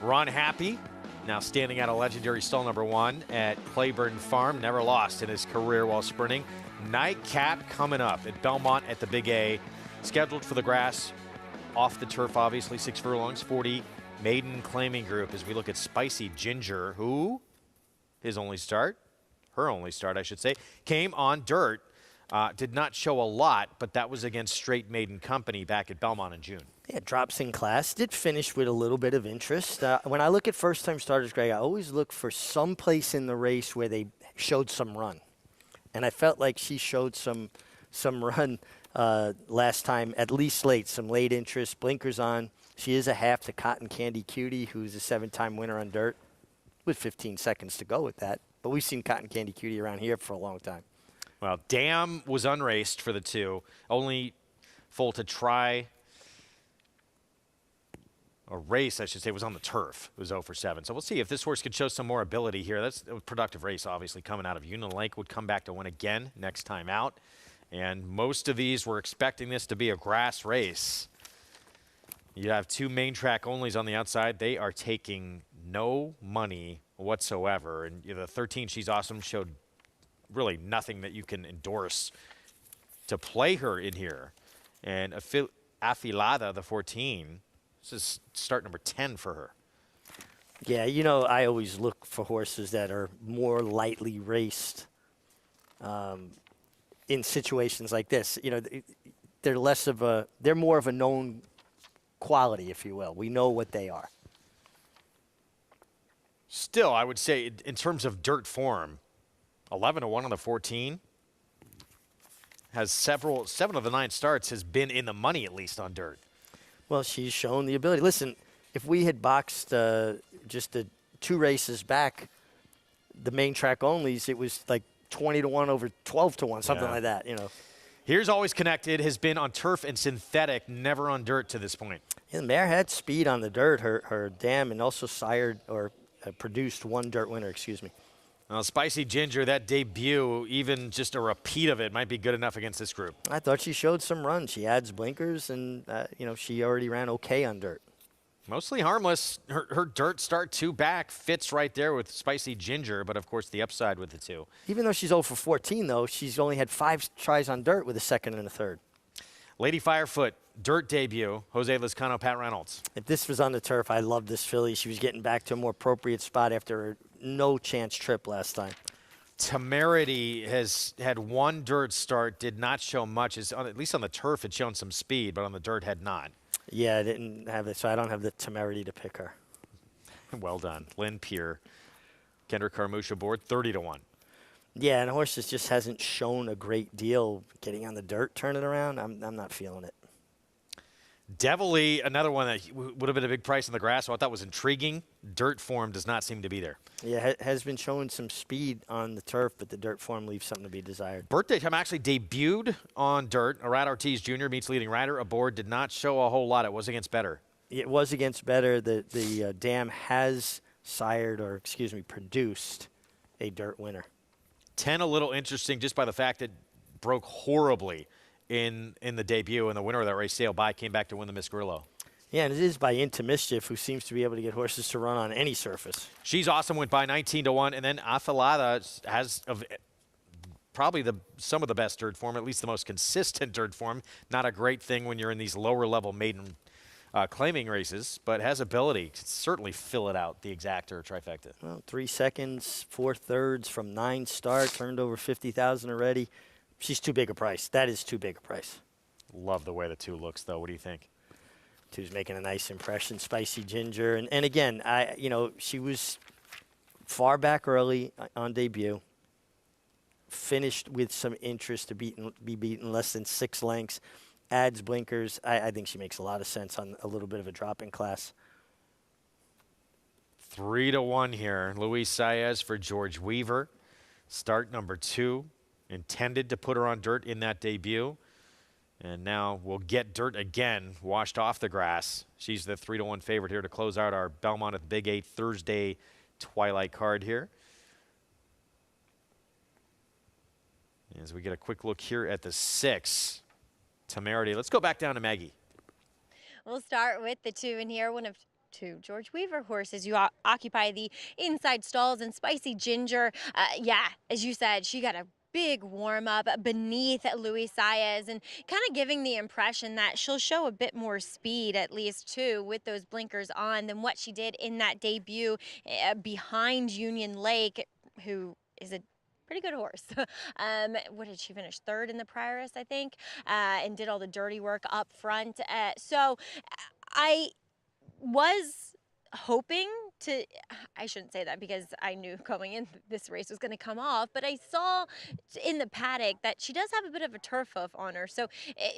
Ron Happy, now standing at a legendary stall number 1 at Claiborne Farm. Never lost in his career while sprinting. Nightcap coming up at Belmont at the Big A. Scheduled for the grass, off the turf, obviously, 6 furlongs, 40 maiden claiming group as we look at Spicy Ginger, who his only start, her only start, I should say, came on dirt. Did not show a lot, but that was against Straight Maiden Company back at Belmont in June. Yeah, drops in class. Did finish with a little bit of interest. When I look at first-time starters, Greg, I always look for some place in the race where they showed some run. And I felt like she showed some run last time, at least late, some late interest, blinkers on. She is a half to Cotton Candy Cutie, who's a 7-time winner on dirt, with 15 seconds to go with that. But we've seen Cotton Candy Cutie around here for a long time. Well, Dam was unraced for the 2. Only full to try a race, I should say, was on the turf. It was 0 for 7. So we'll see if this horse could show some more ability here. That's a productive race, obviously, coming out of Union Lake. Would come back to win again next time out. And most of these were expecting this to be a grass race. You have 2 main track onlys on the outside. They are taking no money whatsoever. And the 13, She's Awesome, showed really nothing that you can endorse to play her in here. And Afilada, the 14, this is start number 10 for her. Yeah, I always look for horses that are more lightly raced in situations like this. They're they're more of a known quality, if you will. We know what they are. Still, I would say in terms of dirt form, 11-1 on the 14. Has 7 of the 9 starts has been in the money at least on dirt. Well, she's shown the ability. Listen, if we had boxed just the 2 races back, the main track onlys, it was like 20-1 over 12-1, something like that. Here's Always Connected, has been on turf and synthetic, never on dirt to this point. Yeah, the mare had speed on the dirt, her dam, and also sired or produced 1 dirt winner, excuse me. Well, Spicy Ginger, that debut, even just a repeat of it, might be good enough against this group. I thought she showed some run. She adds blinkers, and, she already ran okay on dirt. Mostly harmless. Her dirt start 2 back fits right there with Spicy Ginger, but of course the upside with the 2. Even though she's 0 for 14, though, she's only had 5 tries on dirt with a second and a third. Lady Firefoot, dirt debut, Jose Lezcano, Pat Reynolds. If this was on the turf, I love this filly. She was getting back to a more appropriate spot after her no-chance trip last time. Temerity has had 1 dirt start, did not show much. At least on the turf, it's shown some speed, but on the dirt had not. Yeah, I didn't have it, so I don't have the temerity to pick her. Well done. Lynn Pierre, Kendrick Carmouche aboard, 30-1. Yeah, and the horse just hasn't shown a great deal getting on the dirt, turning around. I'm not feeling it. Devilly, another one that would have been a big price on the grass, so I thought was intriguing. Dirt form does not seem to be there. Yeah, has been showing some speed on the turf, but the dirt form leaves something to be desired. Birthday Time actually debuted on dirt. Arad Ortiz Jr. meets leading rider aboard. Did not show a whole lot. It was against Better. It was against Better. The dam has produced a dirt winner. 10 a little interesting just by the fact that broke horribly in the debut, and the winner of that race sailed by, came back to win the Miss Grillo. Yeah, and it is by Into Mischief, who seems to be able to get horses to run on any surface. She's awesome, went by 19-1, and then Afilada has probably some of the best dirt form, at least the most consistent dirt form. Not a great thing when you're in these lower-level maiden claiming races, but has ability to certainly fill it out, the exacta trifecta. Well, 3 seconds, 4 thirds from 9 starts, turned over 50,000 already. She's too big a price. That is too big a price. Love the way the 2 looks, though. What do you think? 2's making a nice impression. Spicy Ginger, and again, she was far back early on debut. Finished with some interest to be beaten less than 6 lengths. Adds blinkers. I think she makes a lot of sense on a little bit of a drop in class. 3-1 here. Luis Saez for George Weaver. Start number 2. Intended to put her on dirt in that debut. And now we'll get dirt again, washed off the grass. She's the 3-1 favorite here to close out our Belmont at the Big 8 Thursday twilight card here. As we get a quick look here at the 6, Temerity. Let's go back down to Maggie. We'll start with the 2 in here, one of 2 George Weaver horses. You occupy the inside stalls, and Spicy Ginger, as you said, she got a big warm-up beneath Luis Saez, and kind of giving the impression that she'll show a bit more speed, at least too, with those blinkers on than what she did in that debut behind Union Lake, who is a pretty good horse. What did she finish? 3rd in the Prioress, I think, and did all the dirty work up front. So I was hoping to, I shouldn't say that because I knew going in this race was going to come off, but I saw in the paddock that she does have a bit of a turf hoof on her, so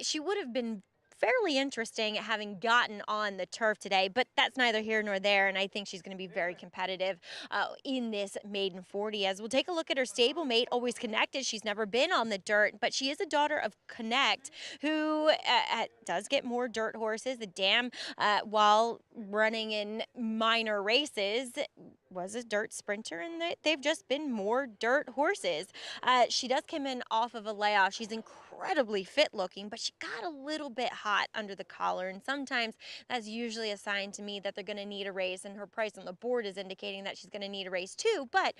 she would have been fairly interesting having gotten on the turf today, but that's neither here nor there, and I think she's going to be very competitive in this maiden 40. As we'll take a look at her stablemate, Always Connected. She's never been on the dirt, but she is a daughter of Connect, who does get more dirt horses. The dam, while running in minor races, was a dirt sprinter, and they've just been more dirt horses. She does come in off of a layoff. She's incredibly fit looking, but she got a little bit hot under the collar, and sometimes that's usually a sign to me that they're going to need a race, and her price on the board is indicating that she's going to need a race too, but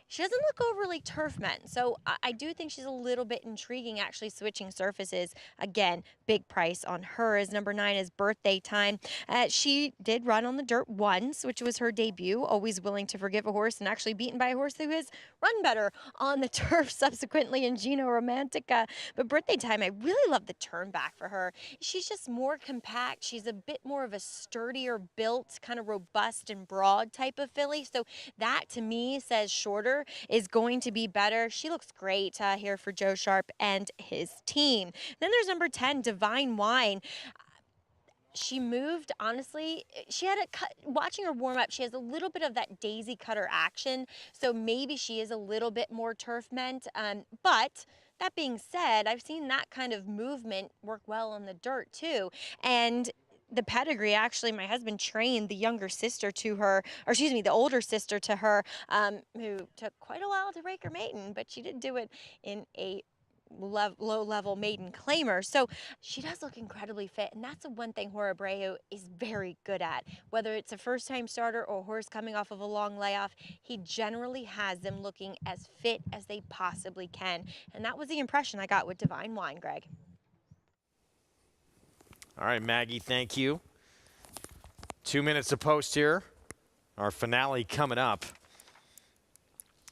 she doesn't look overly turf meant, so I do think she's a little bit intriguing actually switching surfaces. Again, big price on her as number 9 is Birthday Time. She did run on the dirt once, which was her debut, always willing to forgive a horse, and actually beaten by a horse who has run better on the turf subsequently in Gino Romantica. But Birthday Time, I really love the turn back for her. She's just more compact. She's a bit more of a sturdier built, kind of robust and broad type of filly, so that to me says shorter is going to be better. She looks great here for Joe Sharp and his team. Then there's number 10, Divine Wine. She moved, honestly, she had watching her warm up, she has a little bit of that daisy cutter action, so maybe she is a little bit more turf meant, but that being said, I've seen that kind of movement work well on the dirt too, and the pedigree. Actually, my husband trained the younger sister to her, or excuse me, the older sister to her, who took quite a while to break her maiden, but she did do it in a low-level maiden claimer. So she does look incredibly fit, and that's the one thing Hora Abreu is very good at. Whether it's a first-time starter or a horse coming off of a long layoff, he generally has them looking as fit as they possibly can, and that was the impression I got with Divine Wine, Greg. All right, Maggie, thank you. 2 minutes to post here. Our finale coming up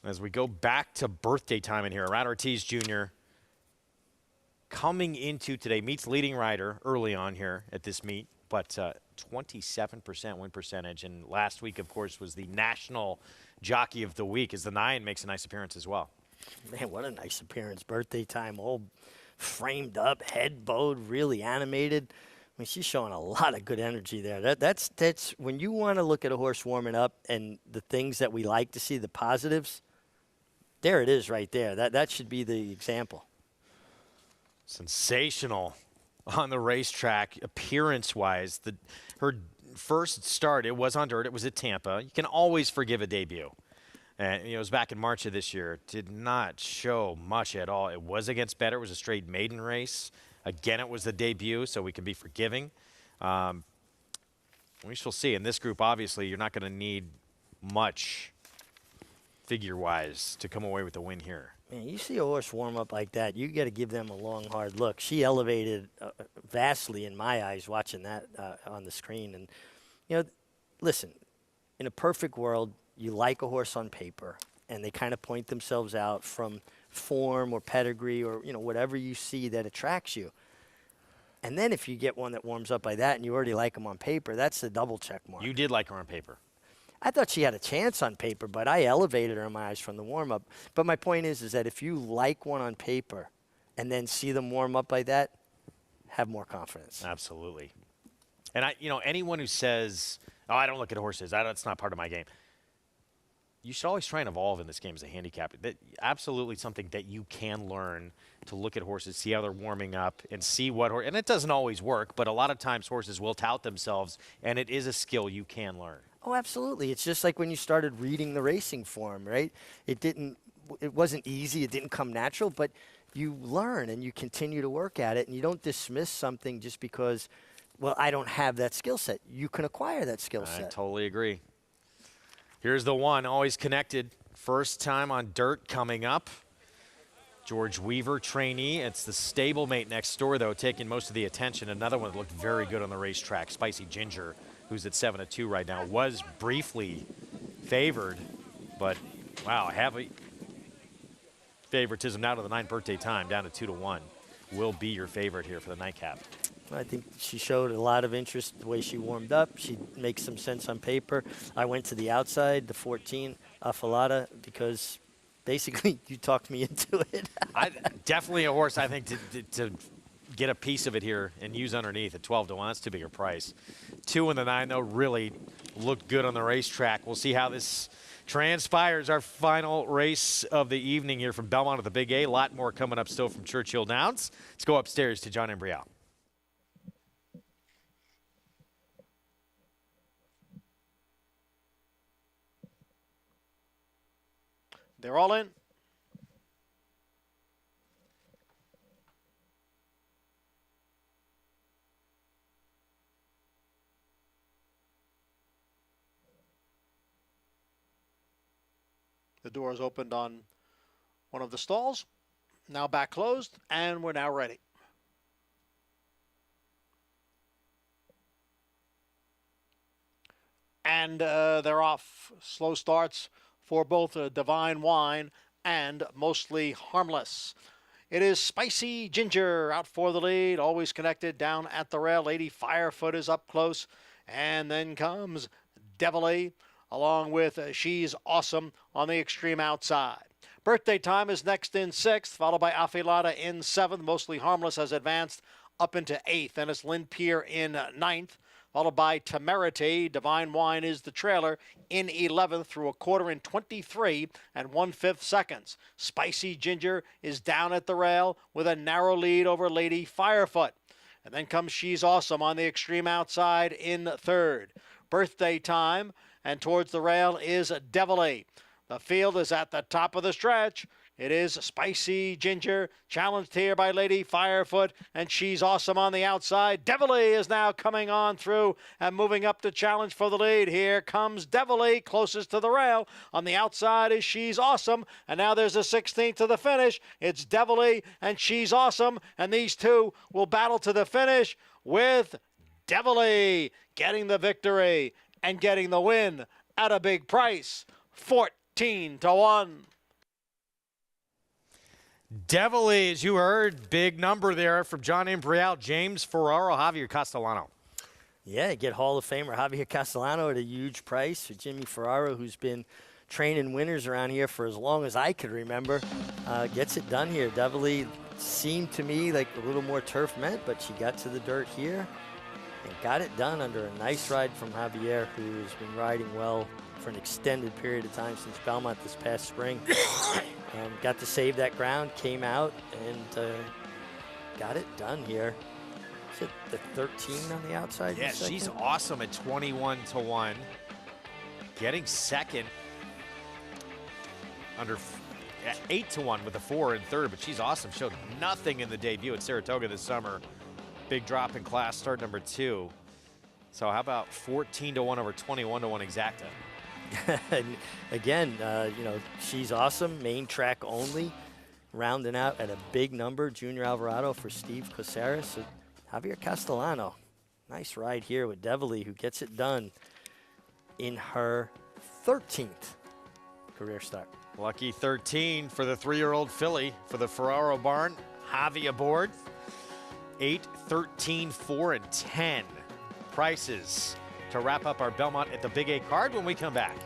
as we go back to birthday time in here. Rat Ortiz Jr. coming into today, meets leading rider early on here at this meet, but 27% win percentage. And last week, of course, was the National Jockey of the Week as the 9 makes a nice appearance as well. Man, what a nice appearance. Birthday time, all framed up, head bowed, really animated. I mean, she's showing a lot of good energy there. That's when you want to look at a horse warming up and the things that we like to see, the positives, there it is right there. That should be the example. Sensational on the racetrack, appearance-wise. Her first start, it was on dirt. It was at Tampa. You can always forgive a debut. And it was back in March of this year. Did not show much at all. It was against Better. It was a straight maiden race. Again, it was the debut, so we can be forgiving. We shall see. In this group, obviously, you're not going to need much figure-wise to come away with the win here. Man, you see a horse warm up like that, you got to give them a long, hard look. She elevated vastly in my eyes watching that on the screen. And, you know, listen, in a perfect world, you like a horse on paper, and they kind of point themselves out from form or pedigree or, you know, whatever you see that attracts you. And then if you get one that warms up like that and you already like them on paper, that's the double check mark. You did like her on paper. I thought she had a chance on paper, but I elevated her in my eyes from the warm-up. But my point is that if you like one on paper and then see them warm up like that, have more confidence. Absolutely. And, anyone who says, oh, I don't look at horses, that's not part of my game, you should always try and evolve in this game as a handicapper. That absolutely something that you can learn, to look at horses, see how they're warming up, and see what horse. And it doesn't always work, but a lot of times horses will tout themselves, and it is a skill you can learn. Oh, absolutely. It's just like when you started reading the racing form, right? It wasn't easy. It didn't come natural, but you learn and you continue to work at it, and you don't dismiss something just because, well, I don't have that skill set. You can acquire that skill set. I totally agree. Here's the one, always connected. First time on dirt coming up. George Weaver, trainee. It's the stablemate next door, though, taking most of the attention. Another one that looked very good on the racetrack, Spicy Ginger, who's at 7-2 right now, was briefly favored, but wow, heavy favoritism now to the 9 birthday time, down to 2-1. Will be your favorite here for the nightcap. I think she showed a lot of interest the way she warmed up. She makes some sense on paper. I went to the outside, the 14, Afalata, because basically you talked me into it. Definitely a horse, I think, to get a piece of it here and use underneath at 12-1. That's too big a price. 2 in the 9, though, really looked good on the racetrack. We'll see how this transpires. Our final race of the evening here from Belmont at the Big A. A lot more coming up still from Churchill Downs. Let's go upstairs to John Embriel. They're all in. The door is opened on one of the stalls. Now back closed, and we're now ready. And they're off. Slow starts for both Divine Wine and Mostly Harmless. It is Spicy Ginger out for the lead, always connected down at the rail. Lady Firefoot is up close, and then comes Devilly, along with She's Awesome on the extreme outside. Birthday Time is next in 6th, followed by Afilada in 7th. Mostly Harmless has advanced up into 8th, and it's Lynn Pierre in 9th. Followed by Temerity. Divine Wine is the trailer in 11th through a quarter in 23 and 1/5 seconds. Spicy Ginger is down at the rail with a narrow lead over Lady Firefoot. And then comes She's Awesome on the extreme outside in third. Birthday Time, and towards the rail is Devilly. The field is at the top of the stretch. It is Spicy Ginger, challenged here by Lady Firefoot, and She's Awesome on the outside. Devilly is now coming on through and moving up to challenge for the lead. Here comes Devilly, closest to the rail. On the outside is She's Awesome, and now there's a 16th to the finish. It's Devilly and She's Awesome, and these two will battle to the finish with Devilly getting the victory and getting the win at a big price, 14-1. Devilly, as you heard, big number there from John Imbrial, James Ferraro, Javier Castellano. Yeah, get Hall of Famer Javier Castellano at a huge price for Jimmy Ferraro, who's been training winners around here for as long as I could remember. Gets it done here. Devilly seemed to me like a little more turf meant, but she got to the dirt here and got it done under a nice ride from Javier, who has been riding well for an extended period of time since Belmont this past spring. Got to save that ground, came out, and got it done here. Is it the 13 on the outside? Yeah, she's awesome at 21-1. Getting second under 8-1 with a 4 in third, but she's awesome. Showed nothing in the debut at Saratoga this summer. Big drop in class, start number 2. So how about 14-1 over 21-1 exacta? And again, you know, She's Awesome, main track only, rounding out at a big number. Junior Alvarado for Steve Caceres. So Javier Castellano, nice ride here with Devilly, who gets it done in her 13th career start. Lucky 13 for the 3-year-old filly for the Ferraro barn. Javi aboard. 8, 13, 4, and 10 prices to wrap up our Belmont at the Big 8 card when we come back.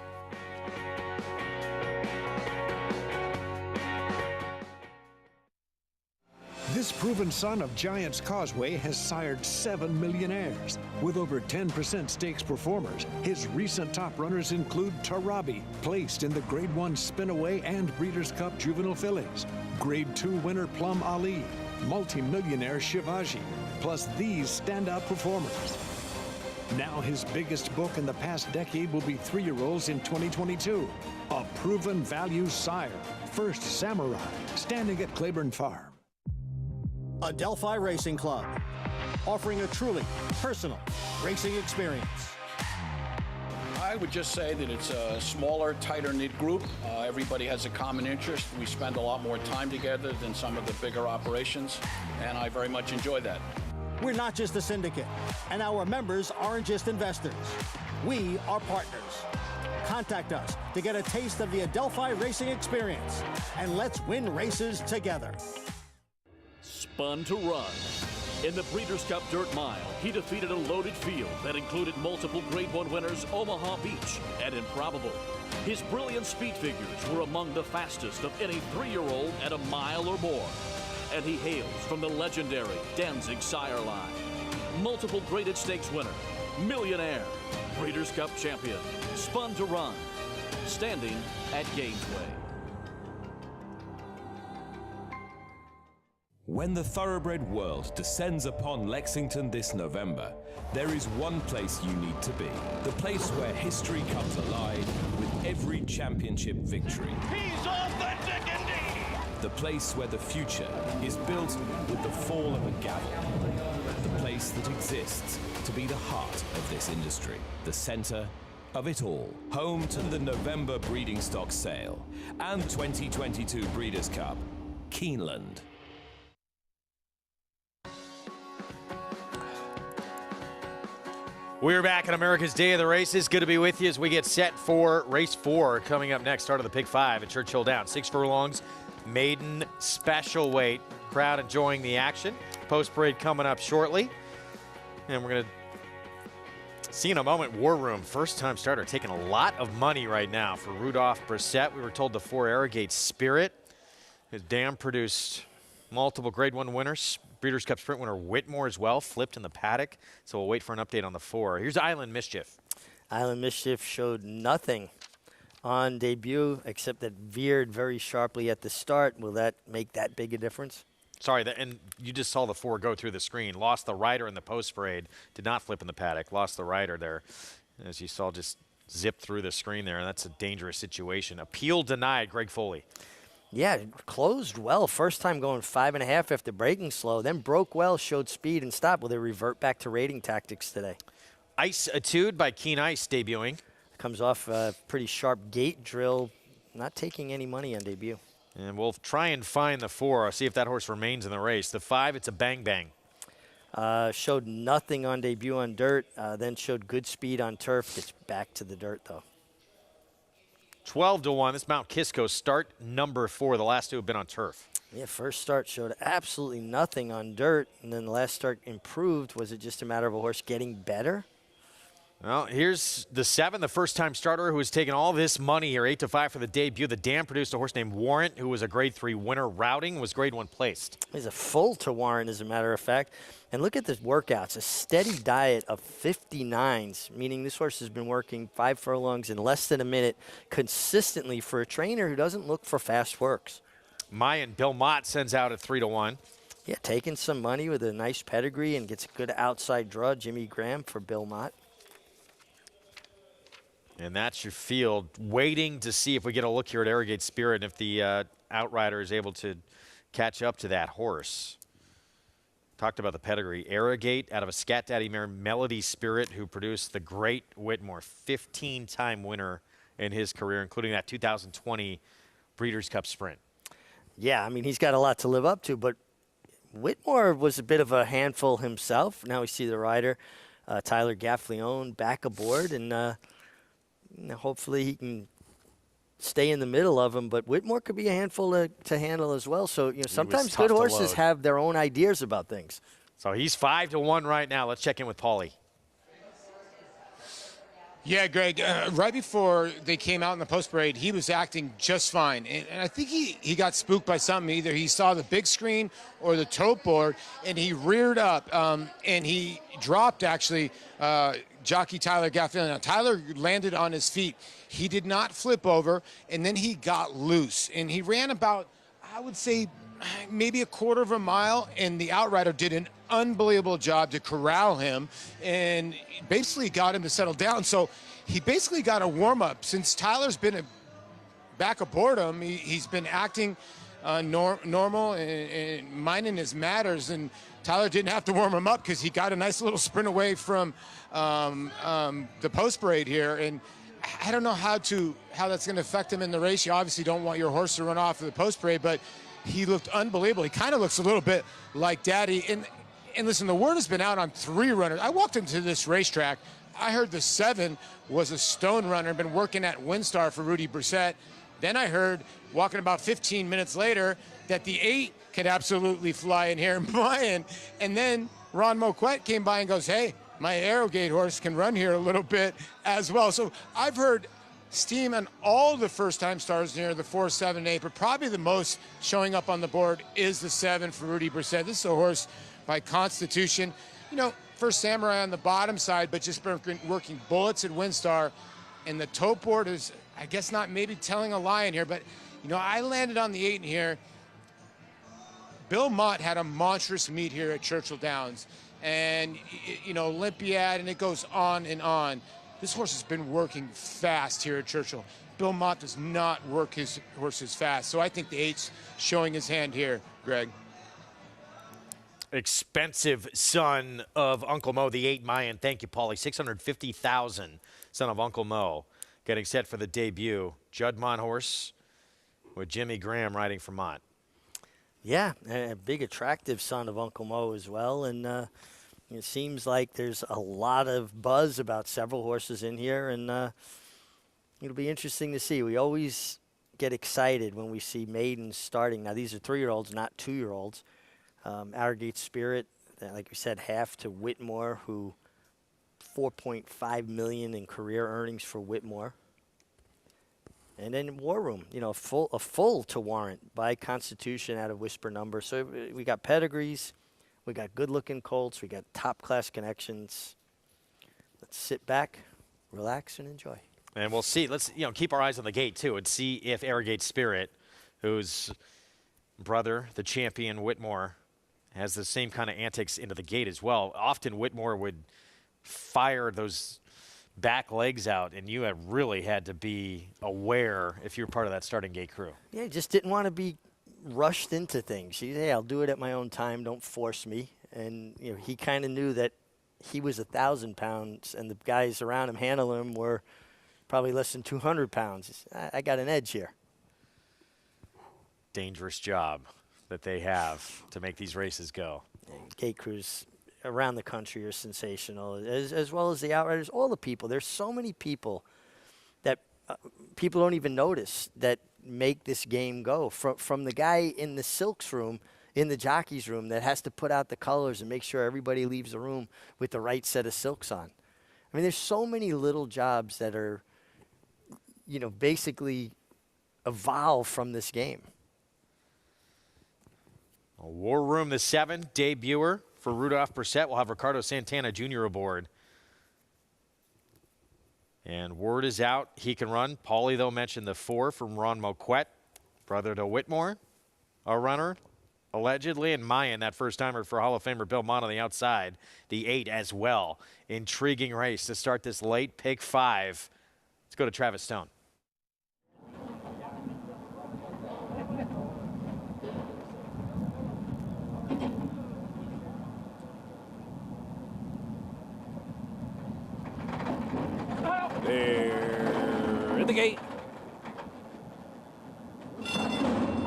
This proven son of Giants Causeway has sired 7 millionaires. With over 10% stakes performers, his recent top runners include Tarabi, placed in the Grade 1 Spinaway and Breeders' Cup Juvenile Fillies, Grade 2 winner Plum Ali, multi-millionaire Shivaji, plus these standout performers. Now his biggest book in the past decade will be 3-year-olds in 2022. A proven value sire, First Samurai, standing at Claiborne Farm. Adelphi Racing Club, offering a truly personal racing experience. I would just say that it's a smaller, tighter-knit group. Everybody has a common interest. We spend a lot more time together than some of the bigger operations, and I very much enjoy that. We're not just a syndicate, and our members aren't just investors. We are partners. Contact us to get a taste of the Adelphi Racing experience, and let's win races together. Spun to Run. In the Breeders' Cup Dirt Mile, he defeated a loaded field that included multiple Grade 1 winners Omaha Beach and Improbable. His brilliant speed figures were among the fastest of any 3-year-old at a mile or more. And he hails from the legendary Danzig sire line. Multiple graded stakes winner, millionaire, Breeders' Cup champion, Spun to Run, standing at Gainesway. When the thoroughbred world descends upon Lexington this November, there is one place you need to be. The place where history comes alive with every championship victory. He's authentic indeed! The place where the future is built with the fall of a gavel. The place that exists to be the heart of this industry. The center of it all. Home to the November breeding stock sale and 2022 Breeders' Cup, Keeneland. We're back on America's Day of the Races. Good to be with you as we get set for race 4 coming up next. Start of the Pick 5 at Churchill Downs. 6 furlongs, maiden special weight. Crowd enjoying the action. Post parade coming up shortly. And we're going to see in a moment War Room, first time starter, taking a lot of money right now for Rudolph Brissett. We were told the 4 Arrogate Spirit. His dam produced multiple Grade 1 winners. Breeders' Cup Sprint winner Whitmore as well, flipped in the paddock. So we'll wait for an update on the 4. Here's Island Mischief. Island Mischief showed nothing on debut except that veered very sharply at the start. Will that make that big a difference? Sorry, and you just saw the 4 go through the screen. Lost the rider in the post parade. Did not flip in the paddock. Lost the rider there. As you saw, just zip through the screen there. And that's a dangerous situation. Appeal denied, Greg Foley. Yeah, closed well. First time going 5.5 after braking slow. Then broke well, showed speed and stopped. Will they revert back to rating tactics today? Ice Etude by Keen Ice debuting. Comes off a pretty sharp gate drill. Not taking any money on debut. And we'll try and find the 4. See if that horse remains in the race. The 5, it's a Bang Bang. Showed nothing on debut on dirt, then showed good speed on turf. Gets back to the dirt, though. 12-1. This Mount Kisco start number 4. The last 2 have been on turf. Yeah, first start showed absolutely nothing on dirt, and then the last start improved. Was it just a matter of a horse getting better? Well, here's the 7, the first-time starter who has taken all this money here, 8-5 for the debut. The dam produced a horse named Warrant, who was a Grade 3 winner. Routing was Grade 1 placed. He's a full to Warrant, as a matter of fact. And look at the workouts, a steady diet of 59s, meaning this horse has been working 5 furlongs in less than a minute consistently for a trainer who doesn't look for fast works. Mayan Bill Mott sends out at 3-1. Yeah, taking some money with a nice pedigree and gets a good outside draw. Jimmy Graham for Bill Mott. And that's your field. Waiting to see if we get a look here at Arrogate Spirit and if the outrider is able to catch up to that horse. Talked about the pedigree. Arrogate out of a Scat Daddy mare, Melody Spirit, who produced the great Whitmore, 15-time winner in his career, including that 2020 Breeders' Cup Sprint. Yeah, I mean, he's got a lot to live up to, but Whitmore was a bit of a handful himself. Now we see the rider, Tyler Gaffleone, back aboard, and hopefully he can stay in the middle of him. But Whitmore could be a handful to handle as well. So, sometimes good horses have their own ideas about things. So he's 5-1 right now. Let's check in with Paulie. Yeah, Greg, right before they came out in the post parade, he was acting just fine. And I think he got spooked by something. Either he saw the big screen or the tote board, and he reared up, and he dropped, actually, jockey Tyler Gaffleone. Now, Tyler landed on his feet. He did not flip over, and then he got loose. And he ran about, I would say, maybe a quarter of a mile, and the outrider did an unbelievable job to corral him and basically got him to settle down. So he basically got a warm-up. Since Tyler's been back aboard him, he's been acting normal and minding his matters, and Tyler didn't have to warm him up because he got a nice little sprint away from the post parade here. And I don't know how that's going to affect him in the race. You obviously don't want your horse to run off of the post parade, but he looked unbelievable. He kind of looks a little bit like Daddy. And listen, the word has been out on 3 runners. I walked into this racetrack. I heard the 7 was a stone runner, been working at Windstar for Rudy Brissett. Then I heard, walking about 15 minutes later, that the 8 could absolutely fly in here and Mayan. And then Ron Moquette came by and goes, hey, my Arrogate horse can run here a little bit as well. So I've heard steam on all the first-time stars near the 4, 7, 8, but probably the most showing up on the board is the 7 for Rudy Brissett. This is a horse by Constitution. First Samurai on the bottom side, but just working bullets at Windstar. And the tote board is, I guess, not maybe telling a lie in here, but, I landed on the 8 in here. Bill Mott had a monstrous meet here at Churchill Downs. And, Olympiad, and it goes on and on. This horse has been working fast here at Churchill. Bill Mott does not work his horses fast. So I think the 8's showing his hand here, Greg. Expensive son of Uncle Mo, the 8 Mayan. Thank you, Paulie. $650,000, son of Uncle Mo, getting set for the debut. Judd Mott horse with Jimmy Graham riding for Mott. Yeah, a big attractive son of Uncle Mo as well. And it seems like there's a lot of buzz about several horses in here. And it'll be interesting to see. We always get excited when we see maidens starting. Now, these are 3-year-olds, not 2-year-olds. Arrogate Spirit, like we said, half to Whitmore, who $4.5 million in career earnings for Whitmore. And then War Room, a full to Warrant by Constitution out of Whisper Number. So we got pedigrees, we got good-looking colts, we got top-class connections. Let's sit back, relax, and enjoy. And we'll see. Let's keep our eyes on the gate too, and see if Arrogate Spirit, who's brother, the champion Whitmore, has the same kind of antics into the gate as well. Often Whitmore would fire those back legs out, and you have really had to be aware if you're part of that starting gate crew. Yeah, just didn't want to be rushed into things. Hey, I'll do it at my own time. Don't force me. And he kind of knew that he was 1,000 pounds, and the guys around him handling him were probably less than 200 pounds. I got an edge here. Dangerous job that they have to make these races go. Gate crews around the country are sensational, as well as the outriders, all the people. There's so many people that people don't even notice that make this game go. From the guy in the silks room, in the jockey's room, that has to put out the colors and make sure everybody leaves the room with the right set of silks on. I mean, there's so many little jobs that are, basically evolve from this game. War Room, the 7, debuter for Rudolph Brissett. We'll have Ricardo Santana Jr. aboard. And word is out, he can run. Paulie, though, mentioned the 4 from Ron Moquette, brother to Whitmore, a runner, allegedly. And Mayan, that first-timer for Hall of Famer Bill Mott on the outside, the 8 as well. Intriguing race to start this late pick 5. Let's go to Travis Stone. They're in the gate.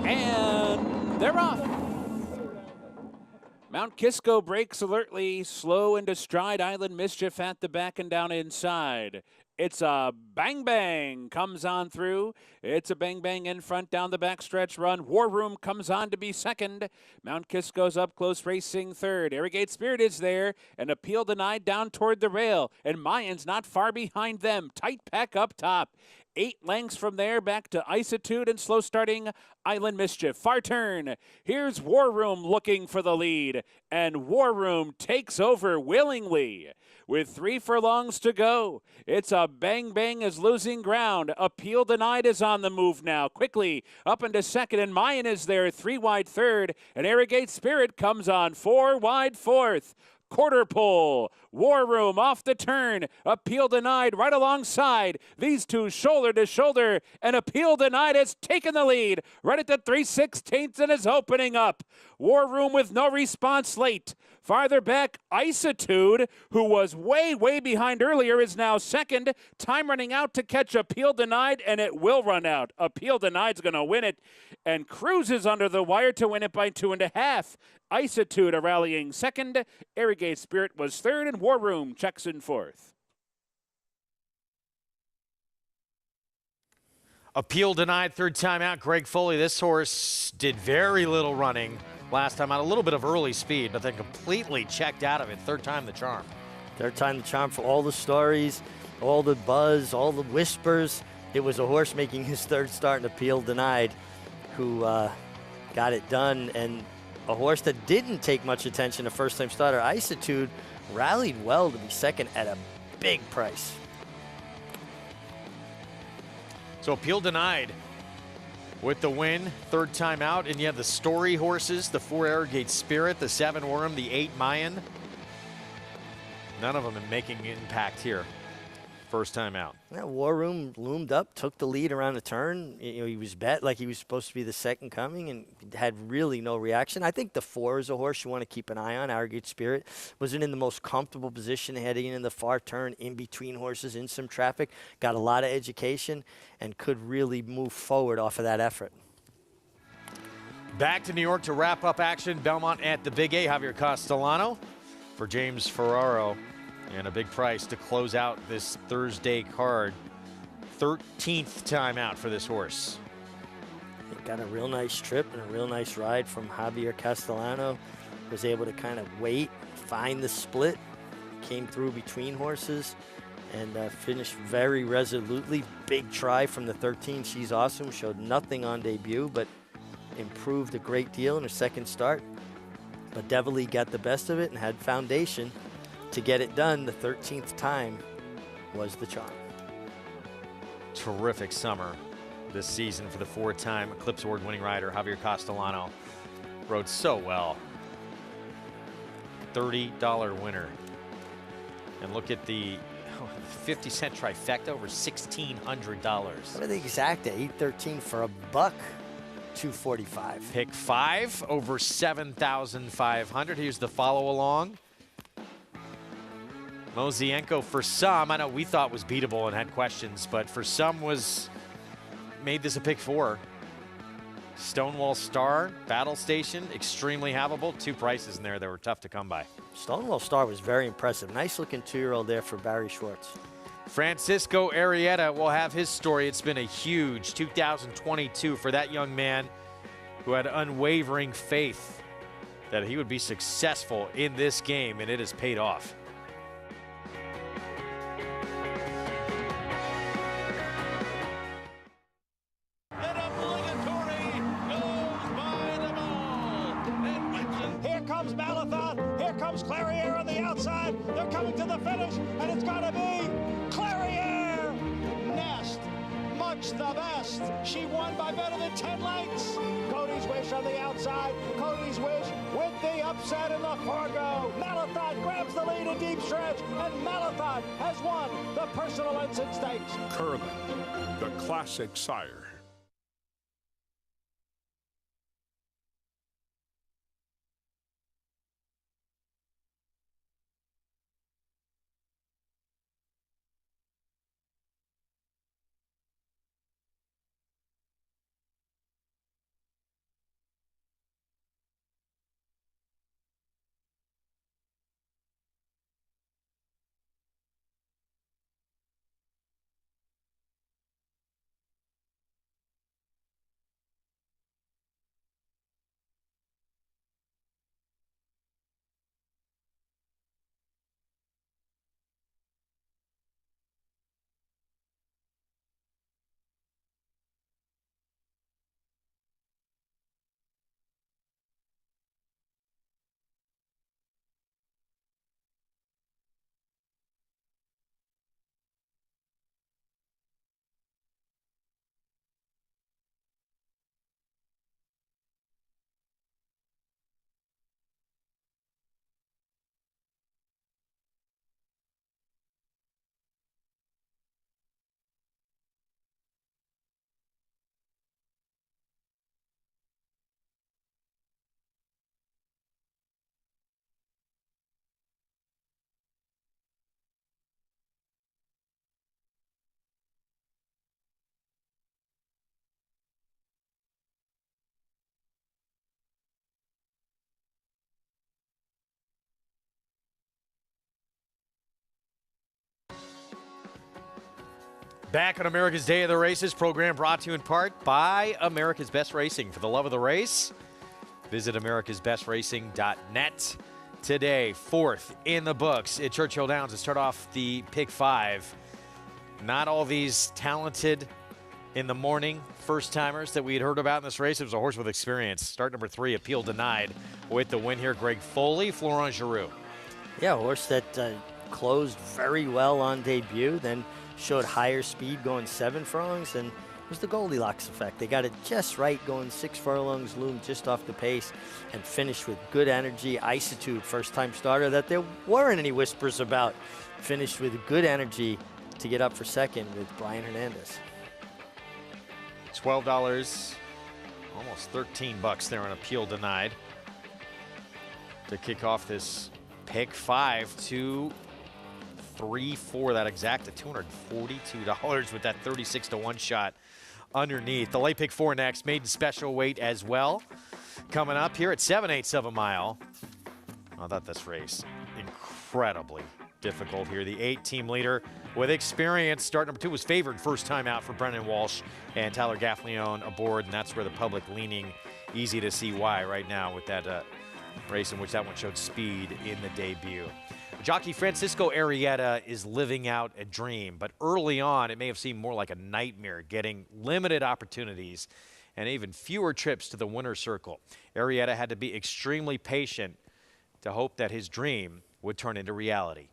And they're off. Mount Kisco breaks alertly, slow into stride. Island Mischief at the back and down inside. It's a bang bang comes on through. It's a bang bang in front down the backstretch run. War Room comes on to be second. Mount Kisco's up close racing third. Irrigate Spirit is there. An appeal denied down toward the rail. And Mayans not far behind them. Tight pack up top. 8 lengths from there back to Isitude and slow starting Island Mischief. Far turn. Here's War Room looking for the lead. And War Room takes over willingly. With 3 furlongs to go, it's a bang bang is losing ground. Appeal denied is on the move now. Quickly up into second, and Mayan is there. 3 wide third, and Irrigate Spirit comes on 4 wide fourth. Quarter pole, War Room off the turn, appeal denied right alongside. These two shoulder to shoulder, and appeal denied has taken the lead right at the 3/16 and is opening up. War Room with no response late. Farther back, Isitude, who was way, way behind earlier, is now second. Time running out to catch Appeal Denied, and it will run out. Appeal Denied's going to win it, and cruises under the wire to win it by 2.5. Isitude a rallying second. Irrigate Spirit was third, and War Room checks in fourth. Appeal denied, third time out. Greg Foley, this horse did very little running last time out. A little bit of early speed, but then completely checked out of it. Third time the charm. Third time the charm for all the stories, all the buzz, all the whispers. It was a horse making his third start in Appeal Denied who got it done, and a horse that didn't take much attention, a first-time starter. Isitude rallied well to be second at a big price. So Appeal Denied with the win, third time out. And you have the story horses, the 4 Irrigate Spirit, the 7 Worm, the 8 Mayan. None of them making an impact here. First time out. Yeah, War Room loomed up, took the lead around the turn. He was bet like he was supposed to be the second coming and had really no reaction. I think the 4 is a horse you want to keep an eye on. Irrigate Spirit wasn't in the most comfortable position heading in the far turn, in between horses, in some traffic. Got a lot of education and could really move forward off of that effort. Back to New York to wrap up action. Belmont at the Big A. Javier Castellano for James Ferraro. And a big price to close out this Thursday card. 13th time out for this horse. Got a real nice trip and a real nice ride from Javier Castellano. Was able to kind of wait, find the split, came through between horses, and finished very resolutely. Big try from the 13. She's Awesome. Showed nothing on debut, but improved a great deal in her second start. But Devilly got the best of it and had foundation to get it done. The 13th time was the charm. Terrific summer this season for the 4-time Eclipse Award winning rider, Javier Castellano. Rode so well. $30 winner. And look at the 50-cent trifecta, over $1,600. What are the exact at 813 for $1? $245. Pick 5 over 7,500. Here's the follow along. Mozienko for some, I know we thought was beatable and had questions, but for some made this a pick 4. Stonewall Star, Battle Station, extremely havable. 2 prices in there that were tough to come by. Stonewall Star was very impressive. Nice looking 2-year-old there for Barry Schwartz. Francisco Arrieta will have his story. It's been a huge 2022 for that young man who had unwavering faith that he would be successful in this game, and it has paid off. Here comes Malathaat. Here comes Clariere on the outside. They're coming to the finish, and it's going to be Clariere. Nest, much the best. She won by better than 10 lengths. Cody's Wish on the outside. Cody's Wish with the upset in the Fargo. Malathaat grabs the lead in deep stretch, and Malathaat has won the Personal Ensign Stakes. Curling, the classic sire. Back on America's Day of the Races, program brought to you in part by America's Best Racing. For the love of the race, visit americasbestracing.net today. 4th in the books at Churchill Downs to start off the pick 5. Not all these talented in the morning first-timers that we had heard about in this race. It was a horse with experience. Start number 3, Appeal Denied, with the win here. Greg Foley, Florent Giroux. Yeah, a horse that closed very well on debut, then showed higher speed going 7 furlongs, and it was the Goldilocks effect. They got it just right going 6 furlongs, loomed just off the pace, and finished with good energy. Isitude, first-time starter that there weren't any whispers about. Finished with good energy to get up for second with Brian Hernandez. $12, almost $13 there on Appeal Denied to kick off this pick 5 to 3-4, that exact at $242 with that 36-1 shot underneath. The late pick 4 next, maiden special weight as well. Coming up here at 7/8 of a mile. I thought this race incredibly difficult here. The 8-team leader with experience. Start number 2 was favored first time out for Brendan Walsh and Tyler Gaffleone aboard, and that's where the public leaning. Easy to see why right now with that race in which that one showed speed in the debut. Jockey Francisco Arrieta is living out a dream, but early on it may have seemed more like a nightmare, getting limited opportunities and even fewer trips to the winner's circle. Arrieta had to be extremely patient to hope that his dream would turn into reality.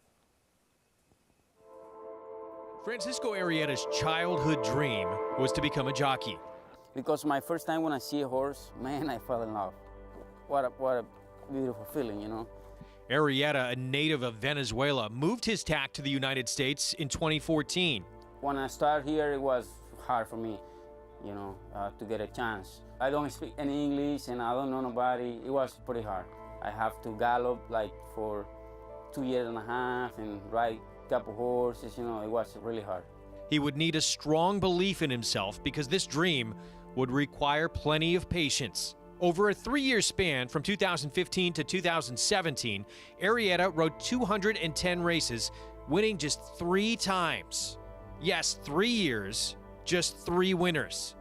Francisco Arrieta's childhood dream was to become a jockey. Because my first time when I see a horse, man, I fell in love. What a beautiful feeling, you know. Arrieta, a native of Venezuela, moved his tack to the United States in 2014. When I started here, it was hard for me, you know, to get a chance. I don't speak any English and I don't know nobody. It was pretty hard. I have to gallop like for 2.5 years and ride a couple horses, you know, it was really hard. He would need a strong belief in himself because this dream would require plenty of patience. Over a 3-year span from 2015 to 2017, Arrieta rode 210 races, winning just 3 times. Yes, 3 years, just 3 winners.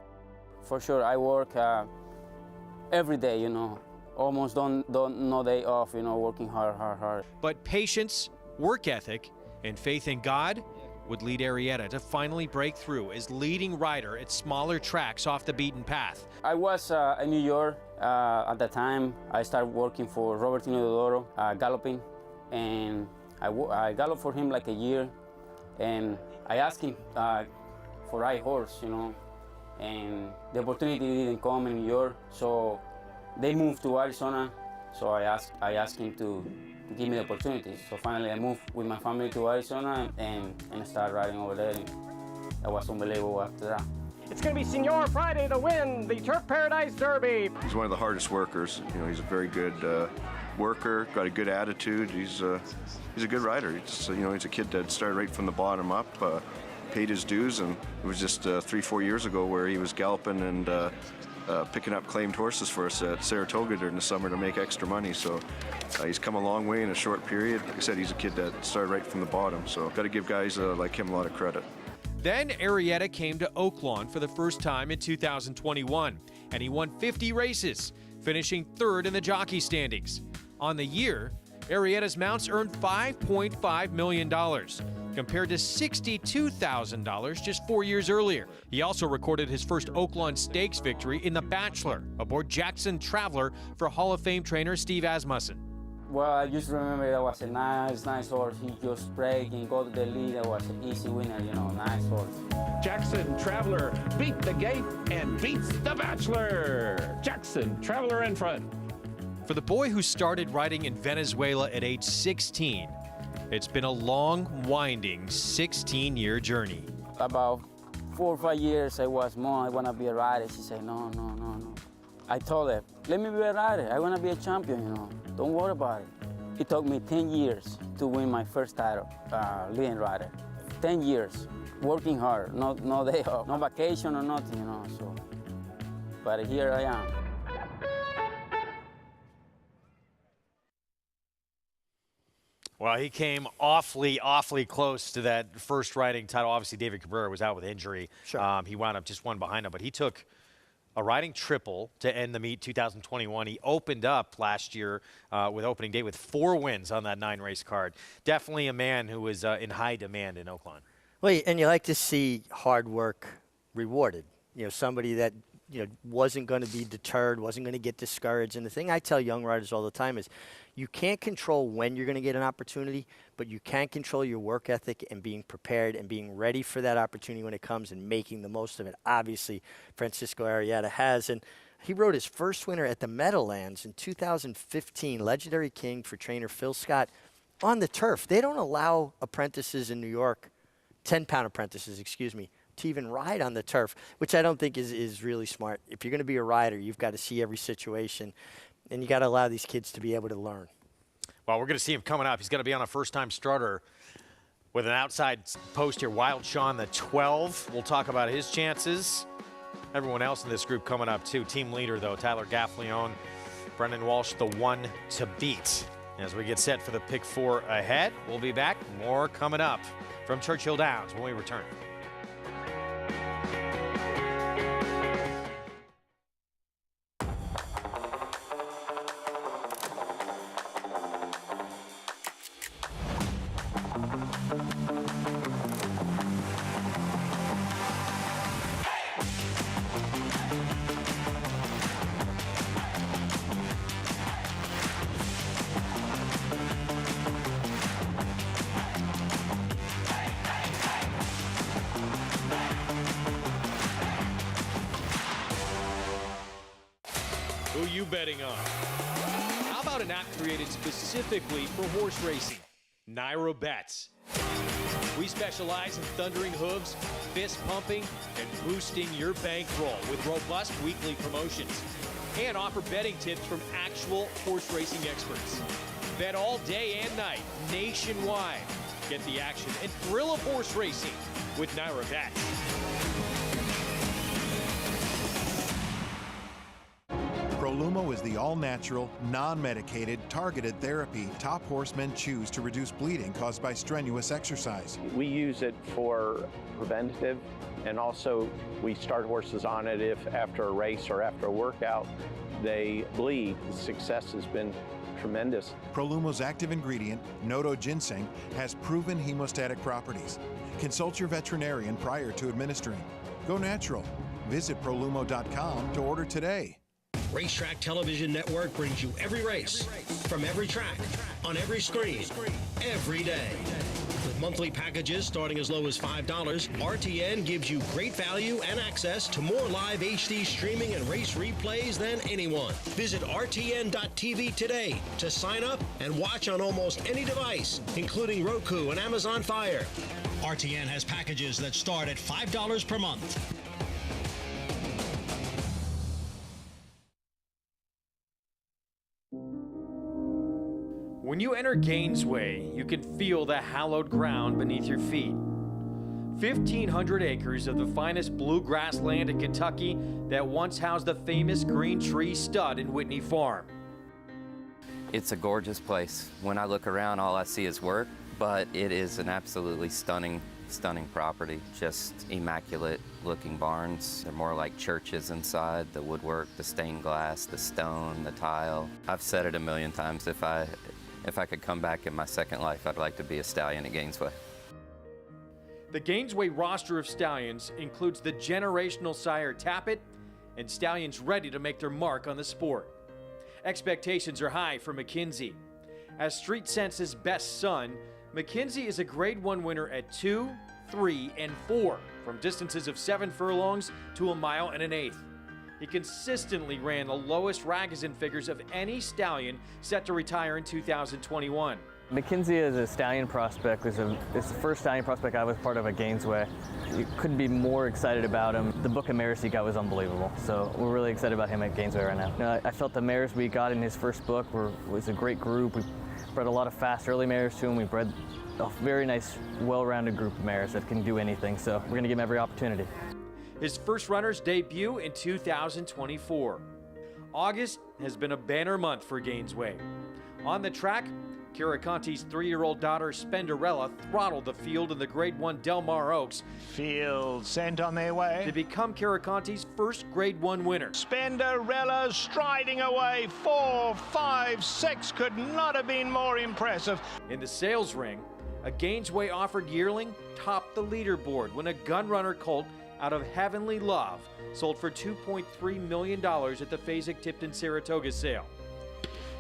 For sure, I work every day, you know, almost don't no day off, you know, working hard. But patience, work ethic, and faith in God would lead Arrieta to finally break through as leading rider at smaller tracks off the beaten path. I was in New York at the time. I started working for Robertino Deodoro, galloping, and I galloped for him like a year, and I asked him for ride horse, you know, and the opportunity didn't come in New York, so they moved to Arizona, so I asked him to give me the opportunity. So finally I moved with my family to Arizona and started riding over there. And that was unbelievable after that. It's going to be Senor Friday to win the Turf Paradise Derby. He's one of the hardest workers. You know, he's a very good worker, got a good attitude. He's a good rider. He's a kid that started right from the bottom up, paid his dues, and it was just 3-4 years ago where he was galloping and picking up claimed horses for us at Saratoga during the summer to make extra money. So he's come a long way in a short period. Like I said, he's a kid that started right from the bottom. So got to give guys like him a lot of credit. Then Arrieta came to Oaklawn for the first time in 2021, and he won 50 races, finishing 3rd in the jockey standings. On the year, Arrieta's mounts earned $5.5 million, compared to $62,000 just 4 years earlier. He also recorded his first Oaklawn Stakes victory in The Bachelor, aboard Jackson Traveler for Hall of Fame trainer Steve Asmussen. Well, I just remember that was a nice horse. He just break and go to the lead. That was an easy winner, you know, nice horse. Jackson Traveler beat the gate and beats The Bachelor. Jackson Traveler in front. For the boy who started riding in Venezuela at age 16, it's been a long, winding 16-year journey. About 4 or 5 years, I was, Mom, I want to be a rider. She said, no. I told her, let me be a rider. I want to be a champion, you know. Don't worry about it. It took me 10 years to win my first title, leading rider. 10 years, working hard, no day off, no vacation or nothing, you know. So, but here I am. Well, he came awfully close to that first riding title. Obviously, David Cabrera was out with injury. Sure. He wound up just one behind him, but he took a riding triple to end the meet 2021. He opened up last year with opening day with 4 wins on that 9-race card. Definitely a man who was in high demand in Oaklawn. Well, and you like to see hard work rewarded. You know, somebody that, you know, wasn't going to be deterred, wasn't going to get discouraged. And the thing I tell young riders all the time is you can't control when you're going to get an opportunity, but you can control your work ethic and being prepared and being ready for that opportunity when it comes and making the most of it. Obviously, Francisco Arrieta has. And he rode his first winner at the Meadowlands in 2015, Legendary King for trainer Phil Scott, on the turf. They don't allow apprentices in New York, 10-pound apprentices, to even ride on the turf, which I don't think is really smart. If you're going to be a rider, you've got to see every situation, and you got to allow these kids to be able to learn. Well, we're going to see him coming up. He's going to be on a first-time starter with an outside post here. Wild Sean, the 12. We'll talk about his chances. Everyone else in this group coming up, too. Team leader, though, Tyler Gaffleone, Brendan Walsh, the one to beat. As we get set for the pick 4 ahead, we'll be back. More coming up from Churchill Downs when we return. Who you betting on? How about an app created specifically for horse racing? Naira Bets. We specialize in thundering hooves, fist pumping, and boosting your bankroll with robust weekly promotions. And offer betting tips from actual horse racing experts. Bet all day and night, nationwide. Get the action and thrill of horse racing with Naira Bets. Prolumo is the all-natural, non-medicated, targeted therapy top horsemen choose to reduce bleeding caused by strenuous exercise. We use it for preventative, and also we start horses on it if after a race or after a workout they bleed. The success has been tremendous. Prolumo's active ingredient, Noto ginseng, has proven hemostatic properties. Consult your veterinarian prior to administering. Go natural. Visit Prolumo.com to order today. Racetrack Television Network brings you every race, from every track, on every screen, every day. With monthly packages starting as low as $5, RTN gives you great value and access to more live HD streaming and race replays than anyone. Visit RTN.tv today to sign up and watch on almost any device, including Roku and Amazon Fire. RTN has packages that start at $5 per month. When you enter Gainesway, you can feel the hallowed ground beneath your feet. 1,500 acres of the finest bluegrass land in Kentucky that once housed the famous Green Tree Stud in Whitney Farm. It's a gorgeous place. When I look around, all I see is work, but it is an absolutely stunning property. Just immaculate looking barns. They're more like churches inside. The woodwork, the stained glass, the stone, the tile. I've said it a million times, if I could come back in my second life, I'd like to be a stallion at Gainesway. The Gainesway roster of stallions includes the generational sire Tappet and stallions ready to make their mark on the sport. Expectations are high for McKenzie. As Street Sense's best son, McKenzie is a Grade 1 winner at 2, 3, and 4, from distances of 7 furlongs to 1 mile and 1/8. He consistently ran the lowest Ragozin figures of any stallion set to retire in 2021. McKenzie as a stallion prospect is the first stallion prospect I was part of at Gainesway. You couldn't be more excited about him. The book of mares he got was unbelievable, so we're really excited about him at Gainesway right now. I felt the mares we got in his first book was a great group. We bred a lot of fast early mares to him. We bred a very nice, well-rounded group of mares that can do anything, so we're going to give him every opportunity. His first runners debut in 2024. August has been a banner month for Gainesway. On the track, Kara Conti's 3-year-old daughter Spenderella throttled the field in the Grade 1 Del Mar Oaks. Field sent on their way to become Kara Conti's first Grade 1 winner. Spenderella striding away, 4, 5, 6 could not have been more impressive. In the sales ring, a Gainesway offered yearling topped the leaderboard when a gun runner colt out of Heavenly Love sold for $2.3 million at the Fasig-Tipton Saratoga sale.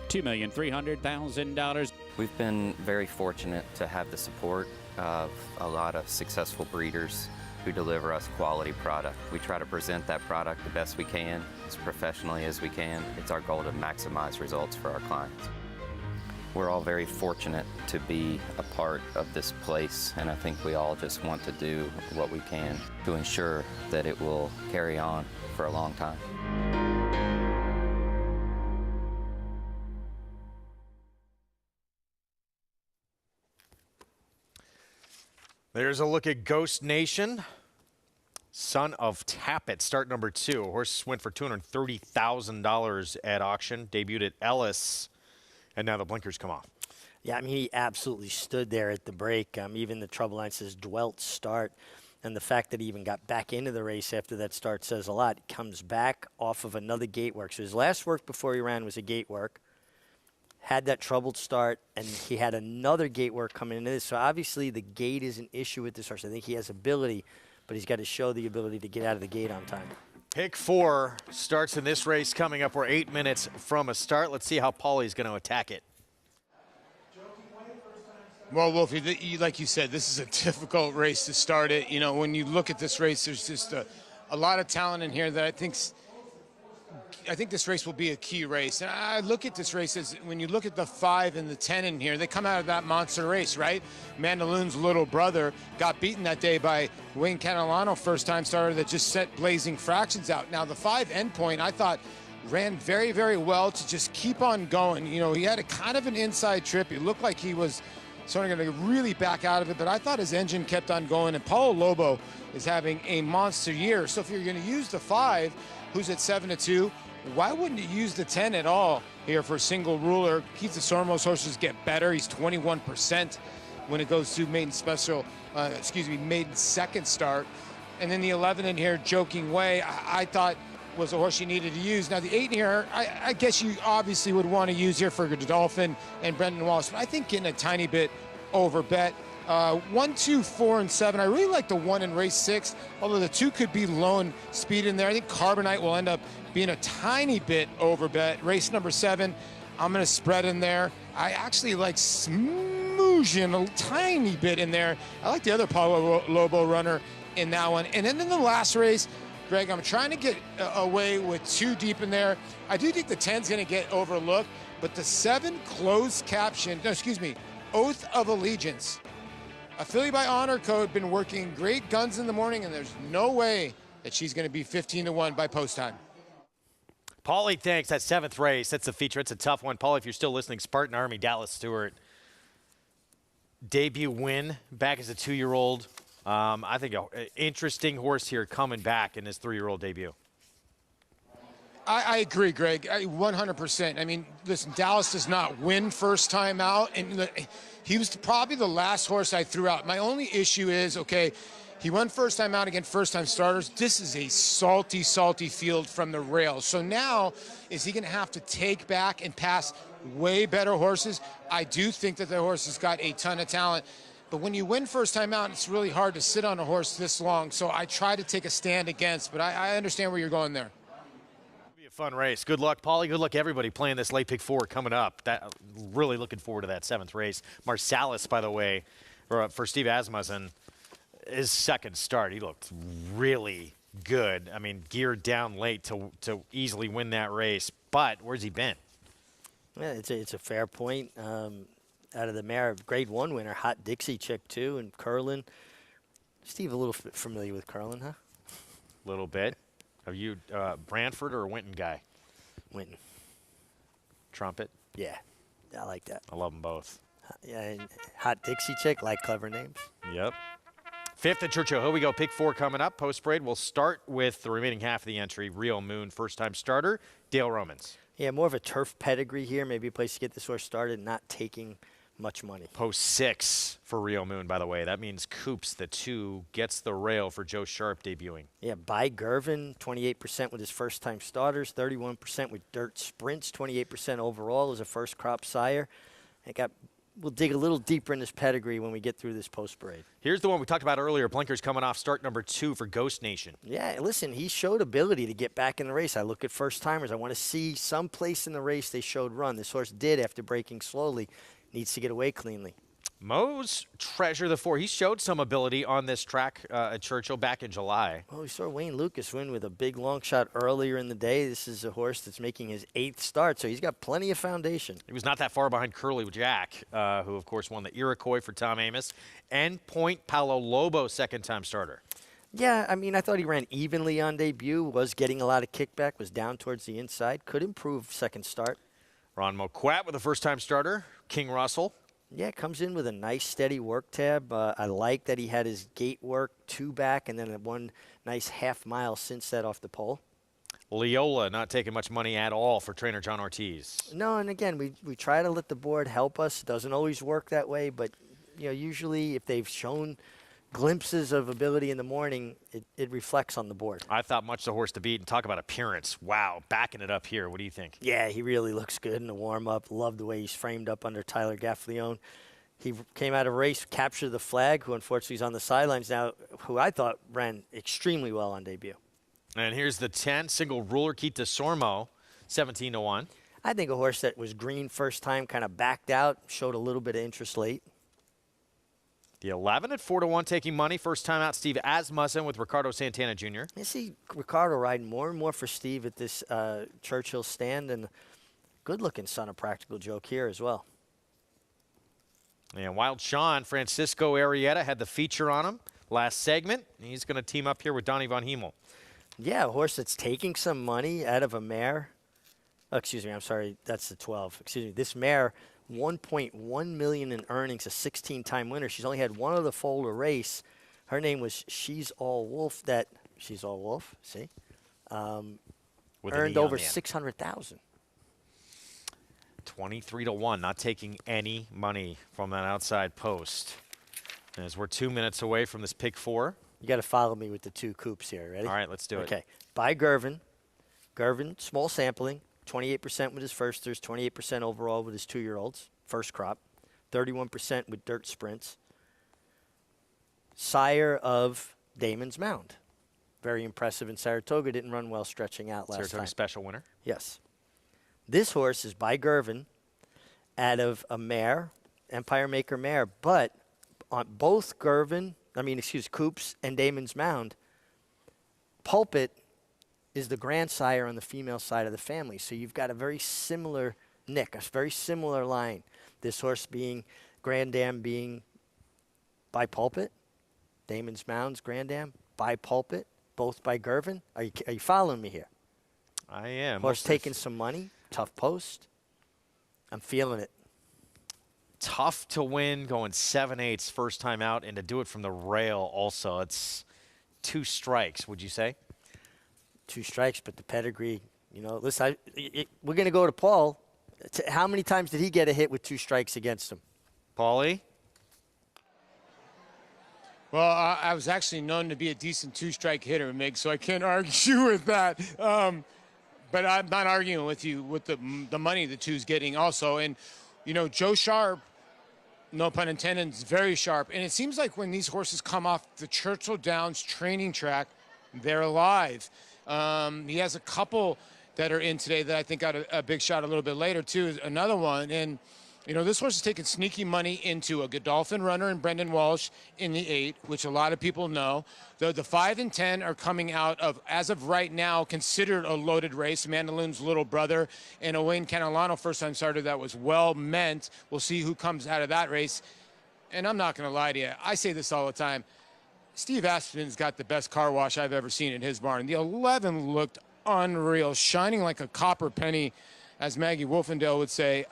$2,300,000. We've been very fortunate to have the support of a lot of successful breeders who deliver us quality product. We try to present that product the best we can, as professionally as we can. It's our goal to maximize results for our clients. We're all very fortunate to be a part of this place, and I think we all just want to do what we can to ensure that it will carry on for a long time. There's a look at Ghost Nation. Son of Tappet, start number 2. Horse went for $230,000 at auction, debuted at Ellis, and now the blinkers come off. Yeah, I mean, he absolutely stood there at the break. Even the trouble line says dwelt start. And the fact that he even got back into the race after that start says a lot. He comes back off of another gate work. So his last work before he ran was a gate work. Had that troubled start, and he had another gate work coming into this. So obviously the gate is an issue with this horse. I think he has ability, but he's got to show the ability to get out of the gate on time. Pick 4 starts in this race coming up. We're 8 minutes from a start. Let's see how Paulie's going to attack it. Well, Wolfie, like you said, this is a difficult race to start it. You know, when you look at this race, there's just a lot of talent in here that I think's I think this race will be a key race. And I look at this race as when you look at the 5 and the 10 in here, they come out of that monster race, right? Mandaloon's little brother got beaten that day by Wayne Catalano, first-time starter that just set blazing fractions out. Now, the 5 endpoint, I thought, ran very, very well to just keep on going. You know, he had a kind of an inside trip. It looked like he was sort of going to really back out of it, but I thought his engine kept on going, and Paulo Lobo is having a monster year. So if you're going to use the 5, who's at 7-2, why wouldn't you use the 10 at all here for a single ruler? Keith DeSormo's horses get better. He's 21% when it goes to maiden special, maiden second start. And then the 11 in here, Joking Way, I thought was a horse you needed to use. Now the 8 in here, I guess you obviously would want to use here for Godolphin and Brendan Wallace, but I think getting a tiny bit over bet. 1, 2, 4, and 7. I really like the 1 in race 6, although the 2 could be lone speed in there. I think Carbonite will end up being a tiny bit over bet. Race number 7, I'm going to spread in there. I actually like smoozing a tiny bit in there. I like the other Paulo Lobo runner in that one. And then in the last race, Greg, I'm trying to get away with 2 deep in there. I do think the 10's going to get overlooked, but the 7 closed caption, Oath of Allegiance. Affiliate by Honor Code, been working great guns in the morning, and there's no way that she's going to be 15-1 by post time. Paulie, thanks. That 7th race, that's the feature. It's a tough one. Paulie, if you're still listening, Spartan Army, Dallas Stewart. Debut win back as a 2-year-old. I think an interesting horse here coming back in his 3-year-old debut. I agree, Greg, 100%. I mean, listen, Dallas does not win first time out, and he was probably the last horse I threw out. My only issue is, okay, he won first time out against first-time starters. This is a salty, salty field from the rails. So now, is he going to have to take back and pass way better horses? I do think that the horse has got a ton of talent. But when you win first time out, it's really hard to sit on a horse this long. So I try to take a stand against, but I understand where you're going there. It'll be a fun race. Good luck, Paulie. Good luck, everybody, playing this late pick 4 coming up. Really looking forward to that 7th race. Marsalis, by the way, for Steve Asmussen, his second start, he looked really good. I mean, geared down late to easily win that race. But where's he been? Yeah, it's a fair point. Out of the mare, grade 1 winner, Hot Dixie Chick, too, and Curlin. Steve, a little familiar with Curlin, huh? A little bit. Are you Brantford or a Winton guy? Winton. Trumpet? Yeah, I like that. I love them both. Yeah, and Hot Dixie Chick, like clever names. Yep. 5th at Churchill. Here we go. Pick 4 coming up. Post-parade. We'll start with the remaining half of the entry. Real Moon, first-time starter. Dale Romans. Yeah, more of a turf pedigree here. Maybe a place to get this horse started, not taking much money. Post 6 for Real Moon, by the way. That means Coops, the 2, gets the rail for Joe Sharp debuting. Yeah, by Gervin, 28% with his first-time starters, 31% with dirt sprints, 28% overall as a first-crop sire. We'll dig a little deeper in this pedigree when we get through this post-parade. Here's the one we talked about earlier. Blinker's coming off start number 2 for Ghost Nation. Yeah, listen, he showed ability to get back in the race. I look at first-timers. I want to see some place in the race they showed run. This horse did after breaking slowly. Needs to get away cleanly. Moe's Treasure the 4. He showed some ability on this track at Churchill back in July. Well, we saw Wayne Lucas win with a big long shot earlier in the day. This is a horse that's making his 8th start, so he's got plenty of foundation. He was not that far behind Curly Jack, who, of course, won the Iroquois for Tom Amos. And Point Paulo Lobo, second-time starter. Yeah, I mean, I thought he ran evenly on debut, was getting a lot of kickback, was down towards the inside, could improve second start. Ron Moquat with a first-time starter. King Russell. Yeah, comes in with a nice steady work tab. I like that he had his gate work 2 back and then one nice half mile since that off the pole. Leola not taking much money at all for trainer John Ortiz. No, and again, we try to let the board help us. It doesn't always work that way, but usually if they've shown glimpses of ability in the morning, it reflects on the board. I thought much the horse to beat, and talk about appearance. Wow, backing it up here. What do you think? Yeah, he really looks good in the warm-up. Love the way he's framed up under Tyler Gaffleone. He came out of race, captured the flag, who unfortunately is on the sidelines now, who I thought ran extremely well on debut. And here's the 10, single ruler, Keith DeSormo, 17-1. I think a horse that was green first time, kind of backed out, showed a little bit of interest late. The 11 at 4-1 taking money. First time out, Steve Asmussen with Ricardo Santana Jr. I see Ricardo riding more and more for Steve at this Churchill stand, and good-looking son of Practical Joke here as well. And Wild Sean, Francisco Arrieta, had the feature on him last segment. He's going to team up here with Donnie Von Hemel. Yeah, a horse that's taking some money out of a mare. Oh, excuse me, I'm sorry, that's the 12. Excuse me, this mare, $1.1 million in earnings, a 16-time winner. She's only had one other foal to race. Her name was She's All Wolf. She's All Wolf, see? Earned over $600,000. 23-1, not taking any money from that outside post. As we're 2 minutes away from this pick 4. You got to follow me with the 2 coups here. Ready? All right, let's do it. Okay. By Gervin. Gervin, small sampling, 28% with his firsters, 28% overall with his 2-year-olds, first crop, 31% with dirt sprints. Sire of Damon's Mound. Very impressive in Saratoga. Didn't run well stretching out last Saratoga time. special winner. Yes. This horse is by Gervin out of a mare, Empire Maker mare, but on both Coops and Damon's Mound, Pulpit is the grandsire on the female side of the family. So you've got a very similar nick, a very similar line. This horse being Grandam being by Pulpit, Damon's Mound's Grandam by Pulpit, both by Gervin. Are you following me here? I am. Horse taking some money, tough post. I'm feeling it. Tough to win, going 7/8 first time out, and to do it from the rail also. It's 2 strikes, would you say? 2 strikes, but the pedigree, listen, we're going to go to Paul. How many times did he get a hit with 2 strikes against him? Paulie? Well, I was actually known to be a decent 2-strike hitter, Mig, so I can't argue with that. But I'm not arguing with you with the money the 2's getting also. And, Joe Sharp, no pun intended, is very sharp. And it seems like when these horses come off the Churchill Downs training track, they're alive. He has a couple that are in today that I think got a big shot a little bit later, too. Another one. And, this horse is taking sneaky money into a Godolphin runner and Brendan Walsh in the 8, which a lot of people know. The 5 and 10 are coming out of, as of right now, considered a loaded race. Mandaloon's little brother and a Wayne Canelano first-time starter that was well meant. We'll see who comes out of that race. And I'm not going to lie to you. I say this all the time. Steve Aspen's got the best car wash I've ever seen in his barn. The 11 looked unreal, shining like a copper penny, as Maggie Wolfendale would say.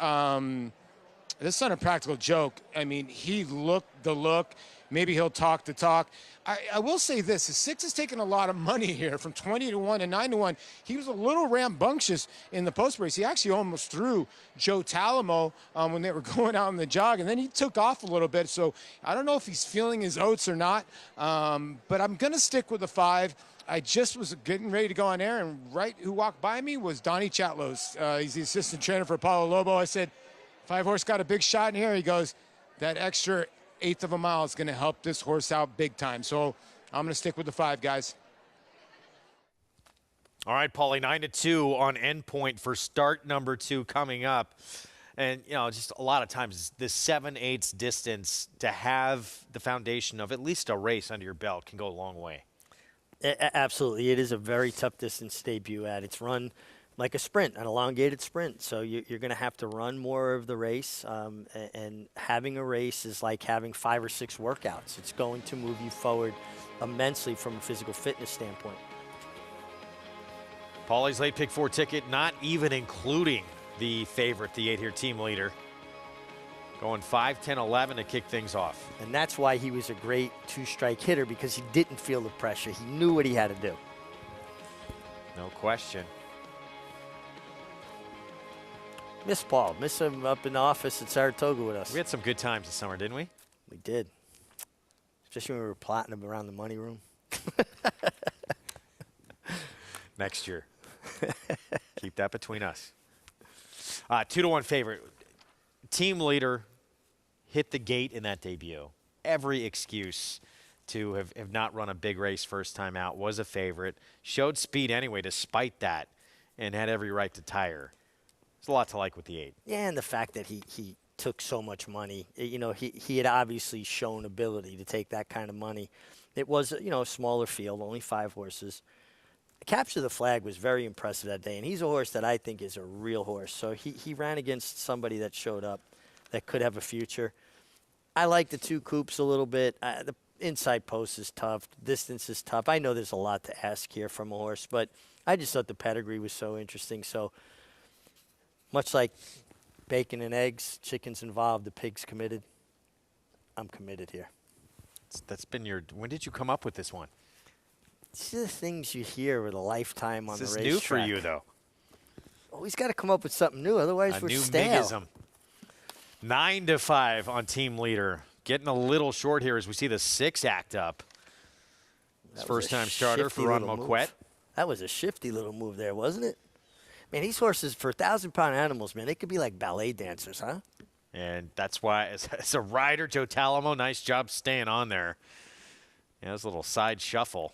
This son of Practical Joke, I mean, he looked the look. Maybe he'll talk the talk. I will say this. His 6 has taken a lot of money here from 20-1 and 9-1. He was a little rambunctious in the post race. He actually almost threw Joe Talamo when they were going out on the jog, and then he took off a little bit. So I don't know if he's feeling his oats or not, but I'm going to stick with the 5. I just was getting ready to go on air, and right who walked by me was Donnie Chatlos. He's the assistant trainer for Paulo Lobo. I said, 5 horse got a big shot in here. He goes, that extra 1/8 of a mile is going to help this horse out big time. So I'm going to stick with the 5, guys. All right, Paulie, 9-2 on endpoint for start number 2 coming up. And, just a lot of times this 7/8 distance to have the foundation of at least a race under your belt can go a long way. Absolutely. It is a very tough distance to debut at. It's run like a sprint, an elongated sprint. So you're going to have to run more of the race, and having a race is like having 5 or 6 workouts. It's going to move you forward immensely from a physical fitness standpoint. Paulie's late pick 4 ticket, not even including the favorite, the 8 here team leader. Going 5, 10, 11 to kick things off. And that's why he was a great 2-strike hitter, because he didn't feel the pressure. He knew what he had to do. No question. Miss Paul. Miss him up in the office at Saratoga with us. We had some good times this summer, didn't we? We did. Especially when we were plotting him around the money room. Next year. Keep that between us. 2-1 favorite. Team leader hit the gate in that debut. Every excuse to have not run a big race first time out. Was a favorite. Showed speed anyway despite that, and had every right to tire. There's a lot to like with the 8. Yeah, and the fact that he took so much money. You know, he had obviously shown ability to take that kind of money. It was, you know, a smaller field, only 5 horses. Capture the Flag was very impressive that day, and he's a horse that I think is a real horse. So he ran against somebody that showed up that could have a future. I like the 2 coops a little bit. The inside post is tough. Distance is tough. I know there's a lot to ask here from a horse, but I just thought the pedigree was so interesting. So much like bacon and eggs, chicken's involved, the pig's committed. I'm committed here. That's been your. When did you come up with this one? These are the things you hear with a lifetime on the racetrack. This is new for you, though. Always got to come up with something new, otherwise we're stale. Migism. 9-5 on team leader. Getting a little short here as we see the 6 act up. First-time starter for Ron Moquette. That was a shifty little move there, wasn't it? Man, these horses, for 1,000-pound animals, man, they could be like ballet dancers, huh? And that's why, as a rider, Joe Talamo, nice job staying on there. Yeah, it was a little side shuffle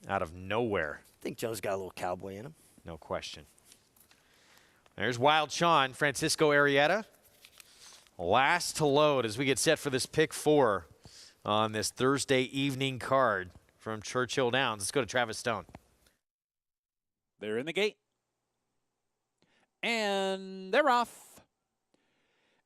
out of nowhere. I think Joe's got a little cowboy in him. No question. There's Wild Sean, Francisco Arrieta. Last to load as we get set for this pick 4 on this Thursday evening card from Churchill Downs. Let's go to Travis Stone. They're in the gate. And they're off.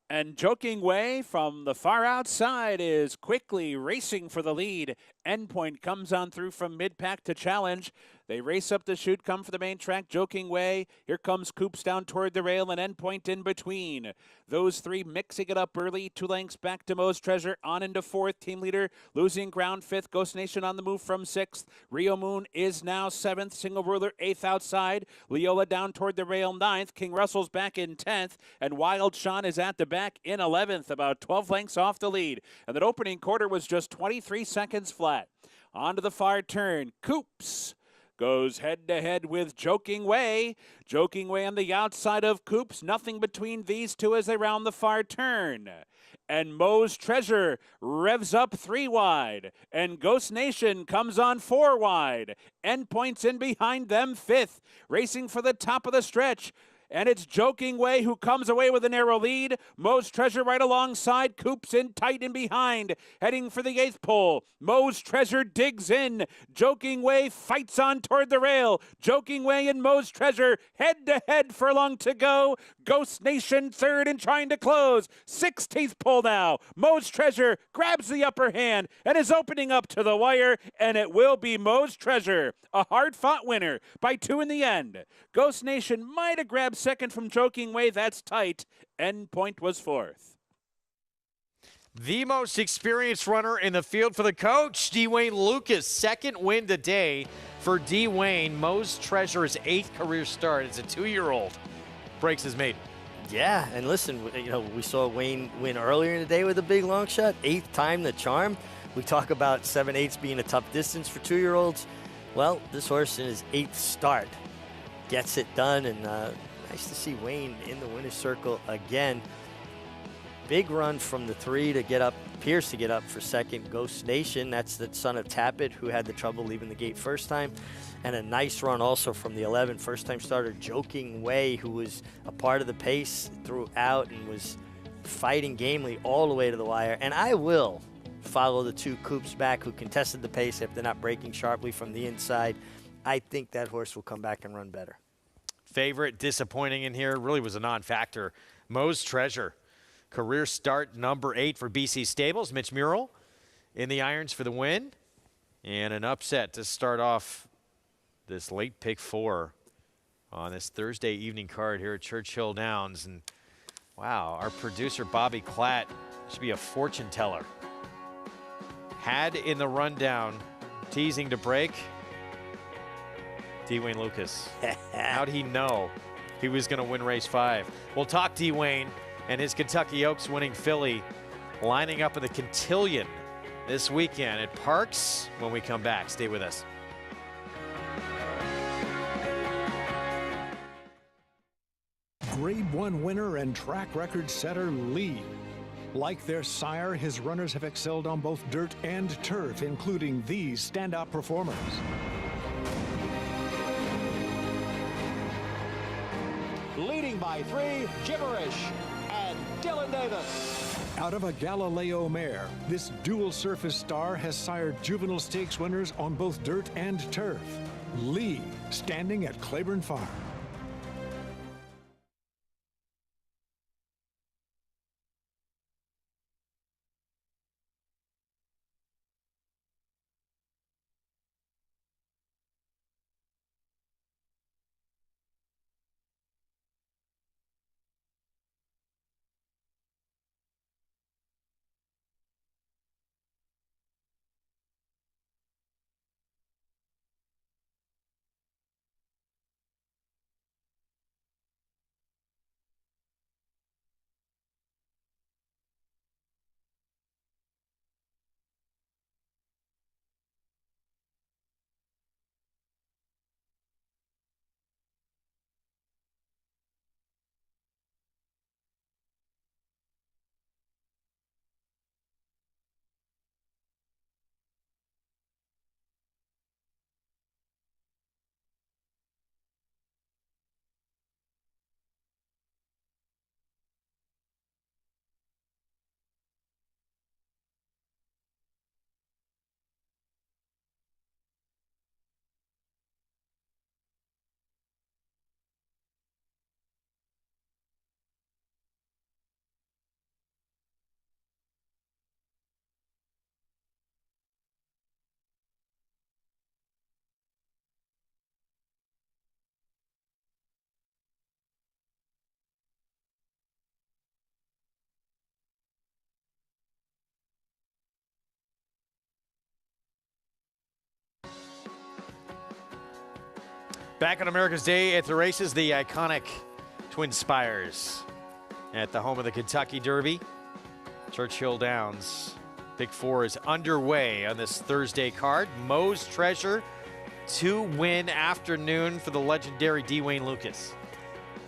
And Joking Way from the far outside is quickly racing for the lead. Endpoint comes on through from mid-pack to challenge. They race up the chute, come for the main track, Joking Way. Here comes Coops down toward the rail and Endpoint in between. Those 3 mixing it up early. 2 lengths back to Moe's Treasure. On into 4th. Team leader losing ground 5th. Ghost Nation on the move from 6th. Rio Moon is now 7th. Single Ruler 8th outside. Leola down toward the rail 9th. King Russell's back in 10th. And Wild Sean is at the back in 11th, about 12 lengths off the lead. And that opening quarter was just 23 seconds flat. On to the far turn. Coops goes head-to-head with Joking Way. Joking Way on the outside of Coops. Nothing between these two as they round the far turn. And Moe's Treasure revs up 3 wide. And Ghost Nation comes on 4 wide. Endpoint's in behind them 5th. Racing for the top of the stretch. And it's Joking Way who comes away with a narrow lead. Moe's Treasure right alongside. Coops in tight and behind. Heading for the 8th pole. Moe's Treasure digs in. Joking Way fights on toward the rail. Joking Way and Moe's Treasure head-to-head furlong to go. Ghost Nation 3rd and trying to close. 16th pole now. Moe's Treasure grabs the upper hand and is opening up to the wire. And it will be Moe's Treasure. A hard-fought winner by 2 in the end. Ghost Nation might have grabbed 2nd from Joking Way. That's tight. Endpoint was 4th. The most experienced runner in the field for the coach, Dwayne Lucas. 2nd win today for Dwayne. Moe's Treasure's 8th career start. It's a 2-year-old. Breaks his maiden. Yeah, and listen, you know, we saw Wayne win earlier in the day with a big long shot. 8th time the charm. We talk about 7/8 being a tough distance for 2-year-olds. Well, this horse in his 8th start gets it done, and nice to see Wayne in the winner's circle again. Big run from the 3 to get up, appears to get up for 2nd. Ghost Nation, that's the son of Tappet, who had the trouble leaving the gate first time. And a nice run also from the 11, first-time starter Joking Way, who was a part of the pace throughout and was fighting gamely all the way to the wire. And I will follow the 2 Coops back who contested the pace if they're not breaking sharply from the inside. I think that horse will come back and run better. Favorite disappointing in here really was a non-factor. Moe's Treasure, career start number 8 for BC Stables. Mitch Murrell in the irons for the win. And an upset to start off this late pick 4 on this Thursday evening card here at Churchill Downs. And wow, our producer Bobby Klatt should be a fortune teller. Had in the rundown, teasing to break, Dwayne Lucas. How'd he know he was going to win race 5? We'll talk Dwayne and his Kentucky Oaks winning filly lining up in the Cotillion this weekend at Parks when we come back. Stay with us. Grade 1 winner and track record setter Lee. Like their sire, his runners have excelled on both dirt and turf, including these standout performers. Leading by 3, Gibberish. And Dylan Davis. Out of a Galileo mare, this dual surface star has sired juvenile stakes winners on both dirt and turf. Lee, standing at Claiborne Farm. Back on America's Day at the races, the iconic Twin Spires at the home of the Kentucky Derby. Churchill Downs. Pick 4 is underway on this Thursday card. Moe's Treasure, 2-win afternoon for the legendary Dwayne Lucas.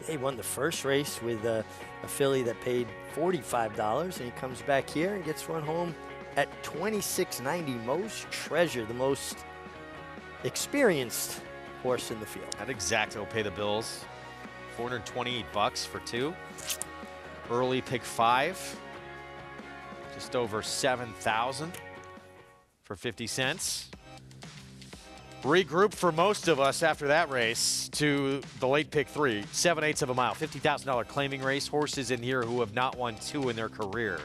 He won the first race with a filly that paid $45, and he comes back here and gets run home at $26.90. Moe's Treasure, the most experienced horse in the field. That exactly will pay the bills. $428 for 2. Early pick 5. Just over 7,000 for 50 cents. Regroup for most of us after that race to the late pick 3, 7/8 of a mile, $50,000 claiming race. Horses in here who have not won 2 in their career.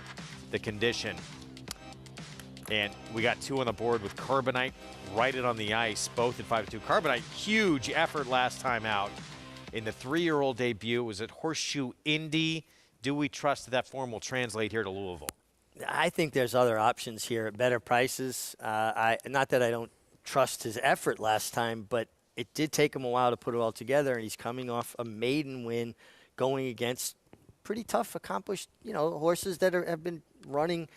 The condition. And we got 2 on the board with Carbonite, right it on the ice, both at 5-2. Carbonite, huge effort last time out in the 3-year-old debut. Was at Horseshoe Indy. Do we trust that form will translate here to Louisville? I think there's other options here at better prices. Not that I don't trust his effort last time, but it did take him a while to put it all together, and he's coming off a maiden win going against pretty tough, accomplished, horses that have been running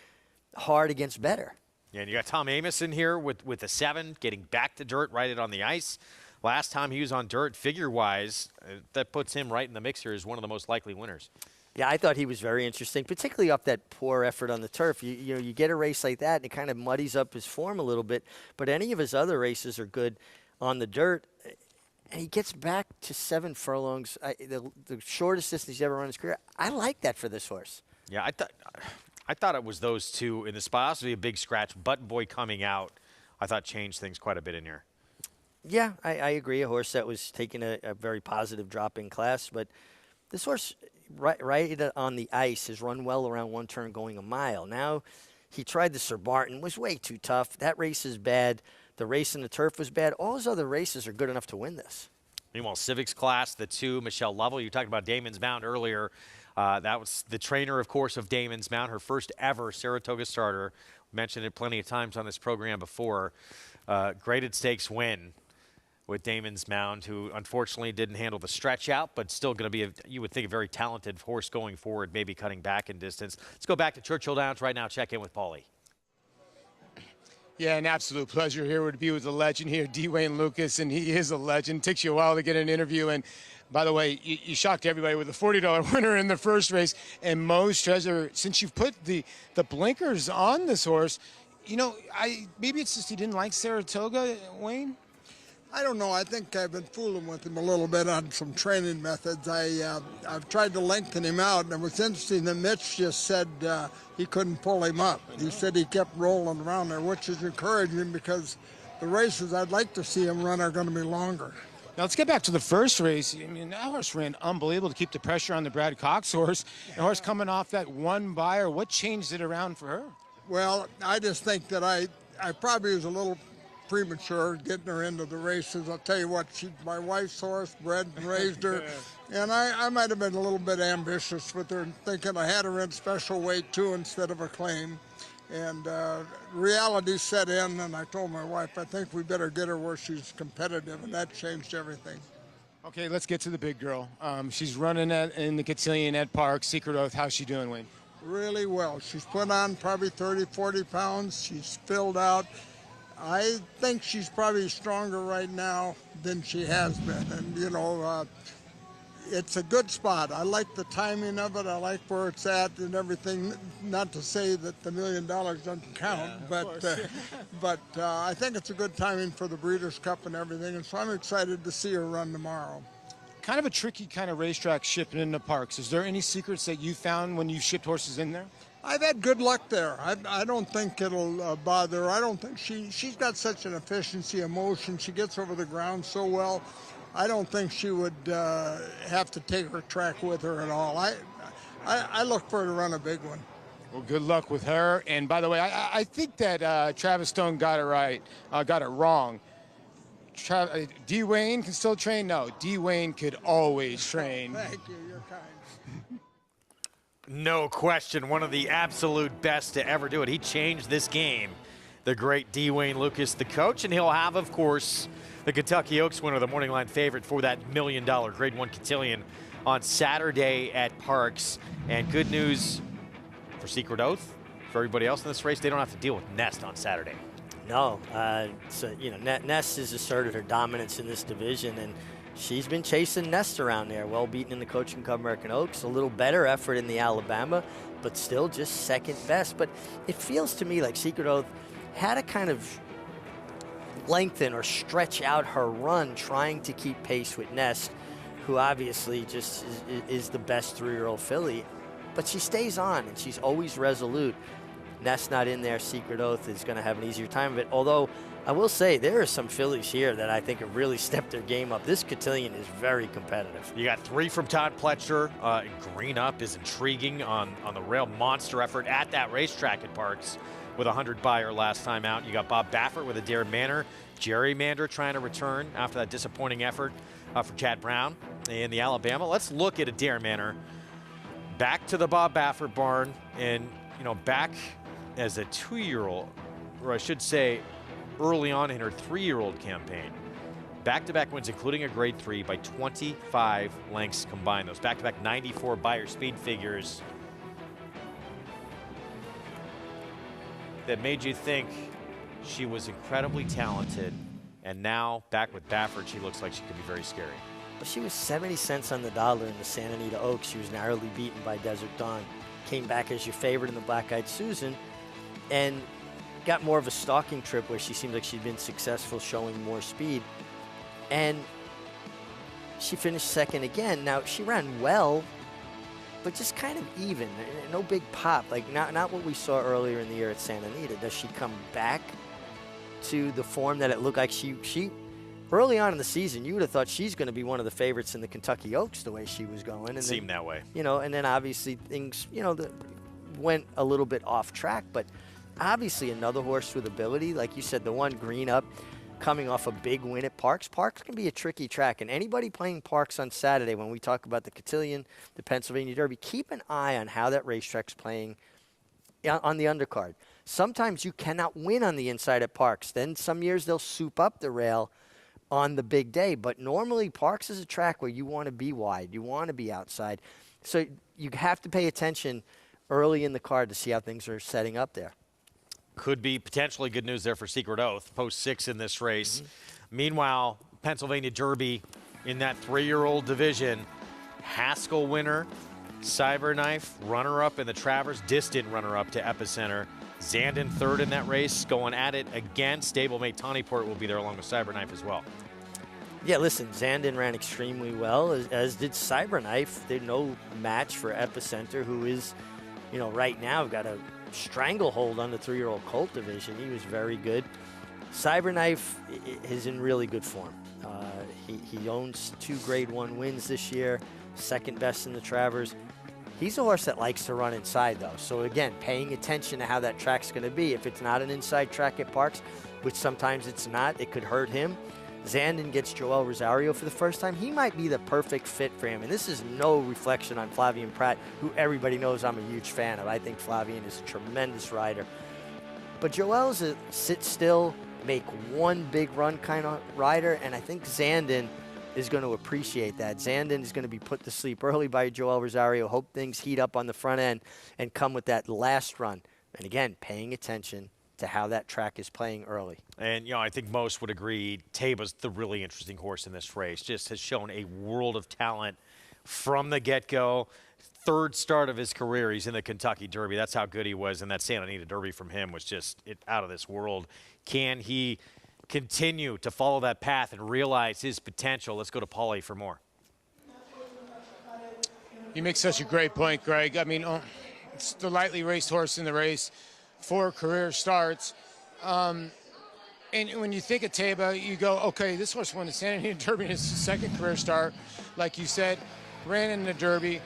hard against better. Yeah, and you got Tom Amos in here with the 7, getting back to dirt, right it on the ice. Last time he was on dirt, figure-wise, that puts him right in the mix here as one of the most likely winners. Yeah, I thought he was very interesting, particularly off that poor effort on the turf. You get a race like that, and it kind of muddies up his form a little bit. But any of his other races are good on the dirt. And he gets back to 7 furlongs, the shortest distance he's ever run in his career. I like that for this horse. Yeah, I thought it was those 2 in the spot. Obviously a big scratch. Button Boy coming out, I thought changed things quite a bit in here. Yeah, I agree. A horse that was taking a very positive drop in class. But this horse, right on the ice, has run well around one turn going a mile. Now he tried the Sir Barton, was way too tough. That race is bad. The race in the turf was bad. All his other races are good enough to win this. Meanwhile, Civics class, the 2, Michelle Lovell. You talked about Damon's Mount earlier. That was the trainer, of course, of Damon's Mount, her first ever Saratoga starter. Mentioned it plenty of times on this program before. Graded stakes win with Damon's Mount, who unfortunately didn't handle the stretch out, but still going to be, you would think, a very talented horse going forward, maybe cutting back in distance. Let's go back to Churchill Downs right now, check in with Paulie. Yeah, an absolute pleasure here to be with the legend here, Dwayne Lucas, and he is a legend. Takes you a while to get an interview, and by the way, you shocked everybody with a $40 winner in the first race. And Moe's Treasure, since you've put the blinkers on this horse, maybe it's just he didn't like Saratoga, Wayne? I don't know. I think I've been fooling with him a little bit on some training methods. I've tried to lengthen him out, and it was interesting that Mitch just said he couldn't pull him up. He said he kept rolling around there, which is encouraging because the races I'd like to see him run are going to be longer. Now let's get back to the first race. I mean, that horse ran unbelievable to keep the pressure on the Brad Cox horse. The horse coming off that one buyer. What changed it around for her? Well, I just think that I probably was a little premature getting her into the races. I'll tell you what, she's my wife's horse, bred and raised her, and I might have been a little bit ambitious with her, thinking I had her in special weight too instead of a claim. And reality set in, and I told my wife, I think we better get her where she's competitive, and that changed everything. Okay, let's get to the big girl. She's running in the Cotillion at Park. Secret Oath, how's she doing, Wayne? Really well. She's put on probably 30, 40 pounds. She's filled out. I think she's probably stronger right now than she has been. And, you know, it's a good spot. I like the timing of it. I like where it's at and everything. Not to say that the $1 million doesn't count, but I think it's a good timing for the Breeders' Cup and everything. And so I'm excited to see her run tomorrow. Kind of a tricky kind of racetrack shipping into Parks. Is there any secrets that you found when you shipped horses in there? I've had good luck there. I don't think it'll bother her. I don't think she's got such an efficiency of motion. She gets over the ground so well. I don't think she would have to take her track with her at all. I look for her to run a big one. Well, good luck with her. And by the way, I think that Travis Stone got it right, got it wrong. D. Wayne can still train? No, D. Wayne could always train. Thank you. You're kind. No question, one of the absolute best to ever do it. He changed this game, the great D. Wayne Lucas, the coach, and he'll have, of course, the Kentucky Oaks winner, the morning line favorite for that $1 million Grade 1 Cotillion on Saturday at Parks. And good news for Secret Oath, for everybody else in this race, they don't have to deal with Nest on Saturday. No, so, you know, Nest has asserted her dominance in this division, and she's been chasing Nest around there. Well beaten in the Coaching Cup American Oaks, a little better effort in the Alabama, but still just second best. But it feels to me like Secret Oath had to kind of lengthen or stretch out her run trying to keep pace with Nest, who obviously just is the best 3-year-old filly. But she stays on, and she's always resolute. Nest not in there, Secret Oath is going to have an easier time of it. Although, I will say, there are some fillies here that I think have really stepped their game up. This Cotillion is very competitive. You got 3 from Todd Pletcher. Green Up is intriguing on the rail. Monster effort at that racetrack at Parks with 100 buyer last time out. You got Bob Baffert with a Dare Manor. Gerrymander trying to return after that disappointing effort for Chad Brown in the Alabama. Let's look at a Dare Manor. Back to the Bob Baffert barn, and, you know, back as a 2-year-old, or I should say early on in her 3-year-old campaign. Back-to-back wins, including a Grade 3 by 25 lengths combined. Those back-to-back 94 buyer speed figures that made you think she was incredibly talented, and now back with Baffert, she looks like she could be very scary. Well, she was 70 cents on the dollar in the Santa Anita Oaks. She was narrowly beaten by Desert Dawn. Came back as your favorite in the Black-Eyed Susan, and got more of a stalking trip where she seemed like she'd been successful showing more speed. And she finished second again. Now, she ran well, but just kind of even. No big pop. Like, not what we saw earlier in the year at Santa Anita. Does she come back to the form that it looked like she early on in the season, you would have thought she's going to be one of the favorites in the Kentucky Oaks the way she was going. And it seemed that way. You know, and then obviously things, you know, went a little bit off track. But obviously another horse with ability. Like you said, the one Green Up coming off a big win at Parks. Parks can be a tricky track. And anybody playing Parks on Saturday, when we talk about the Cotillion, the Pennsylvania Derby, keep an eye on how that racetrack's playing on the undercard. Sometimes you cannot win on the inside at Parks. Then some years they'll soup up the rail on the big day. But normally Parks is a track where you want to be wide. You want to be outside. So you have to pay attention early in the card to see how things are setting up there. Could be potentially good news there for Secret Oath, post 6 in this race. Meanwhile, Pennsylvania Derby in that 3-year-old division. Haskell winner, Cyberknife runner-up in the Travers, distant runner-up to Epicenter. Zandon third in that race, going at it again. Stablemate Tawnyport will be there along with Cyberknife as well. Yeah, listen, Zandon ran extremely well, as did Cyberknife. They're no match for Epicenter, who is, right now got a stranglehold on the 3-year-old colt division. He was very good. Cyberknife is in really good form. He owns 2 Grade 1 wins this year, second best in the Travers. He's a horse that likes to run inside, though. So, again, paying attention to how that track's going to be. If it's not an inside track at Parks, which sometimes it's not, it could hurt him. Zandon gets Joel Rosario for the first time. He might be the perfect fit for him. And this is no reflection on Flavien Prat, who everybody knows I'm a huge fan of. I think Flavien is a tremendous rider. But Joel's a sit still, make one big run kind of rider, and I think Zandon is going to appreciate that. Zandon is going to be put to sleep early by Joel Rosario, hope things heat up on the front end, and come with that last run. And again, paying attention to how that track is playing early. And, I think most would agree Taba's the really interesting horse in this race. Just has shown a world of talent from the get-go. Third start of his career, he's in the Kentucky Derby. That's how good he was, and that Santa Anita Derby from him was just out of this world. Can he continue to follow that path and realize his potential? Let's go to Paulie for more. You make such a great point, Greg. I mean, it's the lightly raced horse in the race, 4 career starts. And when you think of Taba, you go, okay, this horse won the Santa Anita Derby in his 2nd career start. Like you said, ran in the Derby.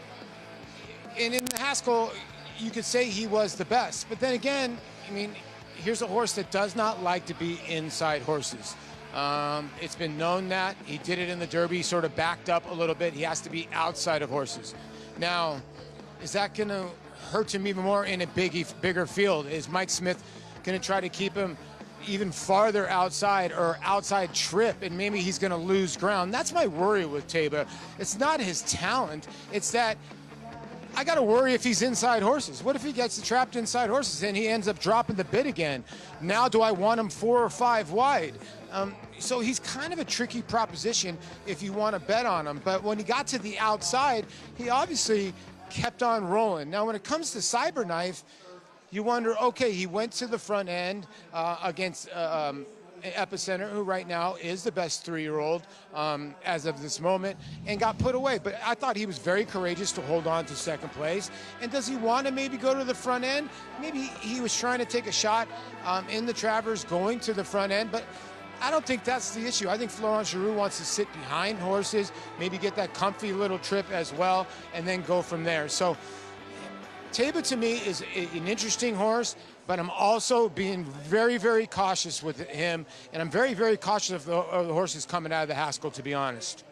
And in the Haskell, you could say he was the best. But then again, I mean, here's a horse that does not like to be inside horses. It's been known that. He did it in the Derby, sort of backed up a little bit. He has to be outside of horses. Now, is that going to hurt him even more in a bigger field? Is Mike Smith going to try to keep him even farther outside or outside trip, and maybe he's going to lose ground? That's my worry with Taba. It's not his talent. It's that I got to worry if he's inside horses. What if he gets trapped inside horses and he ends up dropping the bid again? Now do I want him 4 or 5 wide? So he's kind of a tricky proposition if you want to bet on him. But when he got to the outside, he obviously kept on rolling. Now when it comes to Cyberknife, you wonder, okay, he went to the front end against Epicenter, who right now is the best 3-year-old as of this moment, and got put away. But I thought he was very courageous to hold on to 2nd place. And does he want to maybe go to the front end? Maybe he was trying to take a shot in the Travers going to the front end, but I don't think that's the issue. I think Florent Giroux wants to sit behind horses, maybe get that comfy little trip as well, and then go from there. So Taba to me is an interesting horse, but I'm also being very, very cautious with him, and I'm very, very cautious of the horses coming out of the Haskell, to be honest.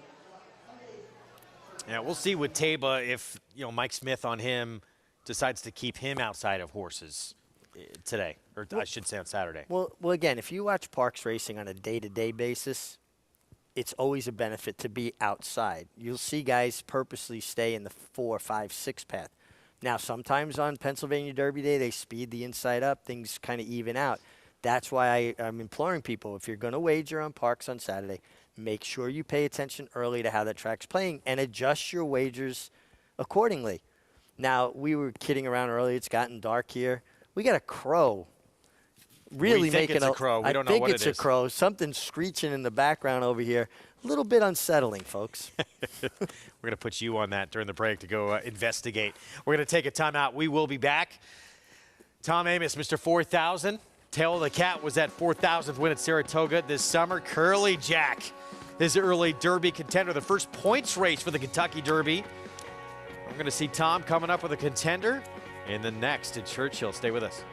Yeah, we'll see with Taba if Mike Smith on him decides to keep him outside of horses today, or I should say on Saturday. Well, again, if you watch Parks racing on a day-to-day basis, it's always a benefit to be outside. You'll see guys purposely stay in the 4, 5, 6 path. Now, sometimes on Pennsylvania Derby Day, they speed the inside up. Things kind of even out. That's why I'm imploring people, if you're going to wager on Parks on Saturday, make sure you pay attention early to how that track's playing and adjust your wagers accordingly. Now, we were kidding around earlier. It's gotten dark here. We got a crow. Really making it's a crow. We don't know what it is. I think it's a crow. Something's screeching in the background over here. A little bit unsettling, folks. We're going to put you on that during the break to go investigate. We're going to take a timeout. We will be back. Tom Amoss, Mr. 4,000. Tail of the Cat was that 4,000th win at Saratoga this summer. Curly Jack, his early Derby contender, the first points race for the Kentucky Derby. We're going to see Tom coming up with a contender in the next at Churchill. Stay with us.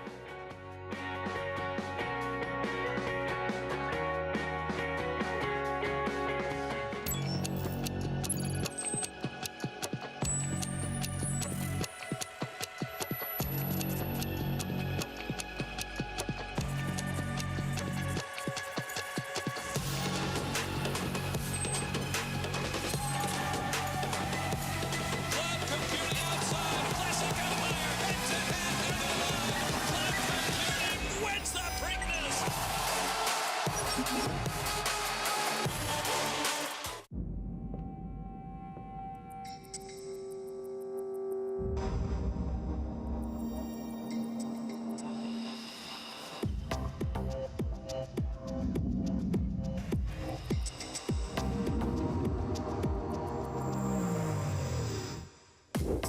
Want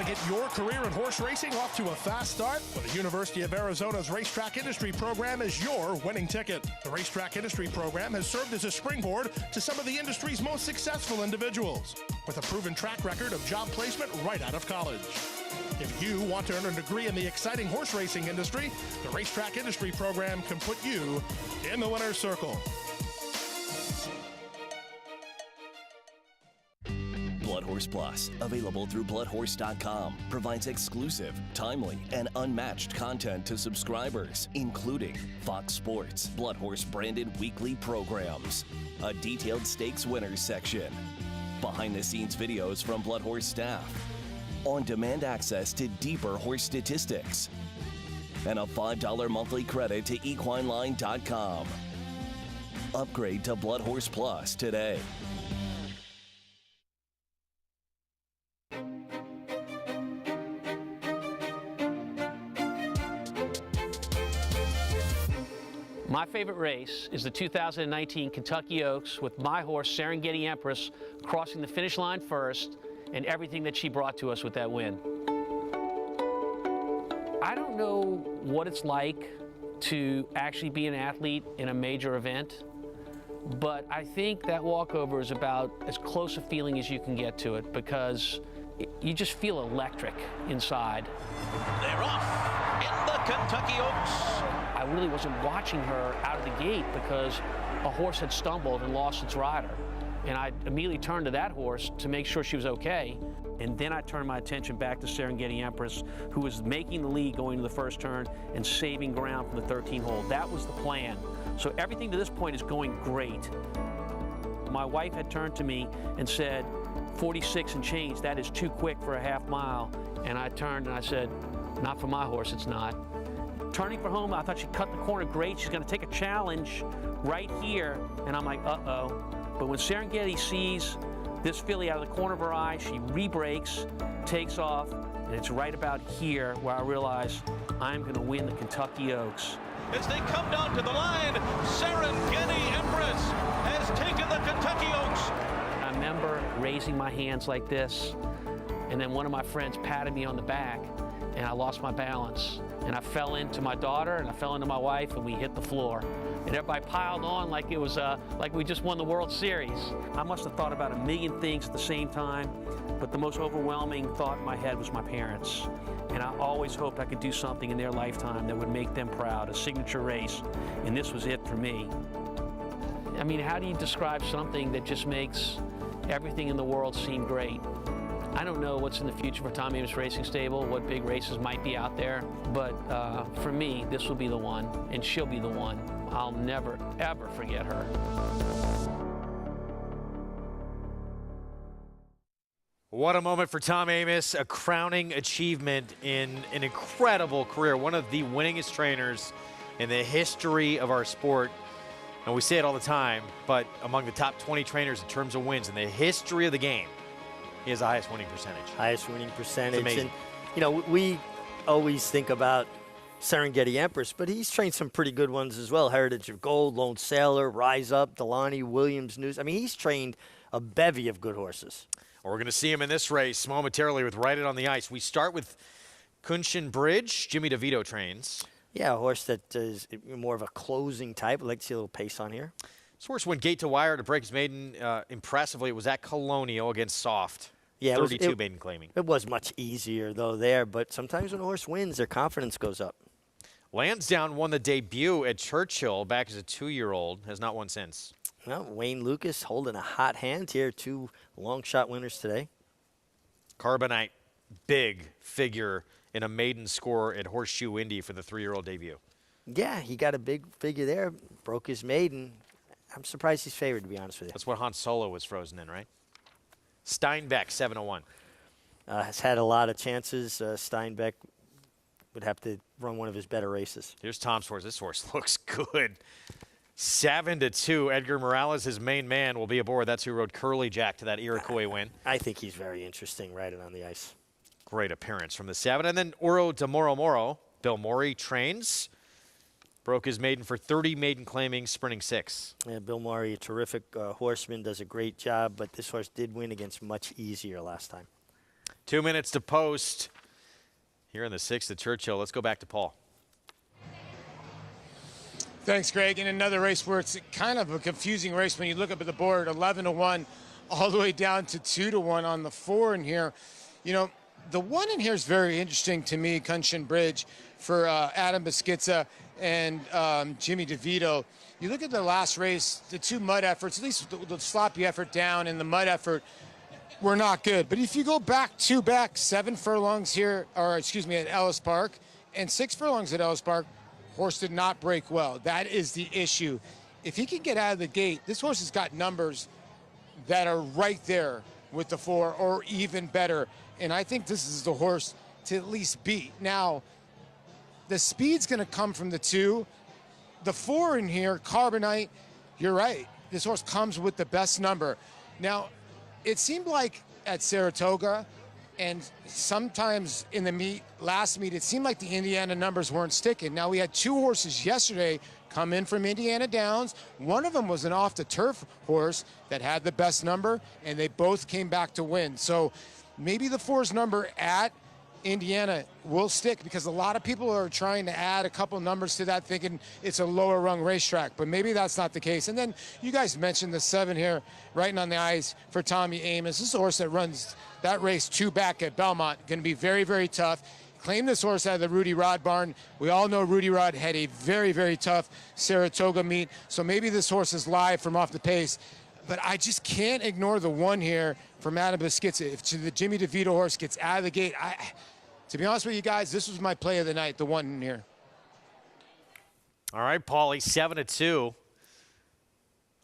to get your career in horse racing off to a fast start? Well, the University of Arizona's Racetrack Industry Program is your winning ticket. The Racetrack Industry Program has served as a springboard to some of the industry's most successful individuals, with a proven track record of job placement right out of college. If you want to earn a degree in the exciting horse racing industry, the Racetrack Industry Program can put you in the winner's circle. Blood Horse Plus, available through bloodhorse.com, provides exclusive, timely, and unmatched content to subscribers, including Fox Sports, Blood Horse branded weekly programs, a detailed stakes winners section, behind-the-scenes videos from Blood Horse staff, on-demand access to deeper horse statistics, and a $5 monthly credit to equineline.com. Upgrade to Blood Horse Plus today. My favorite race is the 2019 Kentucky Oaks with my horse, Serengeti Empress, crossing the finish line first and everything that she brought to us with that win. I don't know what it's like to actually be an athlete in a major event, but I think that walkover is about as close a feeling as you can get to it because you just feel electric inside. They're off in the Kentucky Oaks. I really wasn't watching her out of the gate because a horse had stumbled and lost its rider. And I immediately turned to that horse to make sure she was okay. And then I turned my attention back to Serengeti Empress, who was making the lead going to the first turn and saving ground from the 13 hole. That was the plan. So everything to this point is going great. My wife had turned to me and said, 46 and change, that is too quick for a half mile. And I turned and I said, not for my horse, it's not. Turning for home, I thought she cut the corner great. She's gonna take a challenge right here. And I'm like, uh-oh. But when Serengeti sees this filly out of the corner of her eye, she re-brakes, takes off, and it's right about here where I realize I'm gonna win the Kentucky Oaks. As they come down to the line, Serengeti Empress has taken the Kentucky Oaks. I remember raising my hands like this, and then one of my friends patted me on the back, and I lost my balance. And I fell into my daughter, and I fell into my wife, and we hit the floor. And everybody piled on like it was like we just won the World Series. I must have thought about a million things at the same time, but the most overwhelming thought in my head was my parents. And I always hoped I could do something in their lifetime that would make them proud, a signature race, and this was it for me. I mean, how do you describe something that just makes everything in the world seem great? I don't know what's in the future for Tom Amoss Racing Stable, what big races might be out there, but for me, this will be the one, and she'll be the one. I'll never, ever forget her. What a moment for Tom Amoss, a crowning achievement in an incredible career, one of the winningest trainers in the history of our sport. And we say it all the time, but among the top 20 trainers in terms of wins in the history of the game, he has the highest winning percentage. Highest winning percentage. It's amazing. And, you know, we always think about Serengeti Empress, but he's trained some pretty good ones as well. Heritage of Gold, Lone Sailor, Rise Up, Delaney, Williams, News. I mean, he's trained a bevy of good horses. Well, we're going to see him in this race momentarily with Right It on the Ice. We start with Kunshin Bridge. Jimmy DeVito trains. Yeah, a horse that is more of a closing type. I'd like to see a little pace on here. This horse went gate to wire to break his maiden impressively. It was at Colonial against Soft. Yeah, 32 maiden claiming. It was much easier, though, there. But sometimes when a horse wins, their confidence goes up. Lansdowne won the debut at Churchill back as a 2-year-old. Has not won since. Well, Wayne Lucas holding a hot hand here. 2 long shot winners today. Carbonite, big figure in a maiden score at Horseshoe Indy for the 3-year-old debut. Yeah, he got a big figure there. Broke his maiden. I'm surprised he's favored, to be honest with you. That's what Han Solo was frozen in, right? Steinbeck, 701. Has had a lot of chances. Steinbeck would have to run one of his better races. Here's Tom's horse. This horse looks good. 7-2. Edgar Morales, his main man, will be aboard. That's who rode Curly Jack to that Iroquois win. I think he's very interesting riding on the ice. Great appearance from the 7. And then Oro de Moro Moro, Bill Morey trains. Broke his maiden for 30 maiden claiming, sprinting 6. Yeah, Bill Morey, a terrific horseman, does a great job, but this horse did win against much easier last time. 2 minutes to post here in the 6th at Churchill. Let's go back to Paul. Thanks, Greg. In another race where it's kind of a confusing race when you look up at the board, 11-1 all the way down to 2-1 on the 4 in here. You know, the 1 in here is very interesting to me, Cont Bridge, for Adam Beschizza and Jimmy DeVito. You look at the last race, the 2 mud efforts, at least the sloppy effort down and the mud effort were not good. But if you go back 7 furlongs here, or excuse me, at Ellis Park, and 6 furlongs at Ellis Park, horse did not break well. That is the issue. If he can get out of the gate, this horse has got numbers that are right there with the 4 or even better. And I think this is the horse to at least beat. Now, the speed's going to come from the 2. The 4 in here, Carbonite, you're right. This horse comes with the best number. Now, it seemed like at Saratoga and sometimes in the last meet, it seemed like the Indiana numbers weren't sticking. Now, we had 2 horses yesterday come in from Indiana Downs. One of them was an off-the-turf horse that had the best number, and they both came back to win. So maybe the 4's number at Indiana will stick, because a lot of people are trying to add a couple numbers to that thinking it's a lower rung racetrack, but maybe that's not the case. And then you guys mentioned the 7 here, writing on the ice for Tommy Amos. This is a horse that runs that race 2 back at Belmont. Going to be very, very tough. Claimed this horse out of the Rudy Rod barn. We all know Rudy Rod had a very, very tough Saratoga meet, so maybe this horse is live from off the pace. But I just can't ignore the 1 here from Adam Beschizza. If the Jimmy DeVito horse gets out of the gate, to be honest with you guys, this was my play of the night, the 1 in here. All right, Paulie, 7-2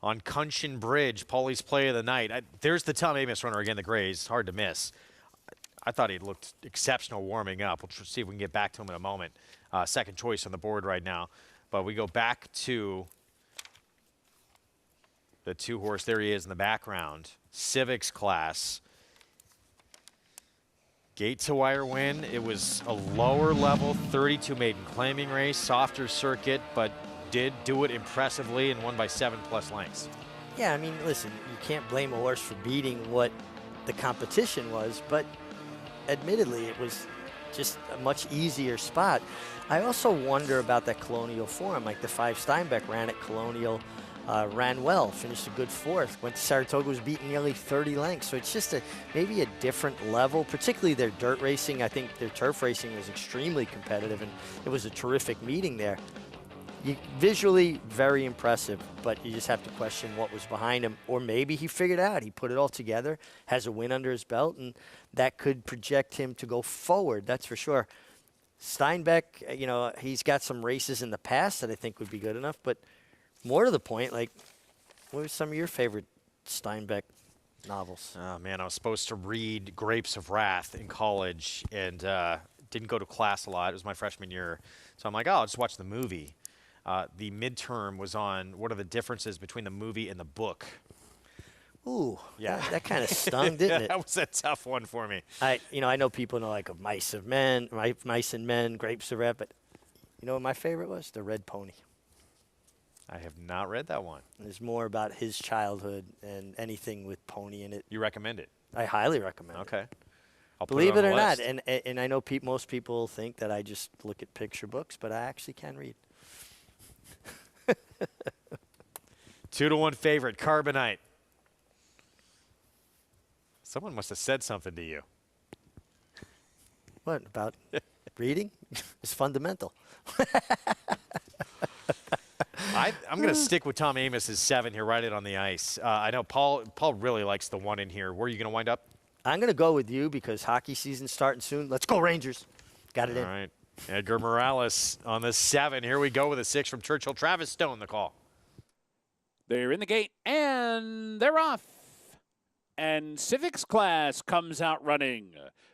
on Cont Bridge. Paulie's play of the night. There's the Tom Amos runner again, the Grays. Hard to miss. I thought he looked exceptional warming up. We'll see if we can get back to him in a moment. Second choice on the board right now. But we go back to the 2 horse. There he is in the background. Civics class. Gate to wire win. It was a lower level 32 maiden claiming race, softer circuit, but did do it impressively and won by 7+ lengths. Yeah, I mean, listen, you can't blame a horse for beating what the competition was, but admittedly it was just a much easier spot. I also wonder about that Colonial form. Like the 5 Steinbeck ran at Colonial, ran well, finished a good 4th. Went to Saratoga, was beaten nearly 30 lengths. So it's just maybe a different level, particularly their dirt racing. I think their turf racing was extremely competitive, and it was a terrific meeting there. Visually, very impressive, but you just have to question what was behind him. Or maybe he figured out, he put it all together, has a win under his belt, and that could project him to go forward, that's for sure. Steinbeck, you know, he's got some races in the past that I think would be good enough, but more to the point, like, what were some of your favorite Steinbeck novels? Oh, man, I was supposed to read Grapes of Wrath in college and didn't go to class a lot. It was my freshman year. So I'm like, oh, I'll just watch the movie. The midterm was on what are the differences between the movie and the book. Ooh, yeah, that kind of stung, didn't it? That was a tough one for me. I know people know like of Mice and Men, Grapes of Wrath, but you know what my favorite was? The Red Pony. I have not read that one. There's more about his childhood and anything with pony in it. You recommend it? I highly recommend it. Okay. Believe it or not, and I know most people think that I just look at picture books, but I actually can read. 2-1 favorite, Carbonite. Someone must have said something to you. What, about reading? It's fundamental. I'm going to stick with Tom Amos's 7 here, right it on the ice. I know Paul really likes the 1 in here. Where are you going to wind up? I'm going to go with you because hockey season's starting soon. Let's go, Rangers. Got it in. All right. Edgar Morales on the 7. Here we go with a 6 from Churchill. Travis Stone, the call. They're in the gate, and they're off. And Civics class comes out running.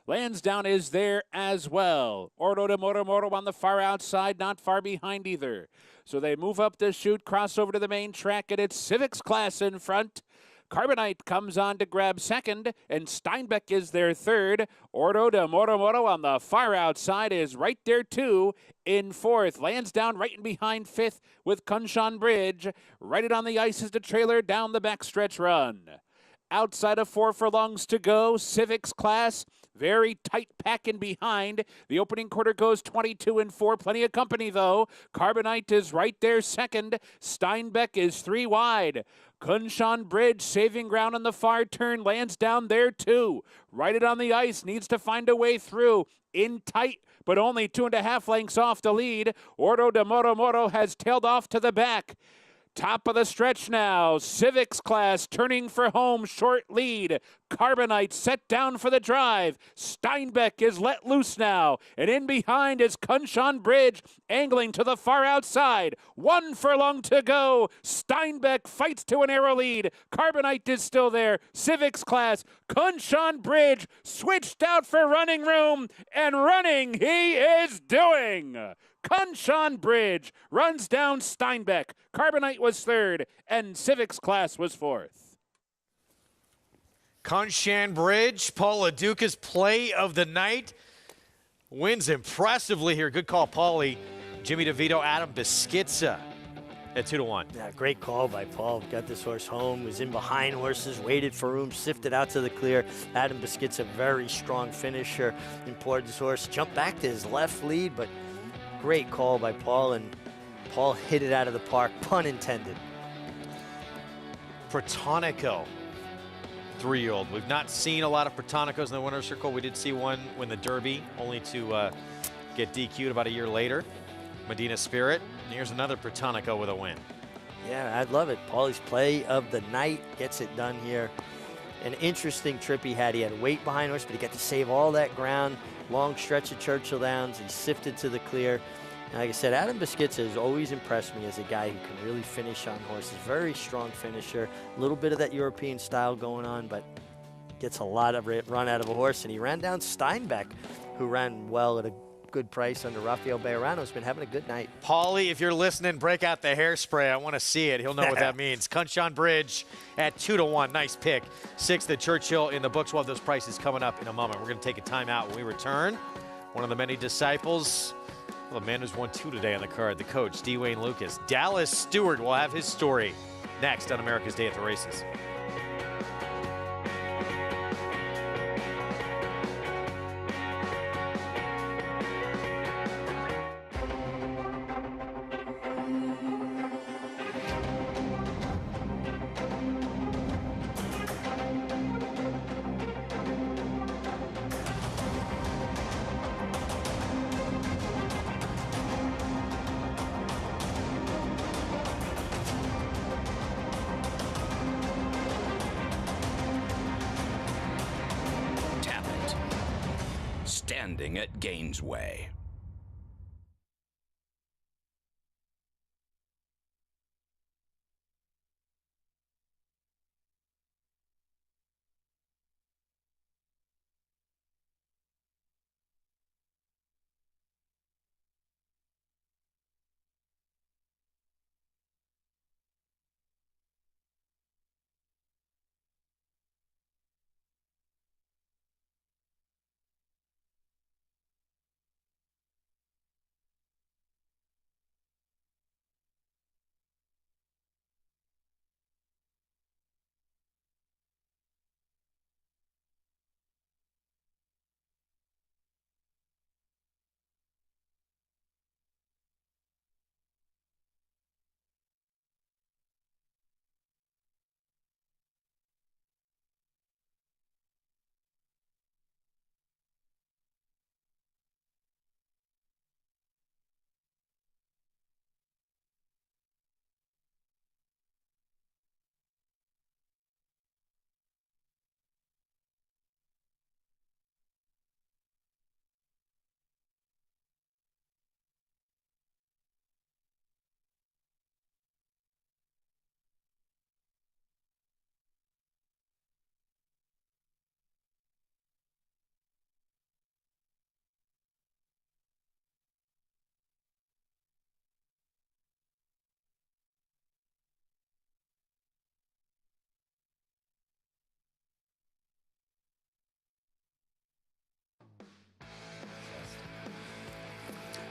Lansdowne is there as well. Ordo de Moro Moro on the far outside, not far behind either. So they move up the chute, cross over to the main track, and it's Civics class in front. Carbonite comes on to grab second, and Steinbeck is there third. Ordo de Moro on the far outside is right there too in fourth. Lands down right in behind fifth with Kunshan Bridge. Right it on the ice is the trailer down the backstretch run. Outside of 4 furlongs to go, Civics class, very tight pack in behind. The opening quarter goes 22-4. Plenty of company, though. Carbonite is right there second. Steinbeck is 3 wide. Kunshan Bridge saving ground on the far turn. Lands down there, too. Right it on the ice. Needs to find a way through. In tight, but only 2.5 lengths off the lead. Ordo de Moro has tailed off to the back. Top of the stretch now. Civics class turning for home. Short lead. Carbonite set down for the drive. Steinbeck is let loose now. And in behind is Kunshan Bridge angling to the far outside. 1 furlong to go. Steinbeck fights to an arrow lead. Carbonite is still there. Civics class. Kunshan Bridge switched out for running room. And running he is doing. Kunshan Bridge runs down Steinbeck. Carbonite was third, and Civics class was fourth. Kunshan Bridge, Paul LaDuca's play of the night. Wins impressively here. Good call, Paulie. Jimmy DeVito, Adam Beschizza at 2-1. Yeah, great call by Paul. Got this horse home, was in behind horses, waited for room, sifted out to the clear. Adam Beschizza, very strong finisher. Imported this horse, jumped back to his left lead, but great call by Paul, and Paul hit it out of the park, pun intended. Protonico, 3-year-old. We've not seen a lot of Protonicos in the winner's circle. We did see one win the Derby, only to get DQ'd about a year later. Medina Spirit. And here's another Protonico with a win. Yeah, I love it. Paulie's play of the night gets it done here. An interesting trip he had. He had weight behind horse, but he got to save all that ground. Long stretch of Churchill Downs. He sifted to the clear. And like I said, Adam Beschizza has always impressed me as a guy who can really finish on horses. Very strong finisher. A little bit of that European style going on, but gets a lot of run out of a horse. And he ran down Steinbeck, who ran well at a good price under Rafael Bejarano. Has been having a good night. Paulie, if you're listening, break out the hairspray. I want to see it. He'll know what that means. Kunshan Bridge at 2-1. Nice pick. 6th at Churchill in the books. We'll have those prices coming up in a moment. We're going to take a timeout when we return. One of the many disciples, well, the man who's won 2 today on the card, the coach, D. Wayne Lucas. Dallas Stewart will have his story next on America's Day at the Races. Standing at Gainesway.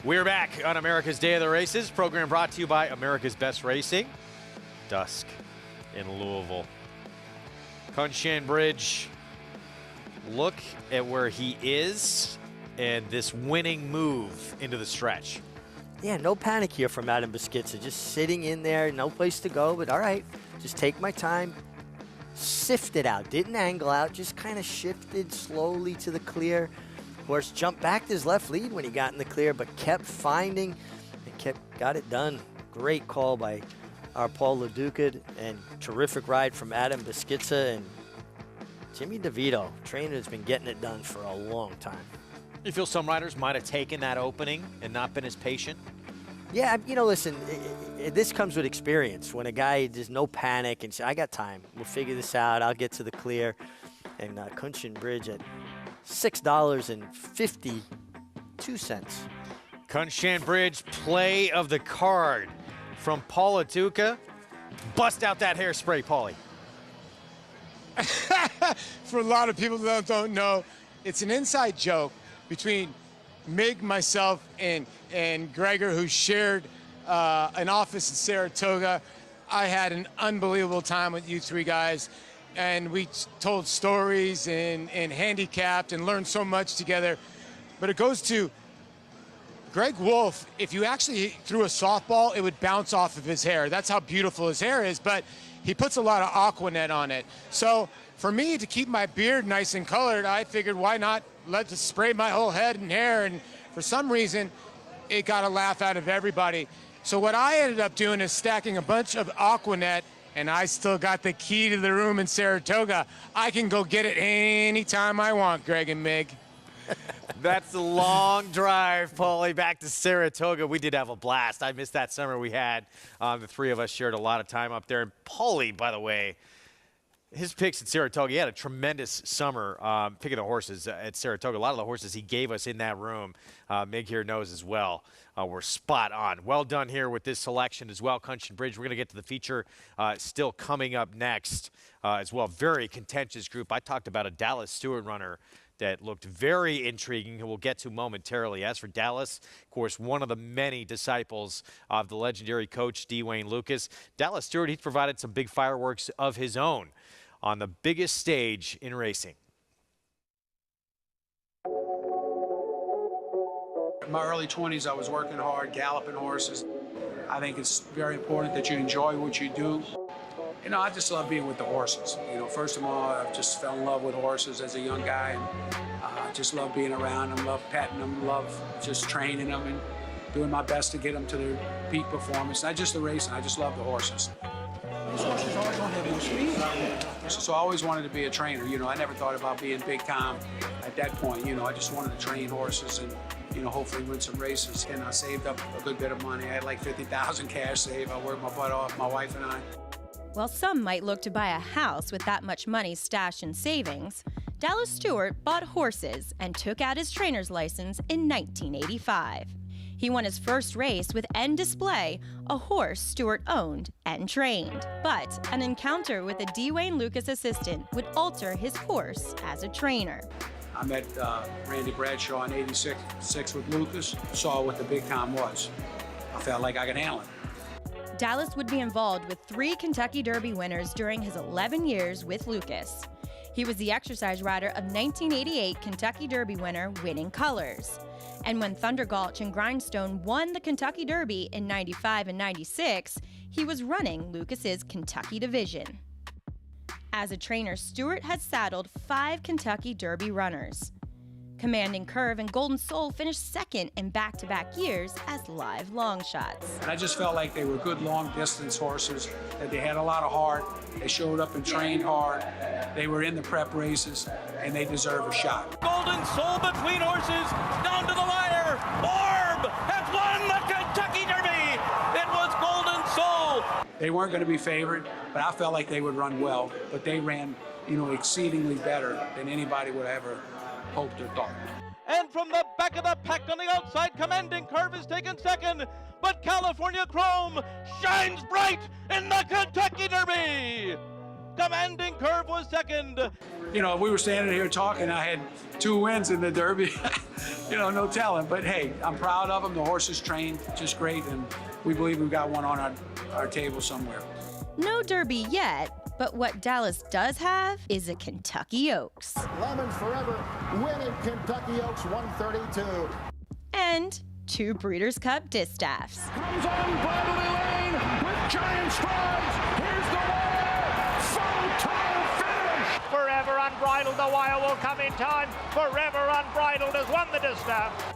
We're back on America's Day of the Races, program brought to you by America's Best Racing. Dusk in Louisville. Bridge, look at where he is and this winning move into the stretch. Yeah, no panic here from Adam Beschizza. Just sitting in there, no place to go, but all right, just take my time. Sifted out, didn't angle out, just kind of shifted slowly to the clear. Horse jumped back to his left lead when he got in the clear, but kept finding and got it done. Great call by our Paul LaDuca, and terrific ride from Adam Beschizza and Jimmy DeVito. Trainer has been getting it done for a long time. You feel some riders might have taken that opening and not been as patient? Yeah, you know, listen, this comes with experience. When a guy, there's no panic and say, I got time. We'll figure this out. I'll get to the clear. And Bridge at $6.52. Bridge, play of the card from Paul LaDuca. Bust out that hairspray, Paulie. For a lot of people that don't know, it's an inside joke between Mig, myself, and Gregor, who shared an office in Saratoga. I had an unbelievable time with you three guys, and we told stories and handicapped and learned so much together. But it goes to Greg Wolf. If you actually threw a softball, it would bounce off of his hair. That's how beautiful his hair is, but he puts a lot of Aquanet on it. So for me, to keep my beard nice and colored, I figured why not let's spray my whole head and hair, and for some reason, it got a laugh out of everybody. So what I ended up doing is stacking a bunch of Aquanet, and I still got the key to the room in Saratoga. I can go get it anytime I want, Greg and Mig. That's a long drive, Paulie, back to Saratoga. We did have a blast. I missed that summer we had. The three of us shared a lot of time up there. And Paulie, by the way, his picks at Saratoga, he had a tremendous summer picking the horses at Saratoga. A lot of the horses he gave us in that room, Mig here knows as well, were spot on. Well done here with this selection as well, Bridge. We're going to get to the feature still coming up next as well. Very contentious group. I talked about a Dallas Stewart runner that looked very intriguing, who we'll get to momentarily. As for Dallas, of course, one of the many disciples of the legendary coach D. Wayne Lucas. Dallas Stewart, he's provided some big fireworks of his own on the biggest stage in racing. In my early 20s, I was working hard, galloping horses. I think it's very important that you enjoy what you do. You know, I just love being with the horses. You know, first of all, I just fell in love with horses as a young guy, and just love being around them, love petting them, love just training them and doing my best to get them to their peak performance. Not just the racing, I just love the horses. These horses always don't have no speed. So I always wanted to be a trainer. You know, I never thought about being Big Tom at that point. You know, I just wanted to train horses and, you know, hopefully win some races. And I saved up a good bit of money. I had like $50,000 cash saved. I worked my butt off, my wife and I. While some might look to buy a house with that much money stashed in savings, Dallas Stewart bought horses and took out his trainer's license in 1985. He won his first race with N Display, a horse Stewart owned and trained. But an encounter with a D. Wayne Lucas assistant would alter his course as a trainer. I met Randy Bradshaw in '86 with Lucas, saw what the Big Tom was. I felt like I could handle it. Dallas would be involved with 3 Kentucky Derby winners during his 11 years with Lucas. He was the exercise rider of 1988 Kentucky Derby winner Winning Colors. And when Thunder Gulch and Grindstone won the Kentucky Derby in '95 and '96, he was running Lucas's Kentucky division. As a trainer, Stewart has saddled 5 Kentucky Derby runners. Commanding Curve and Golden Soul finished second in back-to-back years as live long shots. And I just felt like they were good long-distance horses, that they had a lot of heart, they showed up and trained hard, they were in the prep races, and they deserve a shot. Golden Soul between horses, down to the wire. Orb has won the Kentucky Derby. It was Golden Soul. They weren't going to be favored, but I felt like they would run well, but they ran, you know, exceedingly better than anybody would ever hoped or thought. And from the back of the pack on the outside, Commanding Curve is taken second, but California Chrome shines bright in the Kentucky Derby. Commanding Curve was second. You know, if we were standing here talking, I had 2 wins in the Derby. You know, no telling. But hey, I'm proud of them. The horse is trained just great, and we believe we've got one on our table somewhere. No Derby yet, but what Dallas does have is a Kentucky Oaks. Lemons forever, winning Kentucky Oaks 132. And 2 Breeders' Cup distaffs. Comes on Bradley Lane with giant strides. Here's the wire. Photo finish. Forever Unbridled, the wire will come in time. Forever Unbridled has won the distaff.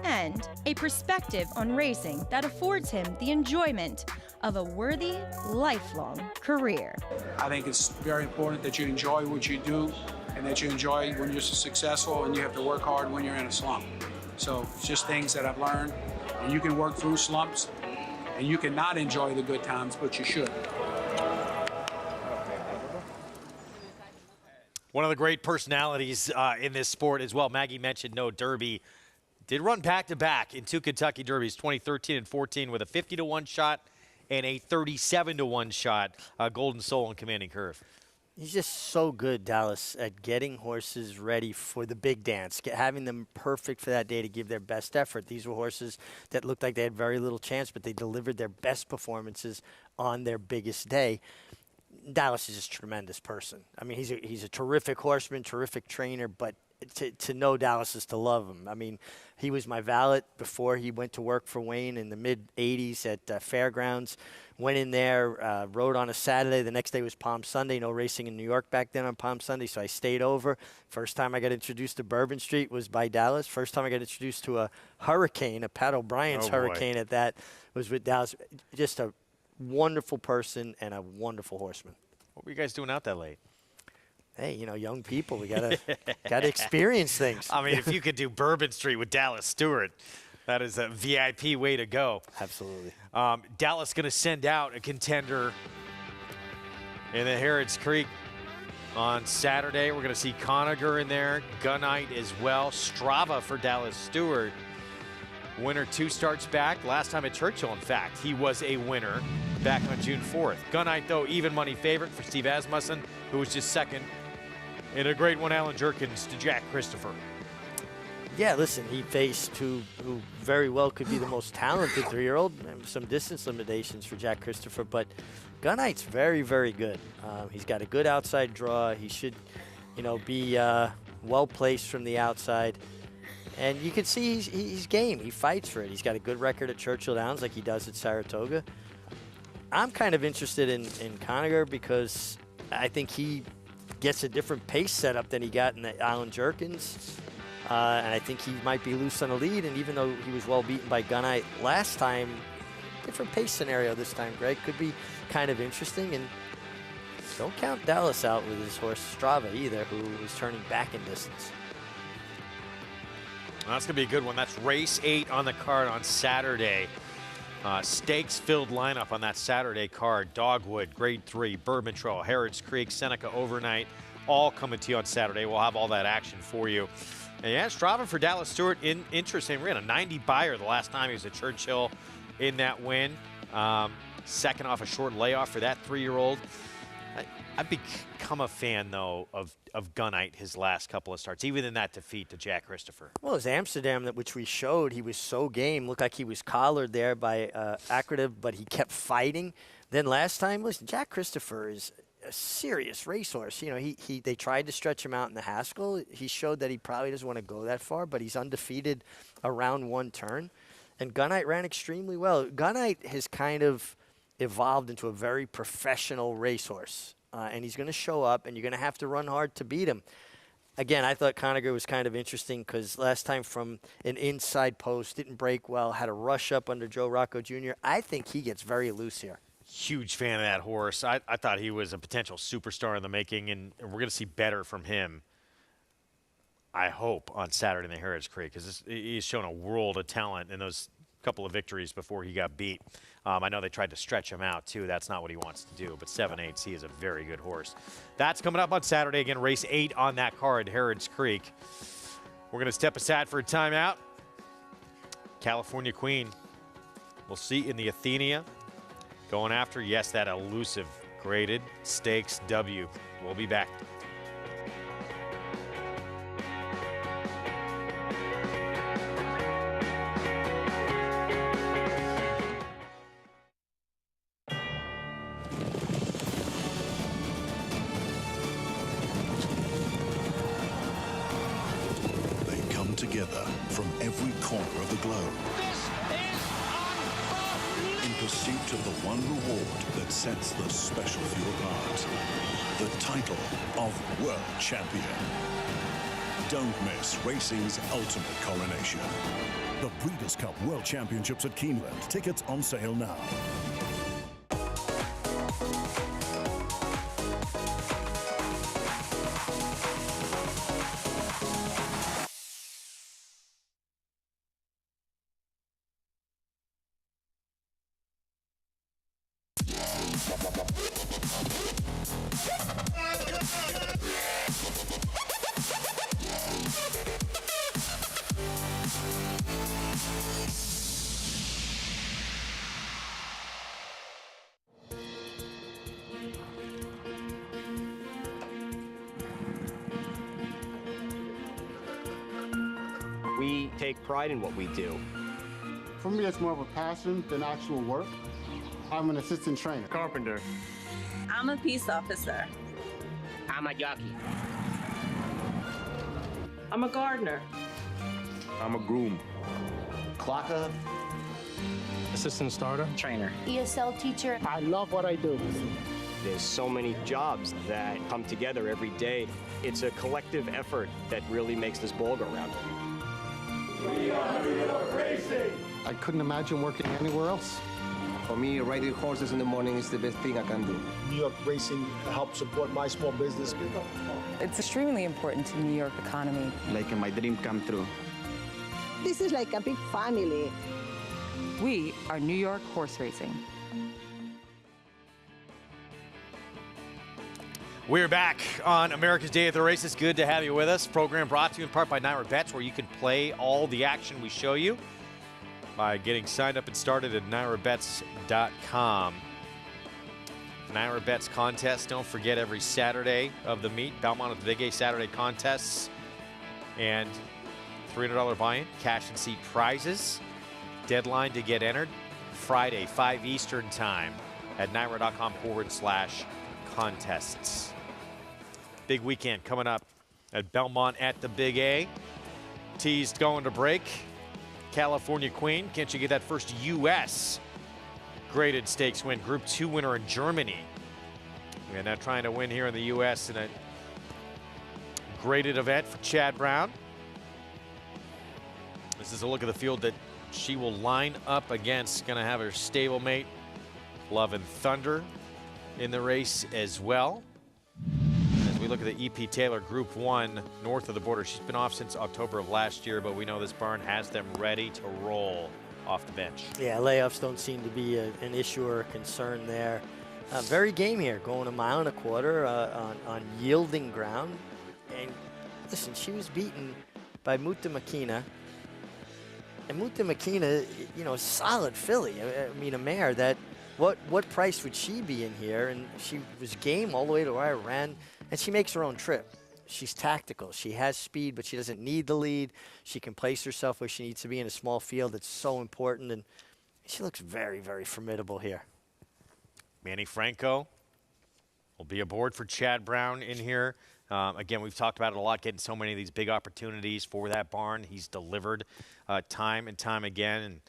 And a perspective on racing that affords him the enjoyment of a worthy, lifelong career. I think it's very important that you enjoy what you do and that you enjoy when you're successful, and you have to work hard when you're in a slump. So it's just things that I've learned, and you can work through slumps, and you can not enjoy the good times, but you should. One of the great personalities in this sport as well. Maggie mentioned no Derby. Did run back-to-back in 2 Kentucky Derbies, 2013 and 14, with a 50-1 shot and a 37-1 shot. Golden Soul and Commanding Curve. He's just so good, Dallas, at getting horses ready for the big dance, having them perfect for that day to give their best effort. These were horses that looked like they had very little chance, but they delivered their best performances on their biggest day. Dallas is just a tremendous person. I mean, he's a terrific horseman, terrific trainer, but to know Dallas is to love him. I mean, he was my valet before he went to work for Wayne in the mid-'80s at Fairgrounds. Went in there, rode on a Saturday. The next day was Palm Sunday. No racing in New York back then on Palm Sunday, so I stayed over. First time I got introduced to Bourbon Street was by Dallas. First time I got introduced to a Hurricane, a Pat O'Brien's Hurricane at that, was with Dallas. Just a wonderful person and a wonderful horseman. What were you guys doing out that late? Hey, you know, young people, we gotta experience things. I mean, if you could do Bourbon Street with Dallas Stewart, that is a VIP way to go. Absolutely. Dallas going to send out a contender in the Harrods Creek on Saturday. We're going to see Conager in there, Gunite as well, Strava for Dallas Stewart. Winner 2 starts back. Last time at Churchill, in fact, he was a winner back on June 4th. Gunite, though, even money favorite for Steve Asmussen, who was just second. In a great one, Alan Jerkins to Jack Christopher. Yeah, listen, he faced who very well could be the most talented 3-year-old. Some distance limitations for Jack Christopher, but Gunite's very, very good. He's got a good outside draw. He should, you know, be well placed from the outside. And you can see he's game. He fights for it. He's got a good record at Churchill Downs like he does at Saratoga. I'm kind of interested in Conager because I think he gets a different pace setup than he got in the Alan Jerkins. And I think he might be loose on the lead. And even though he was well beaten by Gunite last time, different pace scenario this time, Greg. Could be kind of interesting. And don't count Dallas out with his horse Strava either, who is turning back in distance. Well, that's going to be a good one. That's race 8 on the card on Saturday. Stakes-filled lineup on that Saturday card. Dogwood, Grade 3, Bourbon Trail, Harrods Creek, Seneca Overnight, all coming to you on Saturday. We'll have all that action for you. And yeah, Strava for Dallas Stewart, interesting. We had a 90 buyer the last time he was at Churchill in that win. Second off a short layoff for that 3-year-old. I've become a fan, though, of Gunite his last couple of starts, even in that defeat to Jack Christopher. Well, his Amsterdam, which we showed, he was so game. Looked like he was collared there by Akrativ, but he kept fighting. Then last time, listen, Jack Christopher is a serious racehorse. You know, they tried to stretch him out in the Haskell. He showed that he probably doesn't want to go that far, but he's undefeated around one turn. And Gunite ran extremely well. Gunite has kind of evolved into a very professional racehorse. And he's going to show up, and you're going to have to run hard to beat him. Again, I thought Conager was kind of interesting because last time from an inside post, didn't break well, had a rush up under Joe Rocco Jr. I think he gets very loose here. Huge fan of that horse. I thought he was a potential superstar in the making, and we're going to see better from him, I hope, on Saturday in the Harrods Creek because he's shown a world of talent in those couple of victories before he got beat. I know they tried to stretch him out, too. That's not what he wants to do. But 7-8, he is a very good horse. That's coming up on Saturday. Again, race 8 on that card, Harrods Creek. We're going to step aside for a timeout. California Queen. We'll see in the Athenia. Going after, yes, that elusive Graded Stakes W. We'll be back. They come together from every corner of the globe in pursuit of the one reward that sets the special few apart. The title of World Champion. Don't miss racing's ultimate coronation. The Breeders' Cup World Championships at Keeneland. Tickets on sale now. We take pride in what we do. For me, it's more of a passion than actual work. I'm an assistant trainer. Carpenter. I'm a peace officer. I'm a jockey. I'm a gardener. I'm a groom. Clocker. Assistant starter. Trainer. ESL teacher. I love what I do. There's so many jobs that come together every day. It's a collective effort that really makes this ball go round. We are New York Racing! I couldn't imagine working anywhere else. For me, riding horses in the morning is the best thing I can do. New York Racing helps support my small business. It's extremely important to New York economy. Like my dream come true. This is like a big family. We are New York Horse Racing. We're back on America's Day at the Races. Good to have you with us. Program brought to you in part by NYRA Bets, where you can play all the action we show you by getting signed up and started at NYRABets.com. NYRA Bets contest. Don't forget every Saturday of the meet. Belmont at the Big A Saturday contests. And $300 buy-in, cash and seat prizes. Deadline to get entered Friday, 5 Eastern time at NYRA.com/contests. Big weekend coming up at Belmont at the Big A. Teased going to break. California Queen, can't you get that first U.S. graded stakes win? Group 2 winner in Germany. We're now trying to win here in the U.S. in a graded event for Chad Brown. This is a look at the field that she will line up against. Going to have her stablemate, Love and Thunder, in the race as well. As we look at the EP Taylor Group 1 north of the border, she's been off since October of last year, but we know this barn has them ready to roll off the bench. Yeah, layoffs don't seem to be an issue or a concern there. Very game here, going 1.25 miles on yielding ground. And listen, she was beaten by Muta Makina. And Muta Makina, you know, solid filly. I mean, a mare that, what price would she be in here? And she was game all the way to where I ran, and she makes her own trip. She's tactical. She has speed, but she doesn't need the lead. She can place herself where she needs to be in a small field. It's so important, and she looks very, very formidable here. Manny Franco will be aboard for Chad Brown in here. Again, we've talked about it a lot, getting so many of these big opportunities for that barn. He's delivered time and time again. And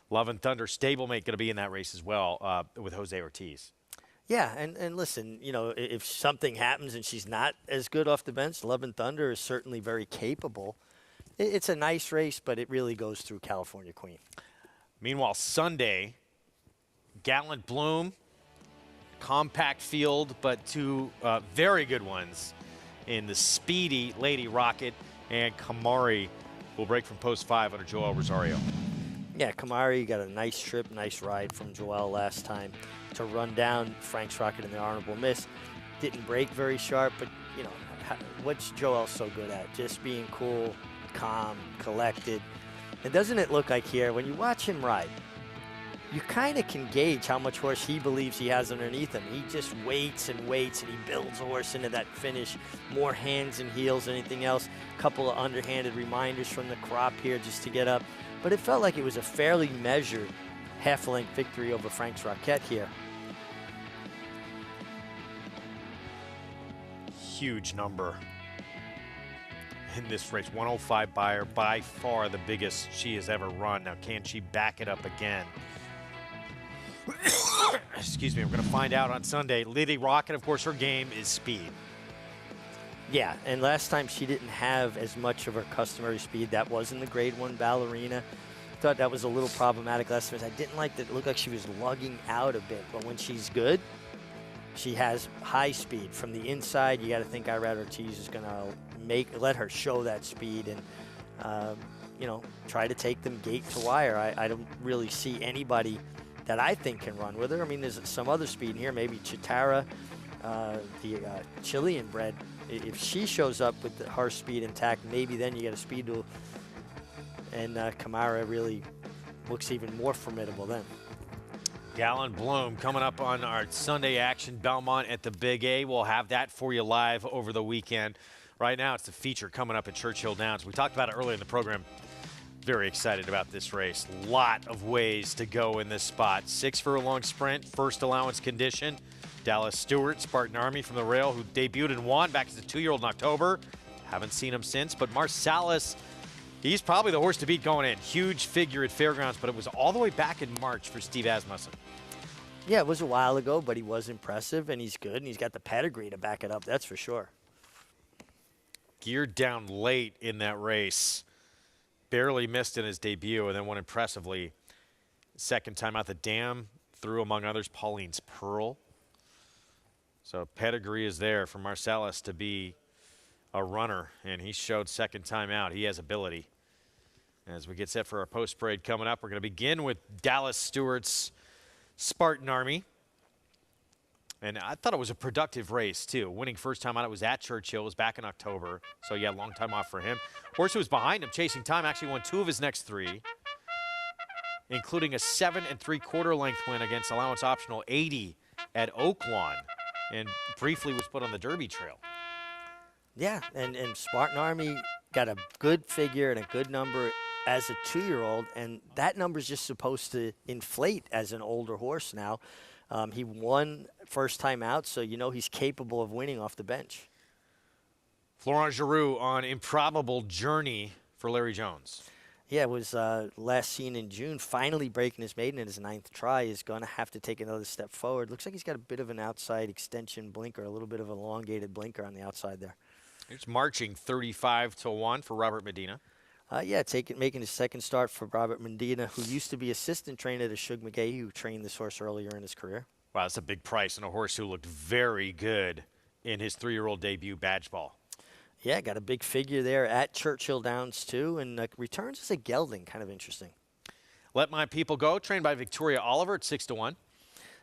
Love and Thunder, stablemate, going to be in that race as well with Jose Ortiz. Yeah, and listen, you know, if something happens and she's not as good off the bench, Love and Thunder is certainly very capable. It's a nice race, but it really goes through California Queen. Meanwhile, Sunday, Gallant Bloom, compact field, but two very good ones in the speedy Lady Rocket, and Kamari will break from post 5 under Joel Rosario. Yeah, Kamari got a nice trip, nice ride from Joel last time to run down Frank's Rocket in the honorable miss. Didn't break very sharp, but, you know, what's Joel so good at? Just being cool, calm, collected. And doesn't it look like here, when you watch him ride, you kind of can gauge how much horse he believes he has underneath him. He just waits and waits, and he builds a horse into that finish. More hands and heels than anything else. A couple of underhanded reminders from the crop here just to get up. But it felt like it was a fairly measured half-length victory over Frank's Rocket here. Huge number in this race. 105 buyer, by far the biggest she has ever run. Now, can she back it up again? Excuse me, we're going to find out on Sunday. Lily Rocket, of course, her game is speed. Yeah, and last time she didn't have as much of her customary speed. That was in the Grade 1 Ballerina. Thought that was a little problematic last time. I didn't like that it looked like she was lugging out a bit, but when she's good, she has high speed. From the inside, you got to think Irad Ortiz is going to let her show that speed and, you know, try to take them gate to wire. I don't really see anybody that I think can run with her. I mean, there's some other speed in here, maybe Chitara, the Chilean bred. If she shows up with her speed intact, maybe then you get a speed duel. And Kamara really looks even more formidable then. Gallon Bloom coming up on our Sunday action. Belmont at the Big A. We'll have that for you live over the weekend. Right now, it's the feature coming up at Churchill Downs. We talked about it earlier in the program. Very excited about this race. Lot of ways to go in this spot. 6 furlong sprint, first allowance condition. Dallas Stewart, Spartan Army from the rail, who debuted and won back as a 2-year-old in October. Haven't seen him since, but Marsalis, he's probably the horse to beat going in. Huge figure at Fairgrounds, but it was all the way back in March for Steve Asmussen. Yeah, it was a while ago, but he was impressive, and he's good, and he's got the pedigree to back it up, that's for sure. Geared down late in that race. Barely missed in his debut, and then won impressively. Second time out the dam, through, among others, Pauline's Pearl. So pedigree is there for Marsalis to be a runner, and he showed second time out. He has ability. As we get set for our post parade coming up, we're going to begin with Dallas Stewart's Spartan Army. And I thought it was a productive race, too. Winning first time out, it was at Churchill. It was back in October. So, yeah, long time off for him. Horse who was behind him, chasing time, actually won 2 of his next 3, including a 7 3/4 length win against allowance optional 80 at Oaklawn, and briefly was put on the Derby trail. Yeah, and Spartan Army got a good figure and a good number as a 2-year-old, and that number is just supposed to inflate as an older horse now. He won first time out, so you know he's capable of winning off the bench. Florent Giroux on improbable journey for Larry Jones. Yeah, it was last seen in June, finally breaking his maiden in his 9th try. He's going to have to take another step forward. Looks like he's got a bit of an outside extension blinker, a little bit of an elongated blinker on the outside there. He's marching 35-1 for Robert Medina. Yeah, making his second start for Robert Medina, who used to be assistant trainer to Shug McGahee, who trained this horse earlier in his career. Wow, that's a big price on a horse who looked very good in his 3-year-old debut badge ball. Yeah, got a big figure there at Churchill Downs, too, and returns as a gelding, kind of interesting. Let My People Go, trained by Victoria Oliver at 6-1.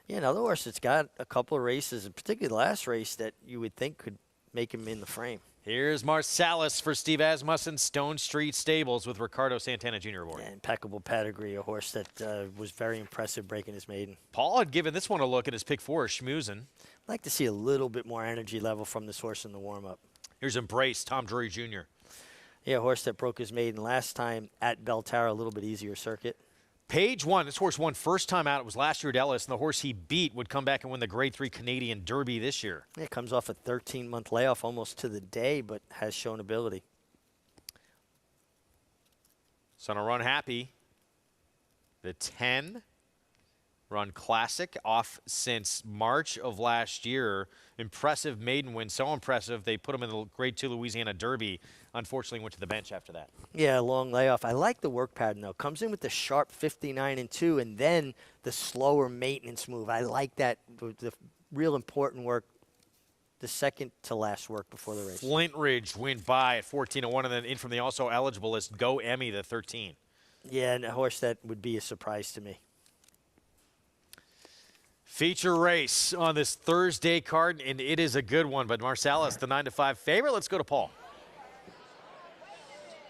Yeah, another horse that's got a couple of races, particularly the last race, that you would think could make him in the frame. Here's Marsalis for Steve Asmussen, Stone Street Stables with Ricardo Santana Jr. aboard. Yeah, impeccable pedigree, a horse that was very impressive breaking his maiden. Paul had given this one a look at his pick 4, Schmusen. I'd like to see a little bit more energy level from this horse in the warm-up. Here's Embrace, Tom Drury Jr. Yeah, a horse that broke his maiden last time at Belterra, a little bit easier circuit. Page 1, this horse won first time out. It was last year at Ellis, and the horse he beat would come back and win the Grade 3 Canadian Derby this year. Yeah, comes off a 13-month layoff almost to the day, but has shown ability. So on a run happy, the 10 run classic off since March of last year. Impressive maiden win, so impressive they put him in the Grade 2 Louisiana Derby. Unfortunately went to the bench after that. Yeah, long layoff. I like the work pattern though. Comes in with the sharp 59-2 and then the slower maintenance move. I like that, the real important work, the second to last work before the race. Flint Ridge went by at 14-1, and then in from the also eligible list, Go Emmy, the 13. Yeah, and a horse that would be a surprise to me. Feature race on this Thursday card, and it is a good one. But Marsalis, the 9-5 favorite. Let's go to Paul.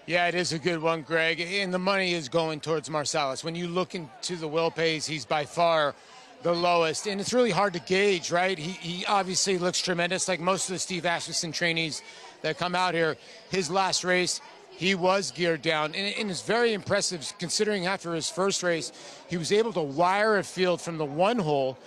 Yeah, it is a good one, Greg. And the money is going towards Marsalis. When you look into the will pays, he's by far the lowest. And it's really hard to gauge, right? He obviously looks tremendous, like most of the Steve Asmussen trainees that come out here. His last race, he was geared down. And it's very impressive considering after his first race, he was able to wire a field from the one hole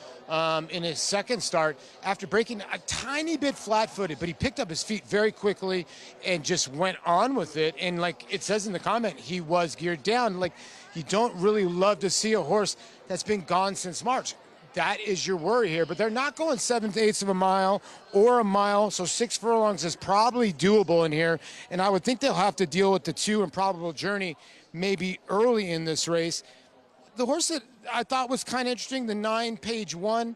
in his second start after breaking a tiny bit flat-footed, but he picked up his feet very quickly and just went on with it. And like it says in the comment, he was geared down. Like, you don't really love to see a horse that's been gone since March. That is your worry here, but they're not going 7/8 of a mile or a mile, so 6 furlongs is probably doable in here, and I would think they'll have to deal with the 2 Improbable Journey maybe early in this race. The horse that I thought was kind of interesting, the 9 Page One,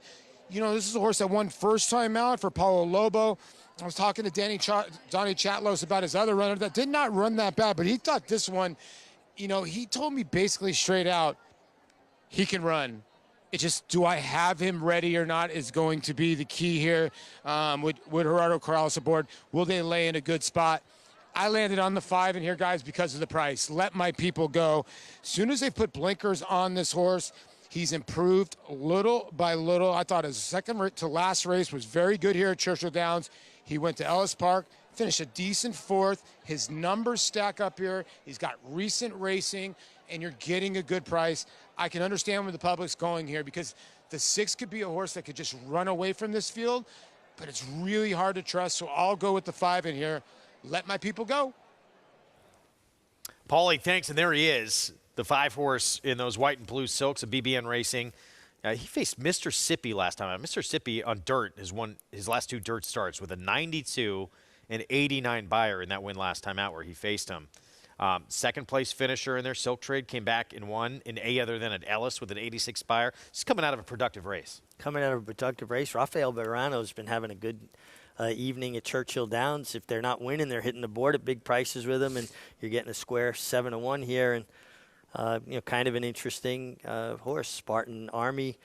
you know, this is a horse that won first time out for Paulo Lobo. I was talking to Donnie Chatlos about his other runner that did not run that bad, but he thought this one, you know, he told me basically straight out, he can run. It's just, do I have him ready or not is going to be the key here. With Gerardo Corrales aboard, will they lay in a good spot? I landed on the 5 in here, guys, because of the price. Let my people go. As soon as they put blinkers on this horse, he's improved little by little. I thought his second to last race was very good here at Churchill Downs. He went to Ellis Park, finished a decent 4th. His numbers stack up here. He's got recent racing, and you're getting a good price. I can understand where the public's going here because the 6 could be a horse that could just run away from this field, but it's really hard to trust, so I'll go with the 5 in here. Let my people go. Paulie, thanks, and there he is, the 5 horse in those white and blue silks of BBN Racing. He faced Mr. Sippy last time. Mr. Sippy on dirt has won his last 2 dirt starts with a 92 and 89 buyer in that win last time out where he faced him. Second place finisher in their silk trade, came back and won in A other than at Ellis with an 86 buyer. He's coming out of a productive race. Coming out of a productive race. Rafael Verano's been having a good evening at Churchill Downs. If they're not winning, they're hitting the board at big prices with him, and you're getting a square 7-1 here. And you know, kind of an interesting horse. Spartan Army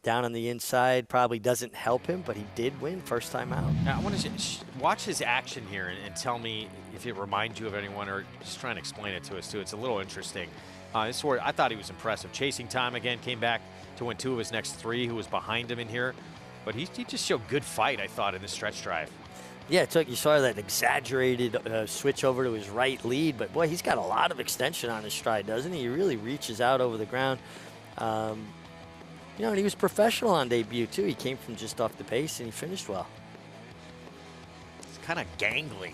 down on the inside probably doesn't help him, but he did win first time out. Now, I want to watch his action here and tell me if it reminds you of anyone, or just try and explain it to us too. It's a little interesting. This horse, I thought he was impressive. Chasing Time again, came back to win 2 of his next 3, who was behind him in here. But he just showed good fight, I thought, in the stretch drive. Yeah, you saw that exaggerated switch over to his right lead, but boy, he's got a lot of extension on his stride, doesn't he? He really reaches out over the ground. You know, and he was professional on debut, too. He came from just off the pace, and he finished well. It's kind of gangly.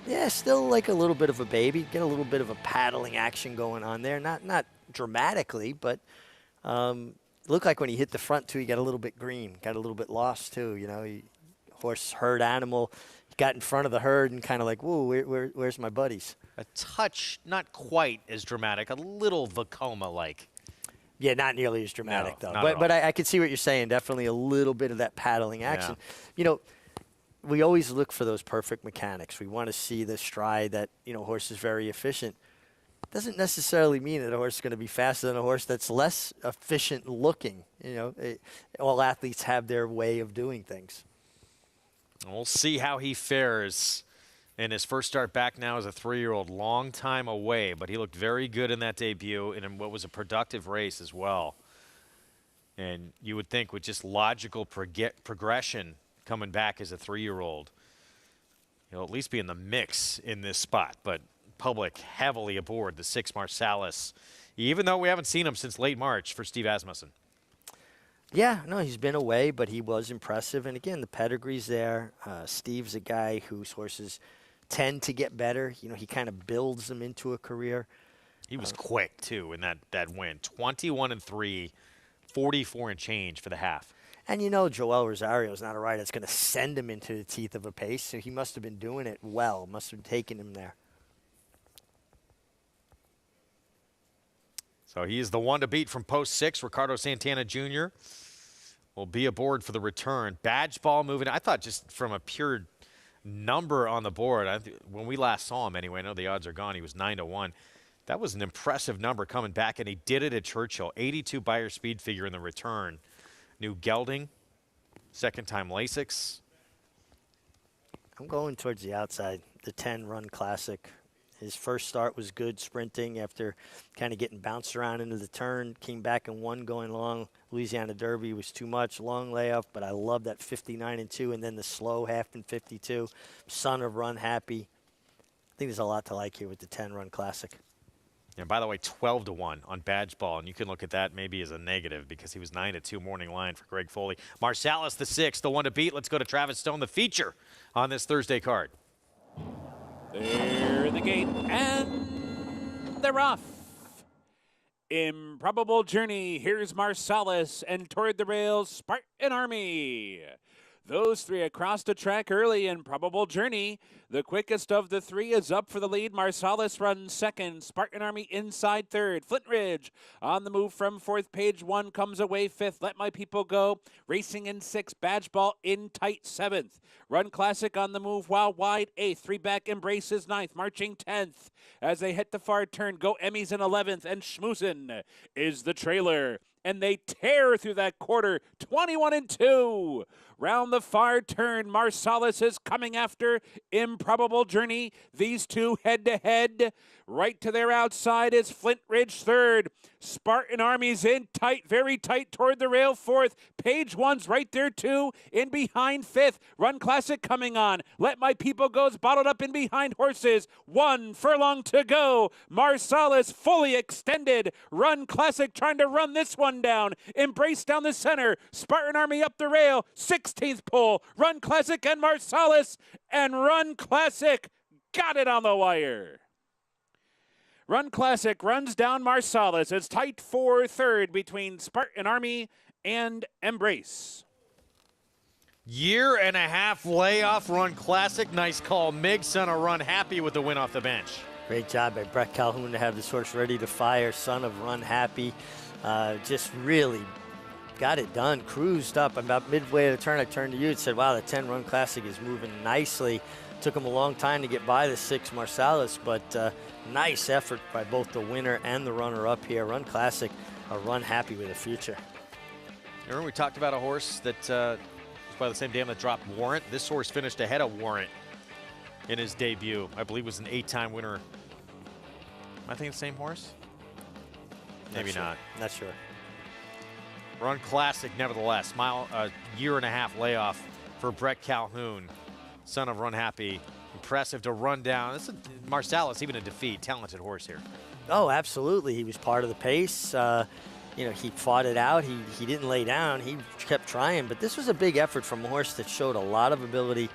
Yeah, still like a little bit of a baby. Get a little bit of a paddling action going on there. Not dramatically, but looked like when he hit the front, too, he got a little bit green, got a little bit lost, too. You know, horse, herd animal. He got in front of the herd and kind of like, whoa, where's my buddies? A touch, not quite as dramatic, a little Vekoma-like. Yeah, not nearly as dramatic, no, though. But I could see what you're saying. Definitely a little bit of that paddling action. Yeah. You know, we always look for those perfect mechanics. We want to see the stride that, you know, horse is very efficient. Doesn't necessarily mean that a horse is going to be faster than a horse that's less efficient looking. You know, all athletes have their way of doing things. We'll see how he fares in his first start back now as a 3-year-old. Long time away, but he looked very good in that debut and in what was a productive race as well. And you would think with just logical progression coming back as a 3-year-old, he'll at least be in the mix in this spot. But public heavily aboard the 6 Marsalis, even though we haven't seen him since late March for Steve Asmussen. Yeah, no, he's been away, but he was impressive. And again, the pedigree's there. Steve's a guy whose horses tend to get better. You know, he kind of builds them into a career. He was quick, too, in that win. 21-3, 44 and change for the half. And you know Joel Rosario is not a rider that's going to send him into the teeth of a pace, so he must have been doing it well, must have taken him there. So he is the one to beat from post 6. Ricardo Santana Jr. will be aboard for the return. Badge ball moving. I thought just from a pure number on the board, when we last saw him anyway, I know the odds are gone, he was 9-1. That was an impressive number coming back, and he did it at Churchill. 82 buyer speed figure in the return. New gelding, second time Lasix. I'm going towards the outside, the 10 Run Classic. His first start was good sprinting after kind of getting bounced around into the turn. Came back and won going long. Louisiana Derby was too much, long layoff, but I love that 59-2 and then the slow half in 52. Son of Run Happy. I think there's a lot to like here with the 10-run classic. And by the way, 12-1 on Badge Ball, and you can look at that maybe as a negative because he was 9-2 morning line for Greg Foley. Marsalis, the 6th, the one to beat. Let's go to Travis Stone, the feature on this Thursday card. They're in the gate, and they're off. Improbable Journey, here's Marsalis, and toward the rails, Spartan Army. Those three across the track early. Improbable Journey, the quickest of the three, is up for the lead. Marsalis runs second. Spartan Army inside third. Flint Ridge on the move from fourth. Page one comes away fifth. Let My People Go racing in sixth. Badge Ball in tight seventh. Run Classic on the move while wide eighth. Three back Embraces ninth. Marching 10th as they hit the far turn. Go Emmys in 11th, and Schmoosin' is the trailer. And they tear through that quarter, 21-2. Round the far turn, Marsalis is coming after Improbable Journey. These two head-to-head. Right to their outside is Flint Ridge third. Spartan Army's in tight, very tight toward the rail fourth. Page one's right there too, in behind fifth. Run Classic coming on. Let My People Go's bottled up in behind horses. 1 furlong to go. Marsalis fully extended. Run Classic trying to run this one down. Embrace down the center. Spartan Army up the rail. 16th pull. Run Classic and Marsalis. And Run Classic got it on the wire. Run Classic runs down Marsalis. It's tight for third between Spartan Army and Embrace. Year and a half layoff, Run Classic. Nice call. Mig, Son of Run Happy with the win off the bench. Great job by Brett Calhoun to have this horse ready to fire. Son of Run Happy. Just really got it done. Cruised up. About midway of the turn, I turned to you and said, wow, the 10-run classic is moving nicely. Took him a long time to get by the 6 Marsalis, but nice effort by both the winner and the runner-up here. Run Classic, a Run Happy with a future. Remember we talked about a horse that was by the same dam that dropped Warrant? This horse finished ahead of Warrant in his debut. I believe was an 8-time winner. I think the same horse? Maybe not. Not sure. Run Classic, nevertheless. Year and a half layoff for Brett Calhoun, Son of Run Happy. Impressive to run down. This is Marsalis, even a defeat. Talented horse here. Oh, absolutely. He was part of the pace. He fought it out. He didn't lay down. He kept trying. But this was a big effort from a horse that showed a lot of ability.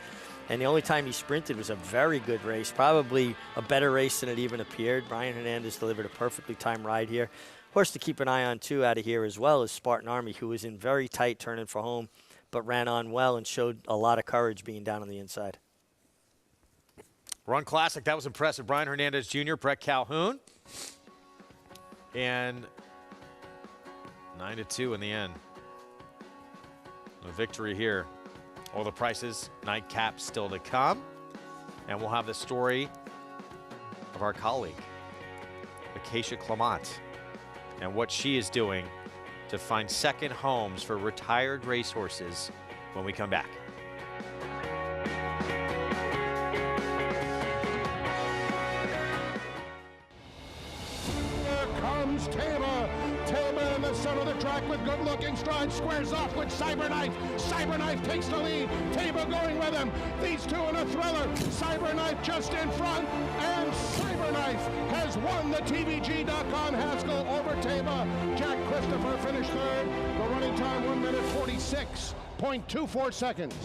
And the only time he sprinted was a very good race, probably a better race than it even appeared. Brian Hernandez delivered a perfectly timed ride here. Horse to keep an eye on, too, out of here as well is Spartan Army, who was in very tight turning for home, but ran on well and showed a lot of courage being down on the inside. Run Classic, that was impressive. Brian Hernandez Jr., Brett Calhoun. And 9-2 in the end. A victory here. All the prices, nightcap still to come. And we'll have the story of our colleague, Acacia Clement, and what she is doing to find second homes for retired racehorses when we come back. Here comes Tama. Tama in the center of the track with good-looking strides, squares off with Cyberknife. Cyberknife takes the lead. Tama going with him. These two in a thriller. Cyberknife just in front, and Cyberknife has won the TVG.com Haskell over Tama. Jack Christopher finished third. The running time 1 minute 46.24 seconds.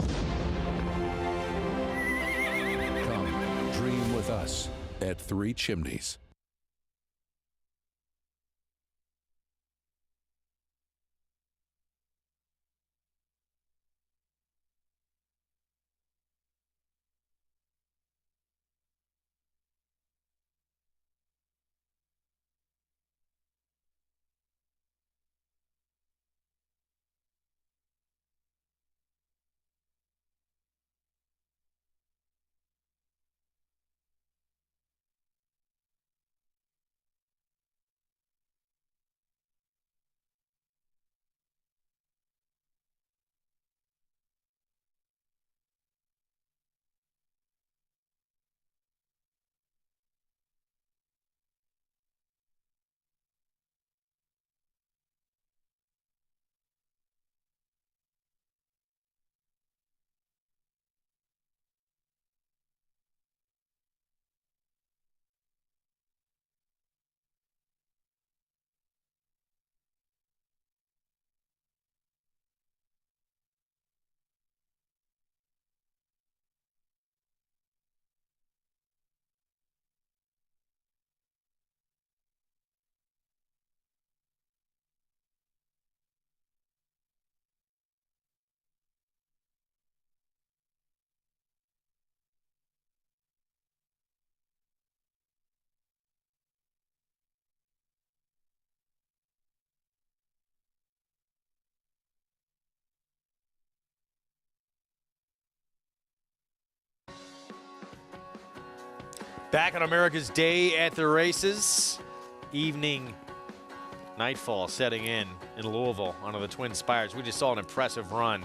Come dream with us at Three Chimneys. Back on America's Day at the Races. Evening nightfall setting in Louisville onto the Twin Spires. We just saw an impressive run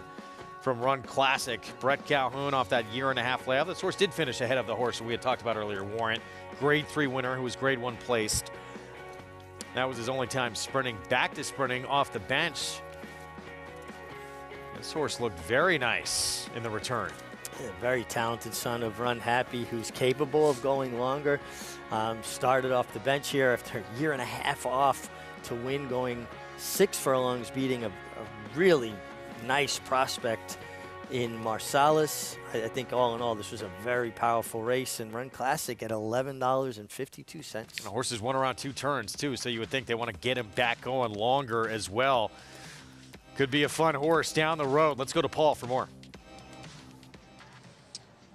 from Run Classic. Brett Calhoun off that year-and-a-half layoff. This horse did finish ahead of the horse we had talked about earlier, Warrant. Grade 3 winner who was Grade 1 placed. That was his only time sprinting. Back to sprinting off the bench. This horse looked very nice in the return. A very talented son of Run Happy, who's capable of going longer. Started off the bench here after a year-and-a-half off to win, going 6 furlongs, beating a really nice prospect in Marsalis. I think all in all, this was a very powerful race, and Run Classic at $11.52. And the horses won around 2 turns, too, so you would think they want to get him back going longer as well. Could be a fun horse down the road. Let's go to Paul for more.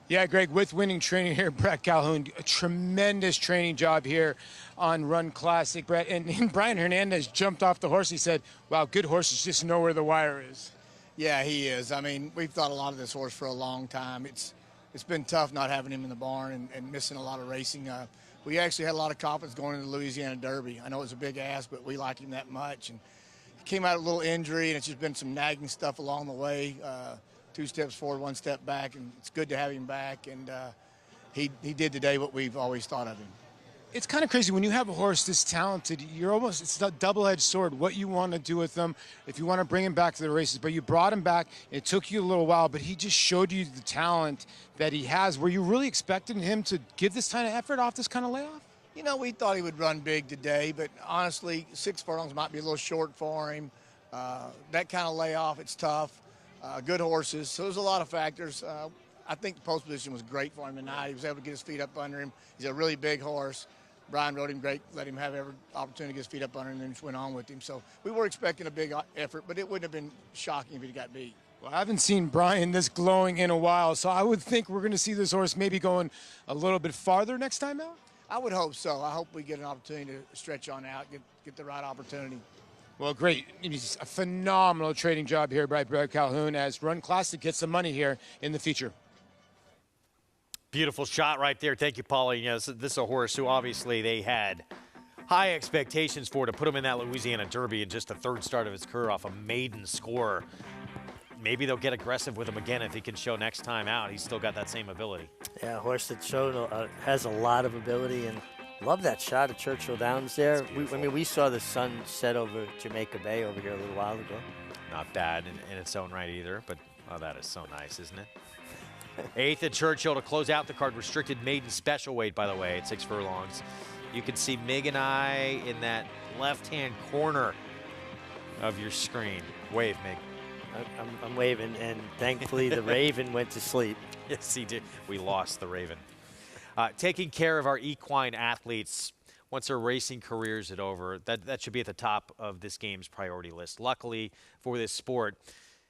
Yeah, Greg, with winning training here, Brett Calhoun, a tremendous training job here on Run Classic. Brett, and Brian Hernandez jumped off the horse. He said, wow, good horses just know where the wire is. Yeah, he is. I mean, we've thought a lot of this horse for a long time. It's been tough not having him in the barn and missing a lot of racing. We actually had a lot of confidence going into the Louisiana Derby. I know it was a big ask, but we like him that much. And he came out with a little injury, and it's just been some nagging stuff along the way. 2 steps forward, 1 step back, and it's good to have him back. And he did today what we've always thought of him. It's kind of crazy when you have a horse this talented. It's a double-edged sword. What you want to do with them, if you want to bring him back to the races, but you brought him back. It took you a little while, but he just showed you the talent that he has. Were you really expecting him to give this kind of effort off this kind of layoff? You know, we thought he would run big today, but honestly, 6 furlongs might be a little short for him. That kind of layoff, it's tough. Good horses, so there's a lot of factors. I think the post position was great for him tonight. He was able to get his feet up under him. He's a really big horse. Brian rode him great, let him have every opportunity to get his feet up under him, and then just went on with him. So we were expecting a big effort, but it wouldn't have been shocking if he got beat. Well, I haven't seen Brian this glowing in a while, so I would think we're going to see this horse maybe going a little bit farther next time out? I would hope so. I hope we get an opportunity to stretch on out, get the right opportunity. Well, great. It's a phenomenal trading job here by Brett Calhoun as Run Classic gets some money here in the feature. Beautiful shot right there. Thank you, Paulie. You know, this is a horse who obviously they had high expectations for, to put him in that Louisiana Derby in just the 3rd start of his career off a maiden score. Maybe they'll get aggressive with him again if he can show next time out. He's still got that same ability. Yeah, a horse that has a lot of ability, and love that shot at Churchill Downs there. We saw the sun set over Jamaica Bay over here a little while ago. Not bad in its own right either, but oh, that is so nice, isn't it? 8th at Churchill to close out the card. Restricted maiden special weight, by the way, at 6 furlongs. You can see Mig and I in that left-hand corner of your screen. Wave, Mig. I'm waving, and thankfully the Raven went to sleep. Yes, he did. We lost the Raven. Taking care of our equine athletes once their racing careers are over, that should be at the top of this game's priority list. Luckily for this sport,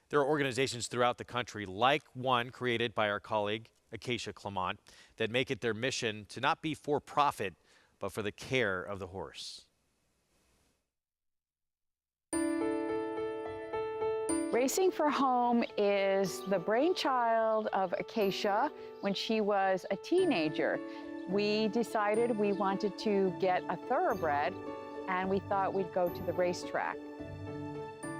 there are organizations throughout the country, like one created by our colleague Acacia Clement, that make it their mission to not be for profit, but for the care of the horse. Racing for Home is the brainchild of Acacia when she was a teenager. We decided we wanted to get a thoroughbred, and we thought we'd go to the racetrack.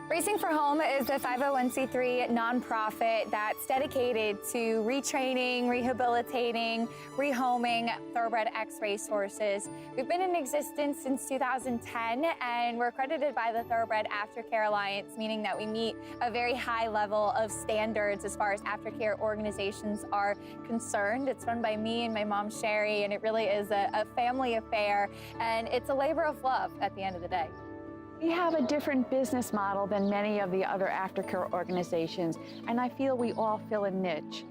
Racing for Home is a 501c3 nonprofit that's dedicated to retraining, rehabilitating, rehoming thoroughbred X racehorses. We've been in existence since 2010, and we're accredited by the Thoroughbred Aftercare Alliance, meaning that we meet a very high level of standards as far as aftercare organizations are concerned. It's run by me and my mom, Sherry, and it really is a family affair, and it's a labor of love at the end of the day. We have a different business model than many of the other aftercare organizations, and I feel we all fill a niche.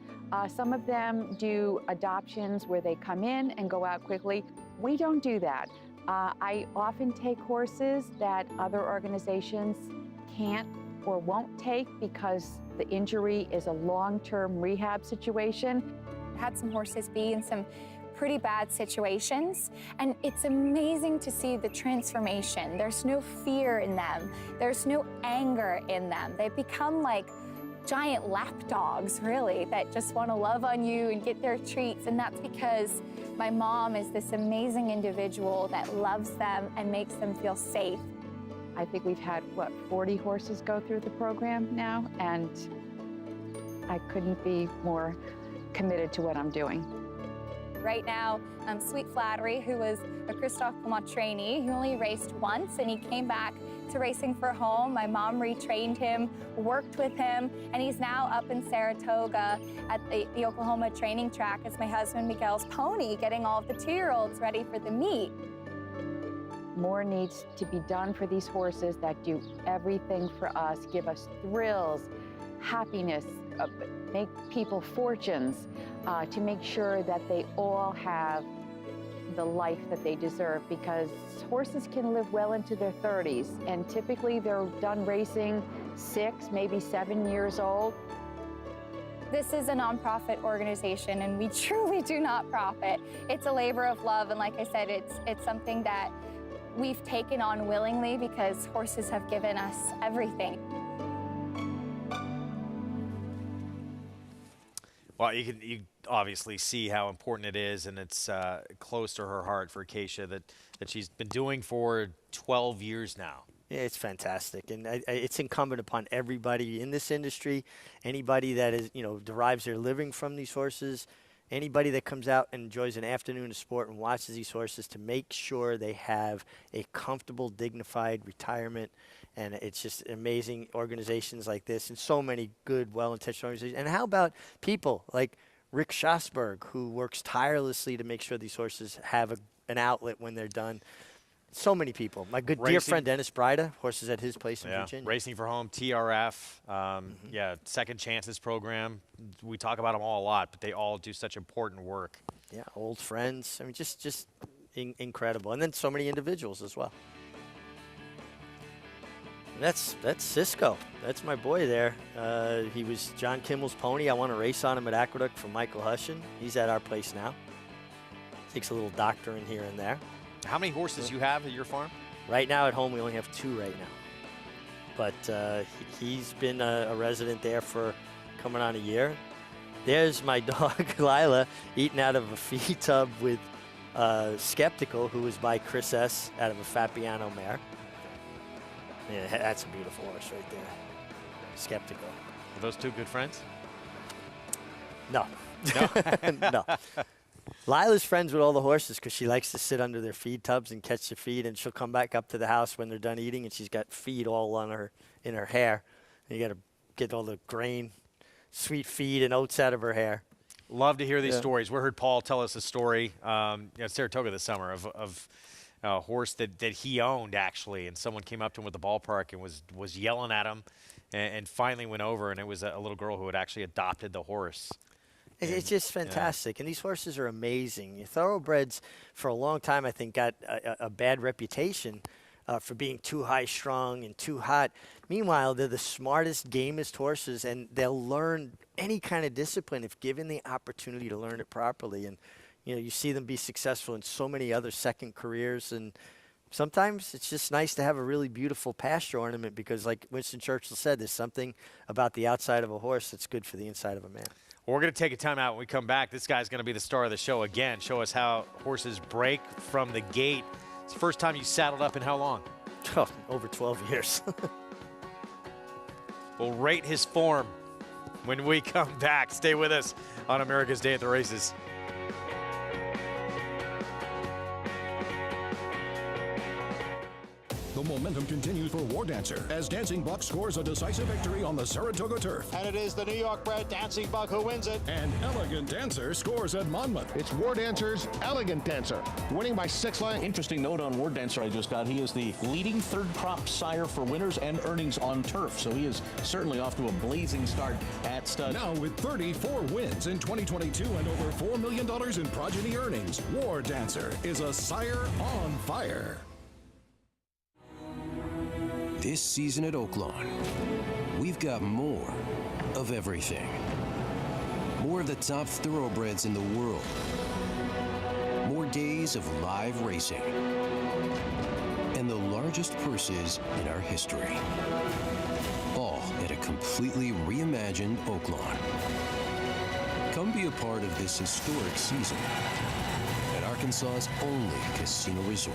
Some of them do adoptions where they come in and go out quickly. We don't do that. I often take horses that other organizations can't or won't take because the injury is a long-term rehab situation. I had some horses be in some pretty bad situations, and it's amazing to see the transformation. There's no fear in them. There's no anger in them. They become like giant lap dogs, really, that just want to love on you and get their treats. And that's because my mom is this amazing individual that loves them and makes them feel safe. I think we've had, 40 horses go through the program now, and I couldn't be more committed to what I'm doing. Right now, Sweet Flattery, who was a Christophe Clement trainee, he only raced once and he came back to racing for home. My mom retrained him, worked with him, and he's now up in Saratoga at the Oklahoma training track as my husband Miguel's pony, getting all of the 2-year-olds ready for the meet. More needs to be done for these horses that do everything for us, give us thrills, happiness, make people fortunes, to make sure that they all have the life that they deserve, because horses can live well into their 30s, and typically they're done racing 6, maybe 7 years old. This is a nonprofit organization, and we truly do not profit. It's a labor of love, and like I said, it's something that we've taken on willingly because horses have given us everything. Well, you obviously see how important it is, and it's close to her heart for Acacia that she's been doing for 12 years now. Yeah, it's fantastic, and it's incumbent upon everybody in this industry, anybody that is, derives their living from these horses, anybody that comes out and enjoys an afternoon of sport and watches these horses, to make sure they have a comfortable, dignified retirement. And it's just amazing organizations like this, and so many good, well-intentioned organizations. And how about people like Rick Schosberg, who works tirelessly to make sure these horses have an outlet when they're done. So many people. My dear friend Dennis Brida, horses at his place in Virginia. Racing for Home, TRF, Second Chances program. We talk about them all a lot, but they all do such important work. Yeah, old friends. I mean, just incredible. And then so many individuals as well. That's Cisco. That's my boy there. He was John Kimmel's pony. I won a race on him at Aqueduct for Michael Hushin. He's at our place now. Takes a little doctoring here and there. How many horses you have at your farm? Right now at home, we only have 2 right now. But he's been a resident there for coming on a year. There's my dog, Lila, eating out of a feed tub with Skeptical, who was by Chris S. out of a Fabiano mare. Yeah, that's a beautiful horse right there. Skeptical. Are those 2 good friends? No. No. Lila's friends with all the horses because she likes to sit under their feed tubs and catch the feed, and she'll come back up to the house when they're done eating, and she's got feed all in her hair. And you got to get all the grain, sweet feed, and oats out of her hair. Love to hear these stories. We heard Paul tell us a story at Saratoga this summer of a horse that he owned, actually, and someone came up to him at the ballpark and was yelling at him, and finally went over, and it was a little girl who had actually adopted the horse. It's just fantastic, and these horses are amazing. Thoroughbreds, for a long time, I think, got a bad reputation for being too high-strung and too hot. Meanwhile, they're the smartest, gamest horses, and they'll learn any kind of discipline if given the opportunity to learn it properly. And you see them be successful in so many other second careers, and sometimes it's just nice to have a really beautiful pasture ornament because, like Winston Churchill said, there's something about the outside of a horse that's good for the inside of a man. Well, we're going to take a time out. When we come back, this guy's going to be the star of the show again. Show us how horses break from the gate. It's the first time you saddled up in how long? Oh, over 12 years. We'll rate his form when we come back. Stay with us on America's Day at the Races. The momentum continues for War Dancer as Dancing Buck scores a decisive victory on the Saratoga turf. And it is the New York-bred Dancing Buck who wins it. And Elegant Dancer scores at Monmouth. It's War Dancer's Elegant Dancer, winning by 6 lengths. Interesting note on War Dancer I just got. He is the leading third crop sire for winners and earnings on turf. So he is certainly off to a blazing start at stud. Now with 34 wins in 2022 and over $4 million in progeny earnings, War Dancer is a sire on fire. This season at Oaklawn, we've got more of everything. More of the top thoroughbreds in the world. More days of live racing. And the largest purses in our history. All at a completely reimagined Oaklawn. Come be a part of this historic season at Arkansas's only casino resort.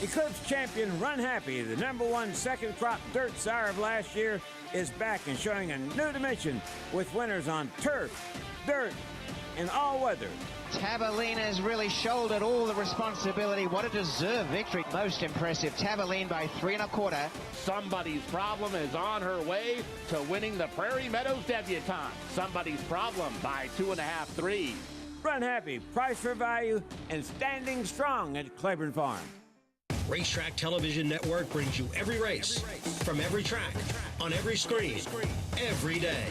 Eclipse champion Run Happy, the #1 second crop dirt sire of last year, is back and showing a new dimension with winners on turf, dirt, and all weather. Tabalina's really shouldered all the responsibility. What a deserved victory. Most impressive. Tabaline by 3 1/4. Somebody's Problem is on her way to winning the Prairie Meadows Debutante. Somebody's Problem by 2.5 3. Run Happy, price for value, and standing strong at Claiborne Farm. Racetrack Television Network brings you every race, from every track, on every screen, every day.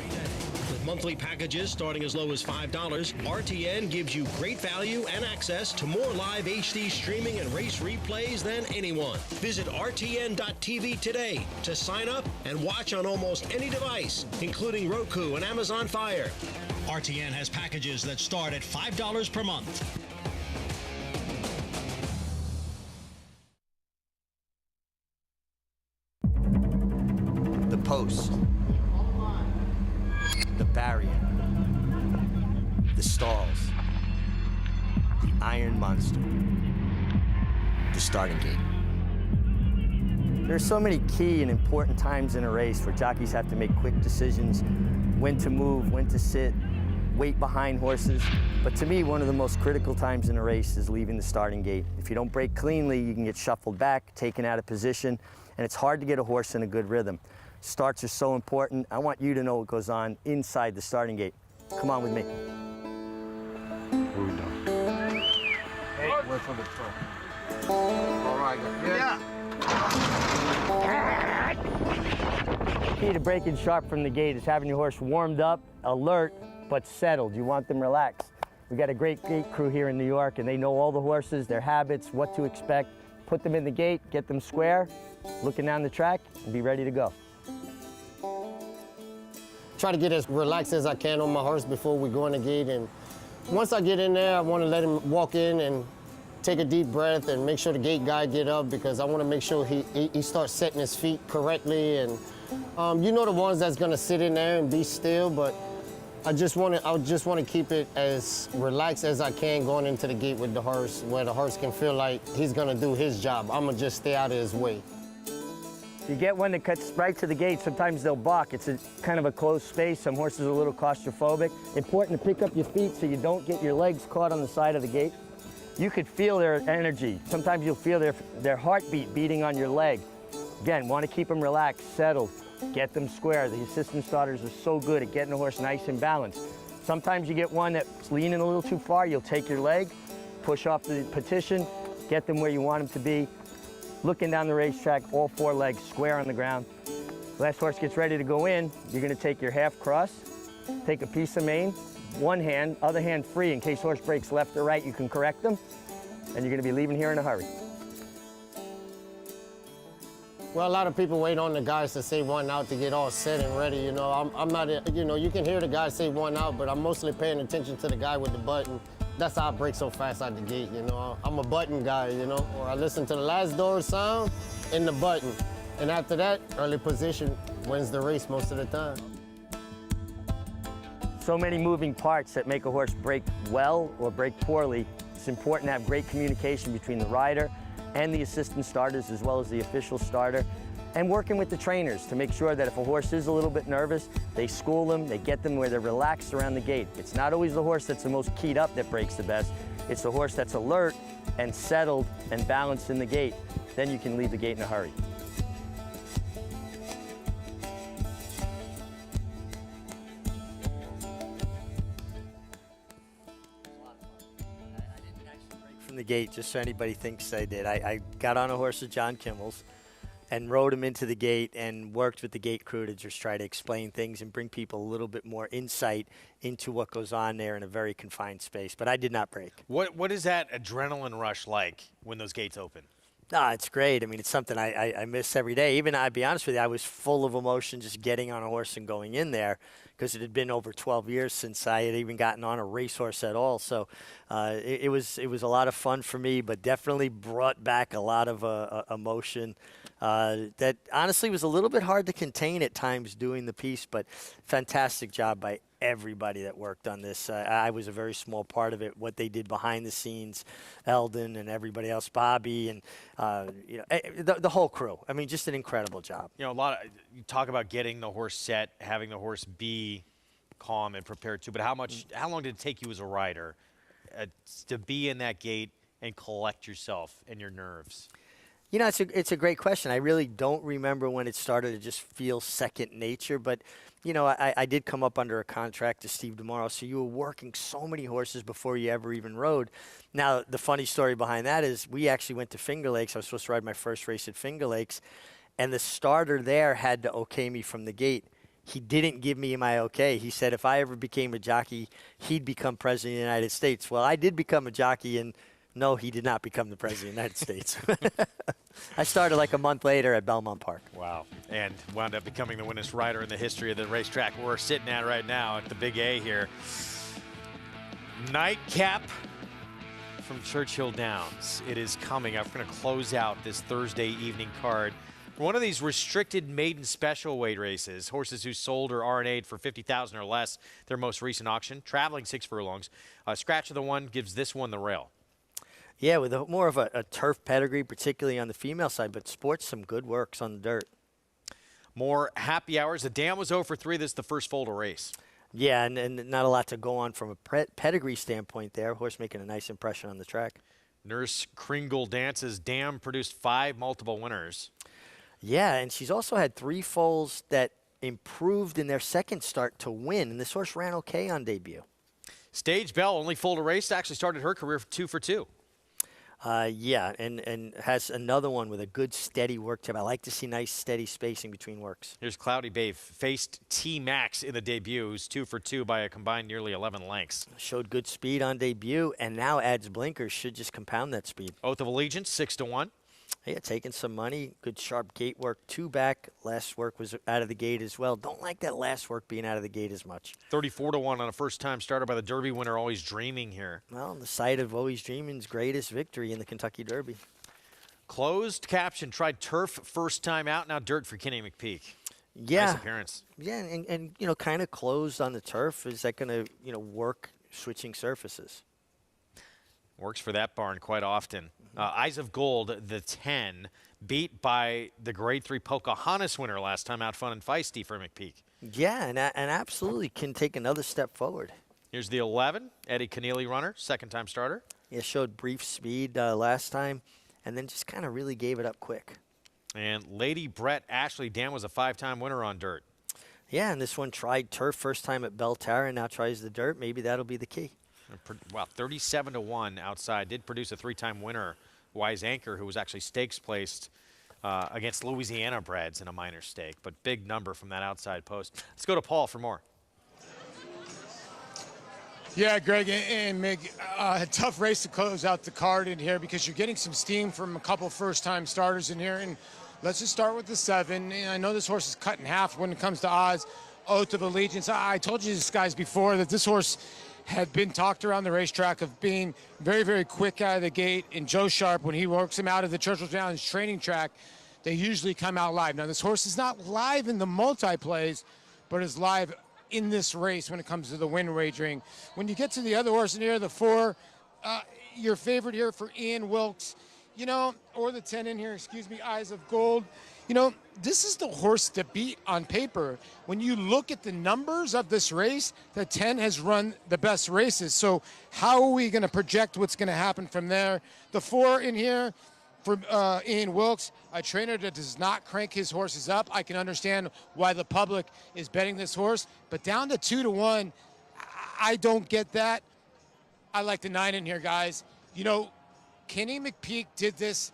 With monthly packages starting as low as $5, RTN gives you great value and access to more live HD streaming and race replays than anyone. Visit RTN.tv today to sign up and watch on almost any device, including Roku and Amazon Fire. RTN has packages that start at $5 per month. The post, the barrier, the stalls, the iron monster, the starting gate. There are so many key and important times in a race where jockeys have to make quick decisions, when to move, when to sit, wait behind horses. But to me, one of the most critical times in a race is leaving the starting gate. If you don't break cleanly, you can get shuffled back, taken out of position, and it's hard to get a horse in a good rhythm. Starts are so important. I want you to know what goes on inside the starting gate. Come on with me. What are we doing? Hey, wait for the truck. All right, yeah. Key to breaking sharp from the gate is having your horse warmed up, alert, but settled. You want them relaxed. We got a great gate crew here in New York, and they know all the horses, their habits, what to expect. Put them in the gate, get them square, looking down the track, and be ready to go. Try to get as relaxed as I can on my horse before we go in the gate. And once I get in there, I want to let him walk in and take a deep breath and make sure the gate guy get up, because I want to make sure he starts setting his feet correctly. And you know the ones that's going to sit in there and be still, but I just want to keep it as relaxed as I can going into the gate with the horse, where the horse can feel like he's going to do his job. I'm going to just stay out of his way. You get one that cuts right to the gate, sometimes they'll balk. It's a kind of a closed space. Some horses are a little claustrophobic. Important to pick up your feet so you don't get your legs caught on the side of the gate. You could feel their energy. Sometimes you'll feel their heartbeat beating on your leg. Again, want to keep them relaxed, settled, get them square. The assistant starters are so good at getting the horse nice and balanced. Sometimes you get one that's leaning a little too far, you'll take your leg, push off the petition, get them where you want them to be. Looking down the racetrack, all 4 legs square on the ground. Last horse gets ready to go in, you're going to take your half cross, take a piece of mane, one hand, other hand free in case horse breaks left or right, you can correct them, and you're going to be leaving here in a hurry. Well, a lot of people wait on the guys to say 1 out to get all set and ready. You know, I'm not, you know, you can hear the guy say 1 out, but I'm mostly paying attention to the guy with the button. That's how I break so fast out the gate, you know. I'm a button guy, you know. Or I listen to the last door sound and the button. And after that, early position wins the race most of the time. So many moving parts that make a horse break well or break poorly. It's important to have great communication between the rider and the assistant starters, as well as the official starter, and working with the trainers to make sure that if a horse is a little bit nervous, they school them, they get them where they're relaxed around the gate. It's not always the horse that's the most keyed up that breaks the best. It's the horse that's alert and settled and balanced in the gate. Then you can leave the gate in a hurry. From the gate, just so anybody thinks I did. I got on a horse of John Kimmel's and rode him into the gate and worked with the gate crew to just try to explain things and bring people a little bit more insight into what goes on there in a very confined space. But I did not break. What is that adrenaline rush like when those gates open? It's great. I mean, it's something I miss every day. Even, I'll be honest with you, I was full of emotion just getting on a horse and going in there, because it had been over 12 years since I had even gotten on a racehorse at all. So it was a lot of fun for me, but definitely brought back a lot of emotion. that honestly was a little bit hard to contain at times doing the piece, but fantastic job by everybody that worked on this. I was a very small part of it, what they did behind the scenes, Eldon and everybody else, Bobby, and the whole crew. I mean, just an incredible job. You know, you talk about getting the horse set, having the horse be calm and prepared to, but how long did it take you as a rider to be in that gate and collect yourself and your nerves? You know, it's a great question. I really don't remember when it started to just feel second nature, but, you know, I did come up under a contract to Steve DeMauro, so you were working so many horses before you ever even rode. Now, the funny story behind that is we actually went to Finger Lakes. I was supposed to ride my first race at Finger Lakes, and the starter there had to okay me from the gate. He didn't give me my okay. He said if I ever became a jockey, he'd become president of the United States. Well, I did become a jockey, and no, he did not become the president of the United States. I started like a month later at Belmont Park. Wow. And wound up becoming the winningest rider in the history of the racetrack we're sitting at right now at the Big A here. Nightcap from Churchill Downs. It is coming up. We're going to close out this Thursday evening card. One of these restricted maiden special weight races, horses who sold or RNA'd for $50,000 or less, their most recent auction, traveling 6 furlongs. Scratch of the one gives this one the rail. Yeah, with more of a turf pedigree, particularly on the female side, but sports some good works on the dirt. More happy hours. The dam was 0 for 3. This is the first foal to race. Yeah, and not a lot to go on from a pedigree standpoint there. Horse making a nice impression on the track. Nurse Kringle Dance's dam produced 5 multiple winners. Yeah, and she's also had 3 foals that improved in their second start to win, and this horse ran okay on debut. Stage Bell, only foal to race, actually started her career 2 for 2. Yeah, and has another one with a good steady work tip. I like to see nice steady spacing between works. Here's Cloudy Bay, faced T-Max in the debut, who's 2 for 2 by a combined nearly 11 lengths. Showed good speed on debut, and now adds blinkers, should just compound that speed. Oath of Allegiance, 6 to 1. Yeah, taking some money. Good sharp gate work. 2 back. Last work was out of the gate as well. Don't like that last work being out of the gate as much. 34 to 1 on a first-time starter by the Derby winner, Always Dreaming here. Well, on the site of Always Dreaming's greatest victory in the Kentucky Derby. Closed caption, tried turf first time out, now dirt for Kenny McPeak. Yeah. Nice appearance. Yeah, and you know, kind of closed on the turf. Is that going to, you know, work switching surfaces? Works for that barn quite often. Eyes of Gold, the 10, beat by the Grade 3 Pocahontas winner last time out, Fun and Feisty for McPeak. Yeah, and absolutely can take another step forward. Here's the 11, Eddie Keneally runner, second-time starter. Yeah, showed brief speed last time, and then just kind of really gave it up quick. And Lady Brett Ashley Dam was a 5-time winner on dirt. Yeah, and this one tried turf first time at Belterra, and now tries the dirt. Maybe that'll be the key. Wow, 37 to 1 outside. Did produce a 3-time winner, Wise Anchor, who was actually stakes placed against Louisiana breds in a minor stake, but big number from that outside post. Let's go to Paul for more. Yeah, Greg and Mig, a tough race to close out the card in here because you're getting some steam from a couple first-time starters in here. And let's just start with the 7. And I know this horse is cut in half when it comes to odds. Oath of Allegiance. I told you this, guys, before that this horse had been talked around the racetrack of being very, very quick out of the gate. And Joe Sharp, when he works him out of the Churchill Downs training track, they usually come out live. Now, this horse is not live in the multi-plays, but is live in this race when it comes to the win wagering. When you get to the other horse in here, the 4, your favorite here for Ian Wilkes, you know, or the 10 in here, excuse me, Eyes of Gold. You know, this is the horse to beat on paper. When you look at the numbers of this race, the 10 has run the best races. So how are we going to project what's going to happen from there? The 4 in here for Ian Wilkes, a trainer that does not crank his horses up. I can understand why the public is betting this horse, but down to 2 to 1, I don't get that. I like the 9 in here, guys. You know, Kenny McPeak did this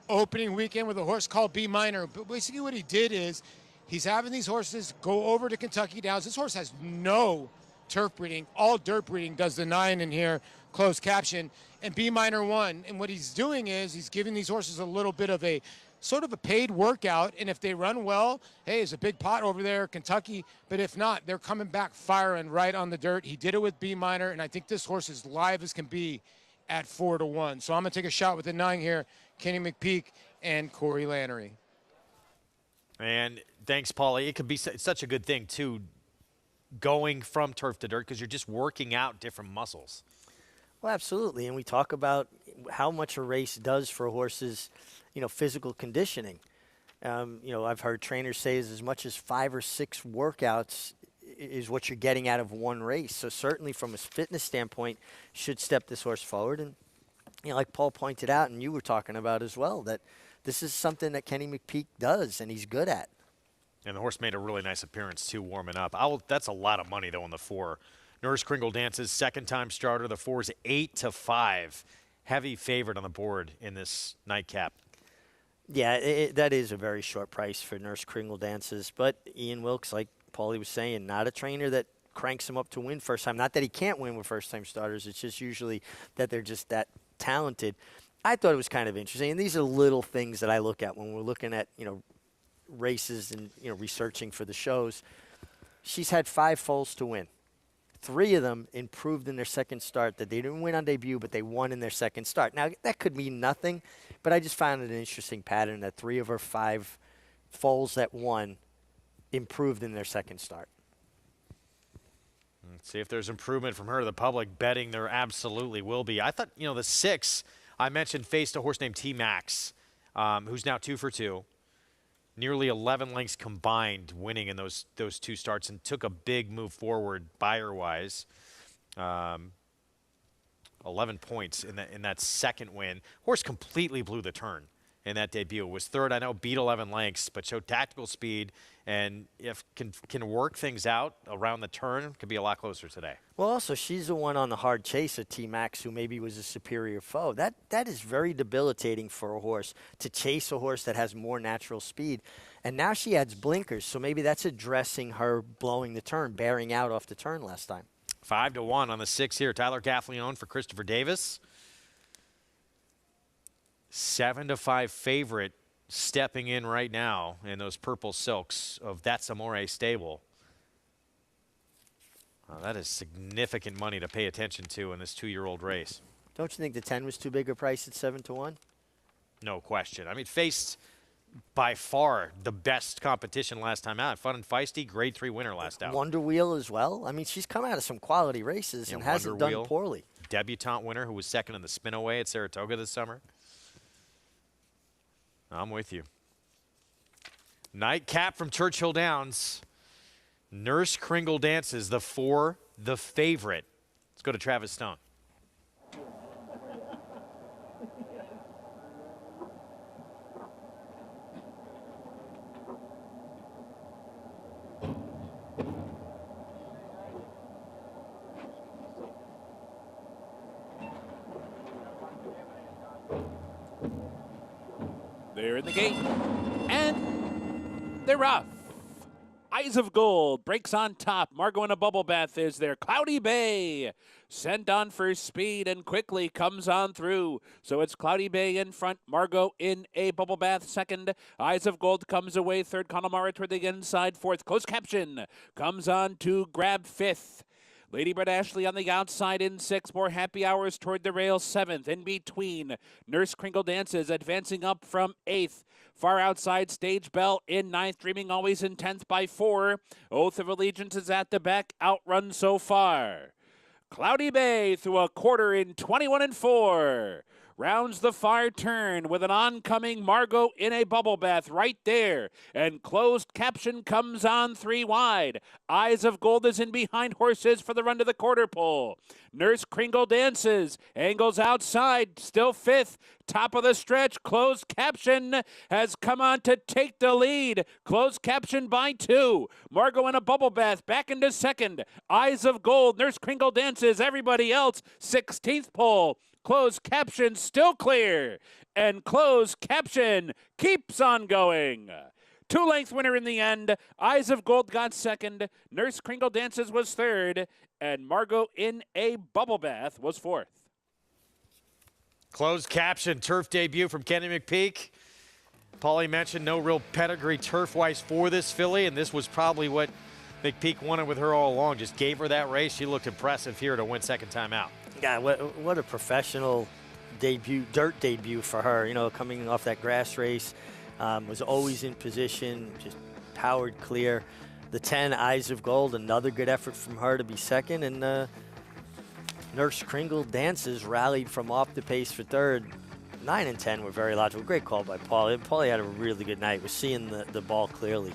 opening weekend with a horse called B Minor. But basically what he did is he's having these horses go over to Kentucky Downs. This horse has no turf breeding. All dirt breeding does the 9 in here, closed caption, and B Minor won. And what he's doing is he's giving these horses a little bit of a sort of a paid workout. And if they run well, hey, it's a big pot over there, Kentucky. But if not, they're coming back firing right on the dirt. He did it with B Minor, and I think this horse is live as can be at 4 to 1. So I'm going to take a shot with the 9 here, Kenny McPeak. and Corey Lannery. And thanks, Paulie. It could be such a good thing, too, going from turf to dirt, because you're just working out different muscles. Well, absolutely. And we talk about how much a race does for horses, physical conditioning. I've heard trainers say as much as 5 or 6 workouts is what you're getting out of one race. So certainly from a fitness standpoint, should step this horse forward. And, like Paul pointed out, and you were talking about as well, that this is something that Kenny McPeek does, and he's good at. And the horse made a really nice appearance, too, warming up. That's a lot of money, though, on the 4. Nurse Kringle Dance's second-time starter. The 4's 8-5. Heavy favorite on the board in this nightcap. Yeah, that is a very short price for Nurse Kringle Dances. But Ian Wilkes, like Paulie was saying, not a trainer that cranks him up to win first time. Not that he can't win with first-time starters. It's just usually that they're just that talented. I thought it was kind of interesting. And these are little things that I look at when we're looking at, races and, researching for the shows. She's had 5 foals to win. 3 of them improved in their second start, that they didn't win on debut, but they won in their second start. Now, that could mean nothing, but I just found it an interesting pattern that 3 of her 5 foals that won improved in their second start. Let's see if there's improvement from her. The public betting there absolutely will be. I thought, the 6, I mentioned, faced a horse named T-Max, who's now 2 for 2. Nearly 11 lengths combined winning in those 2 starts, and took a big move forward buyer-wise. 11 points in that second win. Horse completely blew the turn in that debut. Was 3rd, I know, beat 11 lengths, but showed tactical speed, and if can work things out around the turn, could be a lot closer today. Well, also, she's the one on the hard chase of T-Max, who maybe was a superior foe. That is very debilitating for a horse, to chase a horse that has more natural speed. And now she adds blinkers, so maybe that's addressing her blowing the turn, bearing out off the turn last time. 5-1 on the 6 here. Tyler Gaffleone for Christopher Davis. 7-5 favorite stepping in right now in those purple silks of That's Amore stable. That is significant money to pay attention to in this 2-year-old race. Don't you think the 10 was too big a price at 7-1? No question. I mean, faced by far the best competition last time out. Fun and Feisty, grade 3 winner last out. Wonder Wheel as well. I mean, she's come out of some quality races and hasn't done poorly. Debutante winner who was second in the Spinaway at Saratoga this summer. I'm with you. Nightcap from Churchill Downs. Nurse Kringle Dances, the 4, the favorite. Let's go to Travis Stone. They're in the gate, and they're off. Eyes of Gold breaks on top. Margot in a bubble bath is there. Cloudy Bay sent on for speed and quickly comes on through. So it's Cloudy Bay in front. Margot in a bubble bath second. Eyes of Gold comes away third. Connemara toward the inside fourth. Closed Caption comes on to grab fifth. Ladybird Ashley on the outside in 6. More Happy Hours toward the rail 7th. In between, Nurse Kringle Dances advancing up from 8th. Far outside, Stage Bell in 9th. Dreaming Always in 10th by 4. Oath of Allegiance is at the back. Outrun so far. Cloudy Bay through a quarter in 21 4. Rounds the far turn with an oncoming Margot in a bubble bath right there. And Closed Caption comes on 3 wide. Eyes of Gold is in behind horses for the run to the quarter pole. Nurse Kringle Dances. Angles outside. Still 5th. Top of the stretch. Closed Caption has come on to take the lead. Closed Caption by 2. Margot in a bubble bath back into 2nd. Eyes of Gold. Nurse Kringle Dances. Everybody else 16th pole. Closed Caption still clear, and Closed Caption keeps on going. 2-length winner in the end. Eyes of Gold got 2nd. Nurse Kringle Dances was 3rd, and Margot in a bubble bath was 4th. Closed Caption, turf debut from Kenny McPeek. Paulie mentioned no real pedigree turf-wise for this filly, and this was probably what McPeek wanted with her all along. Just gave her that race. She looked impressive here to win second time out. God, what a professional dirt debut for her. You know, coming off that grass race, was always in position, just powered clear. The 10, Eyes of Gold, another good effort from her to be second. And Nurse Kringle Dances rallied from off the pace for third. 9 and 10 were very logical. Great call by Paulie. Paulie had a really good night. We're seeing the ball clearly.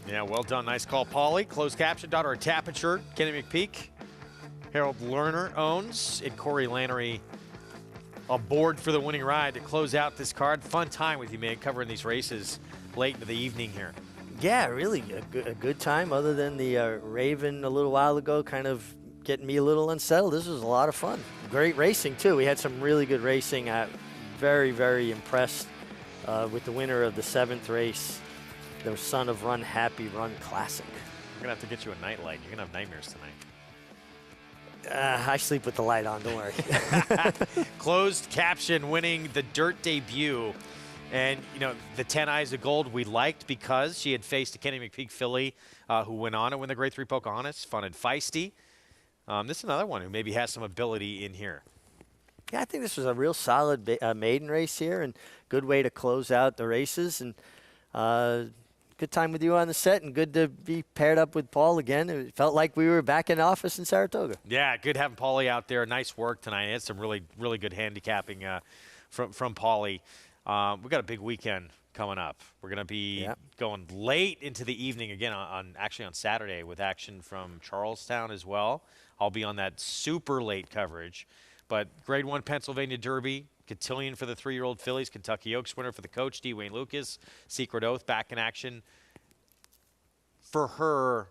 Yeah, well done. Nice call, Paulie. Closed caption, daughter of Tapiture, Kenny McPeak. Harold Lerner owns, and Corey Lannery aboard for the winning ride to close out this card. Fun time with you, man, covering these races late into the evening here. Yeah, really a good time, other than the Raven a little while ago kind of getting me a little unsettled. This was a lot of fun. Great racing, too. We had some really good racing. Very, very impressed with the winner of the 7th race, the son of Run Happy, Run Classic. We're going to have to get you a nightlight. You're going to have nightmares tonight. I sleep with the light on, don't worry. Closed caption winning the dirt debut. And, you know, the 10 Eyes of Gold we liked because she had faced a Kenny McPeak filly who went on to win the Grade 3 Pocahontas, fun and feisty. This is another one who maybe has some ability in here. Yeah, I think this was a real solid maiden race here and good way to close out the races. And good time with you on the set and good to be paired up with Paul again. It felt like we were back in office in Saratoga. Yeah, good having Paulie out there. Nice work tonight. He had some really, really good handicapping from Paulie. We've got a big weekend coming up. We're going to be going late into the evening again actually on Saturday with action from Charlestown as well. I'll be on that super late coverage. But Grade 1 Pennsylvania Derby, cotillion for the 3-year-old fillies, Kentucky Oaks winner for the coach, D. Wayne Lucas, Secret Oath back in action. For her,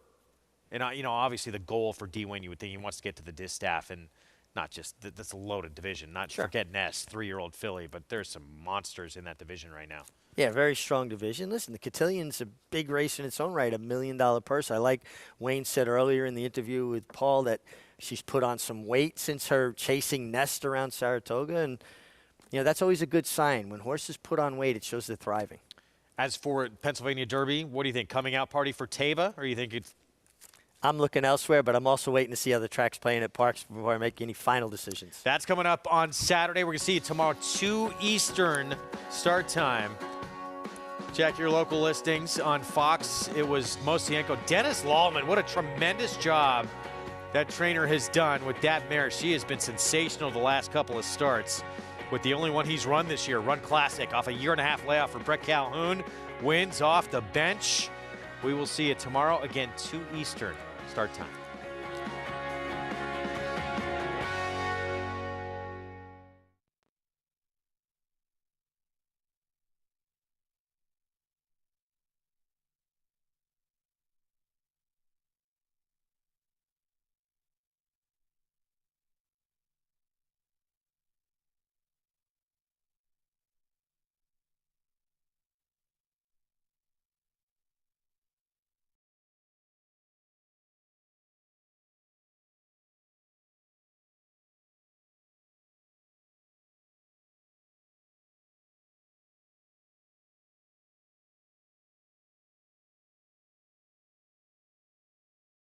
and you know, obviously the goal for D. Wayne, you would think he wants to get to the distaff, and not just that's a loaded division. Not forget Ness, 3-year-old filly, but there's some monsters in that division right now. Yeah, very strong division. Listen, the cotillion's a big race in its own right, $1 million purse. I like Wayne said earlier in the interview with Paul that she's put on some weight since her chasing Nest around Saratoga, and you know that's always a good sign. When horses put on weight, it shows they're thriving. As for Pennsylvania Derby, what do you think? Coming out party for Taba, or you think it's? I'm looking elsewhere, but I'm also waiting to see other tracks playing at parks before I make any final decisions. That's coming up on Saturday. We're going to see you tomorrow, 2 Eastern start time. Check your local listings on Fox. It was Mosienko. Dennis Lallman, what a tremendous job that trainer has done with that mare. She has been sensational the last couple of starts. With the only one he's run this year, Run Classic, off a 1.5-year layoff for Brett Calhoun. Wins off the bench. We will see you tomorrow, again, 2 Eastern start time.